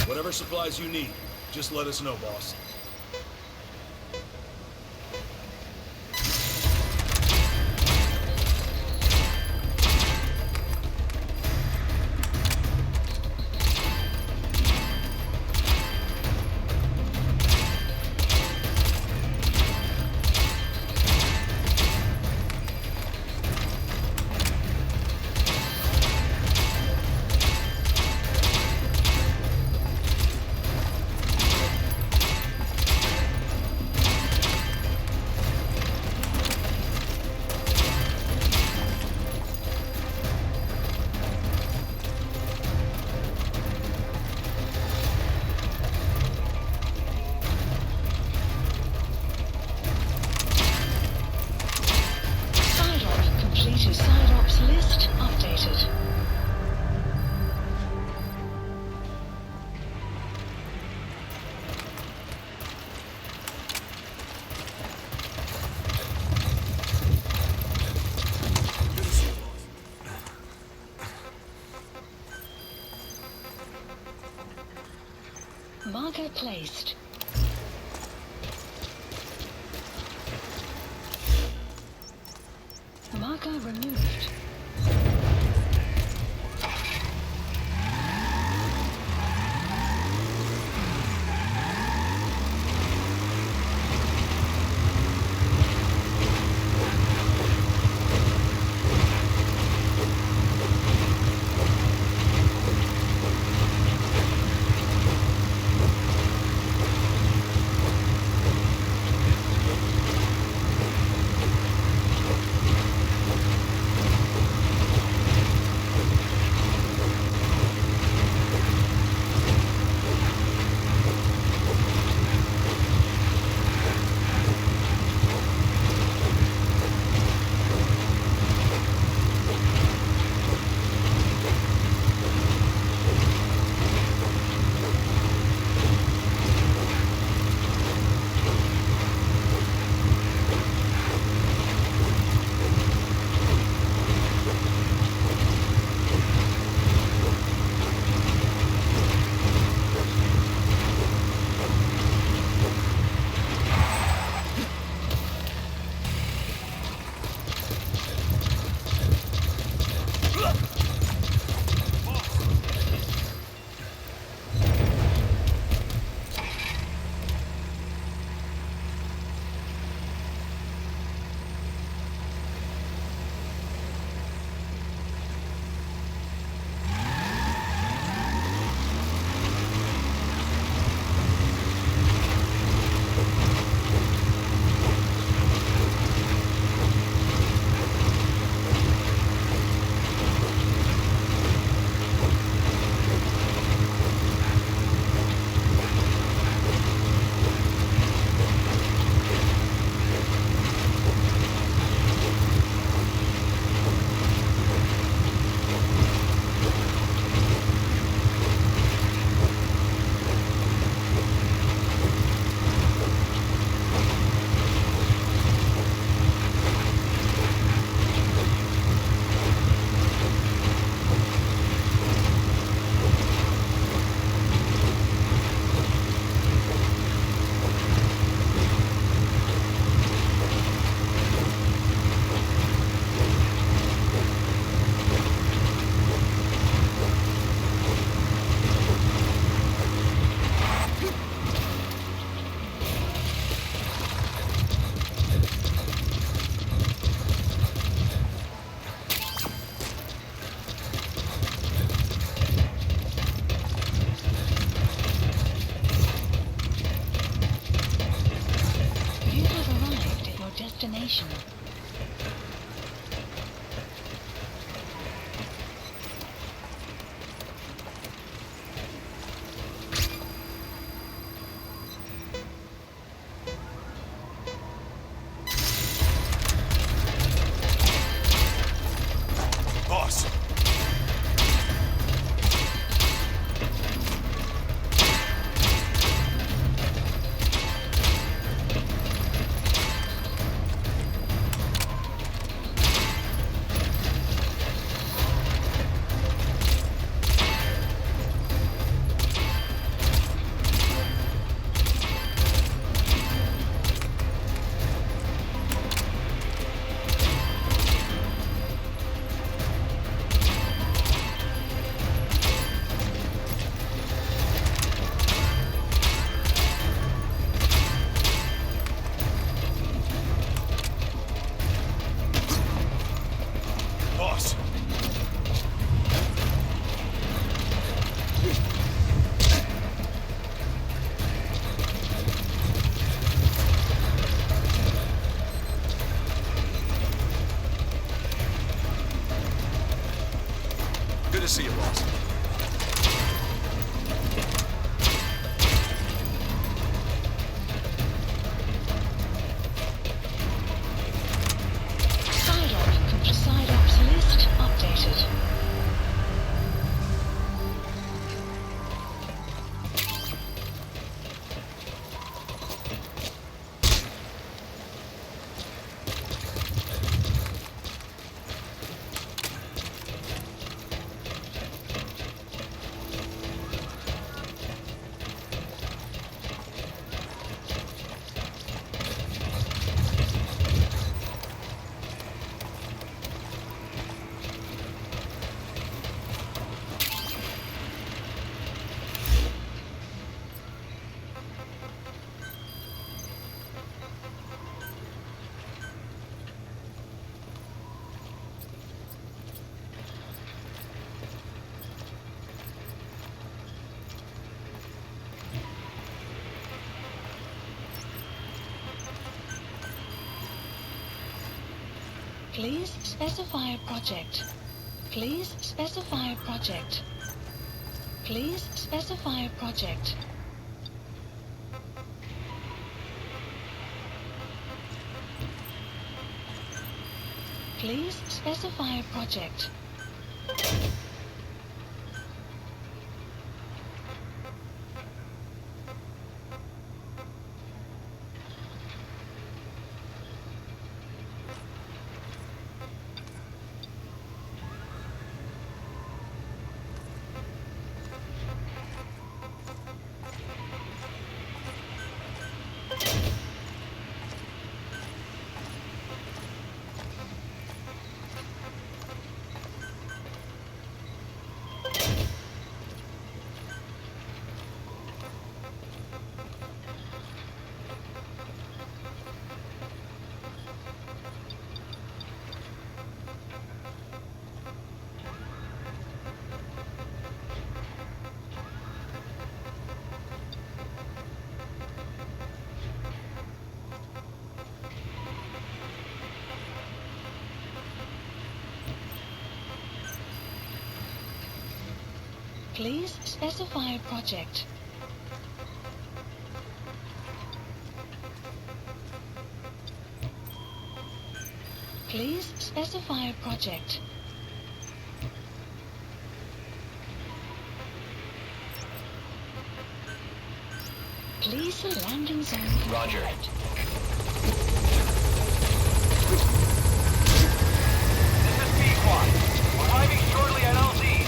Whatever supplies you need, just let us know, boss. Marker placed. Marker removed. Boss. Good to see you, boss. Side ops list updated. Please specify a project. Please specify a project. Please specify a project. Please specify a project. Please specify a project. Please specify a project. Please the landing zone. Roger. This is P-Quad. Arriving shortly at LZ.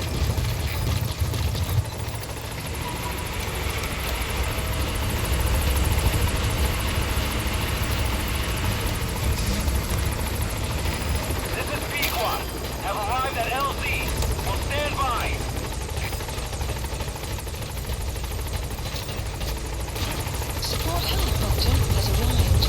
Have arrived at LZ. Will stand by. Support helicopter has arrived.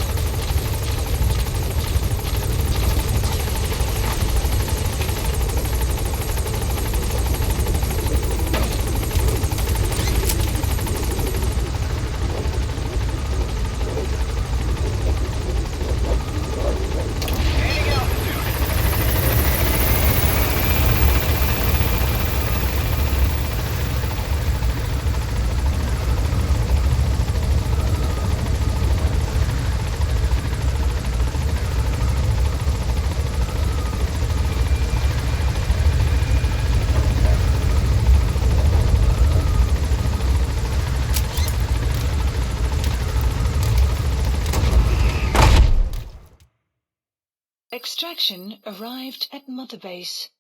Extraction arrived at Mother Base.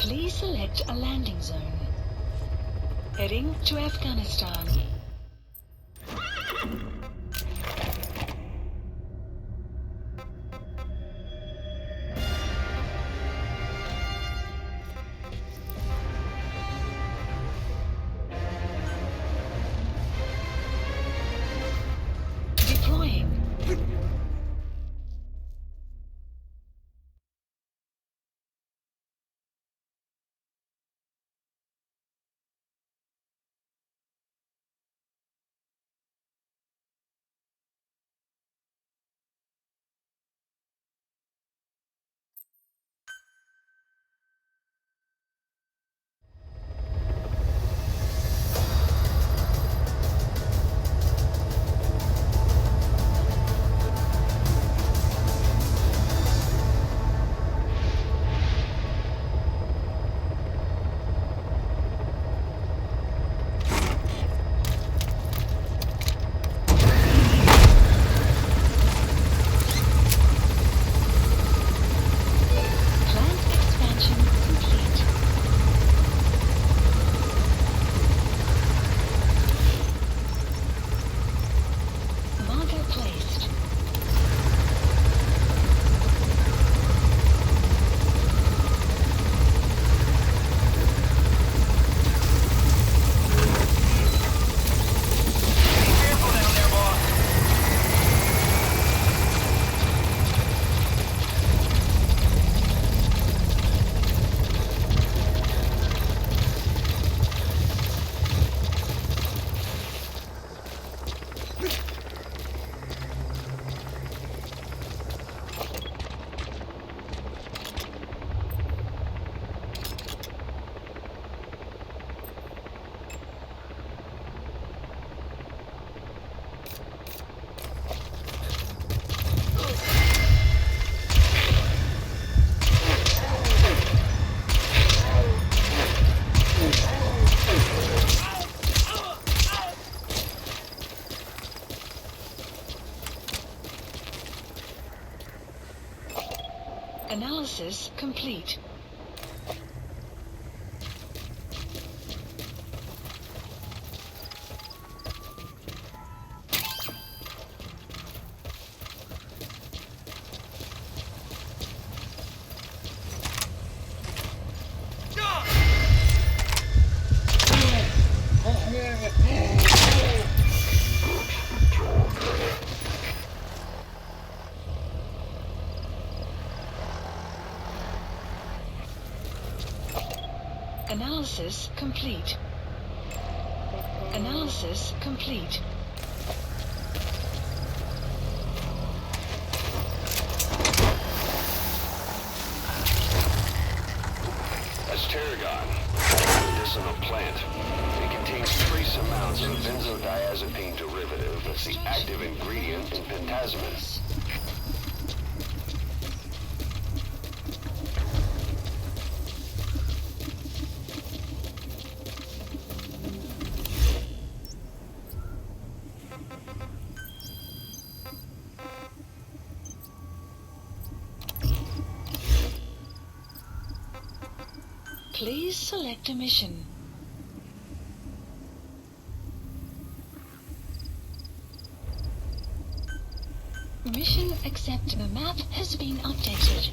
Please select a landing zone. Heading to Afghanistan. Deploying. Analysis complete. Analysis complete. Analysis complete. That's tarragon, a medicinal plant. It contains trace amounts of a benzodiazepine derivative that's the active ingredient in pentasmin. Please select a mission. Mission accepted. The map has been updated.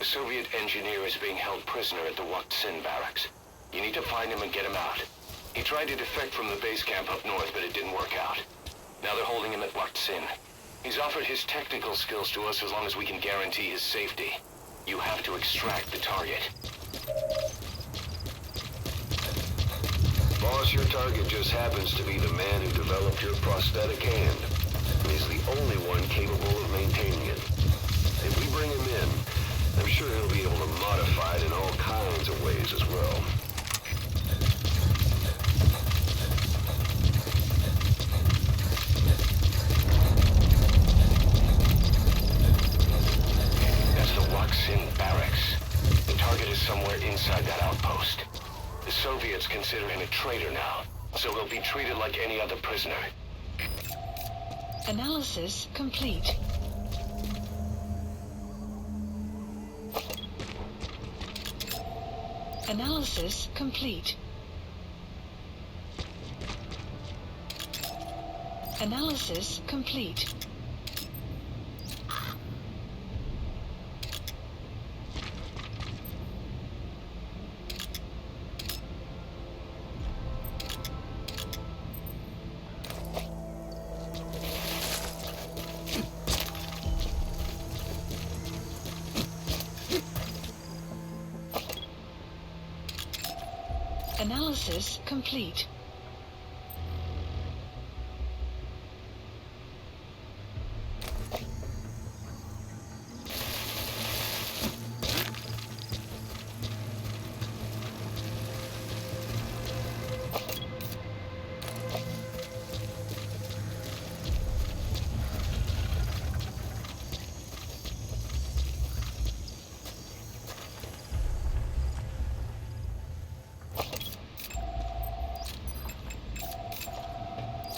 A Soviet engineer is being held prisoner at the Waksin barracks. You need to find him and get him out. He tried to defect from the base camp up north, but it didn't work out. Now they're holding him at Waksin. He's offered his technical skills to us as long as we can guarantee his safety. You have to extract the target. Boss, your target just happens to be the man who developed your prosthetic hand. He's the only one capable of maintaining it. If we bring him in, I'm sure he'll be able to modify it in all kinds of ways as well. That's the Waksin barracks. The target is somewhere inside that outpost. The Soviets consider him a traitor now, so he'll be treated like any other prisoner. Analysis complete. Analysis complete. Analysis complete. Analysis complete.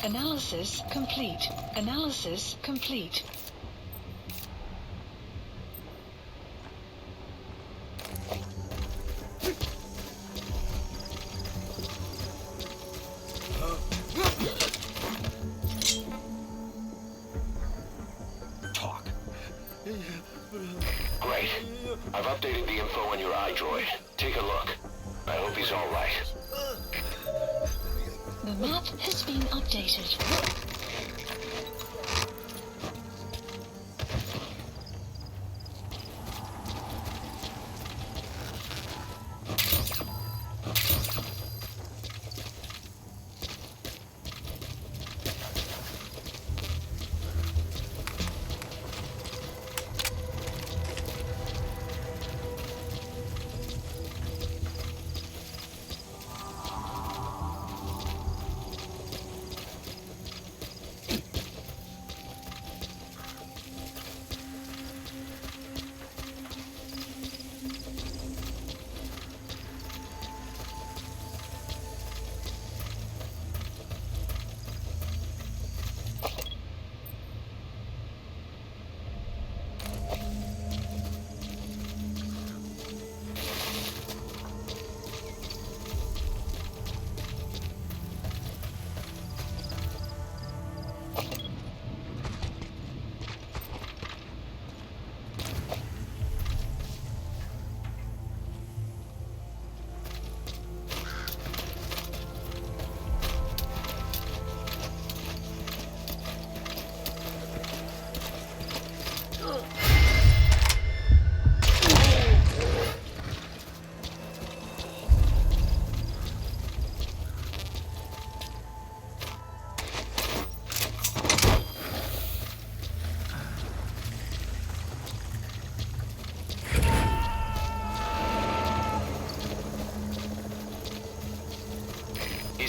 Analysis complete. Analysis complete. Talk. Great. I've updated the info on your iDroid. Take a look. I hope he's all right. The map has been updated.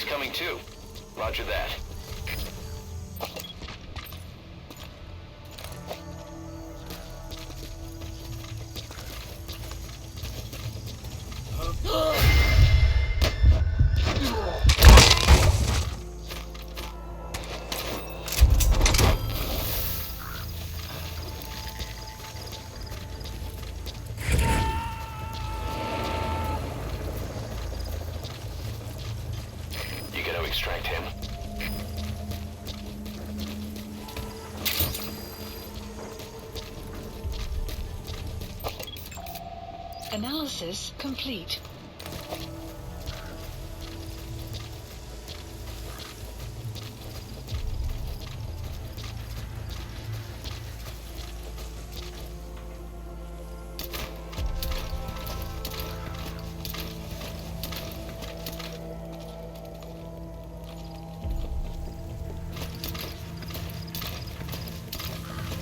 Coming too. Roger that. Extract him. Analysis complete.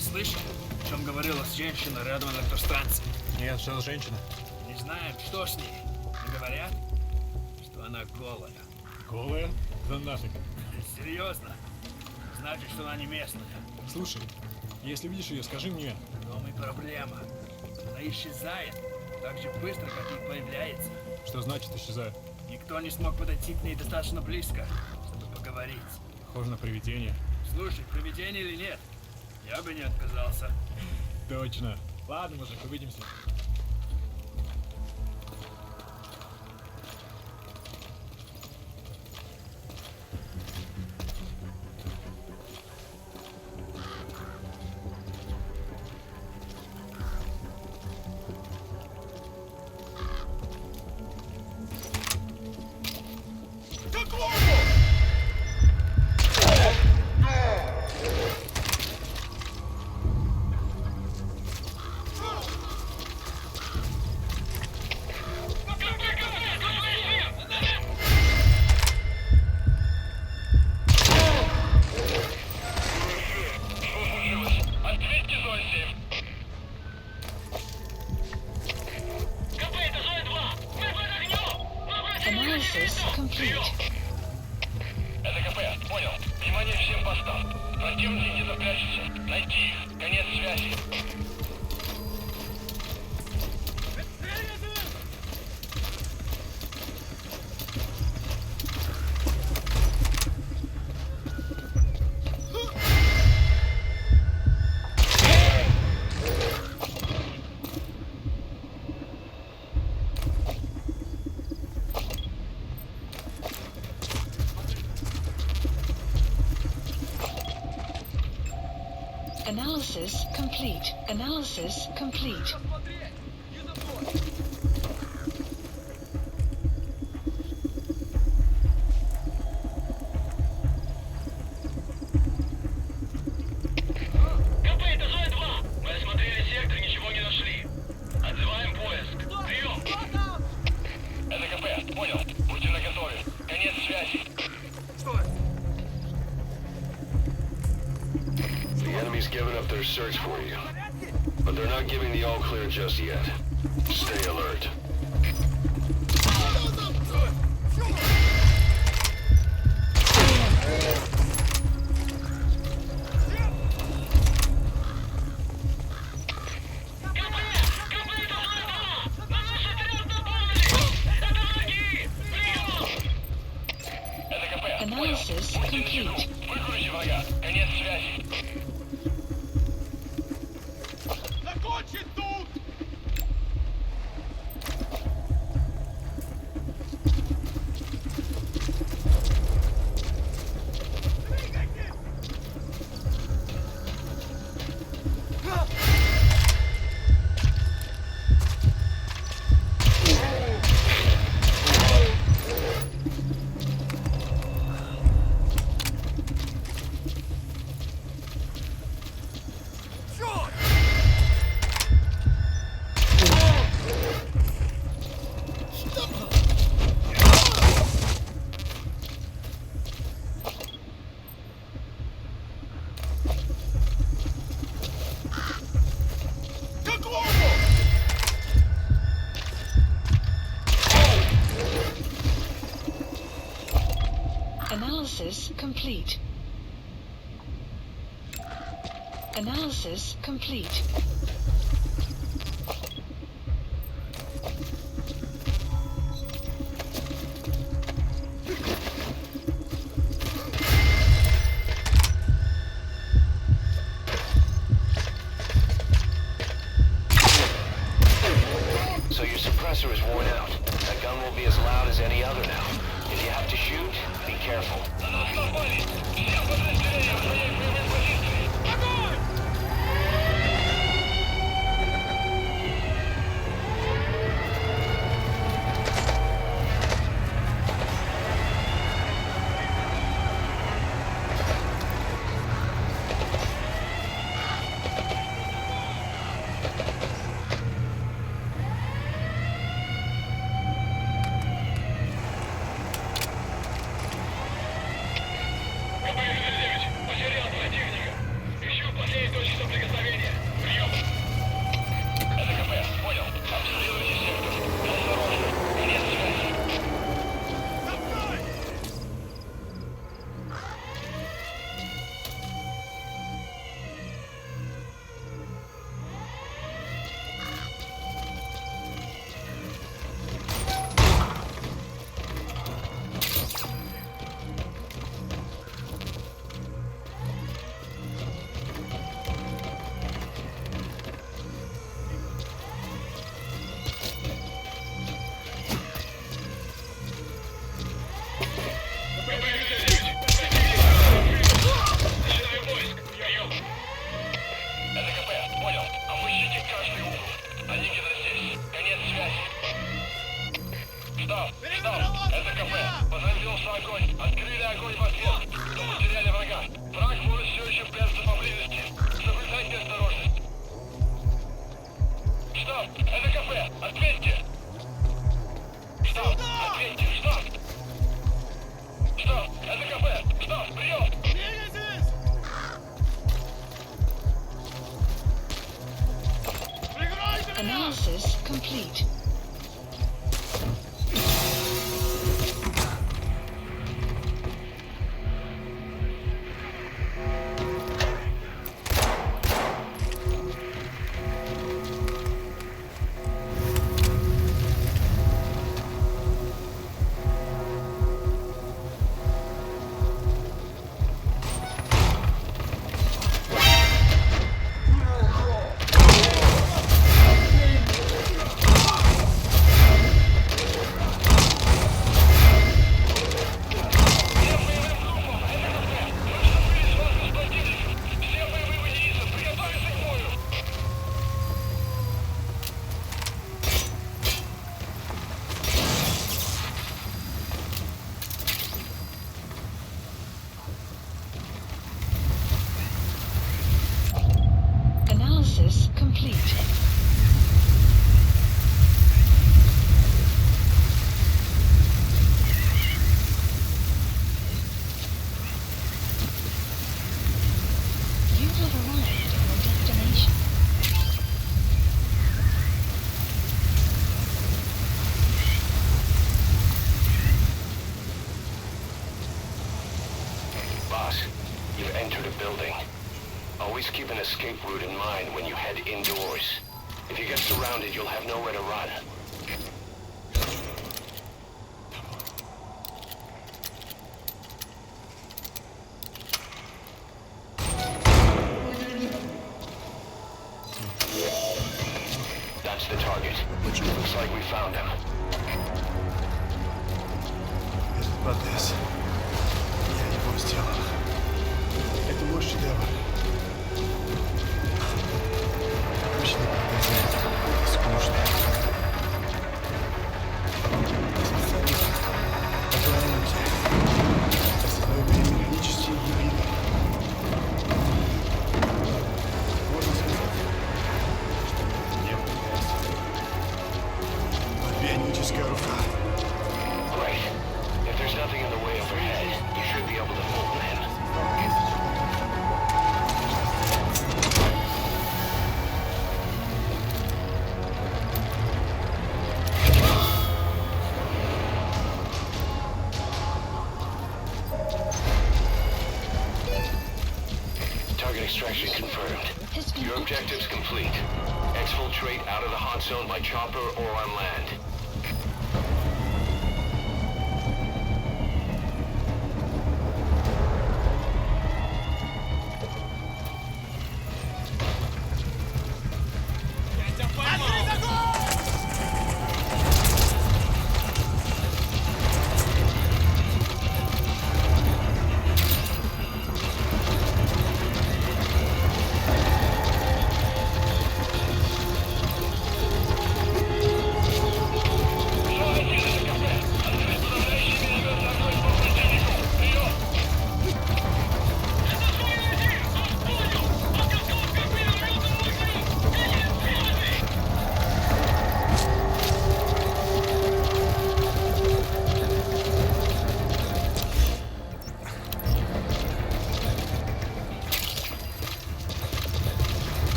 Слышал, о чем говорила женщина рядом от электростанции? Нет, что за женщина? Не знаем, что с ней. Не говорят, что она голая. Голая? Да нафиг. Серьезно? Значит, что она не местная. Слушай, если видишь ее, скажи мне. В том и проблема. Она исчезает так же быстро, как и появляется. Что значит исчезает? Никто не смог подойти к ней достаточно близко, чтобы поговорить. Похоже на привидение. Слушай, привидение или нет, я бы не отказался. Точно. Ладно, мужик, увидимся. Analysis complete. Это КП, понял. Внимание всем постам. Противники где-то прячутся. Найти их. Конец связи. Analysis complete. Analysis complete. КП, это Зоя-2. Мы осмотрели сектор, ничего не нашли. Отзываем поиск. Прием. Это КП, понял. Будьте наготове. Конец связи. The enemy's given up their search for you, but they're not giving the all-clear just yet. Stay alert. Analysis complete. Выкройте врага. Конец связи. Закончить тут! Analysis complete. Analysis complete. So your suppressor is worn out. That gun will be as loud as any other now. If you have to shoot, be careful. Analysis complete. Analysis complete. You have arrived at your destination. Boss, you've entered a building. Always keep an escape route in mind when you head indoors. If you get surrounded, you'll have nowhere to run. That's the target. Looks like we found him. Подес. Я его сделал. Это мощь Hideo. Обычный магазин. Скучно. Это свое время механические гибриды. Можно сказать, что это не препятствие. Мобильническая рука. Great. If there's nothing in the way overhead, you should be able to pull them in. Target extraction confirmed. Your objective's complete. Exfiltrate out of the hot zone by chopper or on land.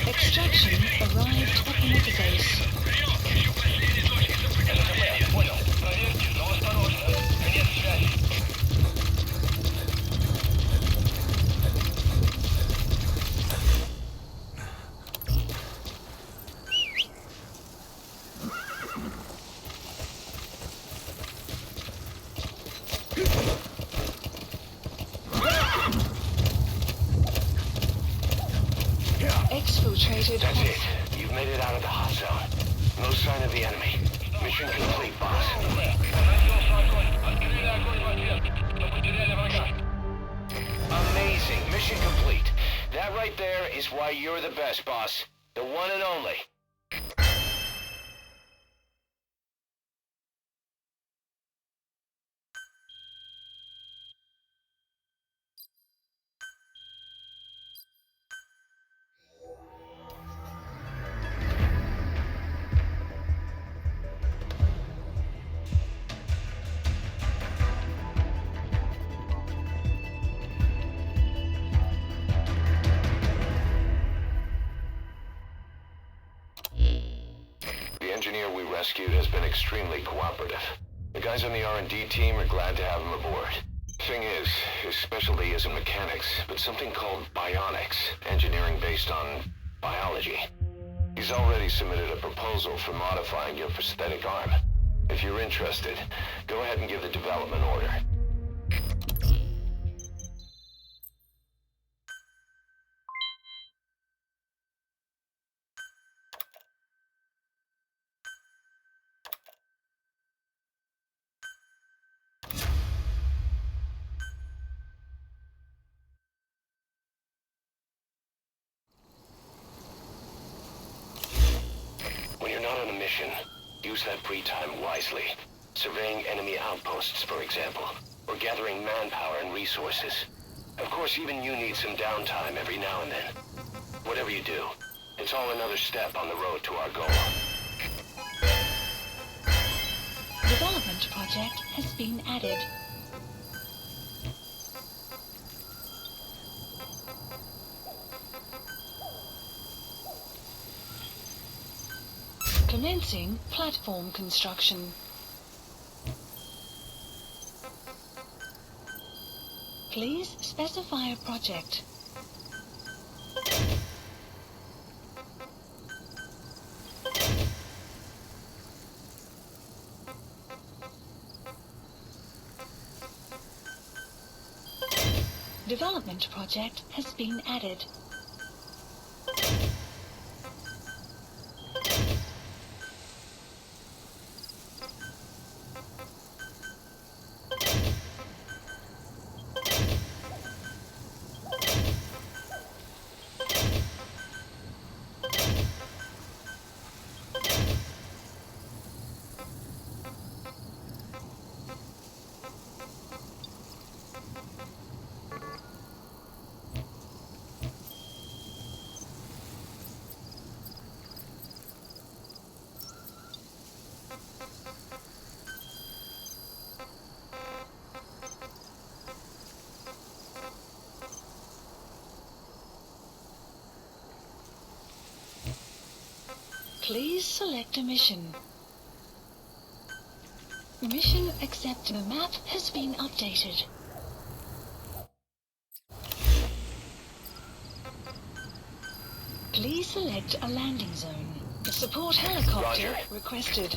Extraction arrived at the metadose. Exfiltrate activated. That's it. You've made it out of the hot zone. No sign of the enemy. Mission complete, boss. Amazing. Mission complete. That right there is why you're the best, boss. The one and only. The engineer we rescued has been extremely cooperative. The guys on the R&D team are glad to have him aboard. Thing is, his specialty isn't mechanics, but something called bionics, engineering based on biology. He's already submitted a proposal for modifying your prosthetic arm. If you're interested, go ahead and give the development order. When you're not on a mission, use that free time wisely. Surveying enemy outposts, for example, or gathering manpower and resources. Of course, even you need some downtime every now and then. Whatever you do, it's all another step on the road to our goal. Development project has been added. Commencing platform construction. Please specify a project. Development project has been added. Please select a mission. Mission accepted. The map has been updated. Please select a landing zone. A support helicopter requested.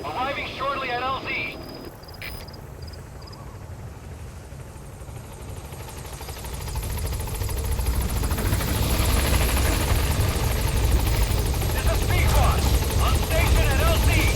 Arriving shortly at LZ. This is B-Quad. On station at LZ.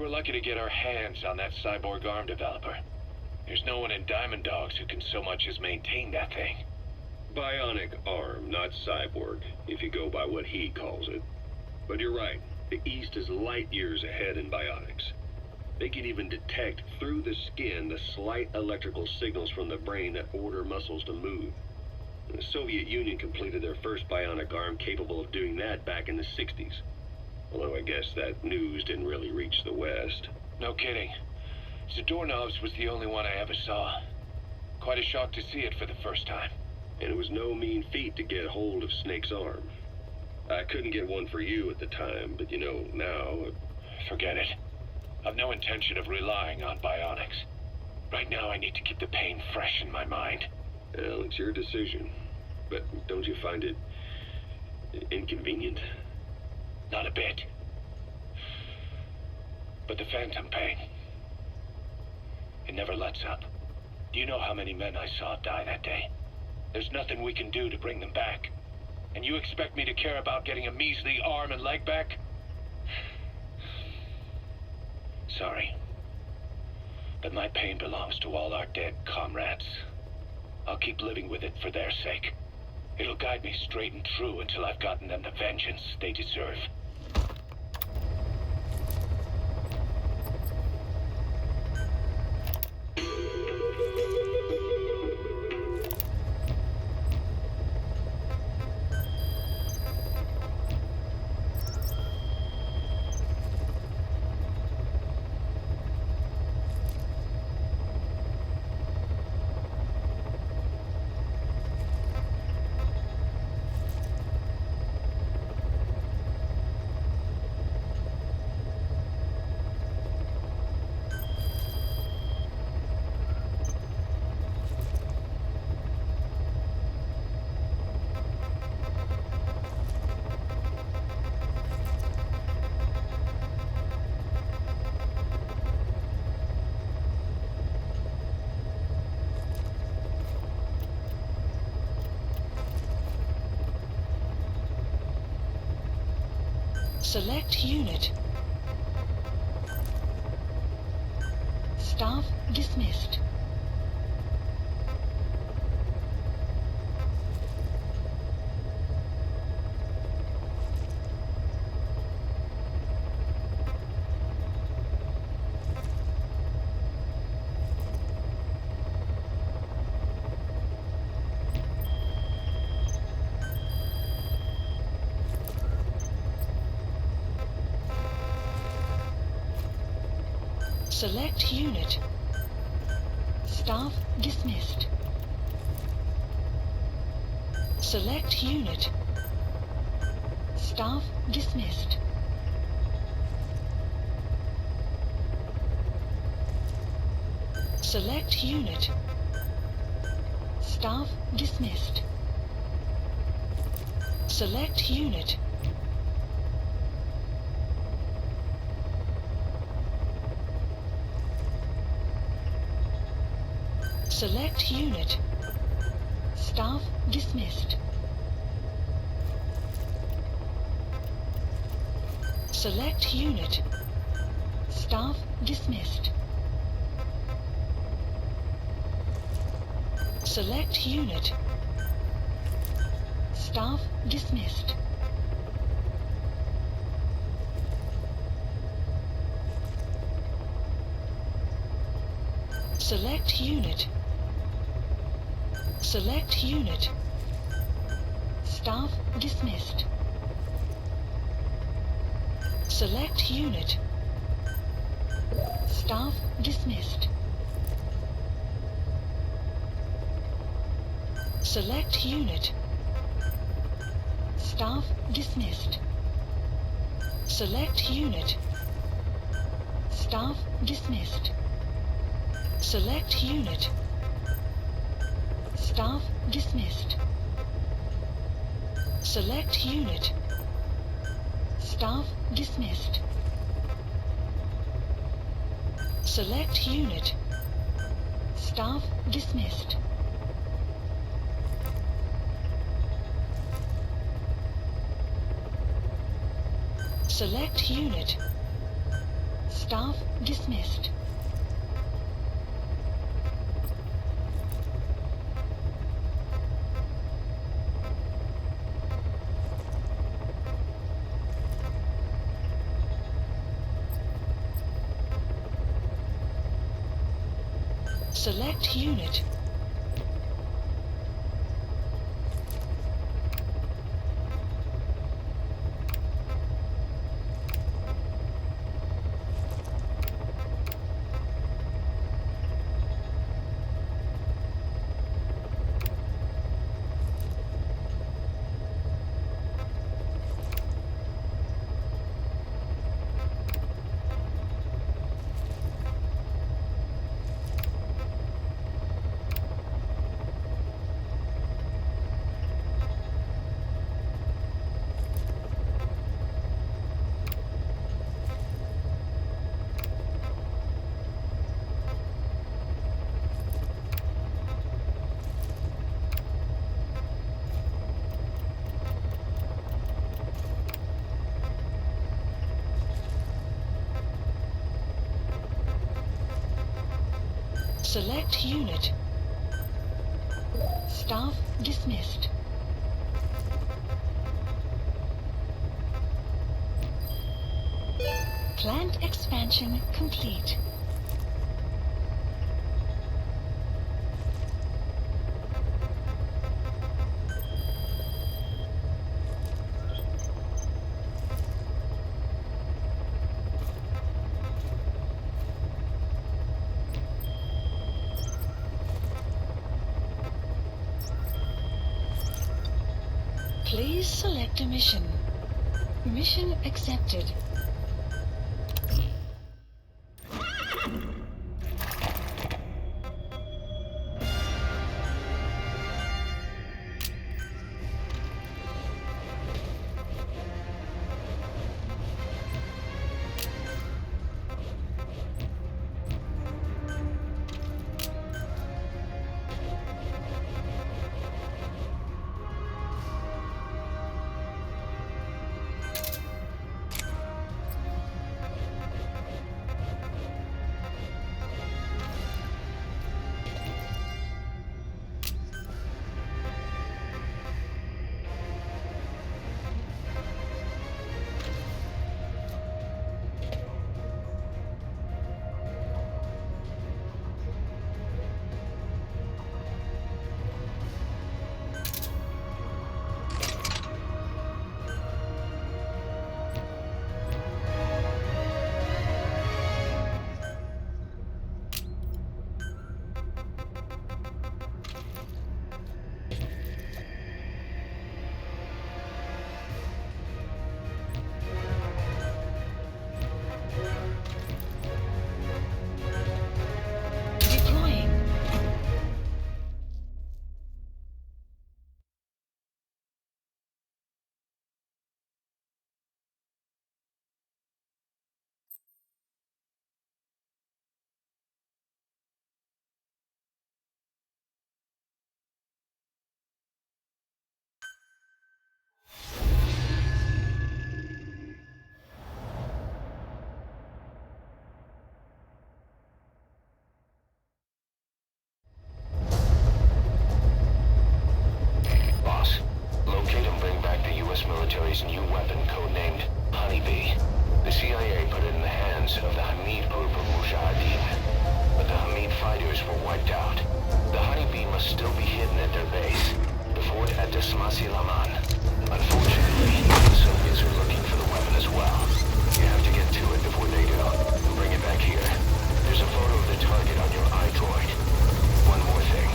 were lucky to get our hands on that cyborg arm developer. There's no one in Diamond Dogs who can so much as maintain that thing. Bionic arm, not cyborg, if you go by what he calls it. But you're right, the East is light years ahead in bionics. They can even detect through the skin the slight electrical signals from the brain that order muscles to move. And the Soviet Union completed their first bionic arm capable of doing that back in the 60s. Although I guess that news didn't really reach the West. No kidding. Zadornov's was the only one I ever saw. Quite a shock to see it for the first time. And it was no mean feat to get hold of Snake's arm. I couldn't get one for you at the time, but you know, now... Forget it. I've no intention of relying on bionics. Right now I need to keep the pain fresh in my mind. Well, it's your decision. But don't you find it... inconvenient? Not a bit. But the phantom pain... it never lets up. Do you know how many men I saw die that day? There's nothing we can do to bring them back. And you expect me to care about getting a measly arm and leg back? Sorry. But my pain belongs to all our dead comrades. I'll keep living with it for their sake. It'll guide me straight and true until I've gotten them the vengeance they deserve. Select unit. Staff dismissed. Select unit. Staff dismissed. Select unit. Staff dismissed. Select unit. Staff dismissed. Select unit. Select unit. Staff dismissed. Select unit. Staff dismissed. Select unit. Staff dismissed. Select unit. Select unit. Staff dismissed. Select unit. Staff dismissed. Select unit. Staff dismissed. Select unit. Staff dismissed. Select unit. Staff dismissed. Select unit. Staff dismissed. Select unit. Staff dismissed. Select unit. Staff dismissed. Select unit. Select unit. Staff dismissed. Plant expansion complete. Please select a mission. Mission accepted. military's new weapon codenamed Honeybee. The CIA put it in the hands of the Hamid group of Mujahideen, but the Hamid fighters were wiped out. The Honeybee must still be hidden at their base, the fort at Desmasi Laman. Unfortunately, the Soviets are looking for the weapon as well. You have to get to it before they do, and bring it back here. There's a photo of the target on your iDroid. One more thing.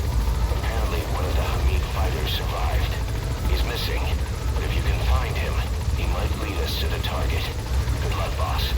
Apparently one of the Hamid fighters survived. He's missing, but if you can find him, he might lead us to the target. Good luck, boss.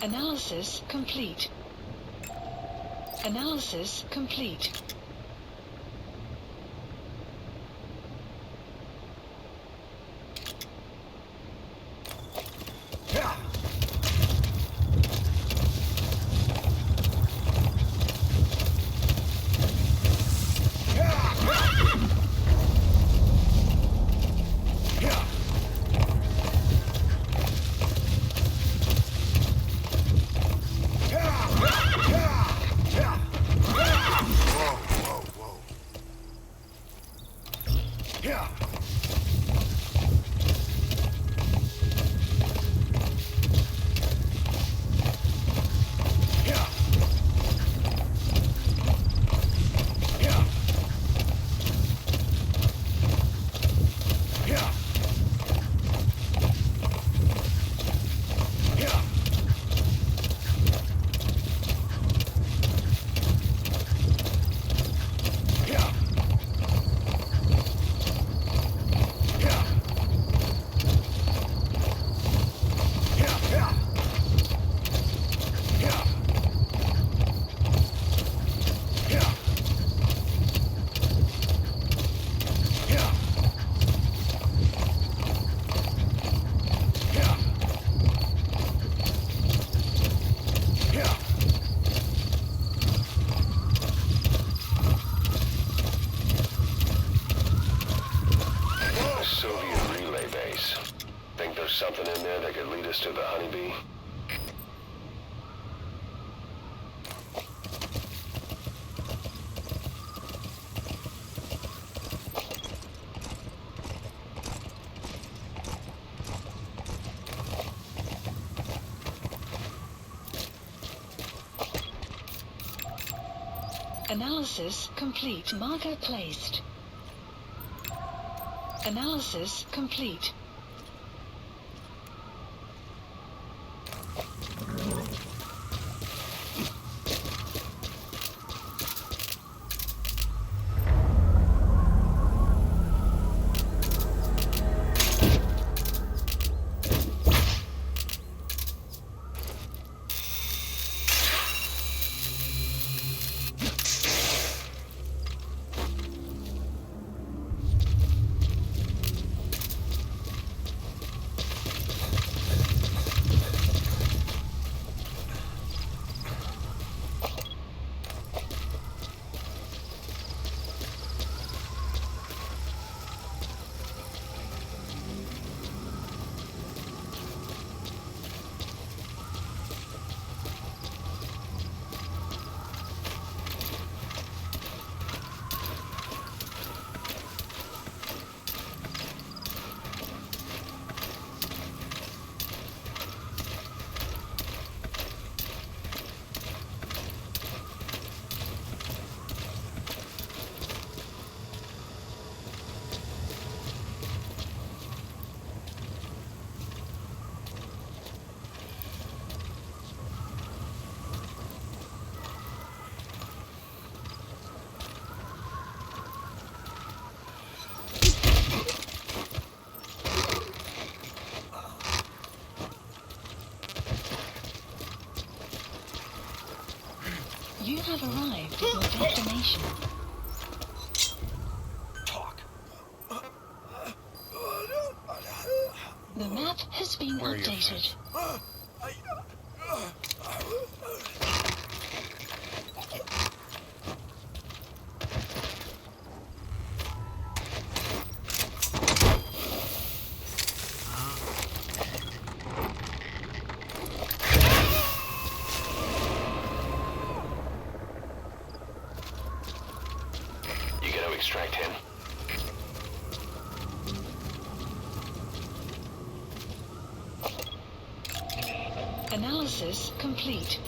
Analysis complete. Analysis complete. Something in there that could lead us to the honeybee? Analysis complete. Marker placed. Analysis complete. You have arrived at your destination. The map has been updated. Extract him. Analysis complete.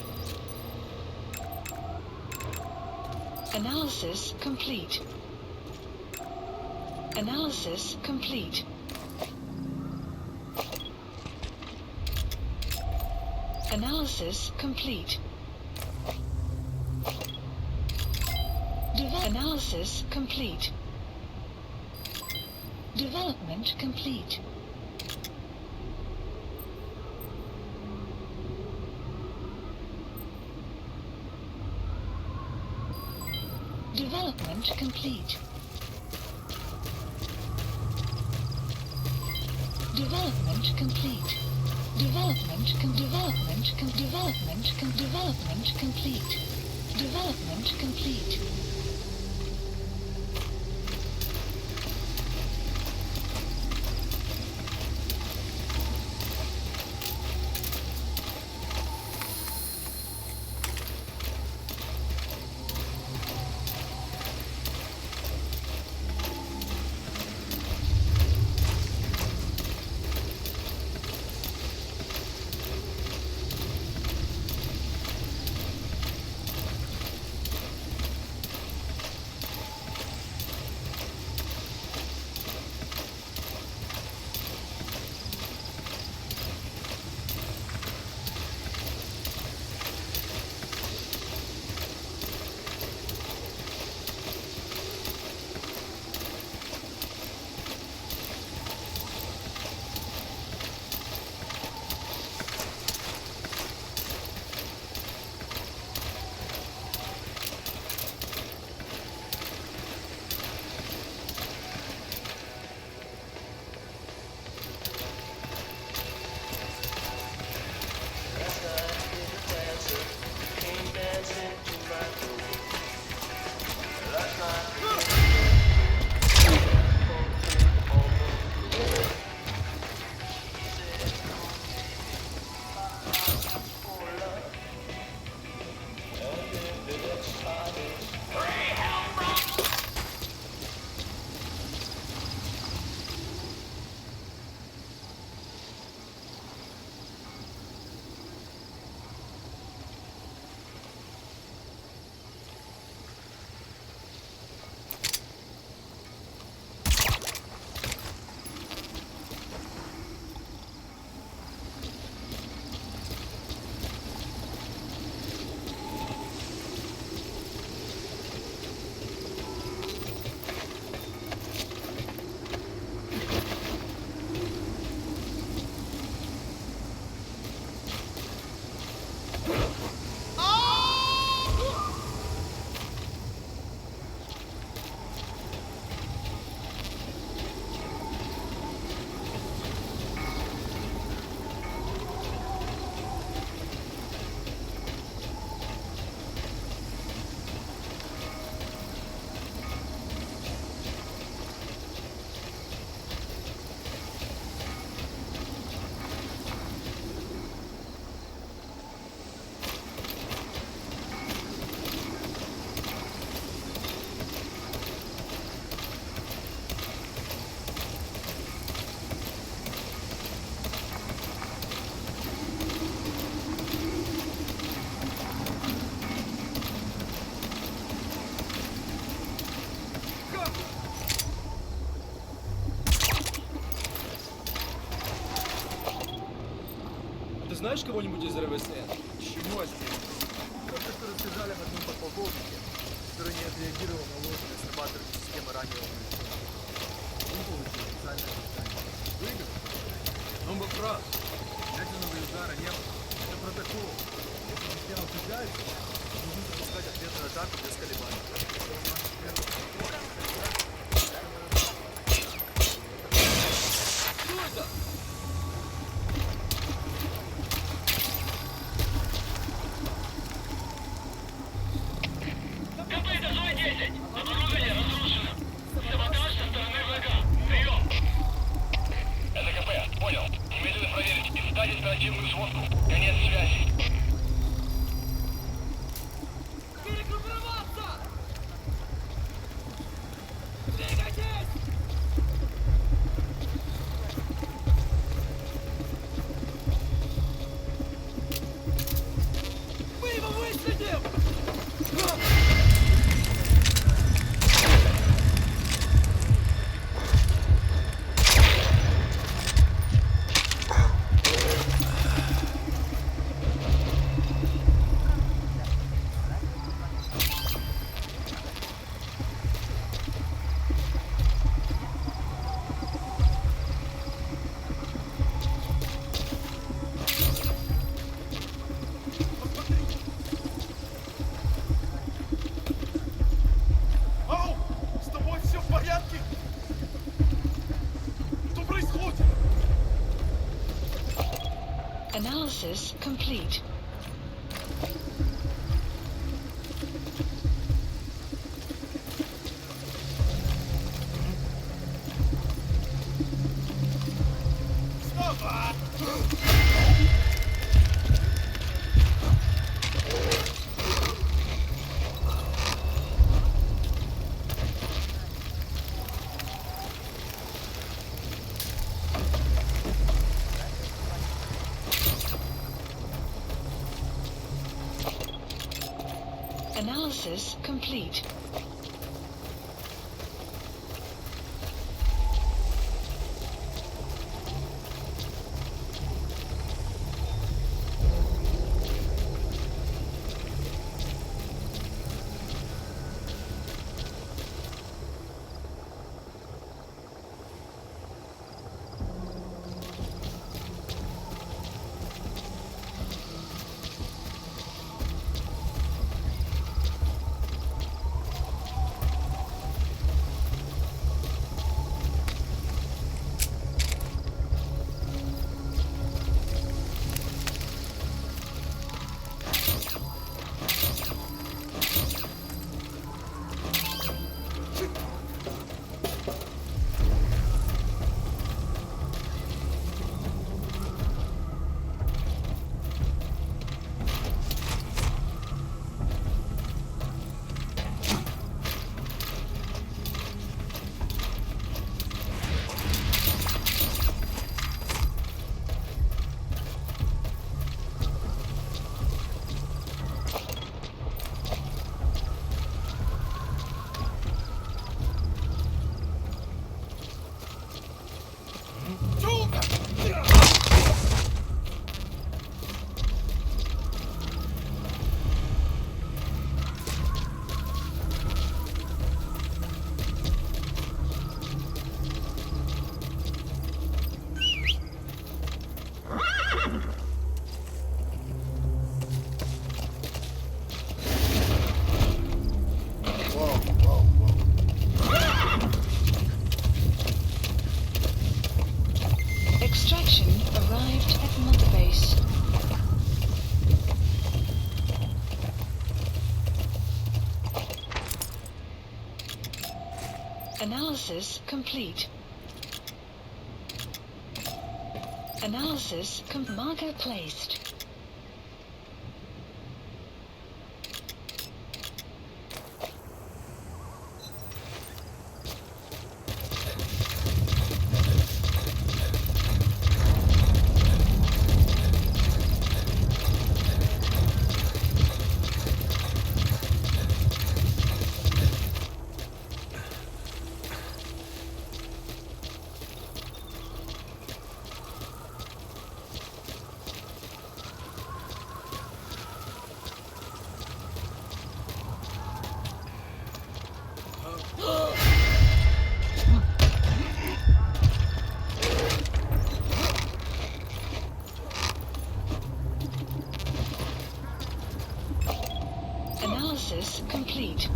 Analysis complete. Analysis complete. Analysis complete. Analysis complete. Development complete. Development complete. Development complete. Development complete. Development complete. Знаешь кого-нибудь из РВСН? Чего здесь? Только что рассказали об одном подполковнике, который не отреагировал на ложные срабатывания системы раннего включения. Он получил специальное задание. Выиграл? Он был прав. Ядерного удара не было. Это протокол. Если система цепляется, нужно запускать ответную атаку без колебаний. Что это? Оборудование разрушено. Саботаж со стороны врага. Прием. Это КП. Понял. Немедленно проверить и сдать оперативную сводку. Конец связи. Перегруппироваться! Двигайтесь! Мы его выследим! Analysis complete. Analysis complete. Extraction arrived at Mother Base. Analysis complete. Analysis marker placed. Analysis complete.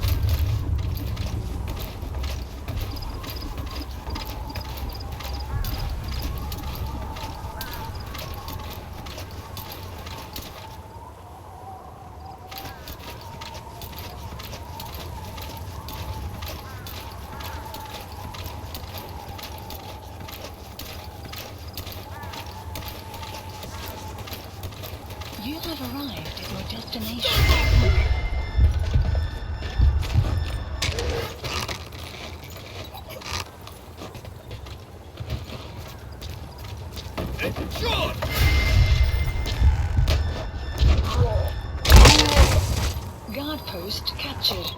You have arrived at your destination. Guard post captured.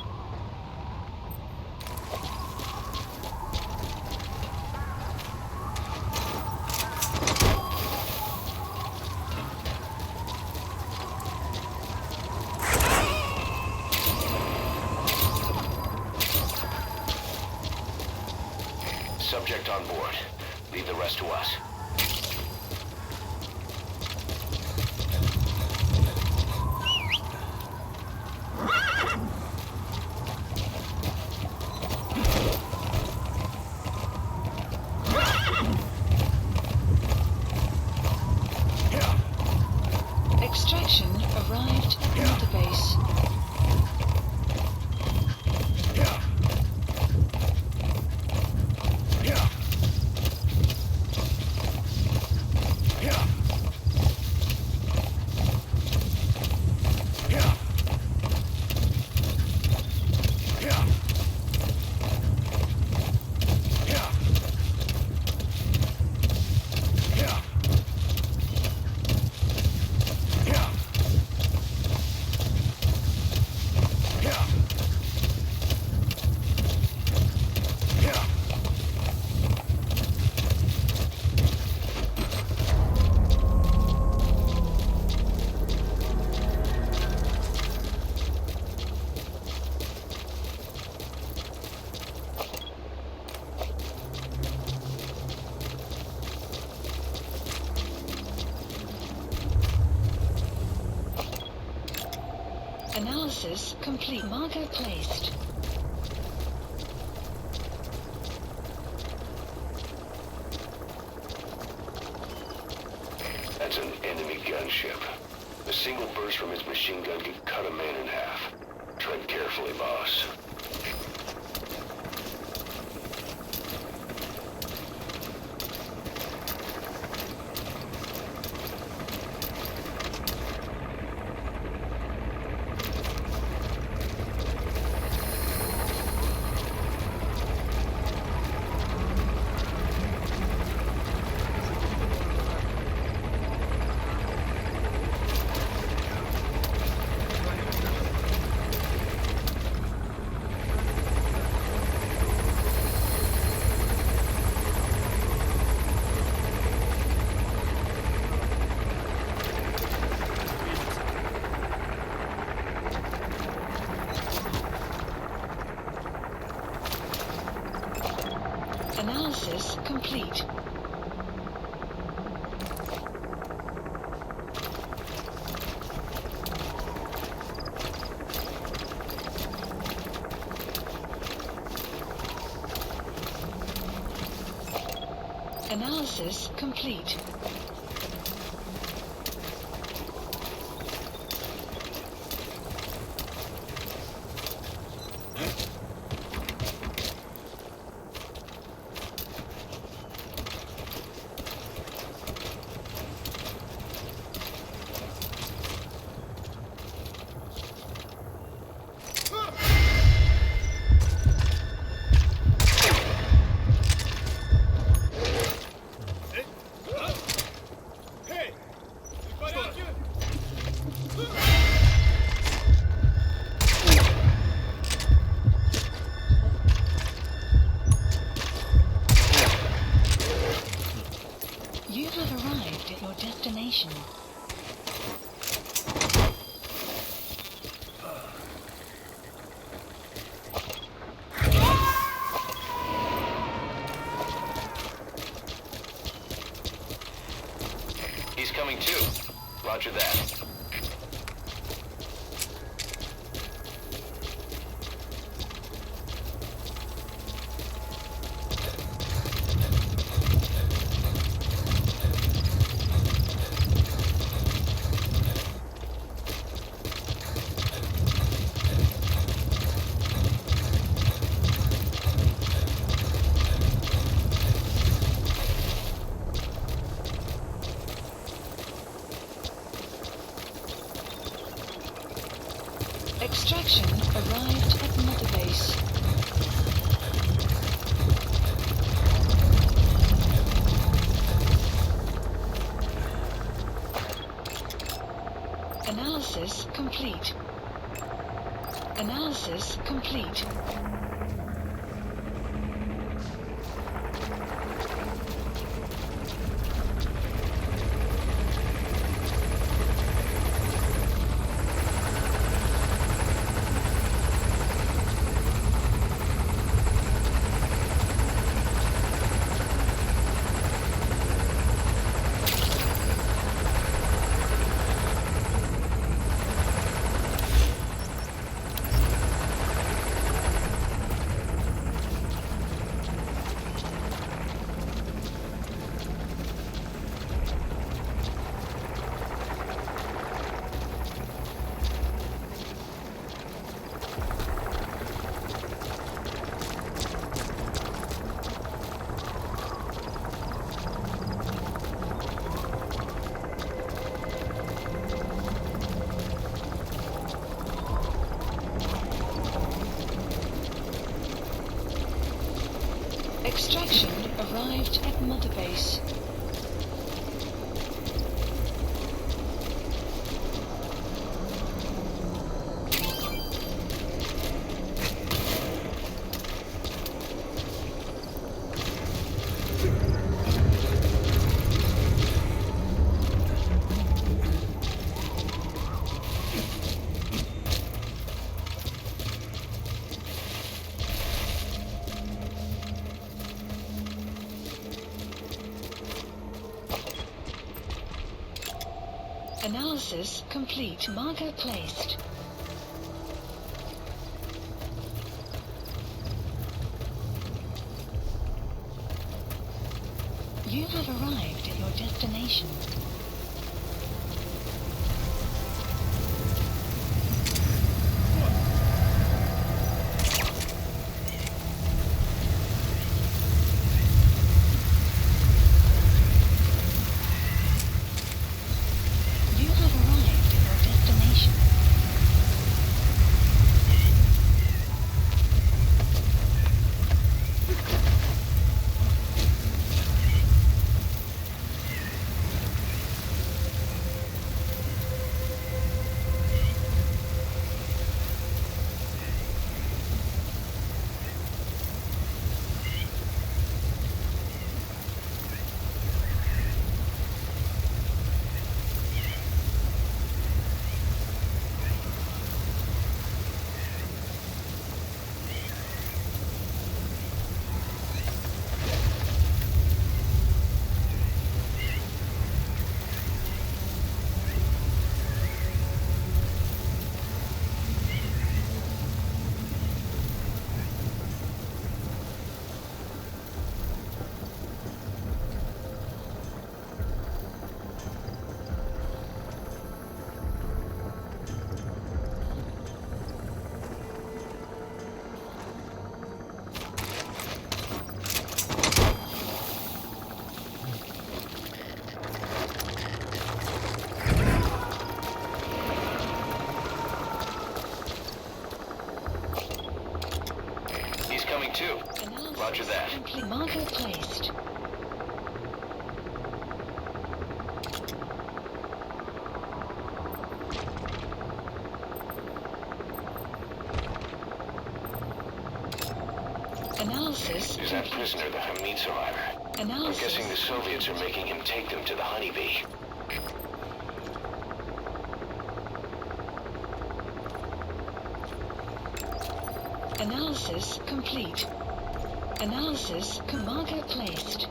Subject on board. Leave the rest to us. Extraction arrived at the base. Analysis complete. Marker placed. That's an enemy gunship. A single burst from his machine gun could cut a man in half. Tread carefully, boss. Analysis complete. Analysis complete. You have arrived at your destination. He's coming too. Roger that. Extraction arrived at Mother Base. Analysis complete. Analysis complete. Extraction arrived at Mother Base. Analysis complete. Marker placed. You have arrived at your destination. Roger that. Marker placed. Analysis. Is that prisoner the Hamid survivor? Analysis. I'm guessing the Soviets are making him take them to the honeybee. Analysis complete. Analysis marker placed.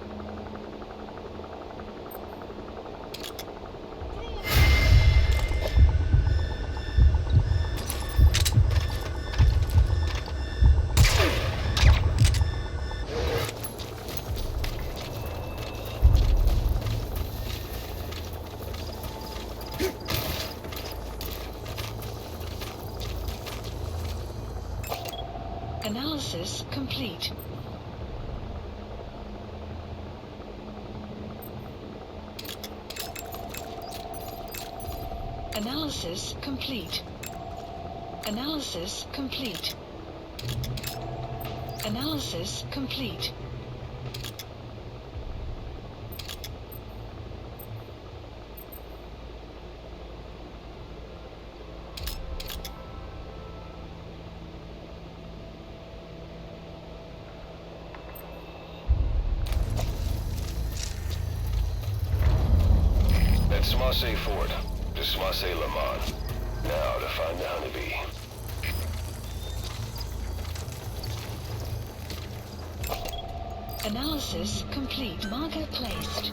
Analysis complete. Analysis complete. Analysis complete. Analysis complete. That's Marseille Fort. Just Marseille Le Mans. Now to find the honeybee. Analysis complete. Marker placed.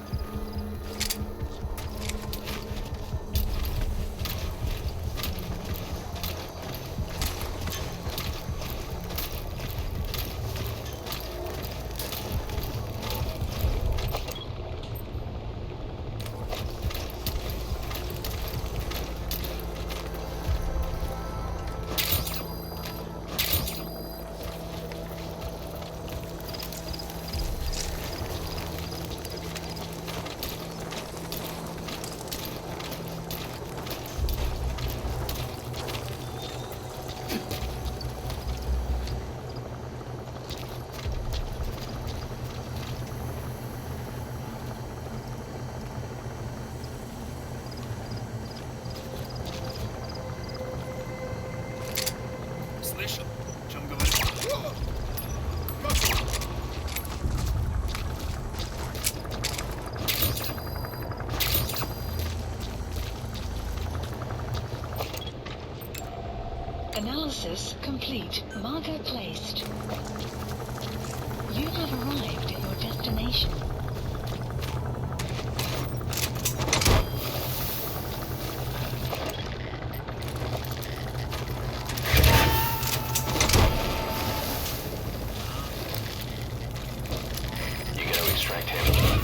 Analysis complete. Marker placed. You have arrived at your destination. You gotta extract him.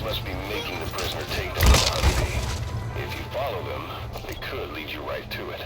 Must be making the prisoner take them to Konami. If you follow them, they could lead you right to it.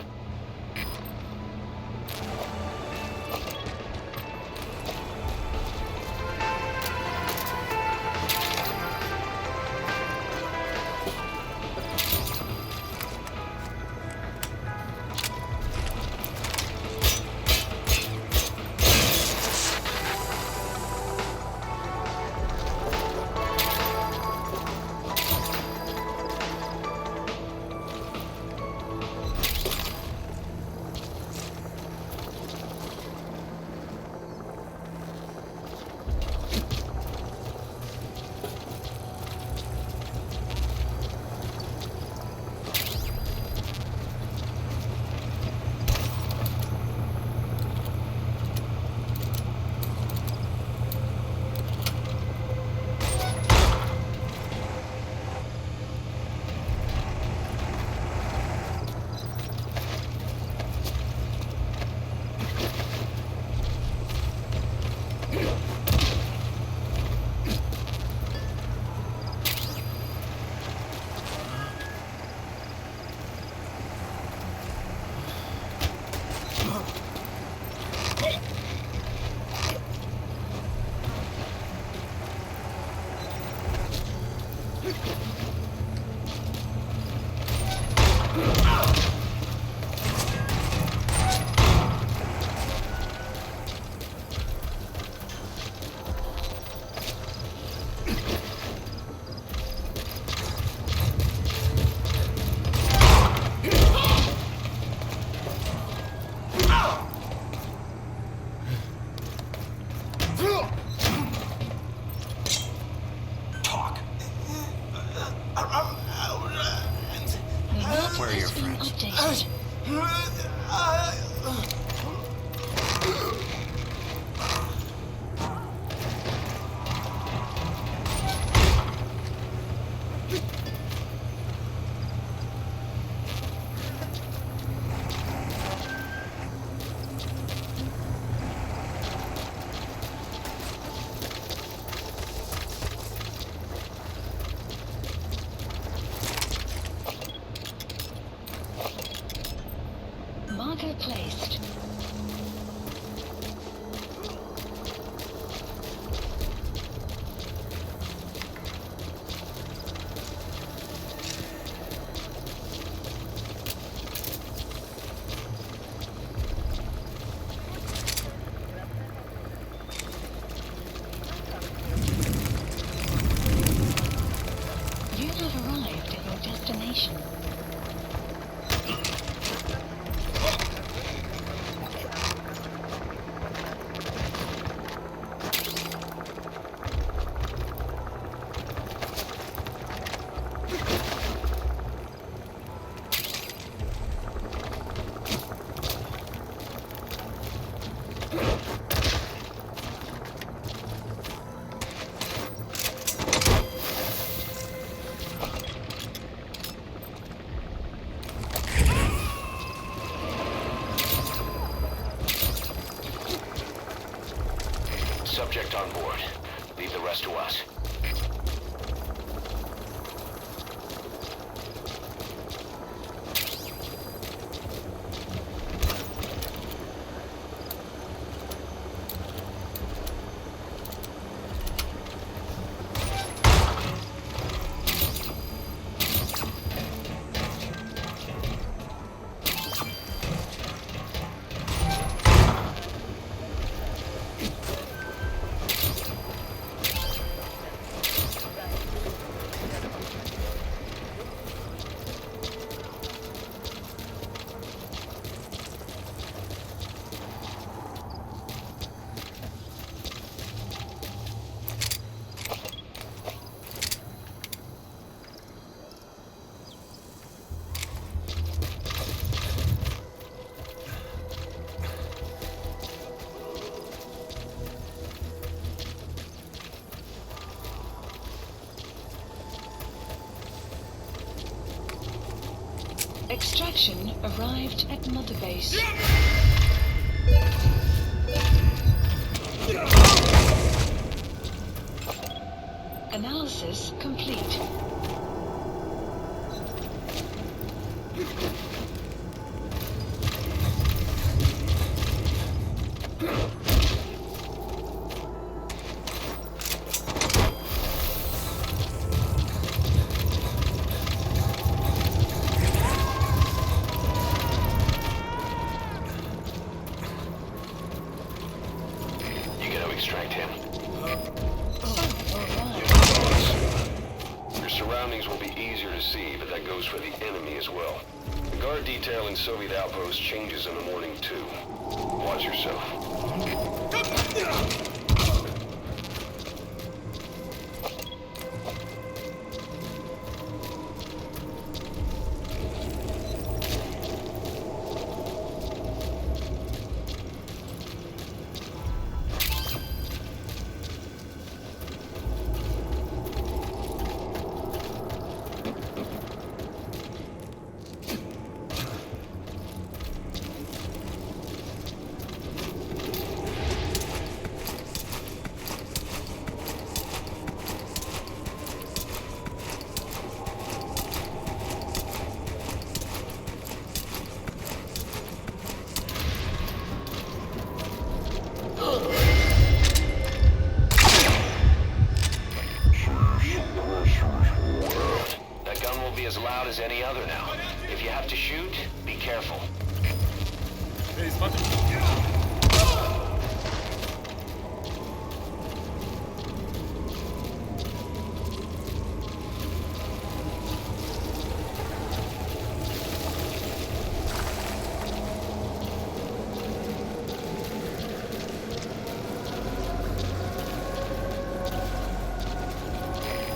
Where are your friends? Marker placed. on board. Leave the rest to us. Extraction arrived at Mother Base. Analysis complete. Extract him. Your surroundings will be easier to see, but that goes for the enemy as well. The guard detail in Soviet outposts changes in the morning too. Watch yourself. As loud as any other now. If you have to shoot, be careful.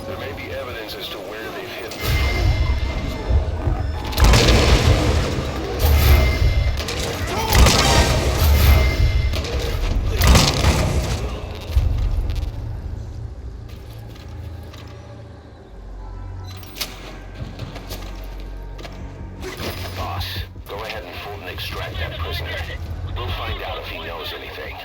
There may be evidence as to where they've hit the extract that prisoner. We'll find out if he knows anything.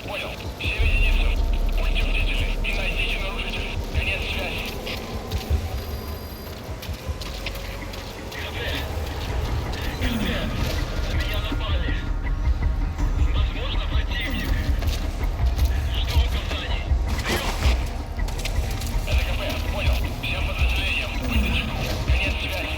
Понял. Все в единицу. Будьте бдительны и найдите нарушителей. Конец связи. На меня напали. Возможно, противник. Жду указаний. ЛКП, понял. Всем подразделениям. Быть начеку. Конец связи.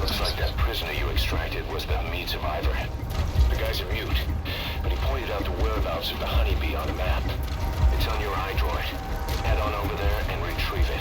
Looks like that prisoner you extracted was the meat survivor. The guy's a mute, but he pointed out the whereabouts of the honeybee on the map. It's on your iDroid. Head on over there and retrieve it.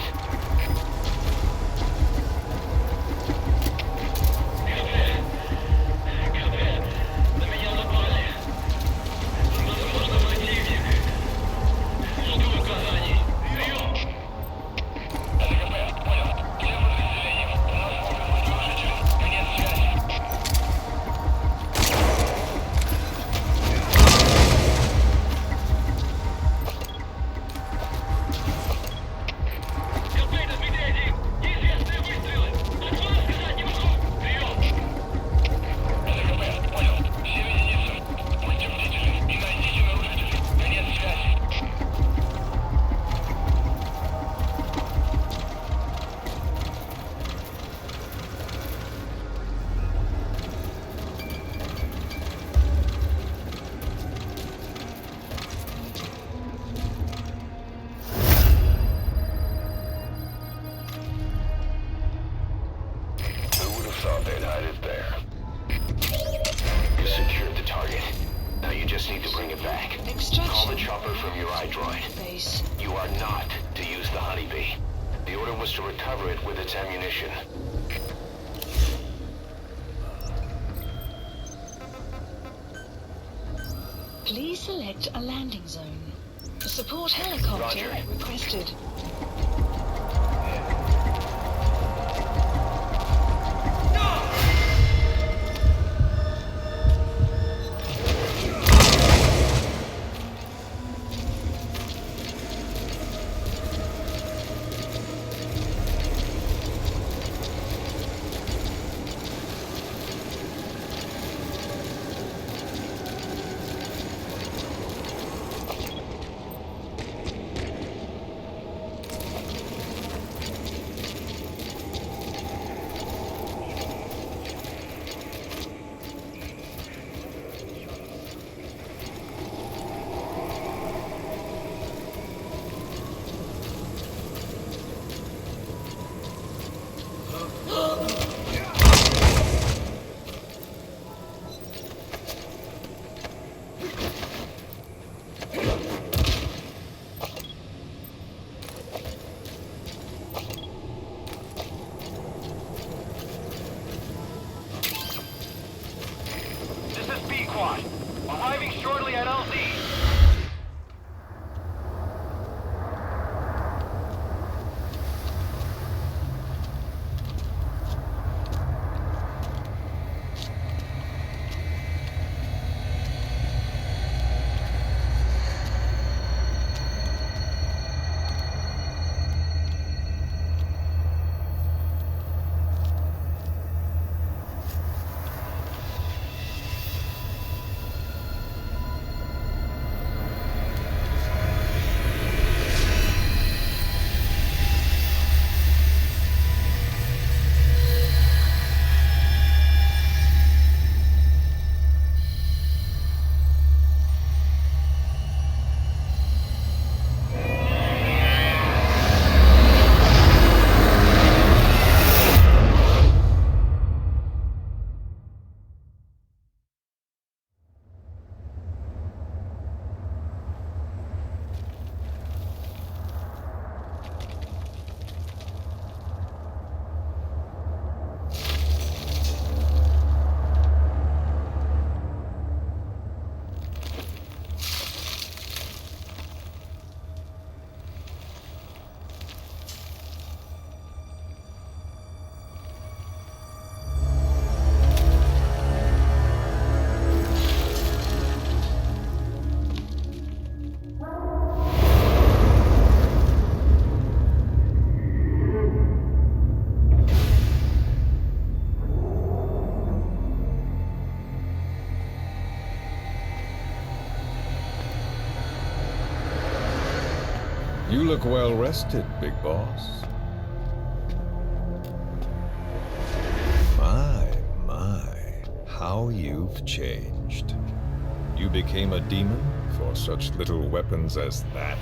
thought they'd hide it there. You secured the target. Now you just need to bring it back. Call the chopper from your iDroid. Base. You are not to use the honeybee. The order was to recover it with its ammunition. Please select a landing zone. A support helicopter Roger. requested. Arriving shortly at LZ. You look well rested, big boss. My, how you've changed. You became a demon for such little weapons as that?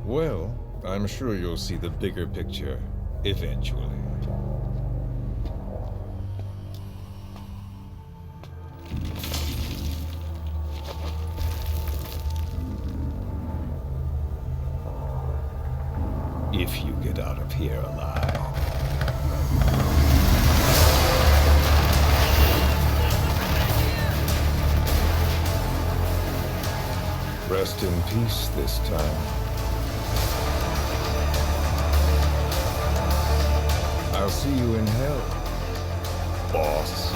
Well, I'm sure you'll see the bigger picture eventually. If you get out of here alive. Rest in peace this time. I'll see you in hell, boss.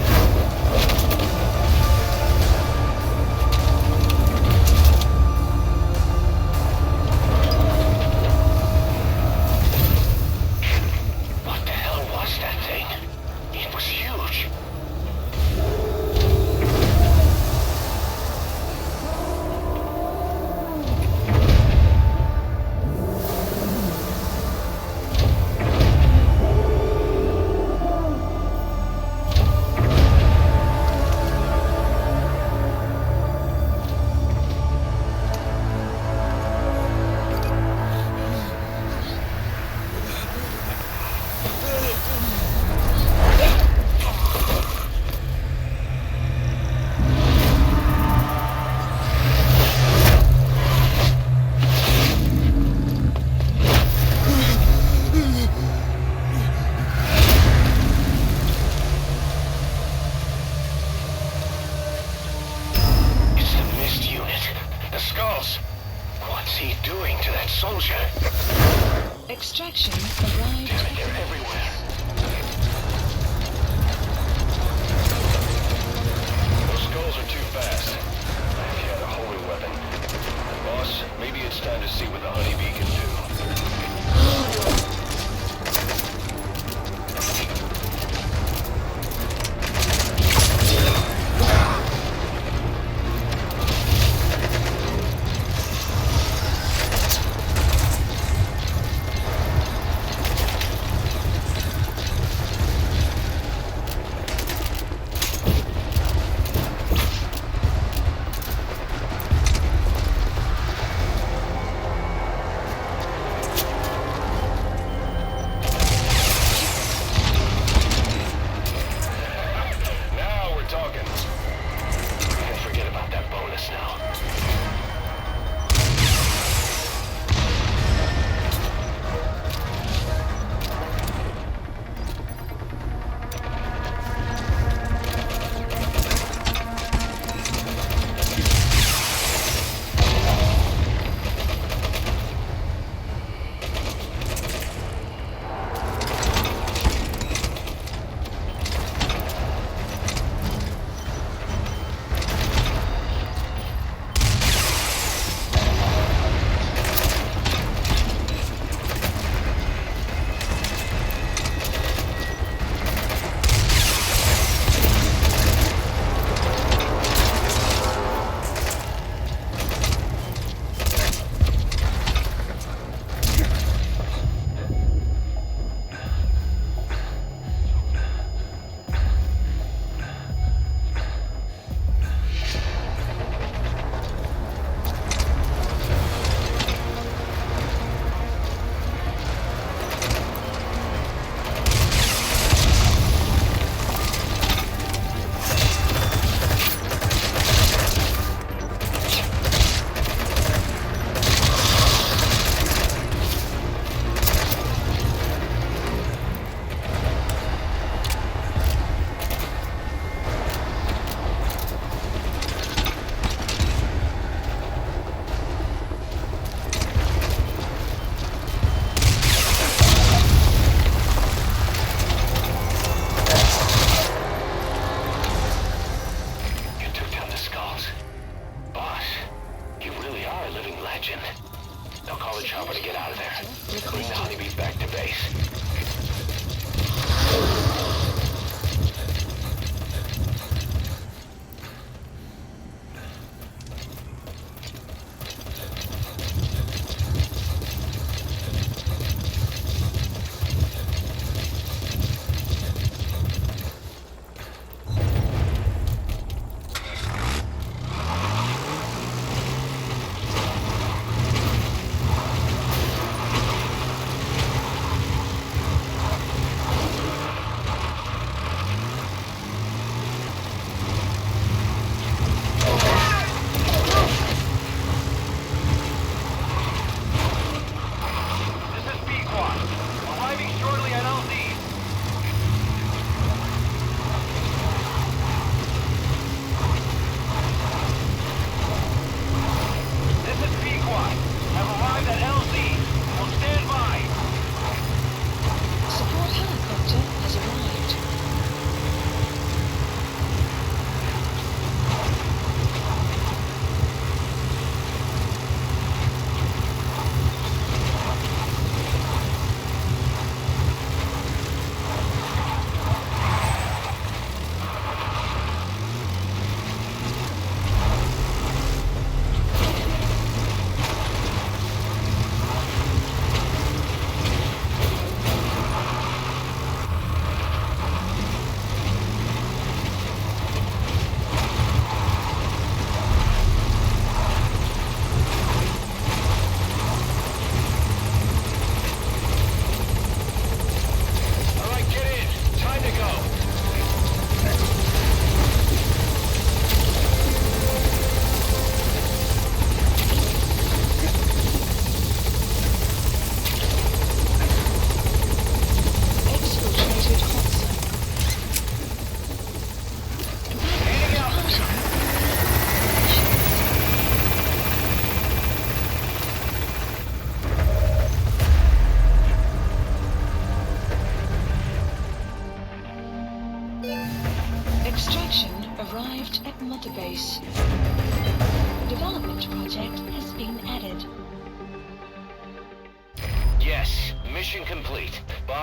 soldier. Extraction arrived. Damn it, they're everywhere. Those skulls are too fast. If you had a holy weapon. Boss, maybe it's time to see what the honeybee can do.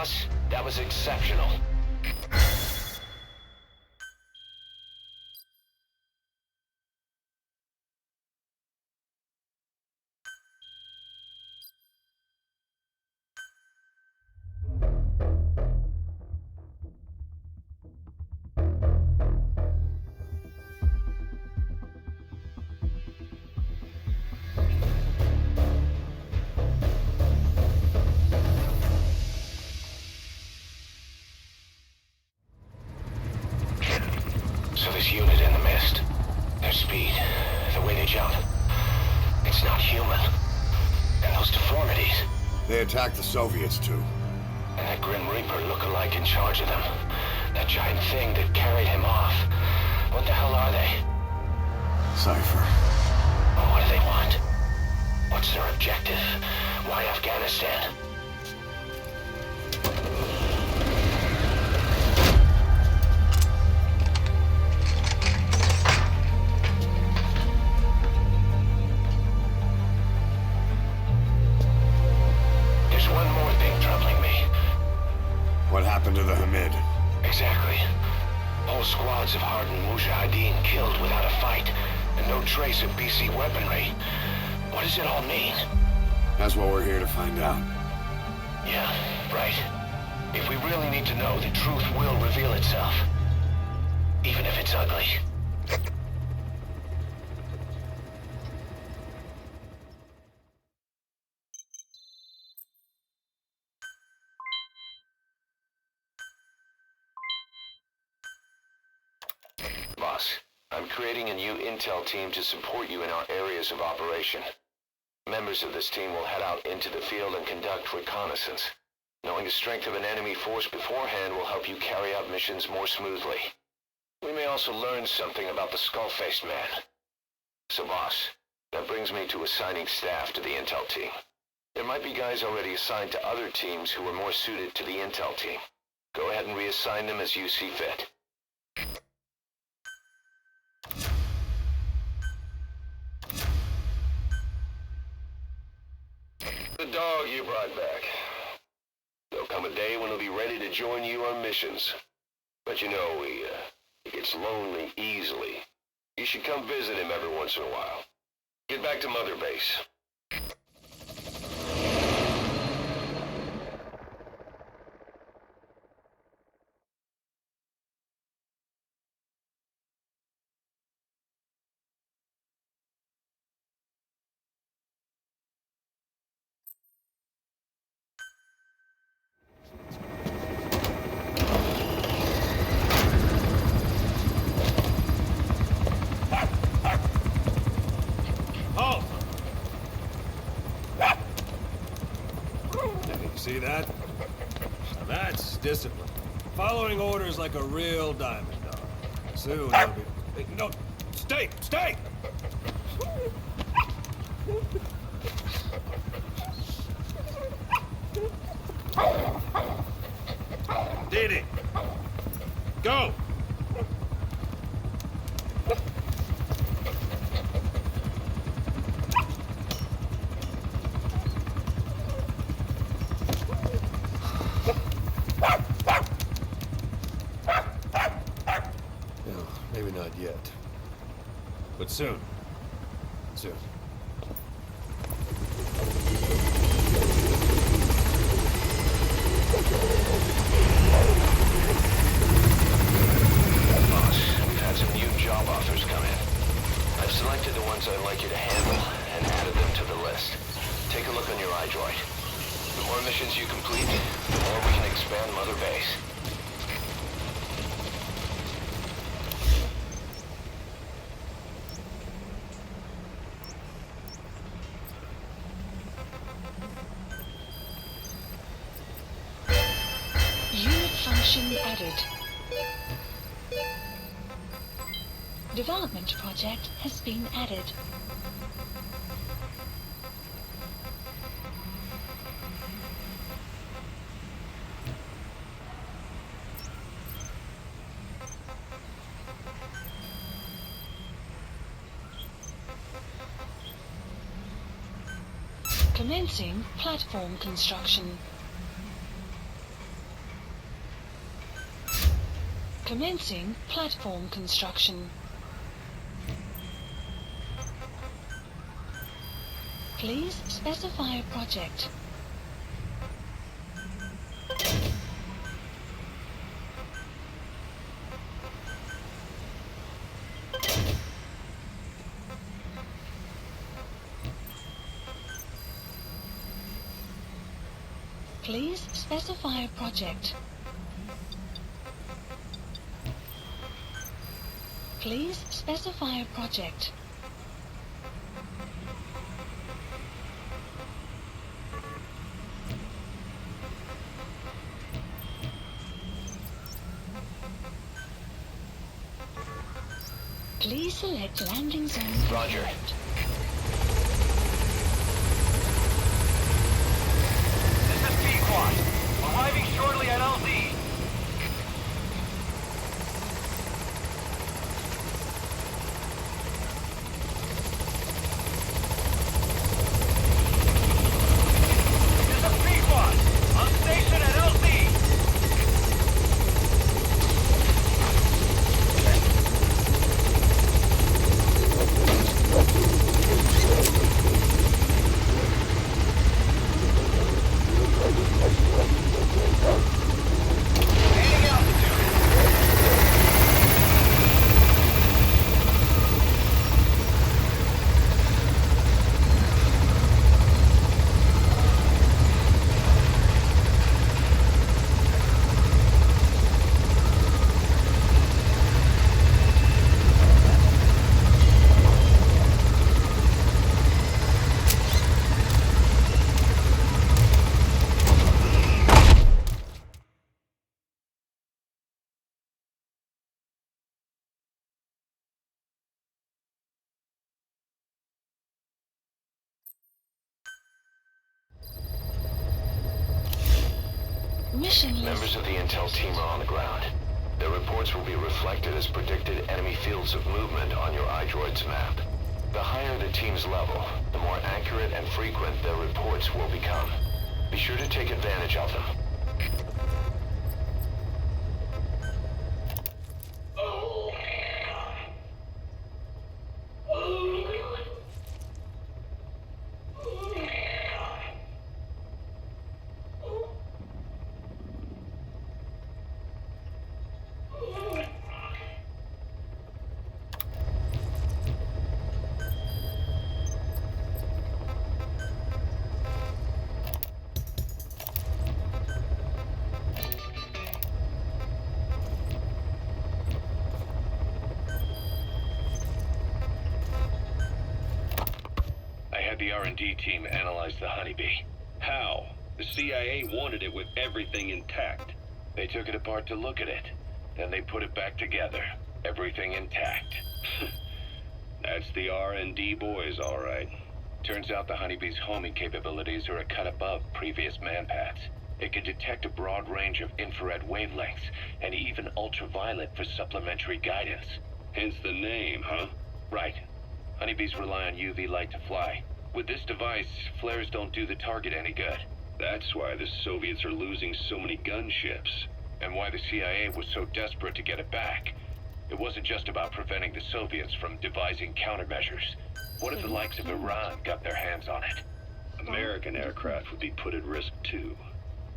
boss. That was exceptional. So this unit in the mist, their speed, the way they jump, it's not human. And those deformities. They attacked the Soviets too. And that Grim Reaper look-alike in charge of them. That giant thing that carried him off. What the hell are they? Cypher. Well, what do they want? What's their objective? Why Afghanistan? What happened to the Hamid? Exactly. Whole squads of hardened Mujahideen killed without a fight, and no trace of BC weaponry. What does it all mean? That's what we're here to find out. Yeah, right. If we really need to know, the truth will reveal itself. Even if it's ugly. Boss, I'm creating a new intel team to support you in our areas of operation. Members of this team will head out into the field and conduct reconnaissance. Knowing the strength of an enemy force beforehand will help you carry out missions more smoothly. We may also learn something about the skull-faced man. So boss, that brings me to assigning staff to the intel team. There might be guys already assigned to other teams who are more suited to the intel team. Go ahead and reassign them as you see fit. The dog you brought back. There'll come a day when he'll be ready to join you on missions. But you know, he gets lonely easily. You should come visit him every once in a while. Get back to Mother Base. See that? Now that's discipline. Following orders like a real diamond dog. Soon I'll be... Hey, no, stay! Stay! Didi! Go! Maybe not yet. But soon. Soon. Boss, we've had some new job offers come in. I've selected the ones I'd like you to handle and added them to the list. Take a look on your iDroid. The more missions you complete, the more we can expand Mother Base. Function added. Development project has been added. Commencing platform construction. Commencing platform construction. Please specify a project. Please specify a project. Please specify a project. Please select landing zone. Roger. This is P-Quad. Arriving shortly at LZ. This is P-Quad. On station at LZ. Mission Members of the intel team are on the ground. Their reports will be reflected as predicted enemy fields of movement on your iDroid's map. The higher the team's level, the more accurate and frequent their reports will become. Be sure to take advantage of them. The R&D team analyzed the honeybee. How? The CIA wanted it with everything intact. They took it apart to look at it. Then they put it back together. Everything intact. That's the R&D boys, all right. Turns out the honeybee's homing capabilities are a cut above previous manpads. It can detect a broad range of infrared wavelengths, and even ultraviolet for supplementary guidance. Hence the name, huh? Right. Honeybees rely on UV light to fly. With this device, flares don't do the target any good. That's why the Soviets are losing so many gunships, and why the CIA was so desperate to get it back. It wasn't just about preventing the Soviets from devising countermeasures. What if the likes of Iran got their hands on it? American aircraft would be put at risk too.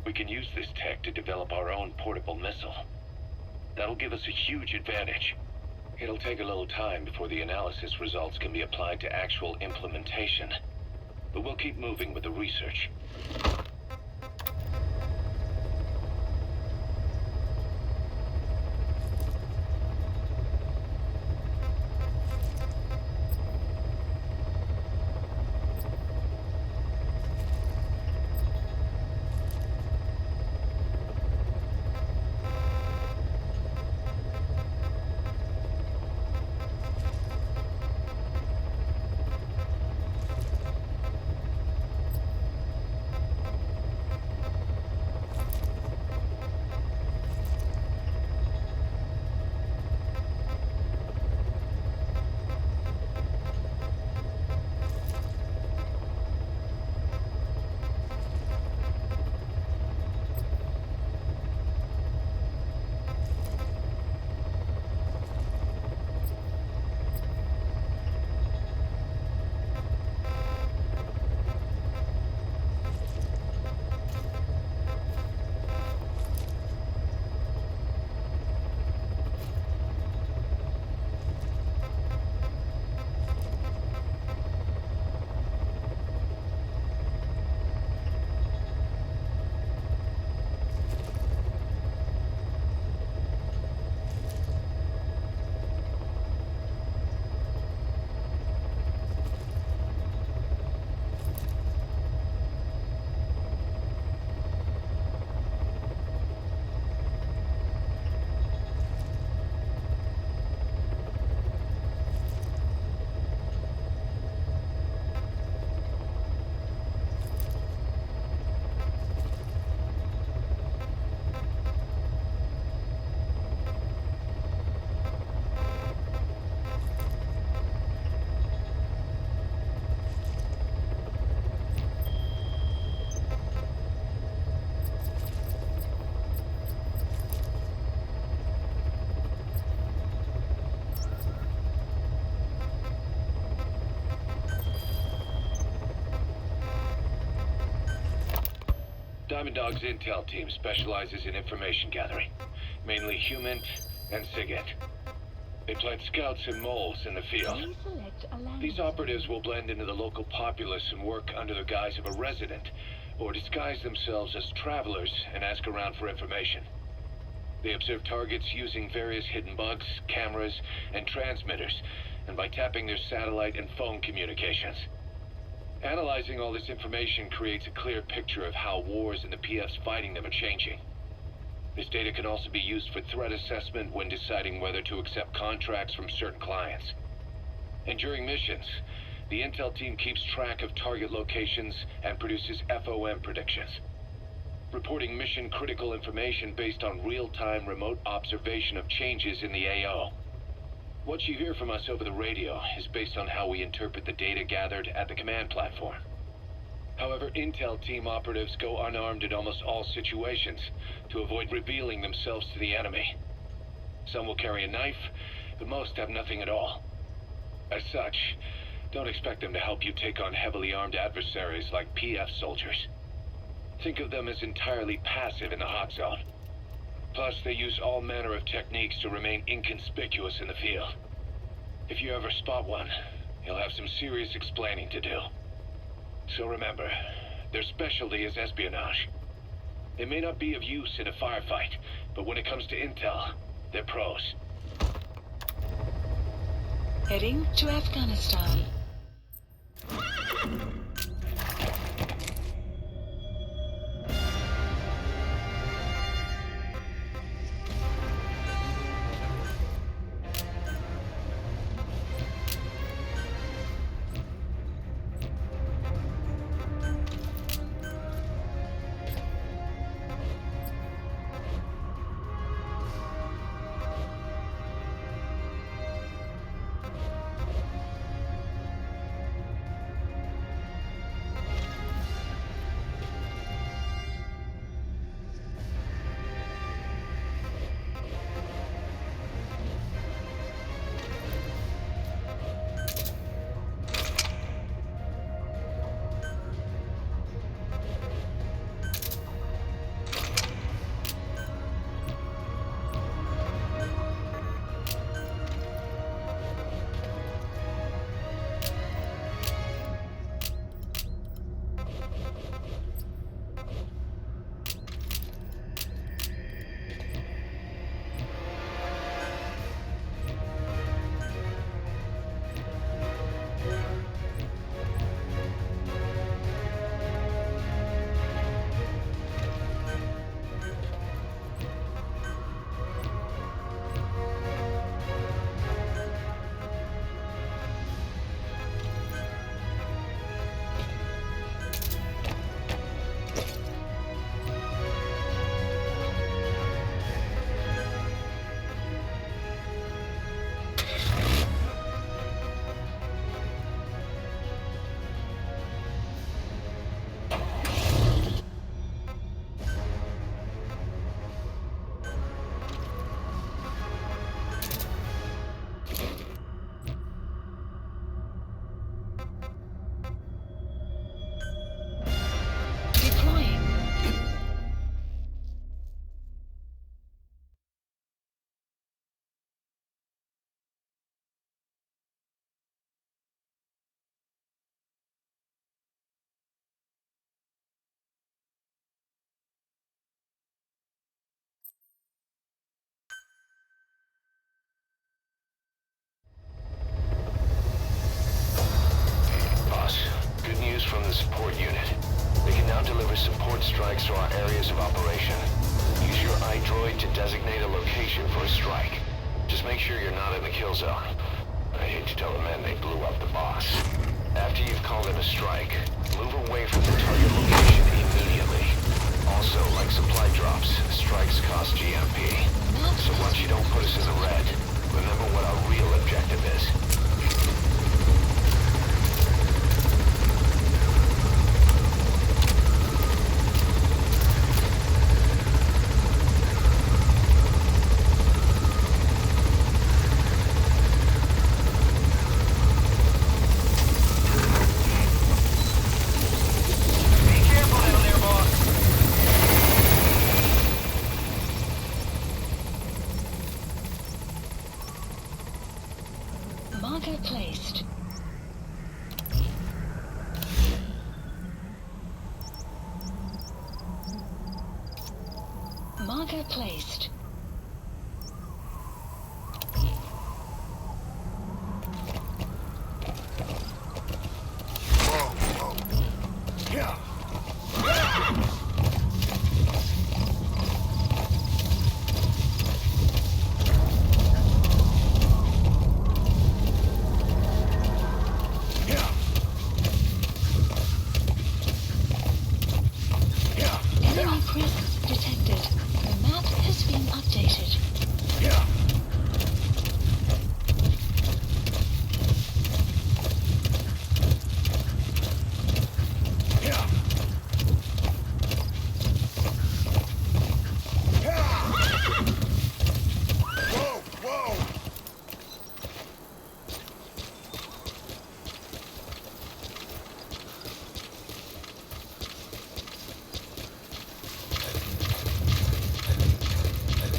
We can use this tech to develop our own portable missile. That'll give us a huge advantage. It'll take a little time before the analysis results can be applied to actual implementation. But we'll keep moving with the research. Diamond Dog's intel team specializes in information gathering, mainly human and SIGINT. They plant scouts and moles in the field. These operatives will blend into the local populace and work under the guise of a resident, or disguise themselves as travelers and ask around for information. They observe targets using various hidden bugs, cameras, and transmitters, and by tapping their satellite and phone communications. Analyzing all this information creates a clear picture of how wars and the PFs fighting them are changing. This data can also be used for threat assessment when deciding whether to accept contracts from certain clients. And during missions, the intel team keeps track of target locations and produces FOM predictions, reporting mission-critical information based on real-time remote observation of changes in the AO. What you hear from us over the radio is based on how we interpret the data gathered at the command platform. However, intel team operatives go unarmed in almost all situations to avoid revealing themselves to the enemy. Some will carry a knife, but most have nothing at all. As such, don't expect them to help you take on heavily armed adversaries like PF soldiers. Think of them as entirely passive in the hot zone. Plus, they use all manner of techniques to remain inconspicuous in the field. If you ever spot one, you'll have some serious explaining to do. So remember, their specialty is espionage. They may not be of use in a firefight, but when it comes to intel, they're pros. Heading to Afghanistan. From the support unit. They can now deliver support strikes to our areas of operation. Use your iDroid to designate a location for a strike. Just make sure you're not in the kill zone. I hate to tell the men they blew up the boss. After you've called in a strike, move away from the target location immediately. Also, like supply drops, strikes cost GMP. So once you don't put us in the red, remember what our real objective is. Marker placed. Enemy presence detected. The map has been updated.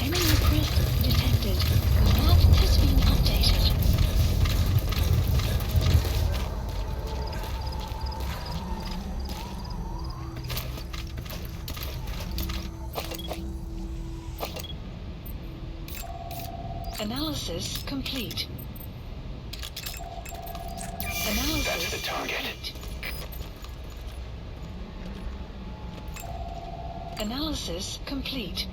Enemy presence detected. The map has been updated. Analysis complete. Analysis That's the target. complete. Analysis complete.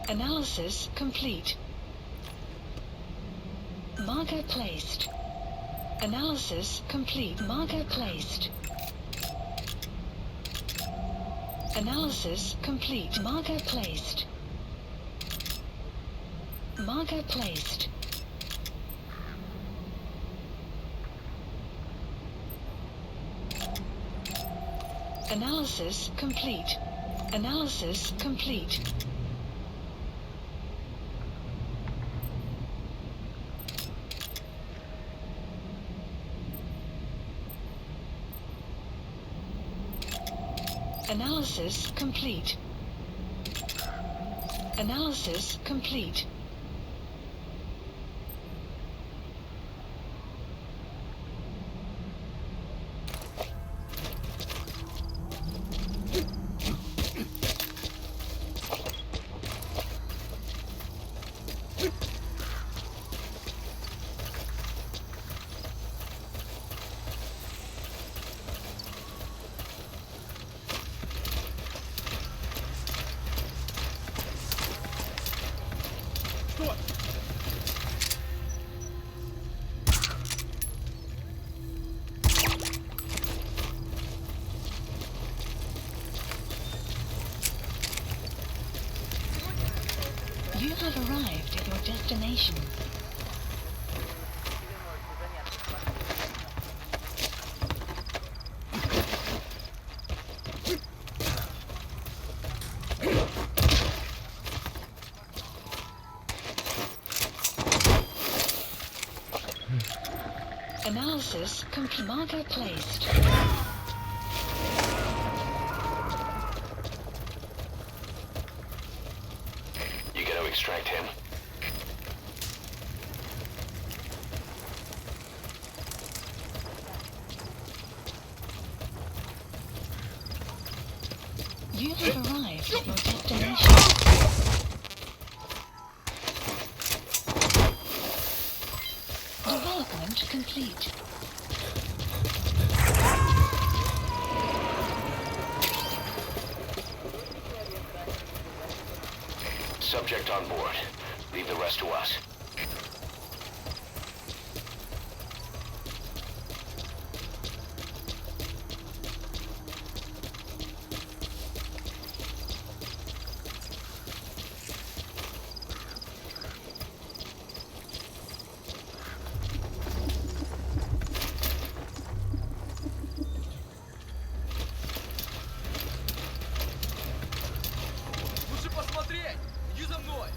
Analysis complete. Marker placed. Analysis complete. Marker placed. Analysis complete. Marker placed. Marker placed. Analysis complete. Analysis complete. Analysis complete. Analysis complete. You have arrived at your destination. Analysis complete. Marker placed. You gonna extract him? You have arrived at your destination. Development complete. Subject on board. Leave the rest to us. Лучше посмотреть! Иди за мной!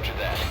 Roger that.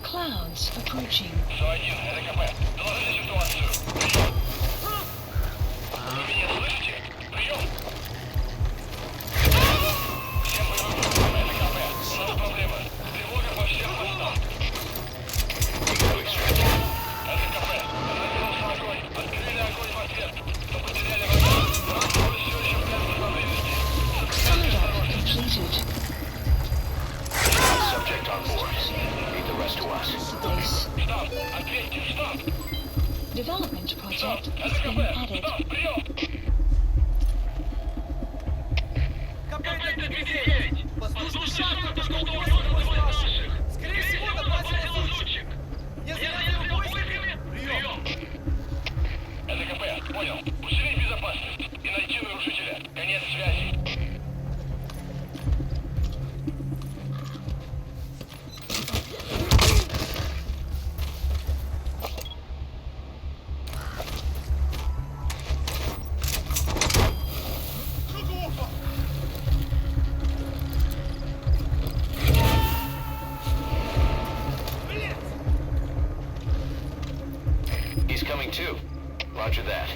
Clouds approaching. Subject on board. Leave the rest to us. Development project has been added. He's coming too. Roger that.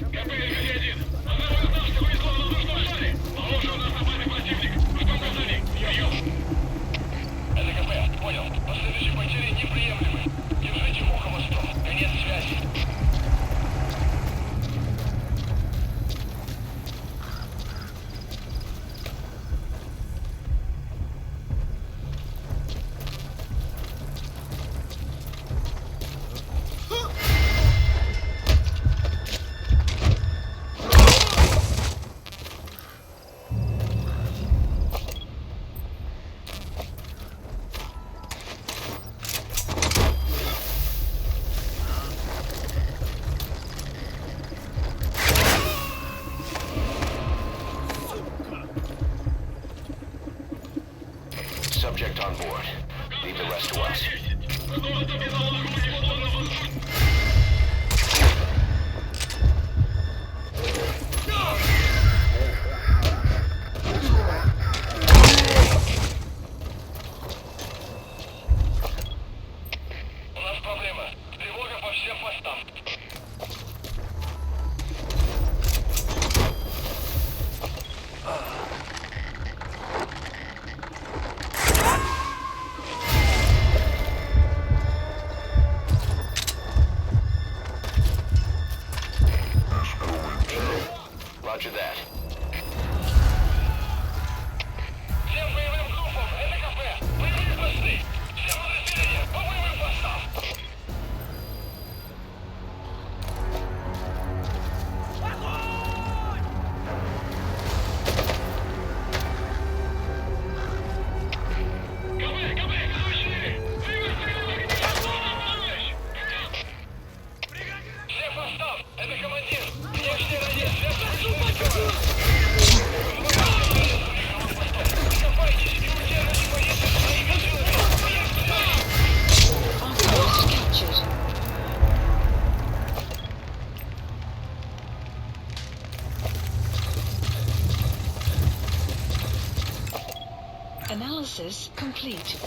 Subject on board. Leave the rest to us. Analysis complete.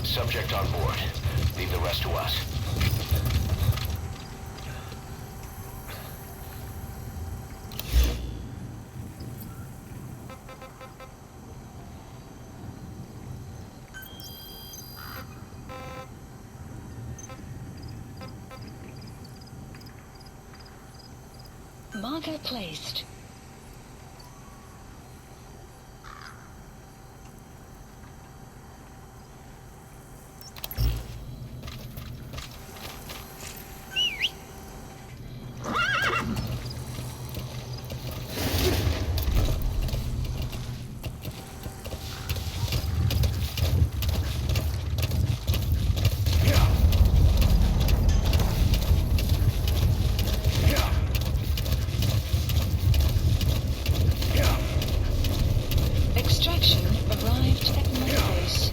Subject on board. Leave the rest to us. Marker placed. Extraction arrived at Mother Base.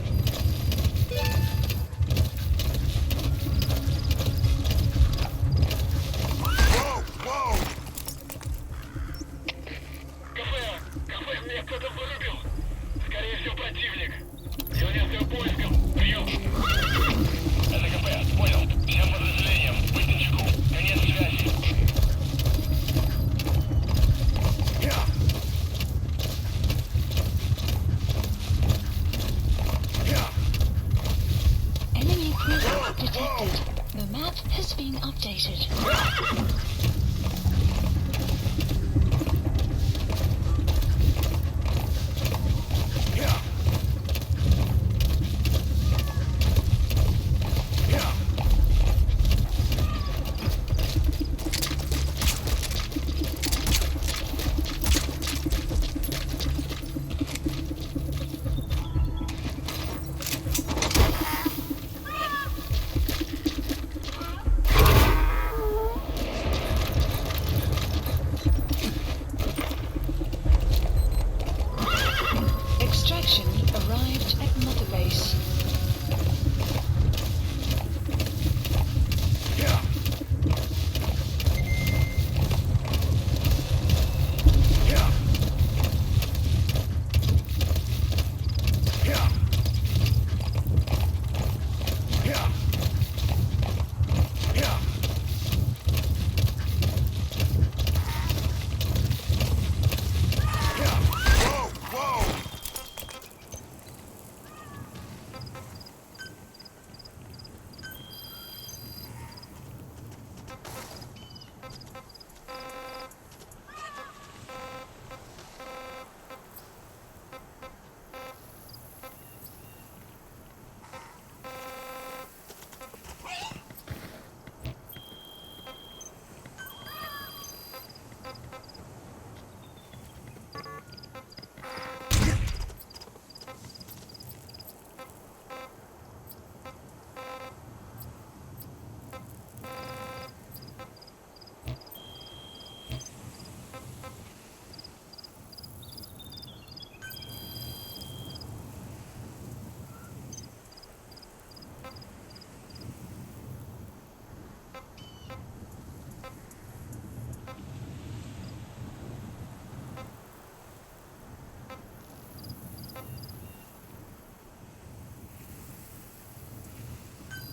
Кафе, мне кто-то вырубил. Скорее всего, противник. Я не поиском. Прием. Это кафе, понял. Всем подразделениям. Быть начеку. Конец связи. Enemy presence detected. The map has been updated. Extraction arrived at Mother Base.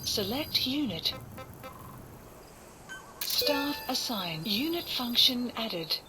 Select unit. Staff assigned. Unit function added.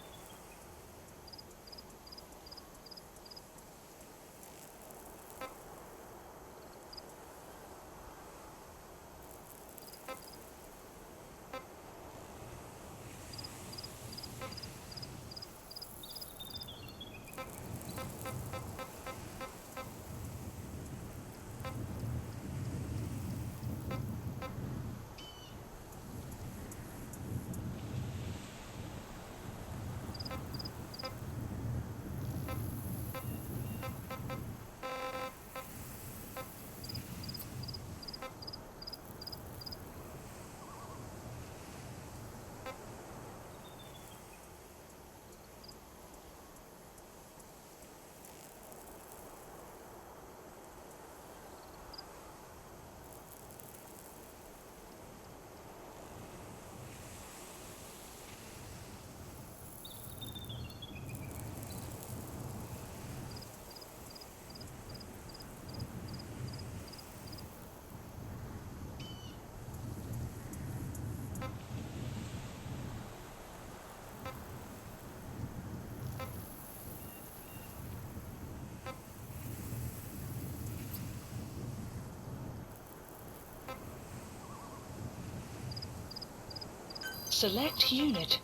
Select unit.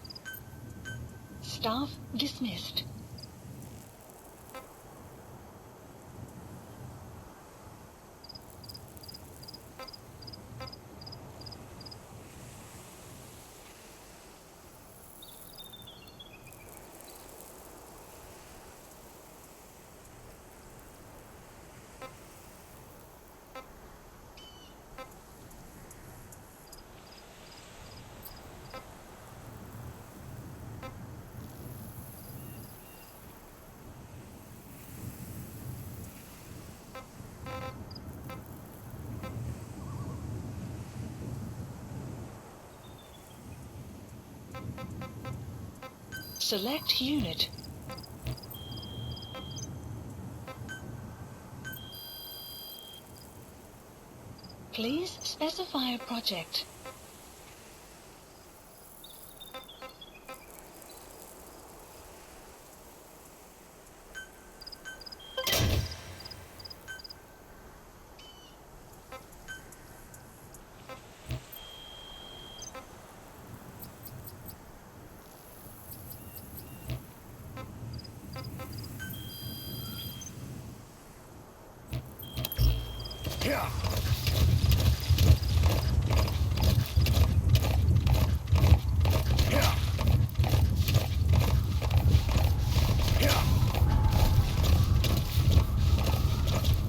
Staff dismissed. Select unit. Please specify a project.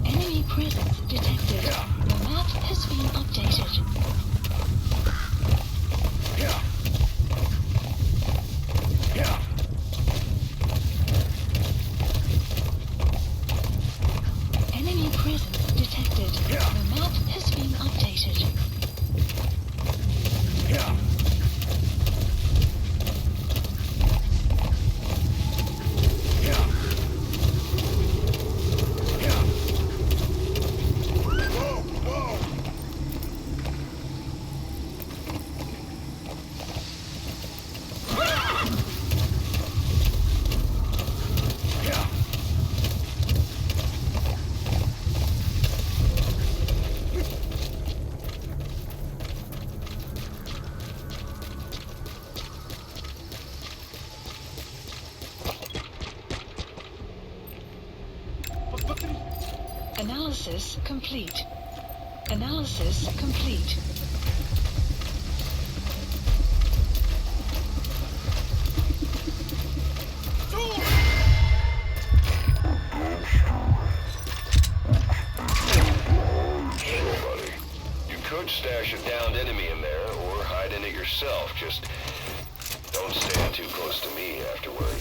Enemy presence detected. The map has been updated. Enemy presence detected. The map has been updated. Analysis complete. Analysis complete. You could stash a downed enemy in there, or hide in it yourself. Just don't stand too close to me afterward.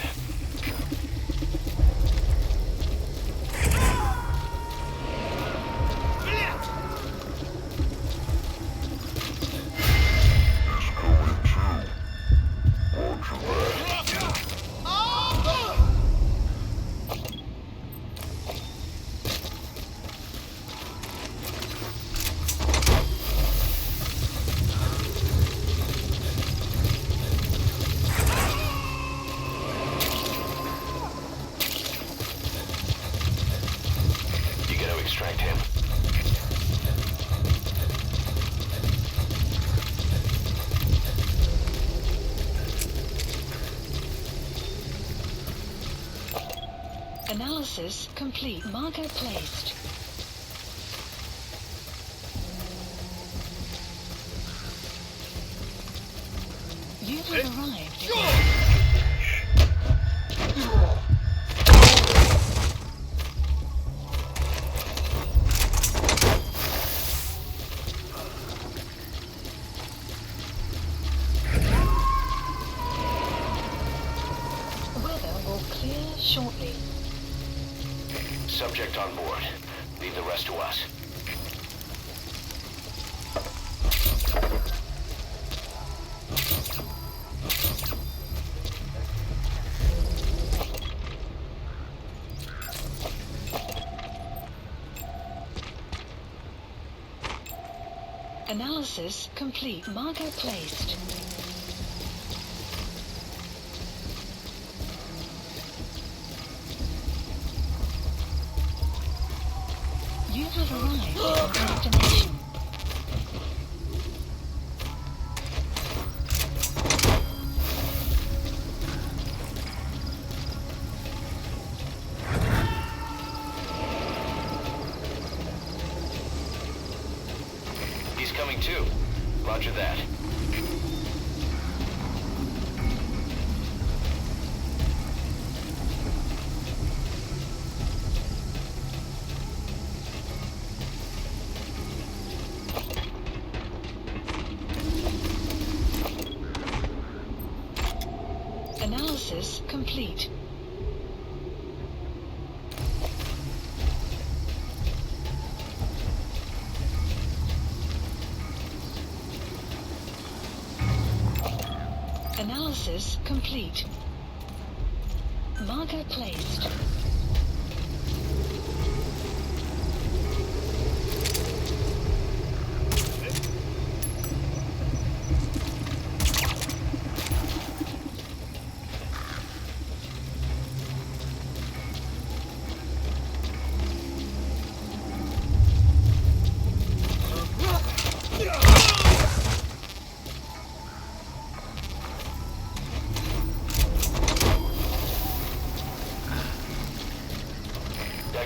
Extract him. Analysis complete. Marker placed. You have arrived. Shortly. Subject on board. Leave the rest to us. Analysis complete. Marker placed. You have arrived at your destination. incoming too. Roger that. Analysis complete. Analysis complete. Marker placed.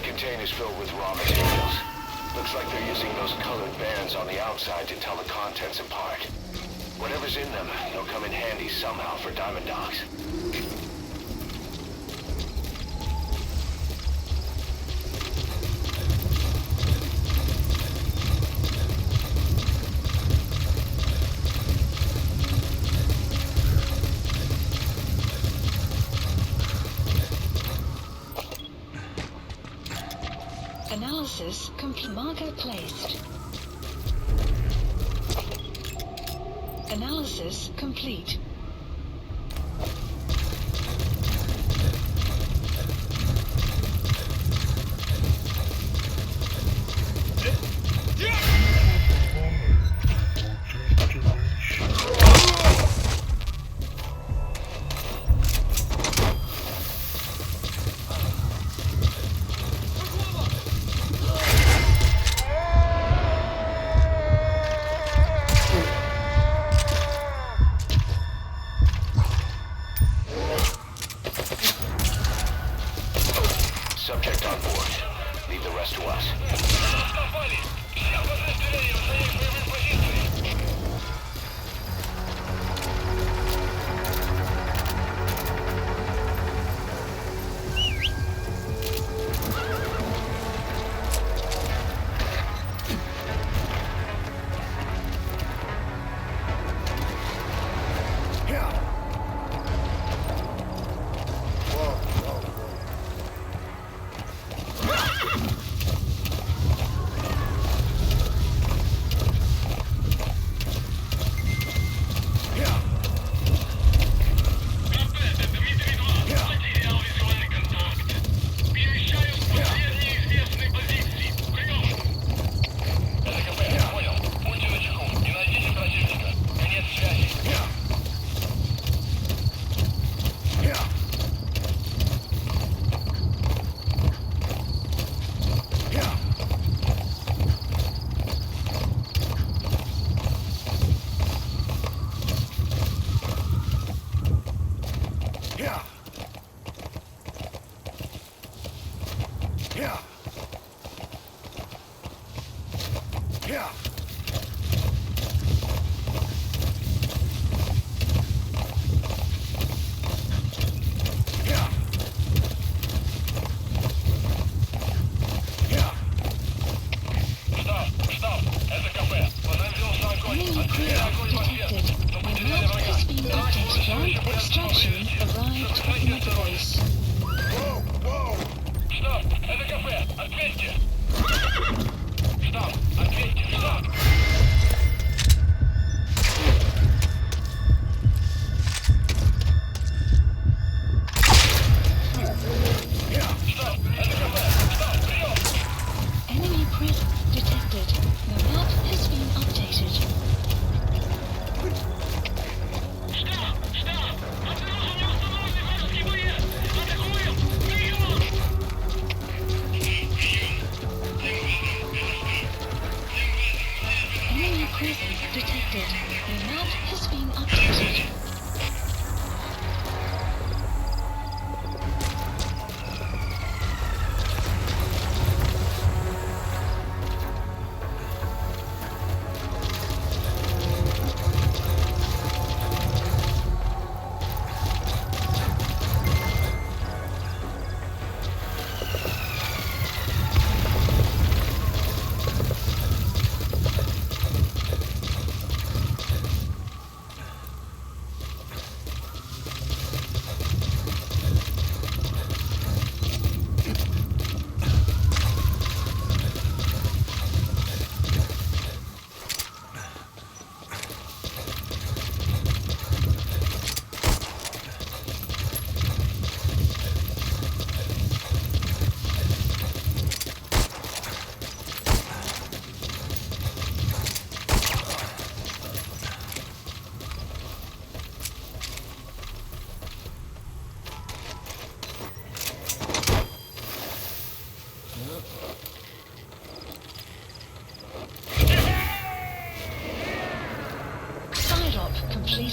Containers filled with raw materials. Looks like they're using those colored bands on the outside to tell the contents apart. Whatever's in them, they'll come in handy somehow for Diamond Dogs. Analysis complete. Marker placed. Analysis complete. Subject on board. Leave the rest to us.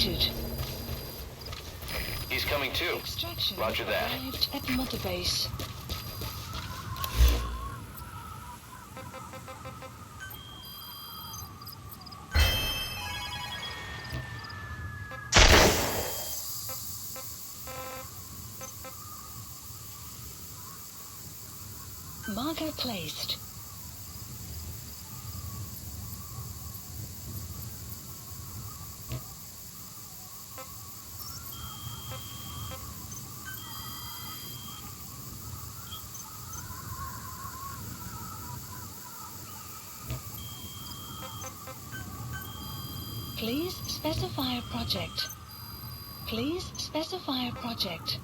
spotted. He's coming too. Extraction Roger that. arrived at Mother Base. Marker placed. Please specify a project. Please specify a project.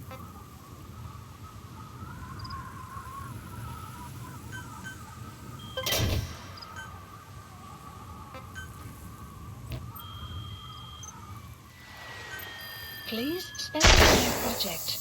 Please specify a project.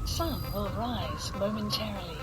Sun will rise momentarily.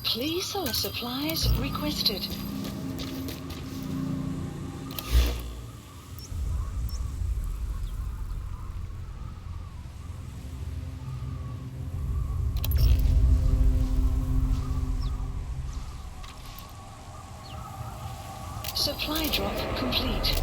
Please all supplies requested. Supply drop complete.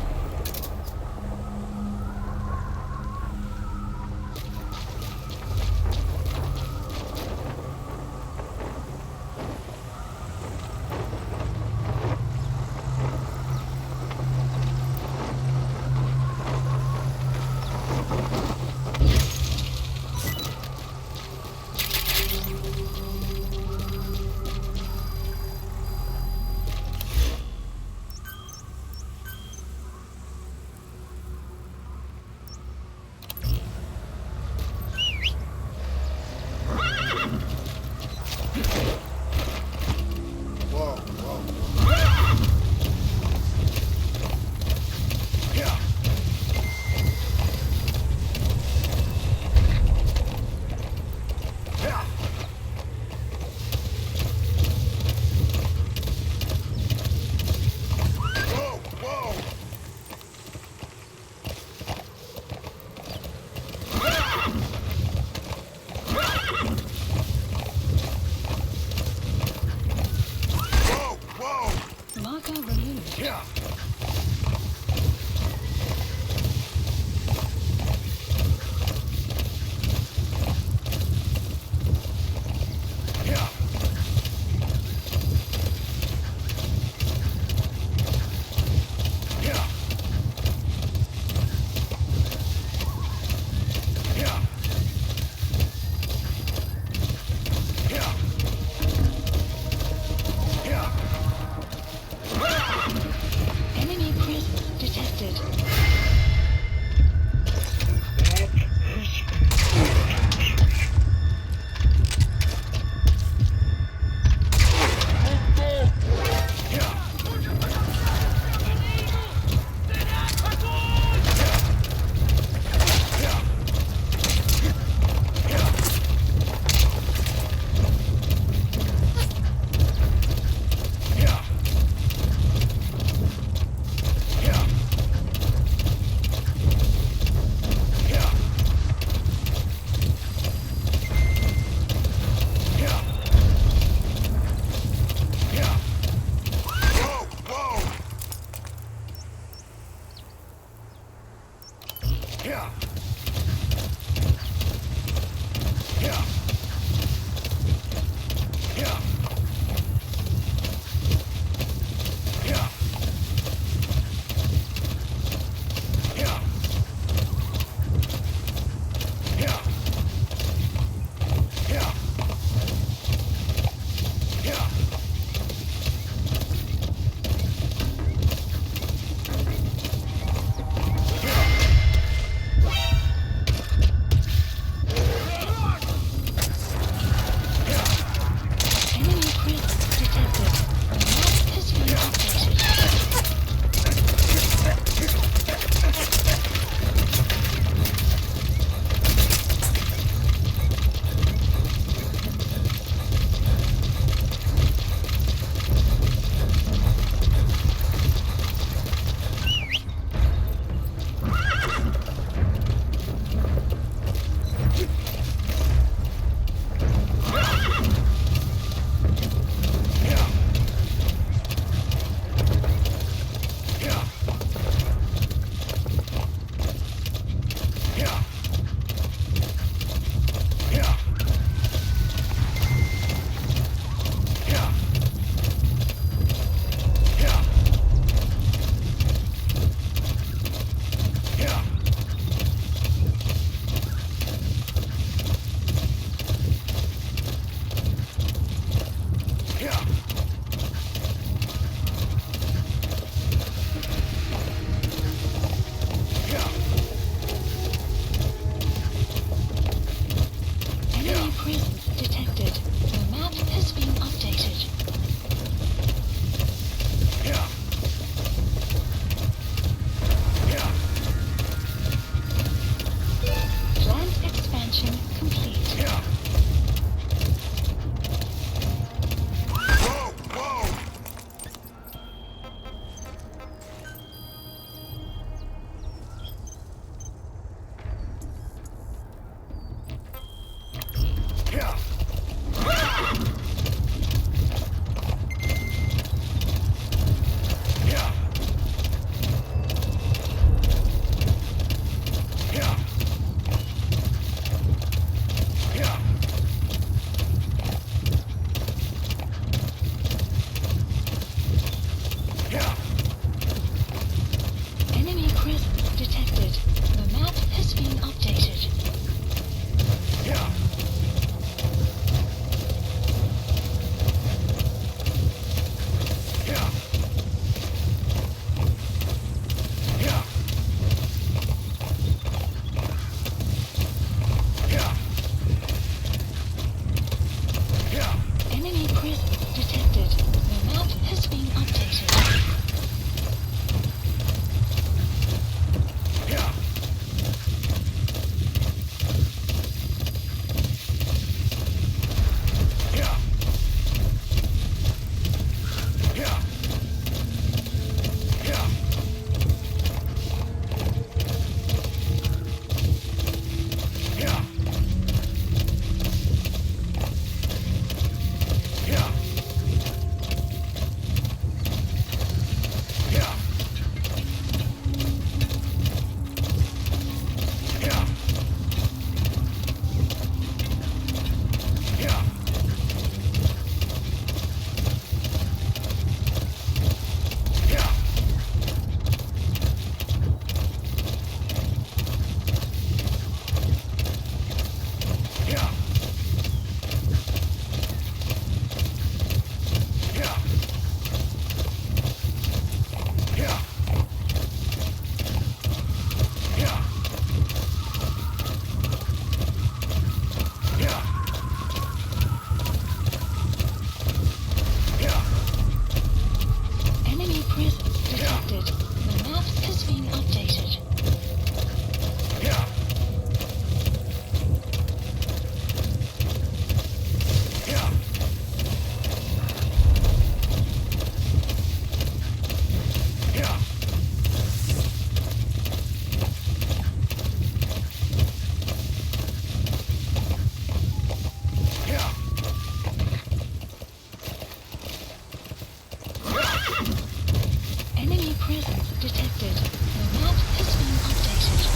detected. The map has been updated.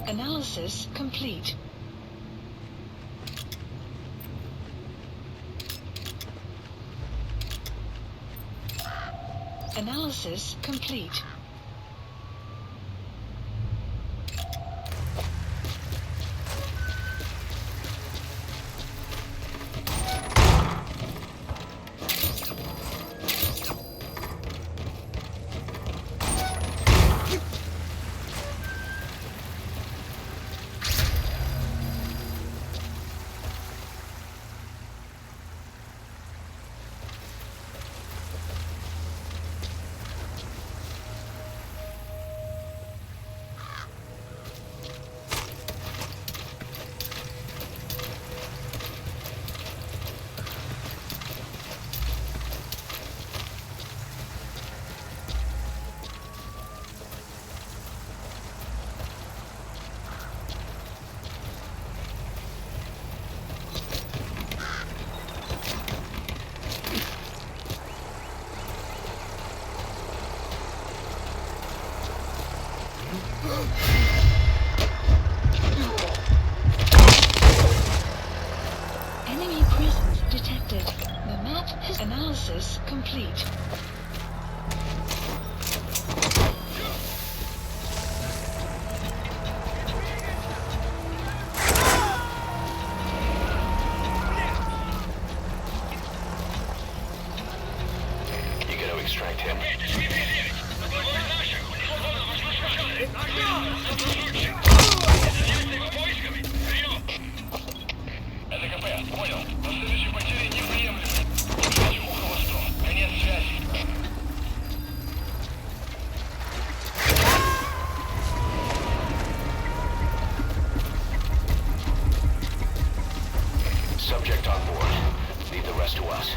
Analysis complete. Analysis complete. Enemy presence detected. The map has analysis complete. You gotta extract him. Subject on board. Leave the rest to us.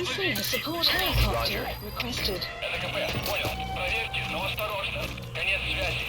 Emergency support helicopter requested. ЛКП, понял. Проверьте, но осторожно. Конец связи.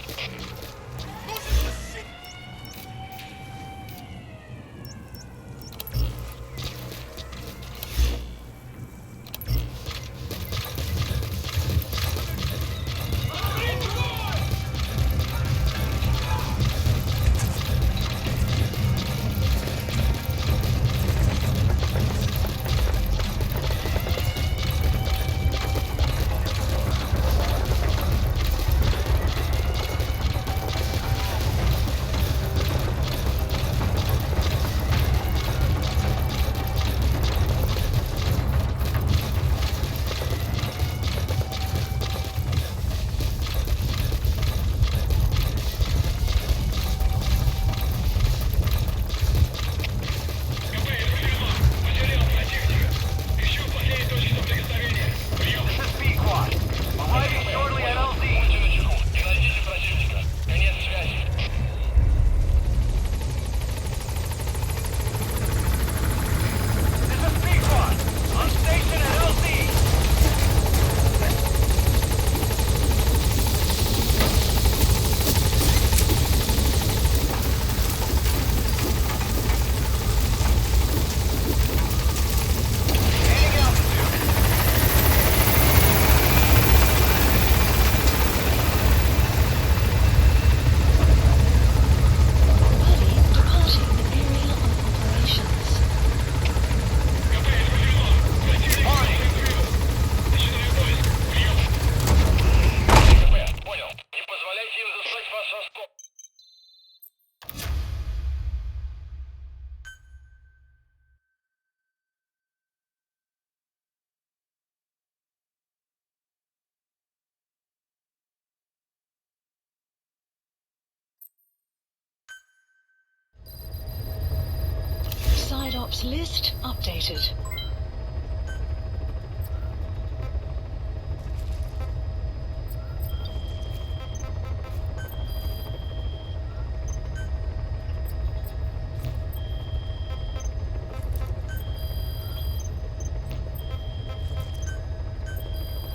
Side ops list updated.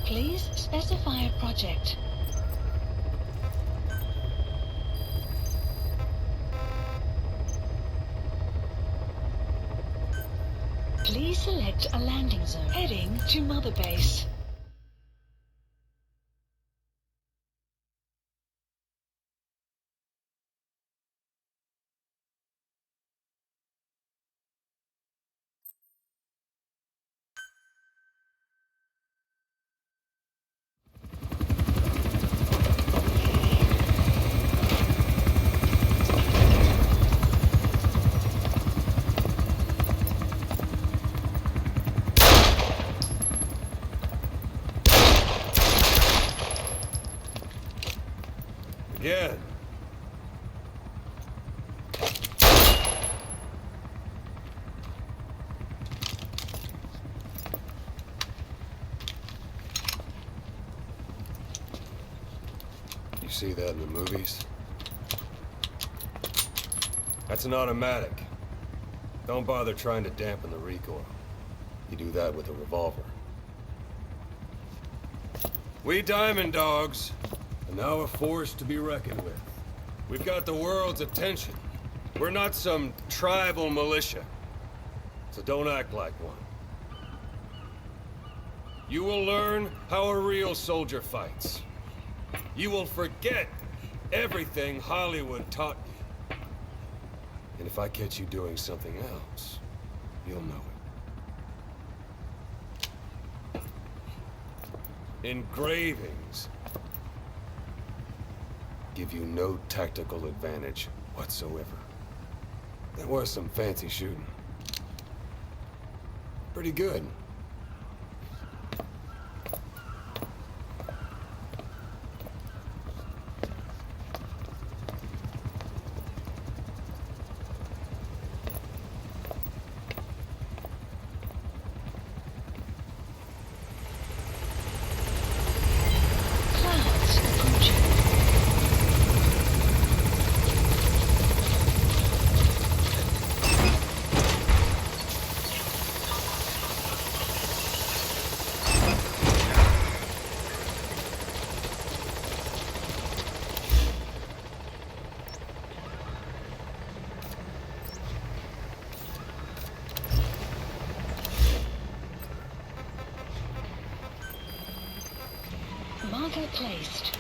Please specify a project. Please select a landing zone. Heading to Mother Base. Again. You see that in the movies? That's an automatic. Don't bother trying to dampen the recoil. You do that with a revolver. We Diamond Dogs are now a force to be reckoned with. We've got the world's attention. We're not some tribal militia. So don't act like one. You will learn how a real soldier fights. You will forget everything Hollywood taught you. And if I catch you doing something else, you'll know it. Engravings give you no tactical advantage whatsoever. That was some fancy shooting. Pretty good. Marker placed.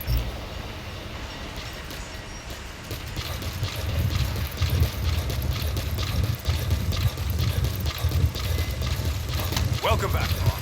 Welcome back, boss.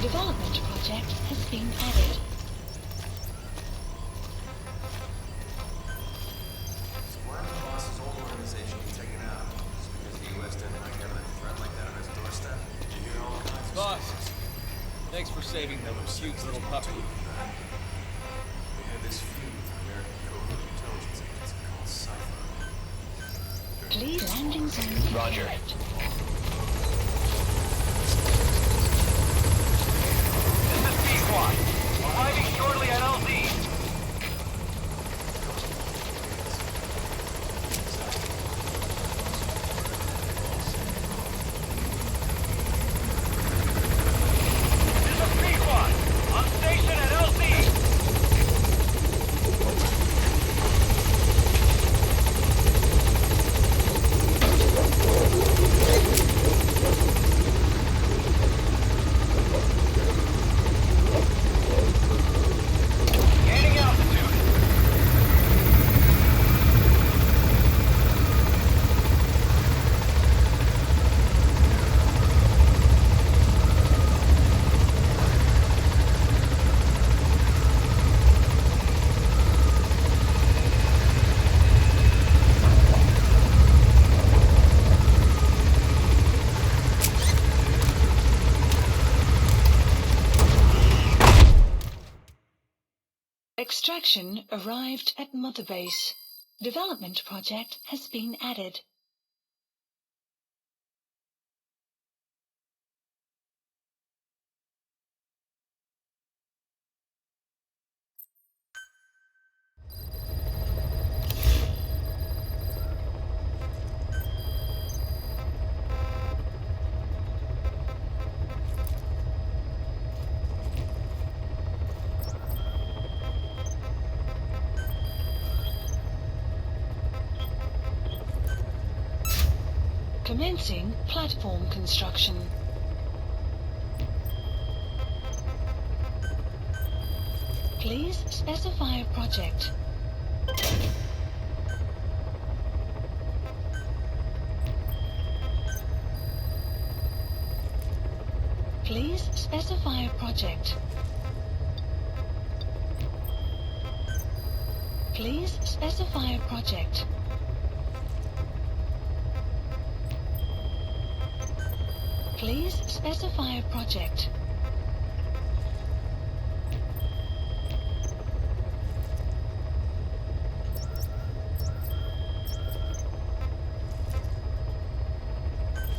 Development project has been added. Boss, thanks for saving the cute little puppy. We had this feud with an American covert intelligence agency called Cypher. Please landing zone. Roger. This is P-Squad. Arriving shortly at LZ. Extraction arrived at Mother Base. Development project has been added. Commencing platform construction. Please specify a project. Please specify a project. Please specify a project. Please specify a project.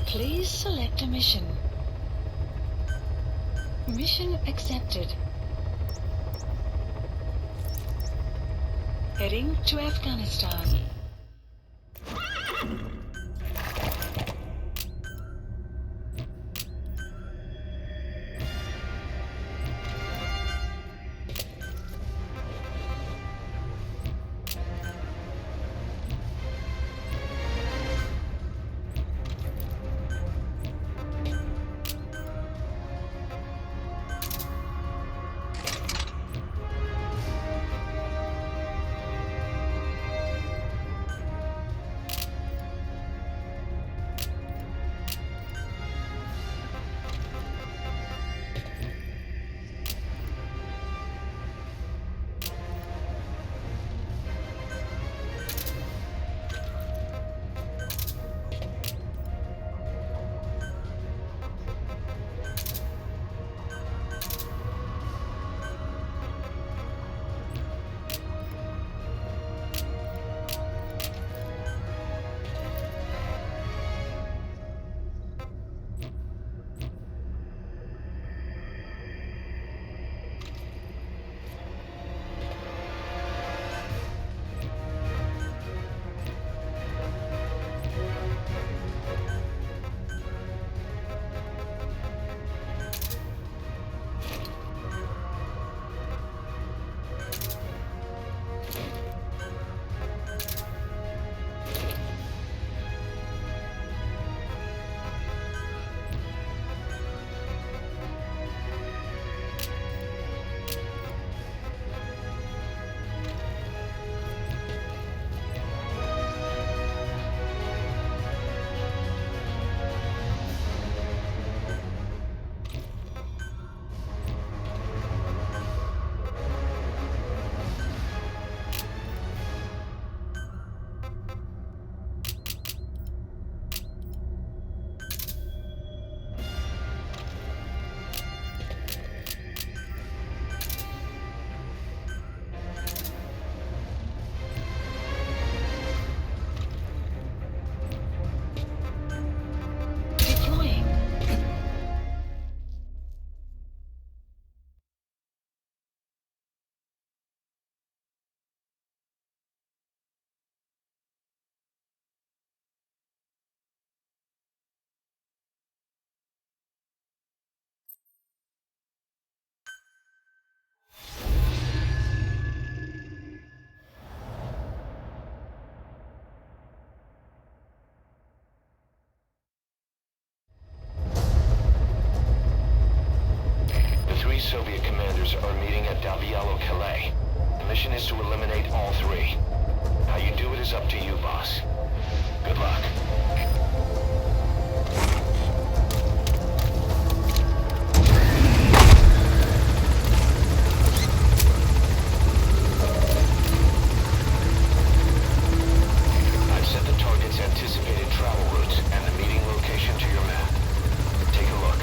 Please select a mission. Mission accepted. Heading to Afghanistan. Soviet commanders are meeting at Calais. The mission is to eliminate all three. How you do it is up to you, boss. Good luck. I've set the target's anticipated travel routes and the meeting location to your map. Take a look.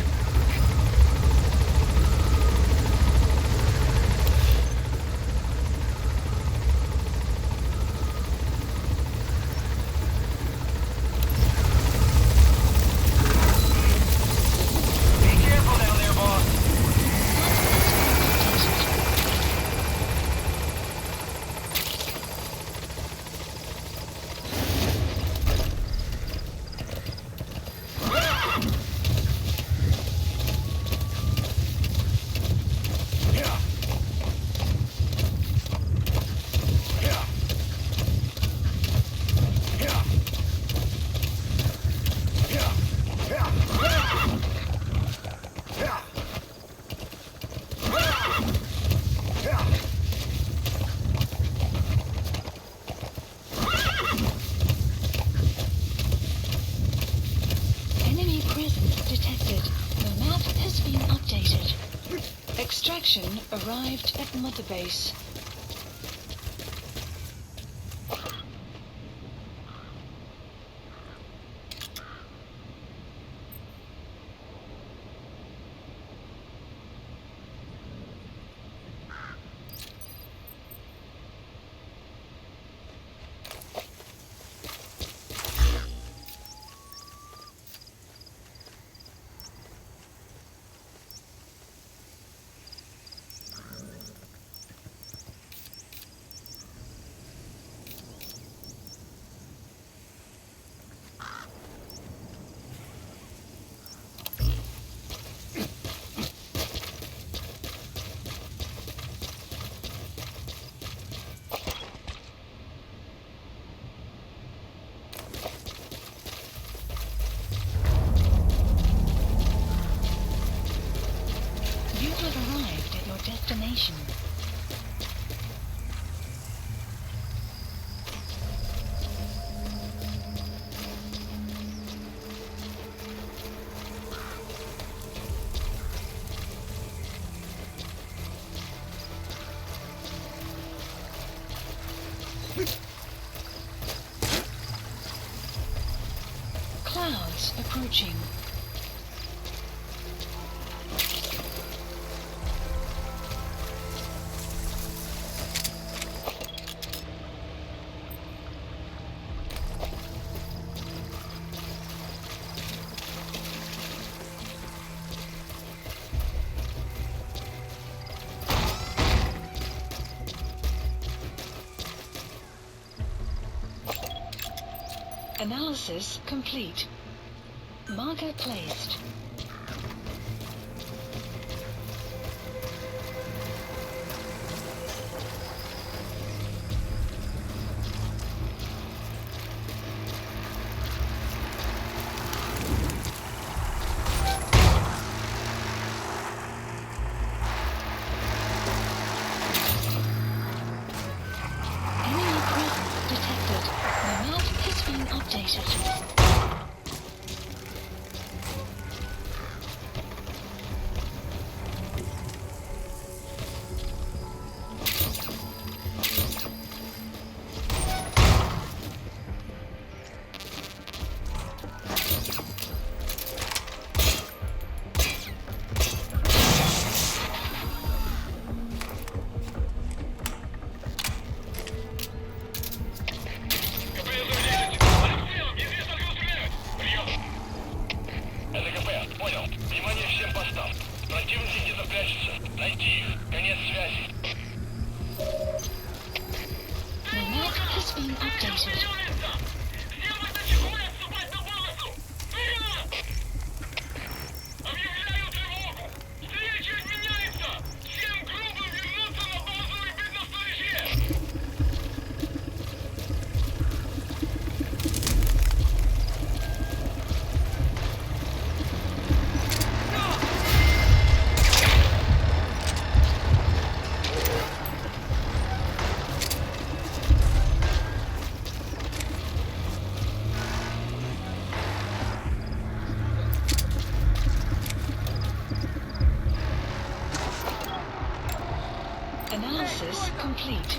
Extraction arrived at Mother Base. Destination. Clouds approaching. Analysis complete. Marker placed. Enemy presence detected. The map has been updated. Analysis complete.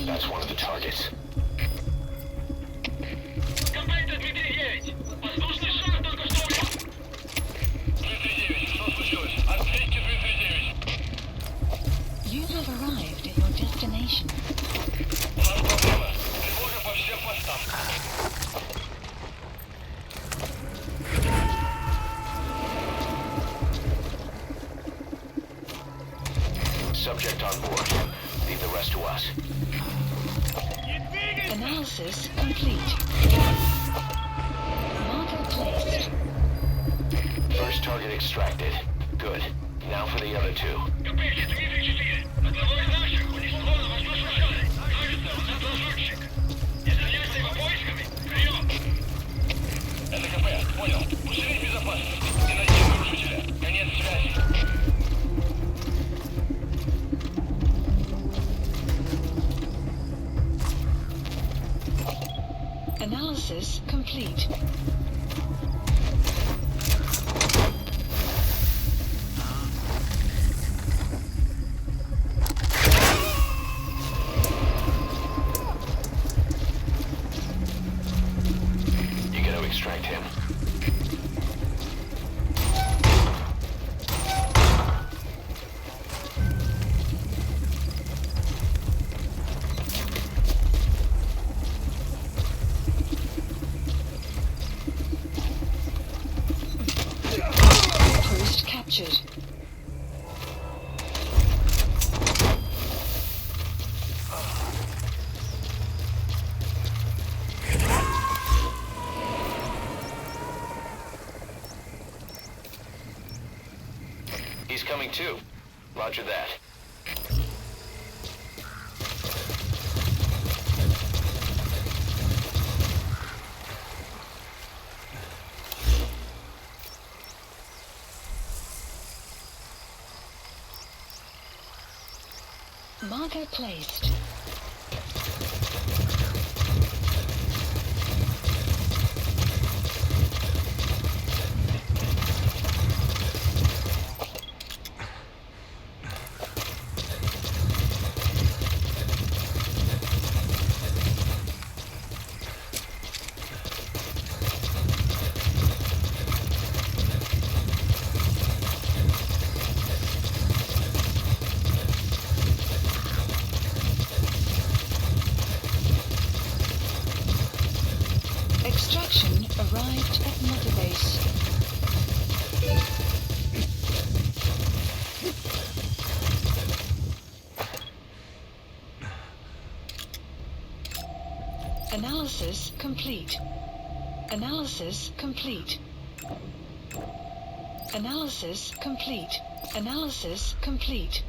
That's one of the targets. You have arrived at your destination. Subject on board. Leave the rest to us. Analysis complete. Marker placed. First target extracted. Good. Now for the other two. Analysis complete. You gotta extract him. Post captured. He's coming too. Roger that. Marker placed. Extraction arrived at Mother Base. Analysis complete. Analysis complete. Analysis complete. Analysis complete.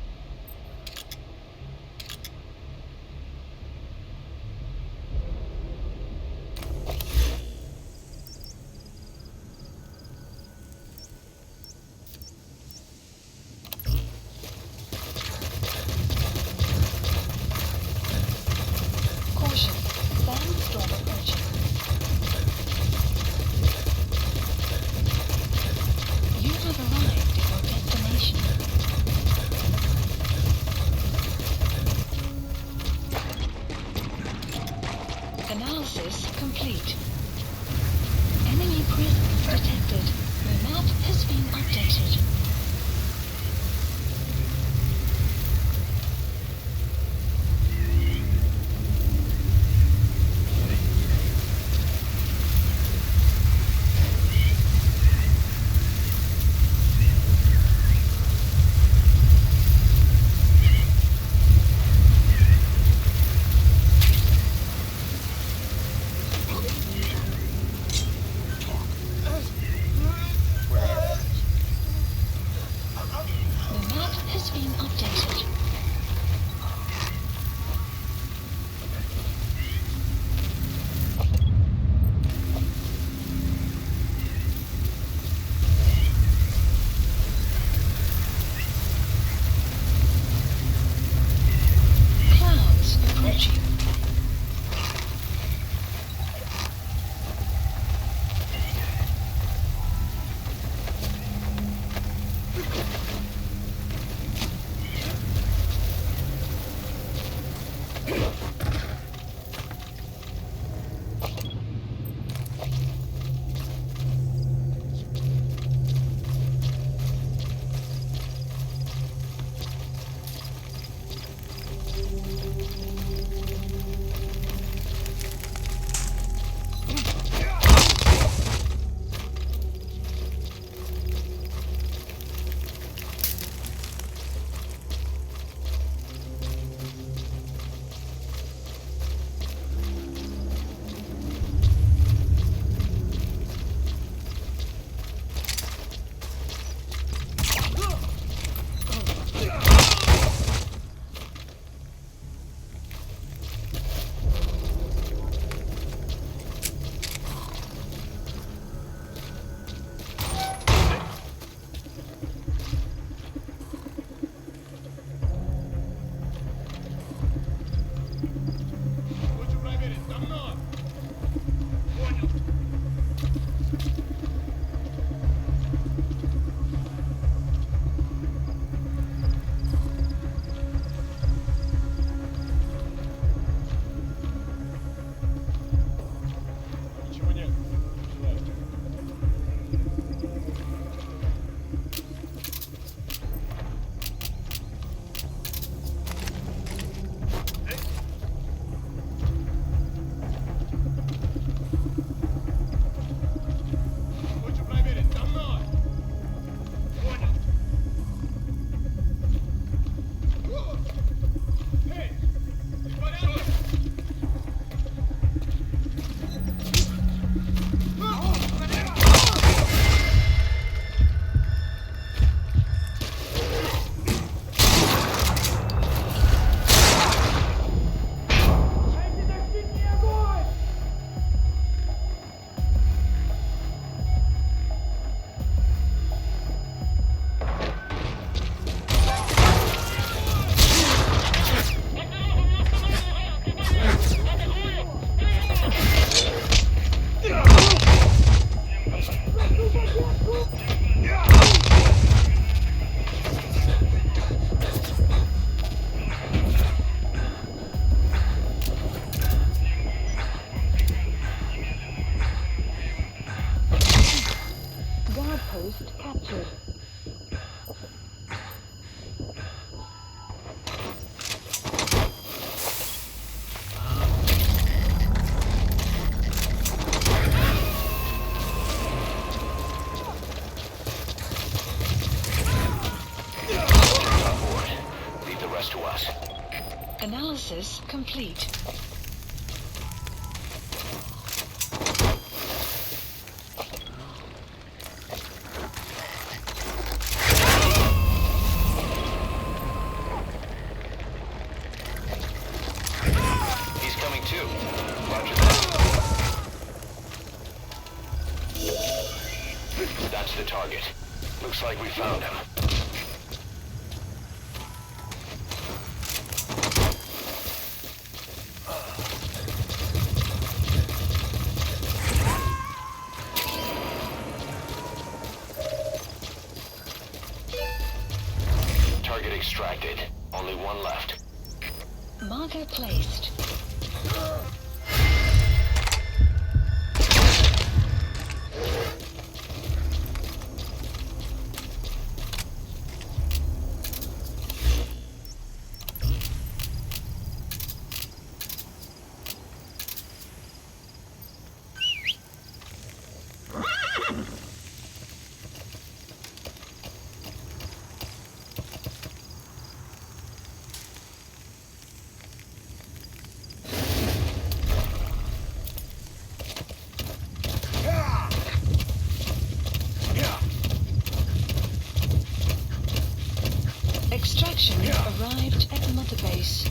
Caution. Sandstorm approaching. You have arrived at your destination. rest to us. Analysis complete. He's coming too. Roger that. That's the target. Looks like we found him. Target extracted. Only one left. Marker placed. Extraction arrived at Mother Base.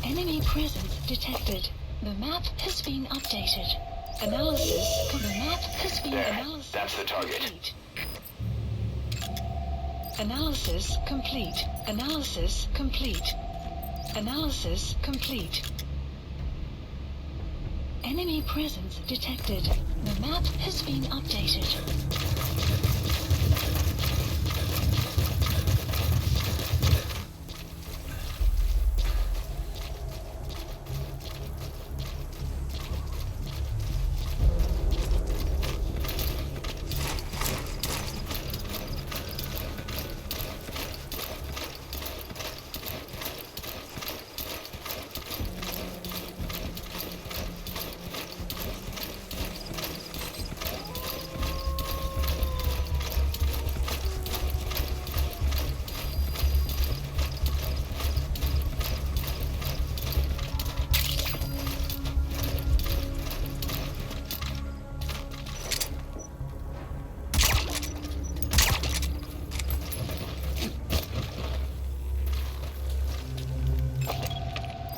Enemy presence detected. The map has been updated. Analysis. The map has been analysis. That's the target. Analysis complete. Analysis complete. Analysis complete. Enemy presence detected. The map has been updated.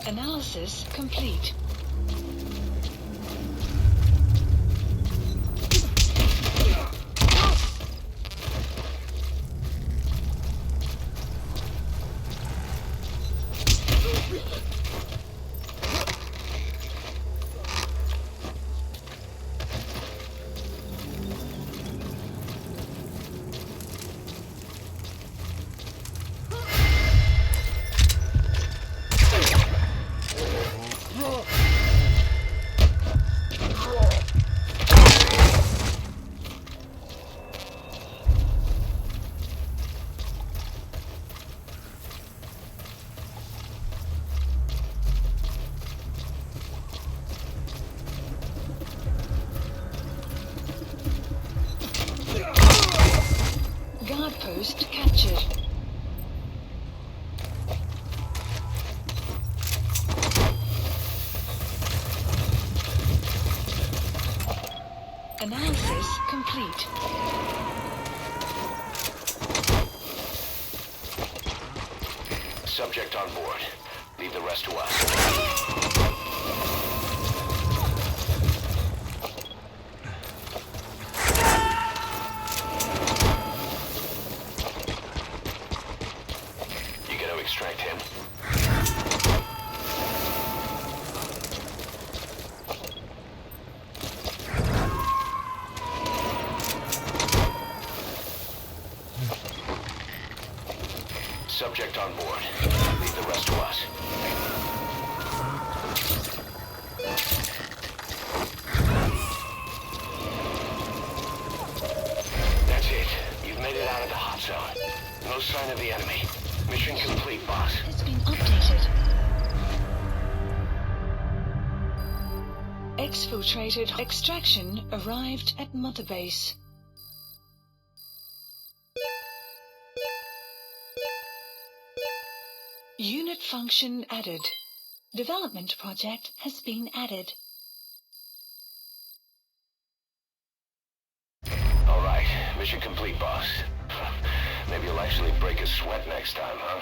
Analysis complete. Subject on board. Leave the rest to us. Extract him. Subject on board. Leave the rest to us. That's it. You've made it out of the hot zone. No sign of the enemy. Mission complete, boss. Has been updated. Exfiltrated extraction arrived at Mother Base. Unit function added. Development project has been added. All right, mission complete, boss. Maybe you'll actually break a sweat next time, huh?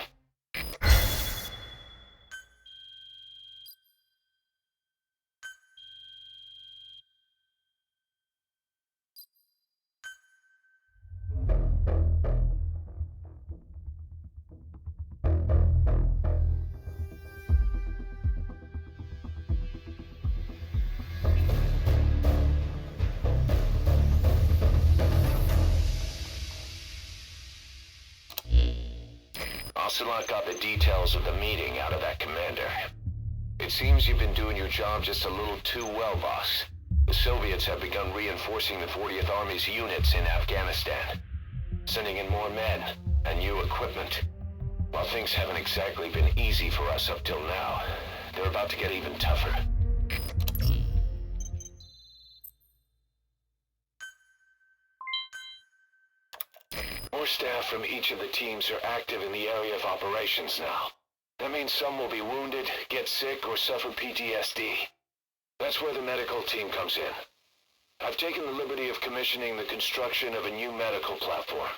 Ocelot got the details of the meeting out of that commander. It seems you've been doing your job just a little too well, boss. The Soviets have begun reinforcing the 40th Army's units in Afghanistan, sending in more men and new equipment. While things haven't exactly been easy for us up till now, they're about to get even tougher. More staff from each of the teams are active in the area of operations now. That means some will be wounded, get sick, or suffer PTSD. That's where the medical team comes in. I've taken the liberty of commissioning the construction of a new medical platform.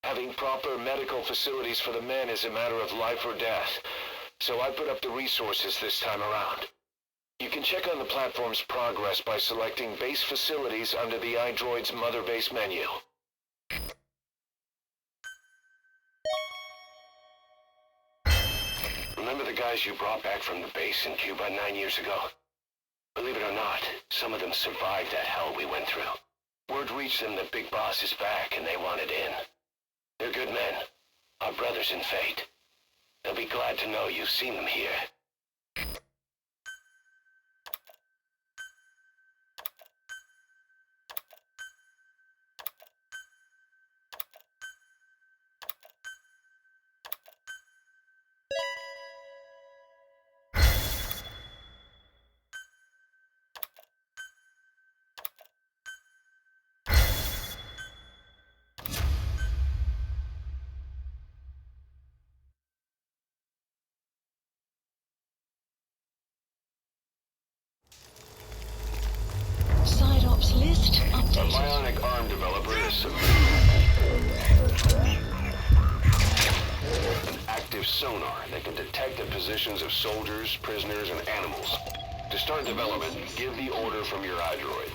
Having proper medical facilities for the men is a matter of life or death, so I put up the resources this time around. You can check on the platform's progress by selecting base facilities under the iDroid's Mother Base menu. Remember the guys you brought back from the base in Cuba 9 years ago? Believe it or not, some of them survived that hell we went through. Word reached them that Big Boss is back and they wanted in. They're good men, our brothers in fate. They'll be glad to know you've seen them here. List updated. A bionic arm developer is an active sonar that can detect the positions of soldiers, prisoners, and animals. To start development, give the order from your iDroid.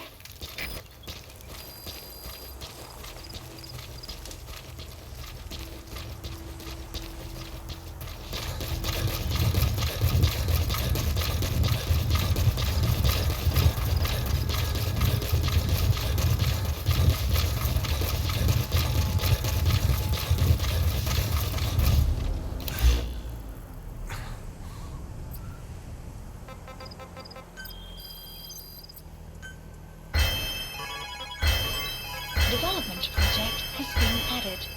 Development project has been added.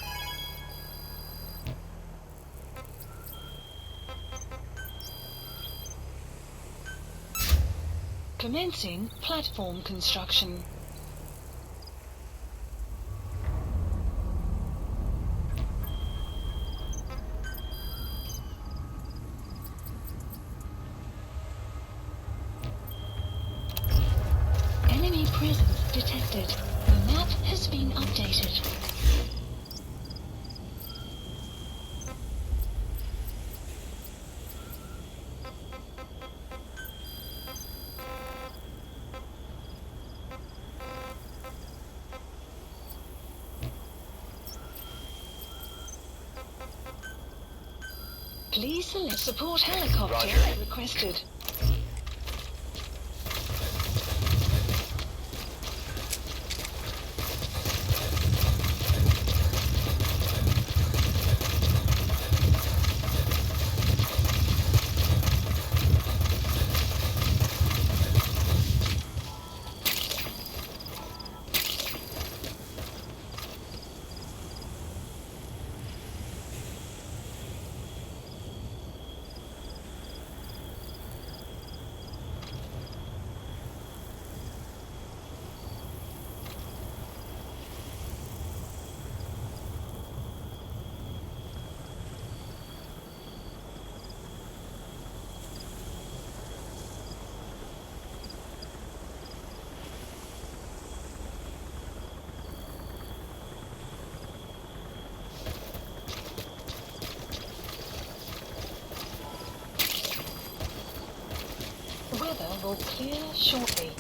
Commencing platform construction. Enemy presence detected. The map has been updated. Please select support helicopter requested. Weather will clear shortly.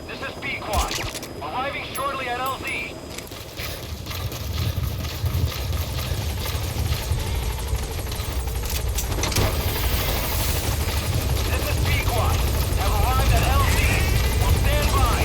This is B-Quad. Arriving shortly at LZ. This is B-Quad. Have arrived at LZ. Will stand by.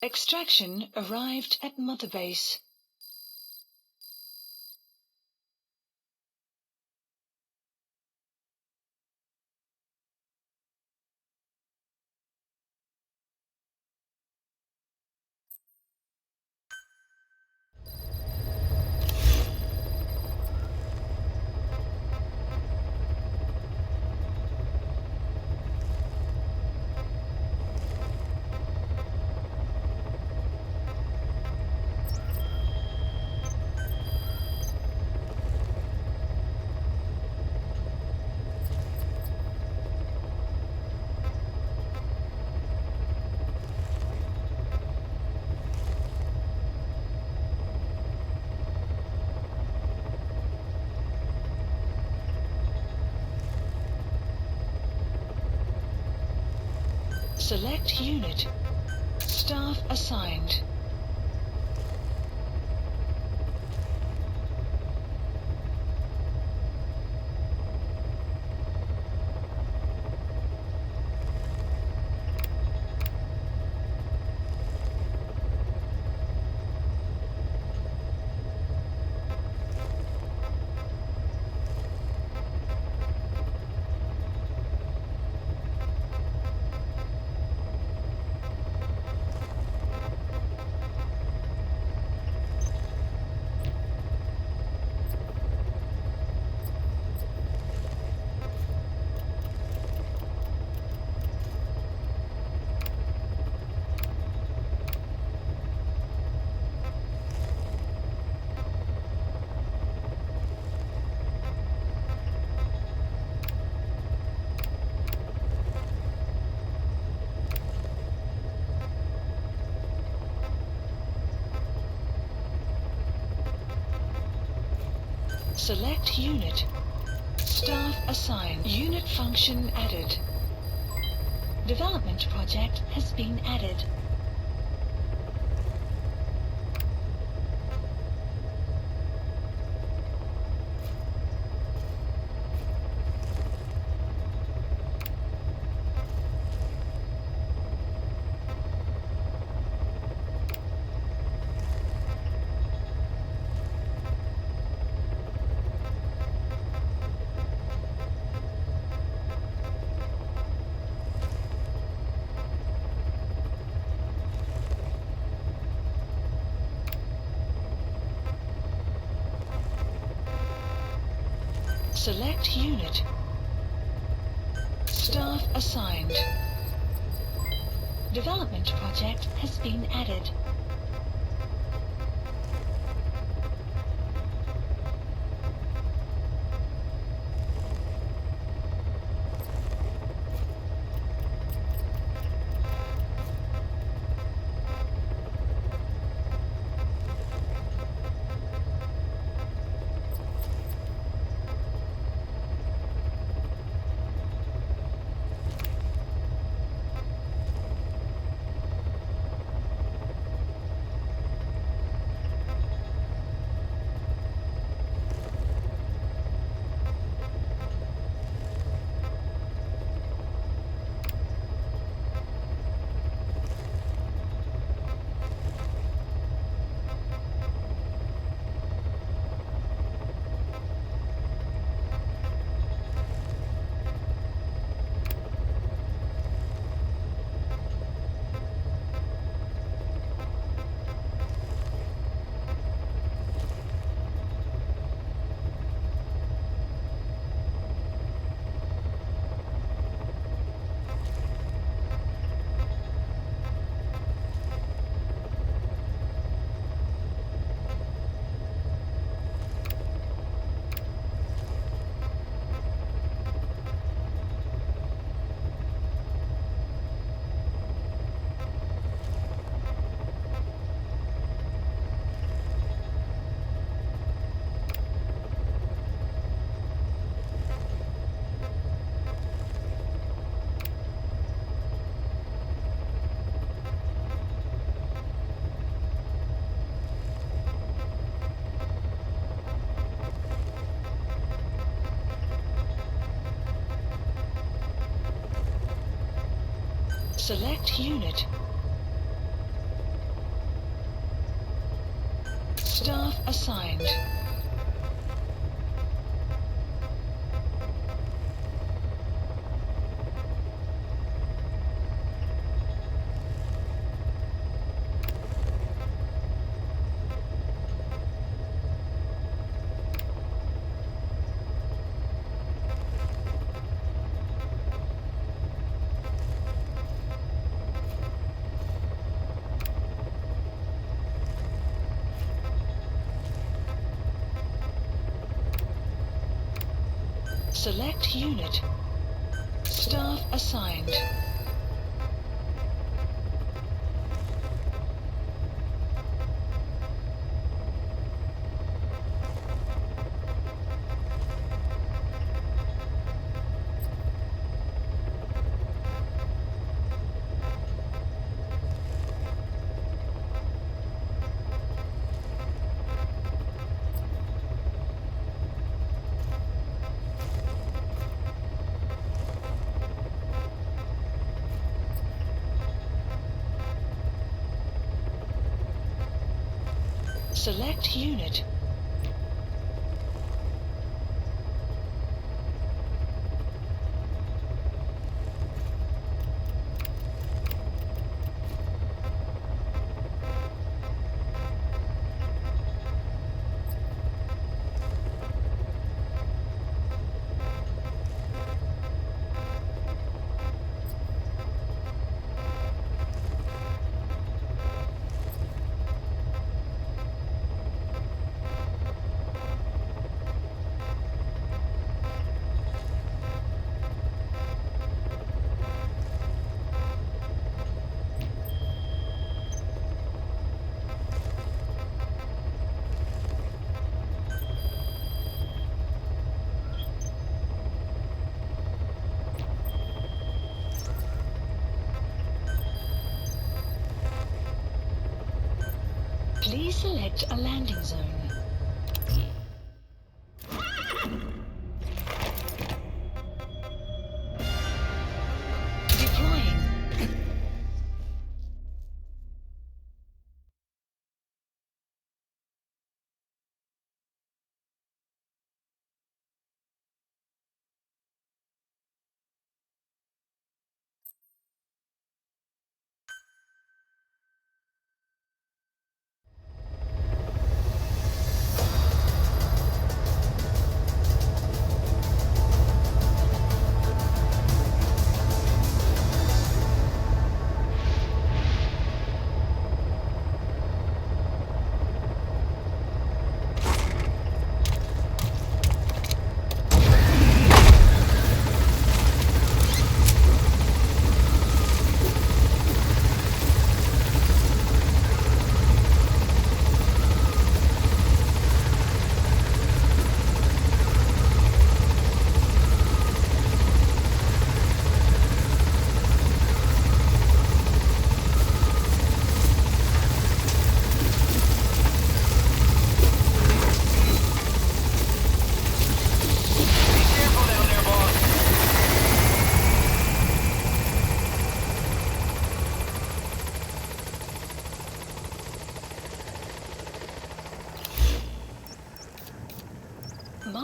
Extraction arrived at Mother Base. Select unit. Staff assigned. Select unit. Staff assigned. Unit function added. Development project has been added. Select unit. Staff assigned. Development project has been added. Select unit. Staff assigned. Select unit. Staff assigned. Select unit. Please select a landing zone. Deploying.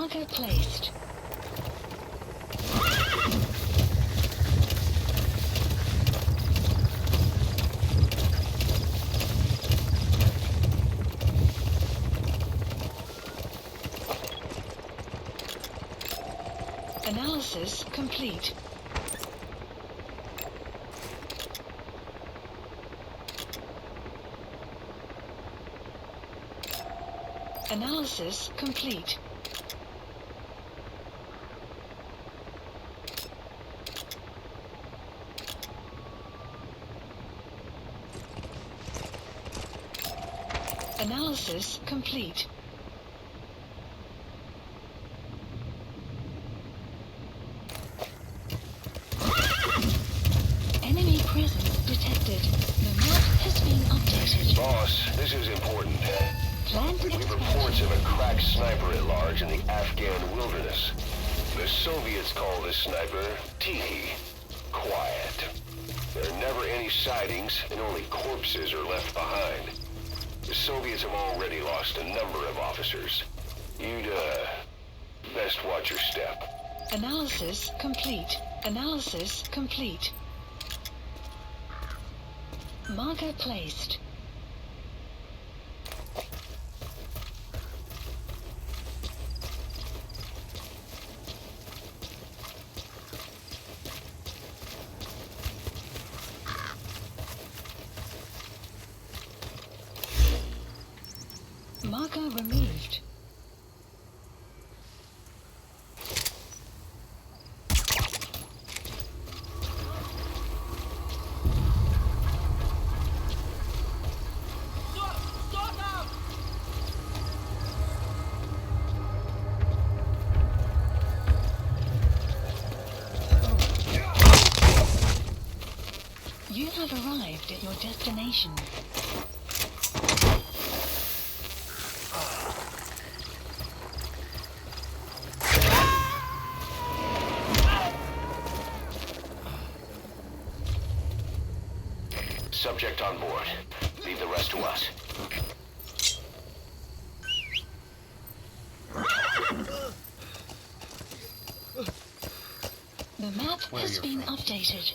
Marker placed. Analysis complete. Analysis complete. Analysis complete. Enemy presence detected. The map has been updated. Boss, this is important. Planned We have reports of a cracked sniper at large in the Afghan wilderness. The Soviets call this sniper Tiki. Quiet. There are never any sightings, and only corpses are left behind. The Soviets have already lost a number of officers. You'd, best watch your step. Analysis complete. Analysis complete. Marker placed. Marker removed. You have arrived at your destination. Subject on board. Leave the rest to us. The map has been updated.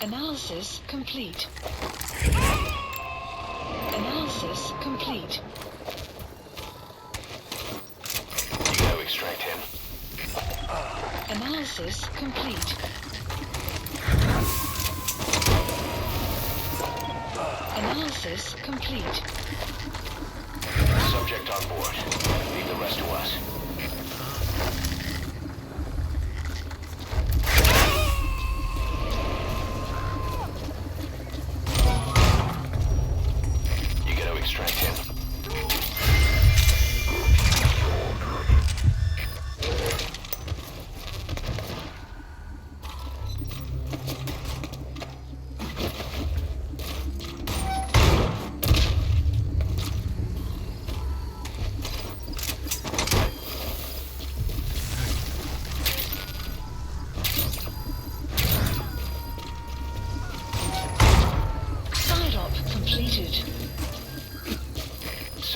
Analysis complete. Analysis complete. You gotta extract him. Analysis complete. Analysis complete. Subject on board. Leave the rest to us. You gotta extract him.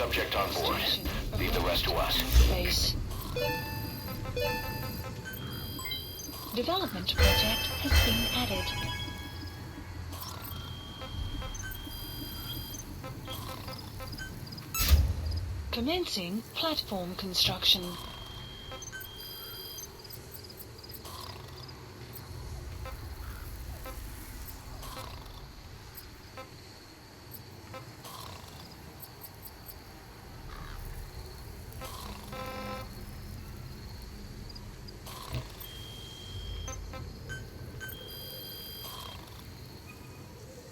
subject on board. Leave the rest to us. Base. Development project has been added. Commencing platform construction.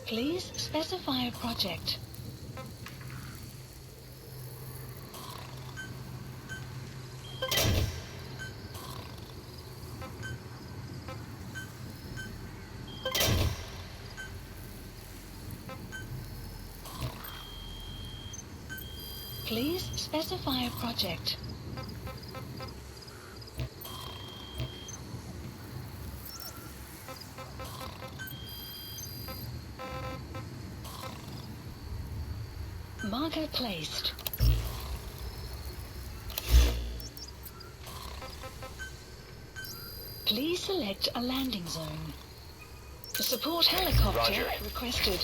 Please specify a project. Please specify a project. Marker placed. Please select a landing zone. Support helicopter requested.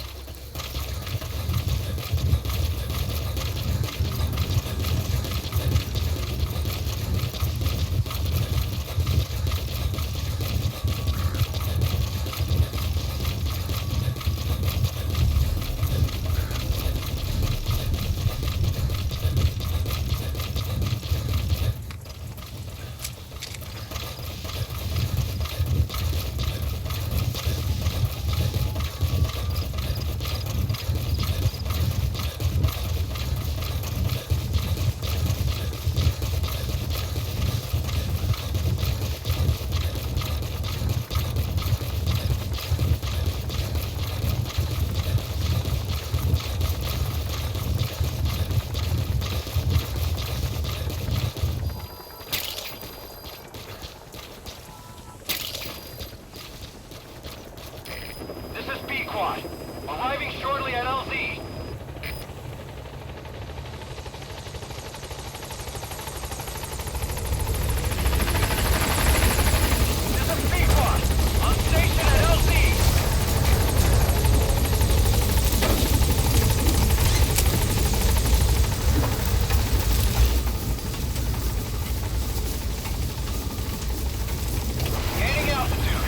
Arriving shortly at LZ. This is B-Quad. On station at LZ. Gaining altitude.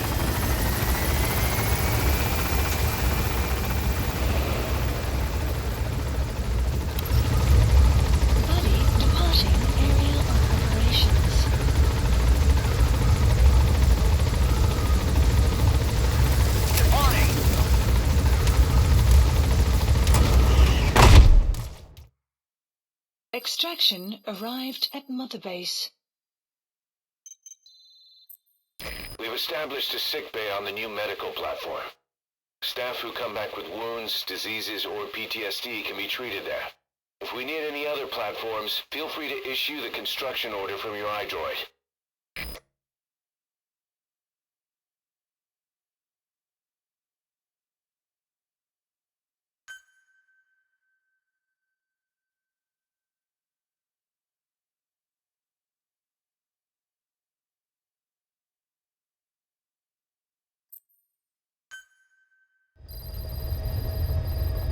Extraction arrived at Mother Base. We've established a sick bay on the new medical platform. Staff who come back with wounds, diseases, or PTSD can be treated there. If we need any other platforms, feel free to issue the construction order from your iDroid.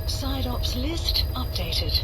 Side ops list updated.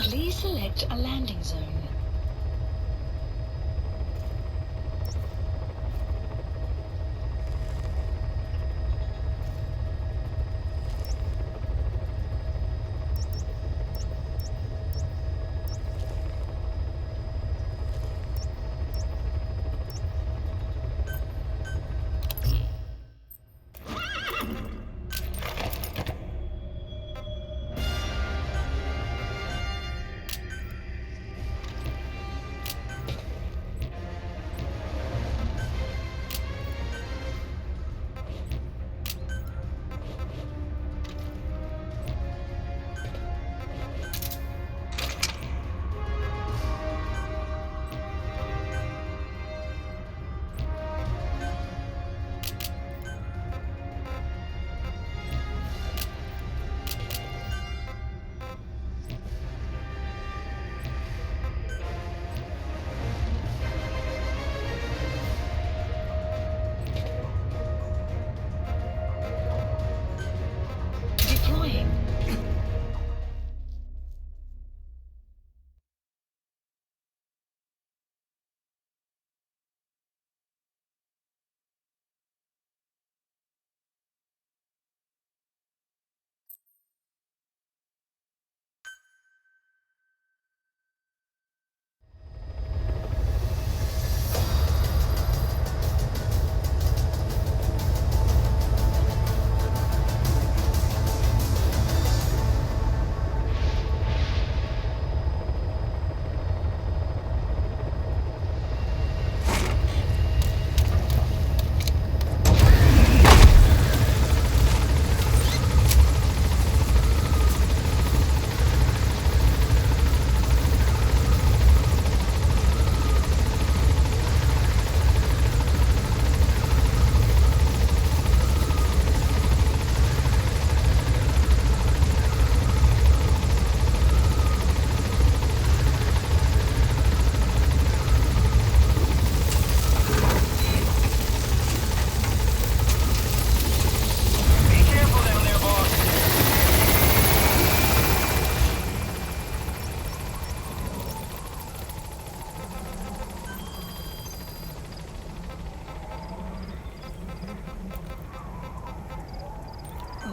Please select a landing zone.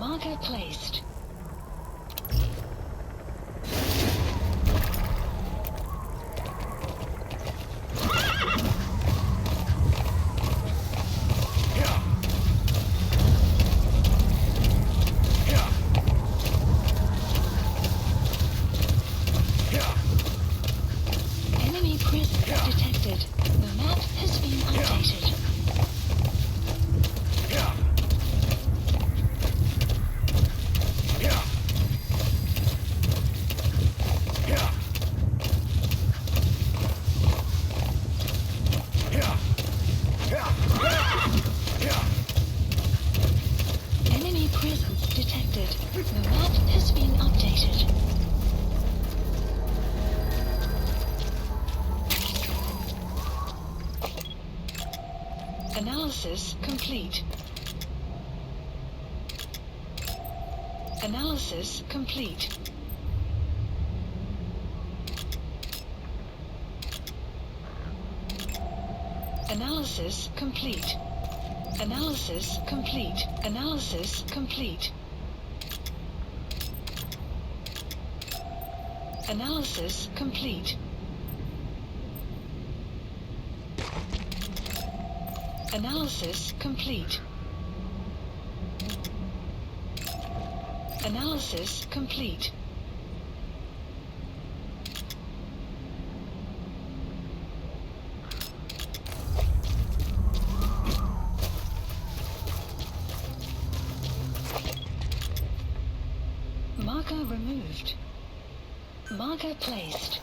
Marker placed. Enemy presence detected. The map has been updated. Enemy presence detected. The map has been updated. Analysis complete. Analysis complete. Analysis complete. Analysis complete. Analysis complete. Analysis complete. Analysis complete. Analysis complete. Marker removed. Marker placed.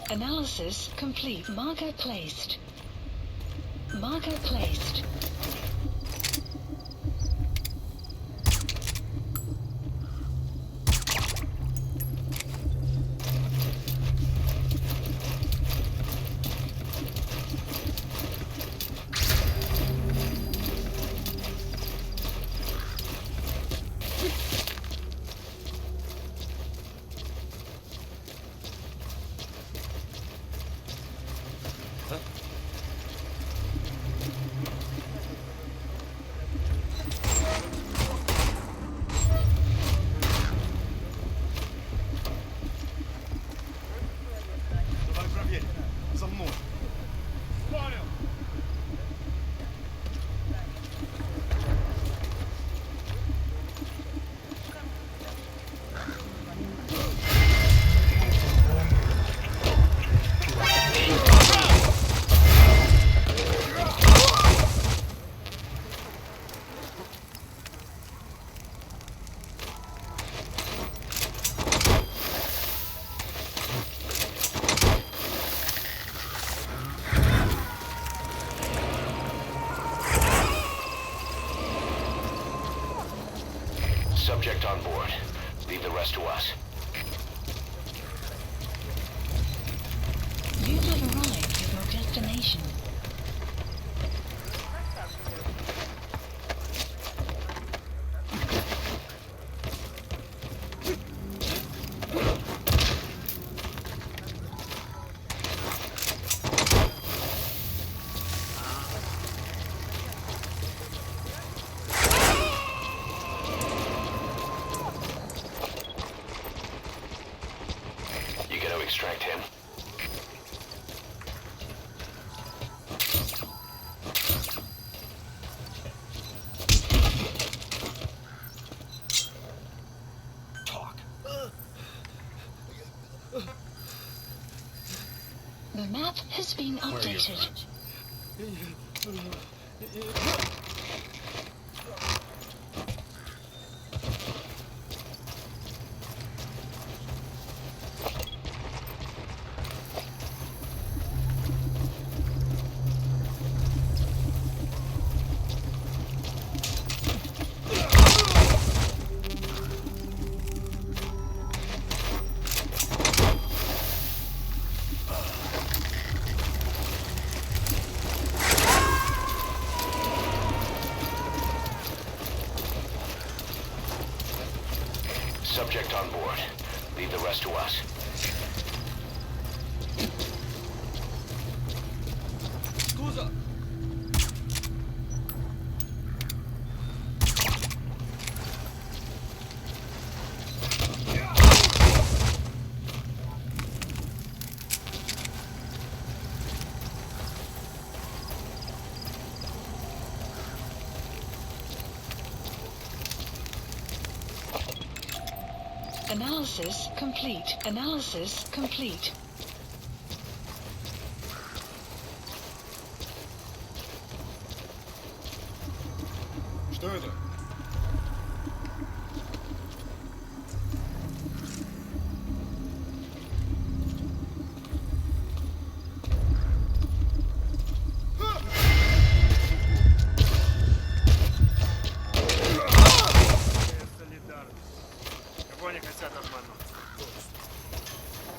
Analysis complete. Marker placed. Marker placed. Subject on board. Leave the rest to us. You have arrived at your destination. You gonna extract him? The map has been updated. Subject on board. Leave the rest to us. Analysis complete. Analysis complete. Что это?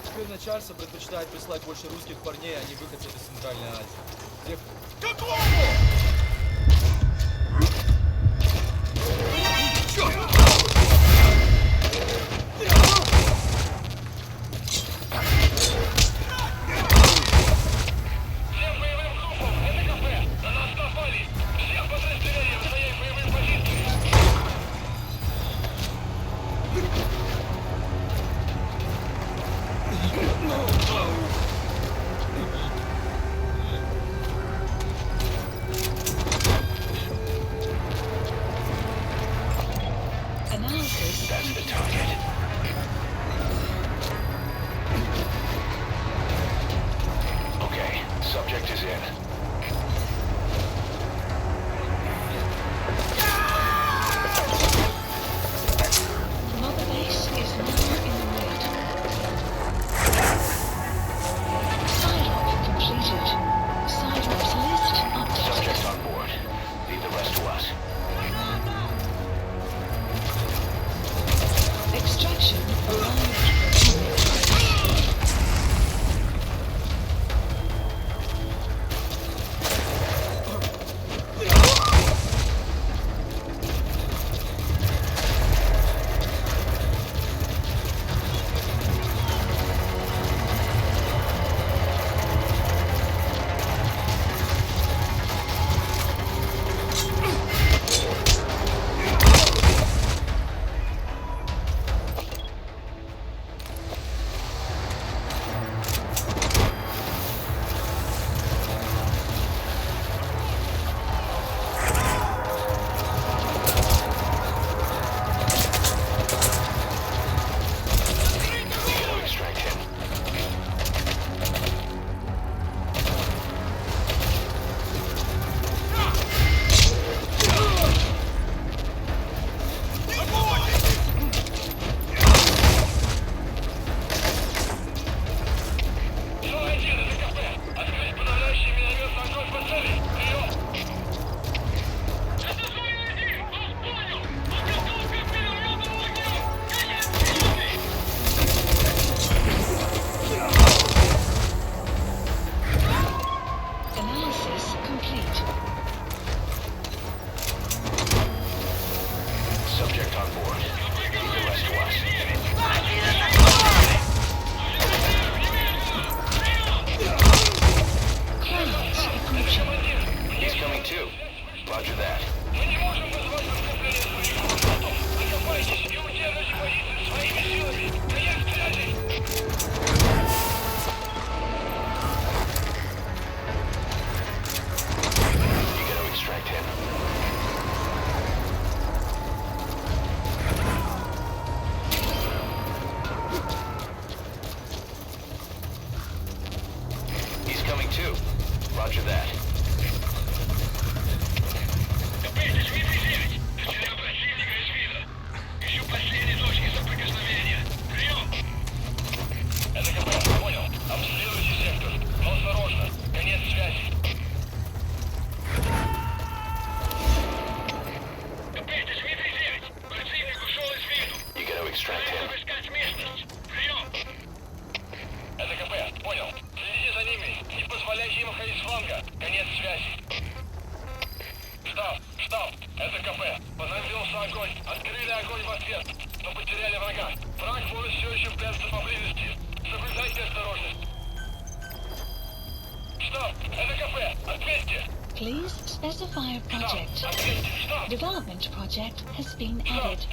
Теперь начальство предпочитает прислать больше русских парней, а не выходцев из Центральной Азии. Какого? That's the target. Okay, subject is in. Mother base is now in the red. Side-hop completed. Side-hop's list updated. Subject on board. Leave the rest to us. Extraction arrived. Please specify a project. Development project has been added.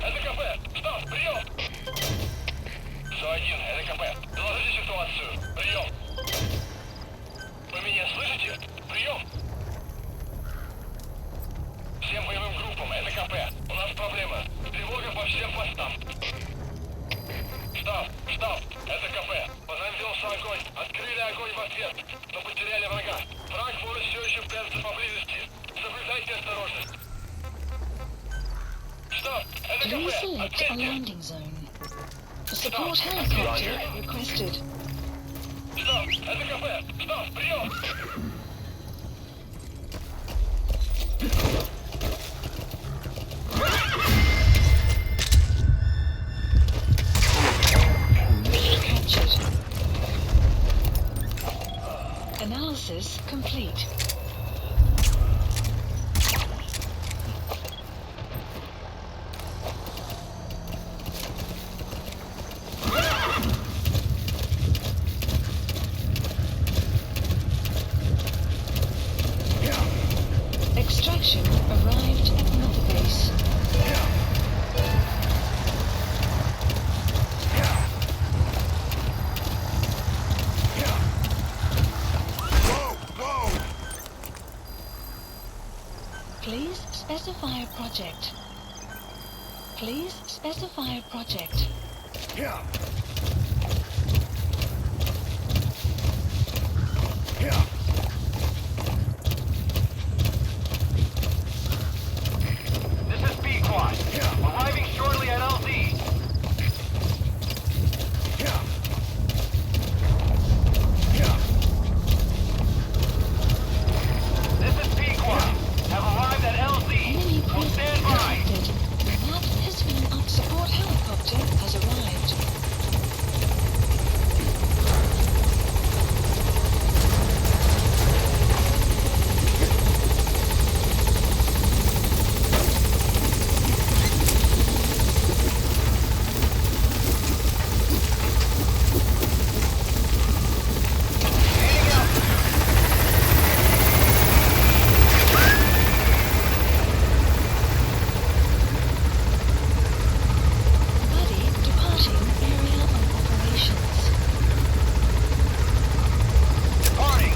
Всем боевым группам, это КП. У нас проблема. Тревога по всем постам. ответ, но потеряли врага. Враг может все еще прятаться поблизости. Соблюдайте осторожность. Что? Это Please КП. select a Ответьте. landing zone. A support helicopter requested. Что? Это КП. Что? Прием. Captured. Analysis complete. Extraction arrived at Mother Base. Please specify a project. Please specify a project. This is B-Quad. Arriving shortly at LZ. This is B-Quad. Have arrived at LZ. Enemy Will presence stand by. detected. That has been up. Support helicopter has arrived. Buddy departing area of operations. Departing.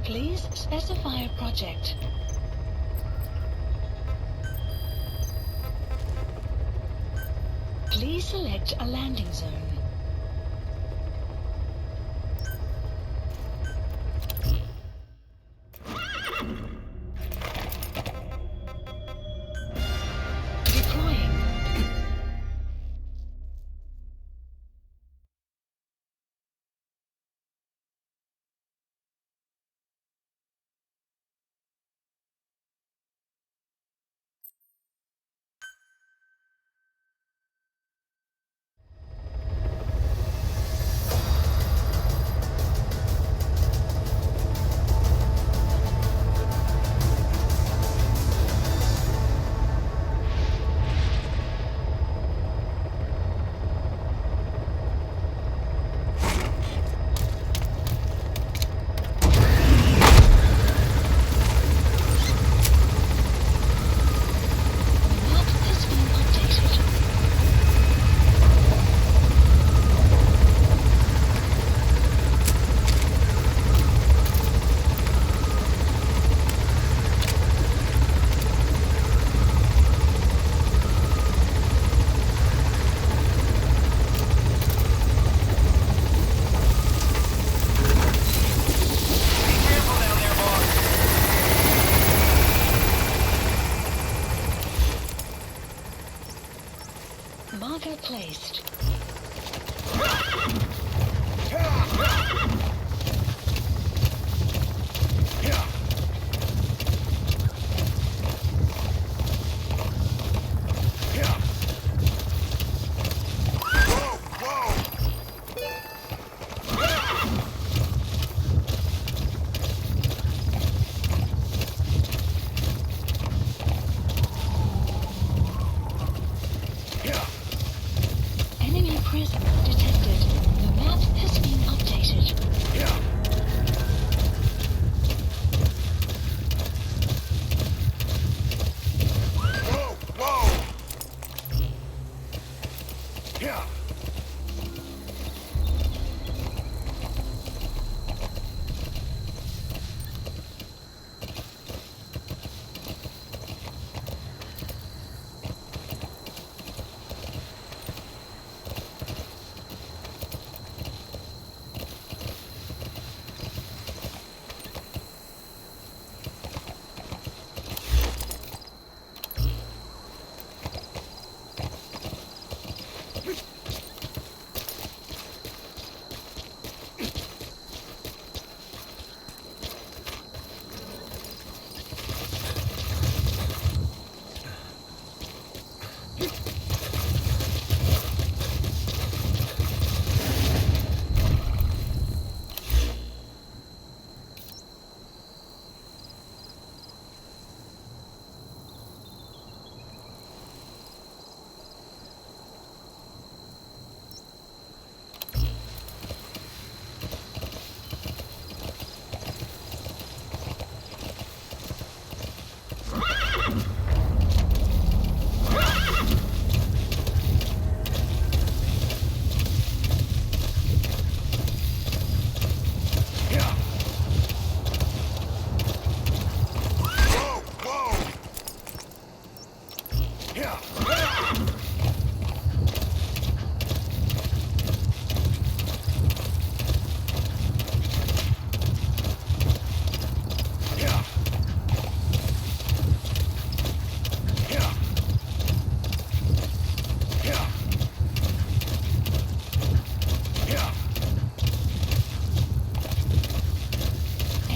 Please specify a project. Please select a landing zone. Deploying.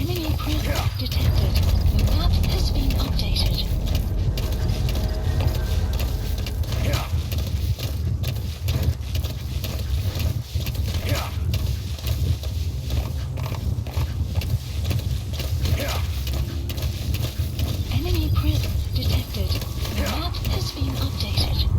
Enemy presence detected. The map has been updated. Enemy presence detected. The map has been updated.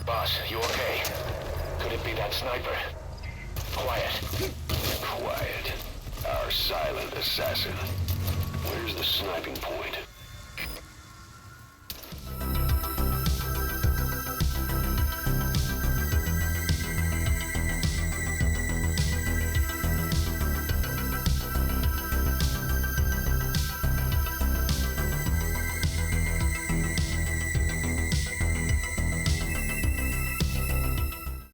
Boss, you okay? Could it be that sniper? Quiet. Quiet. Our silent assassin. Where's the sniping point?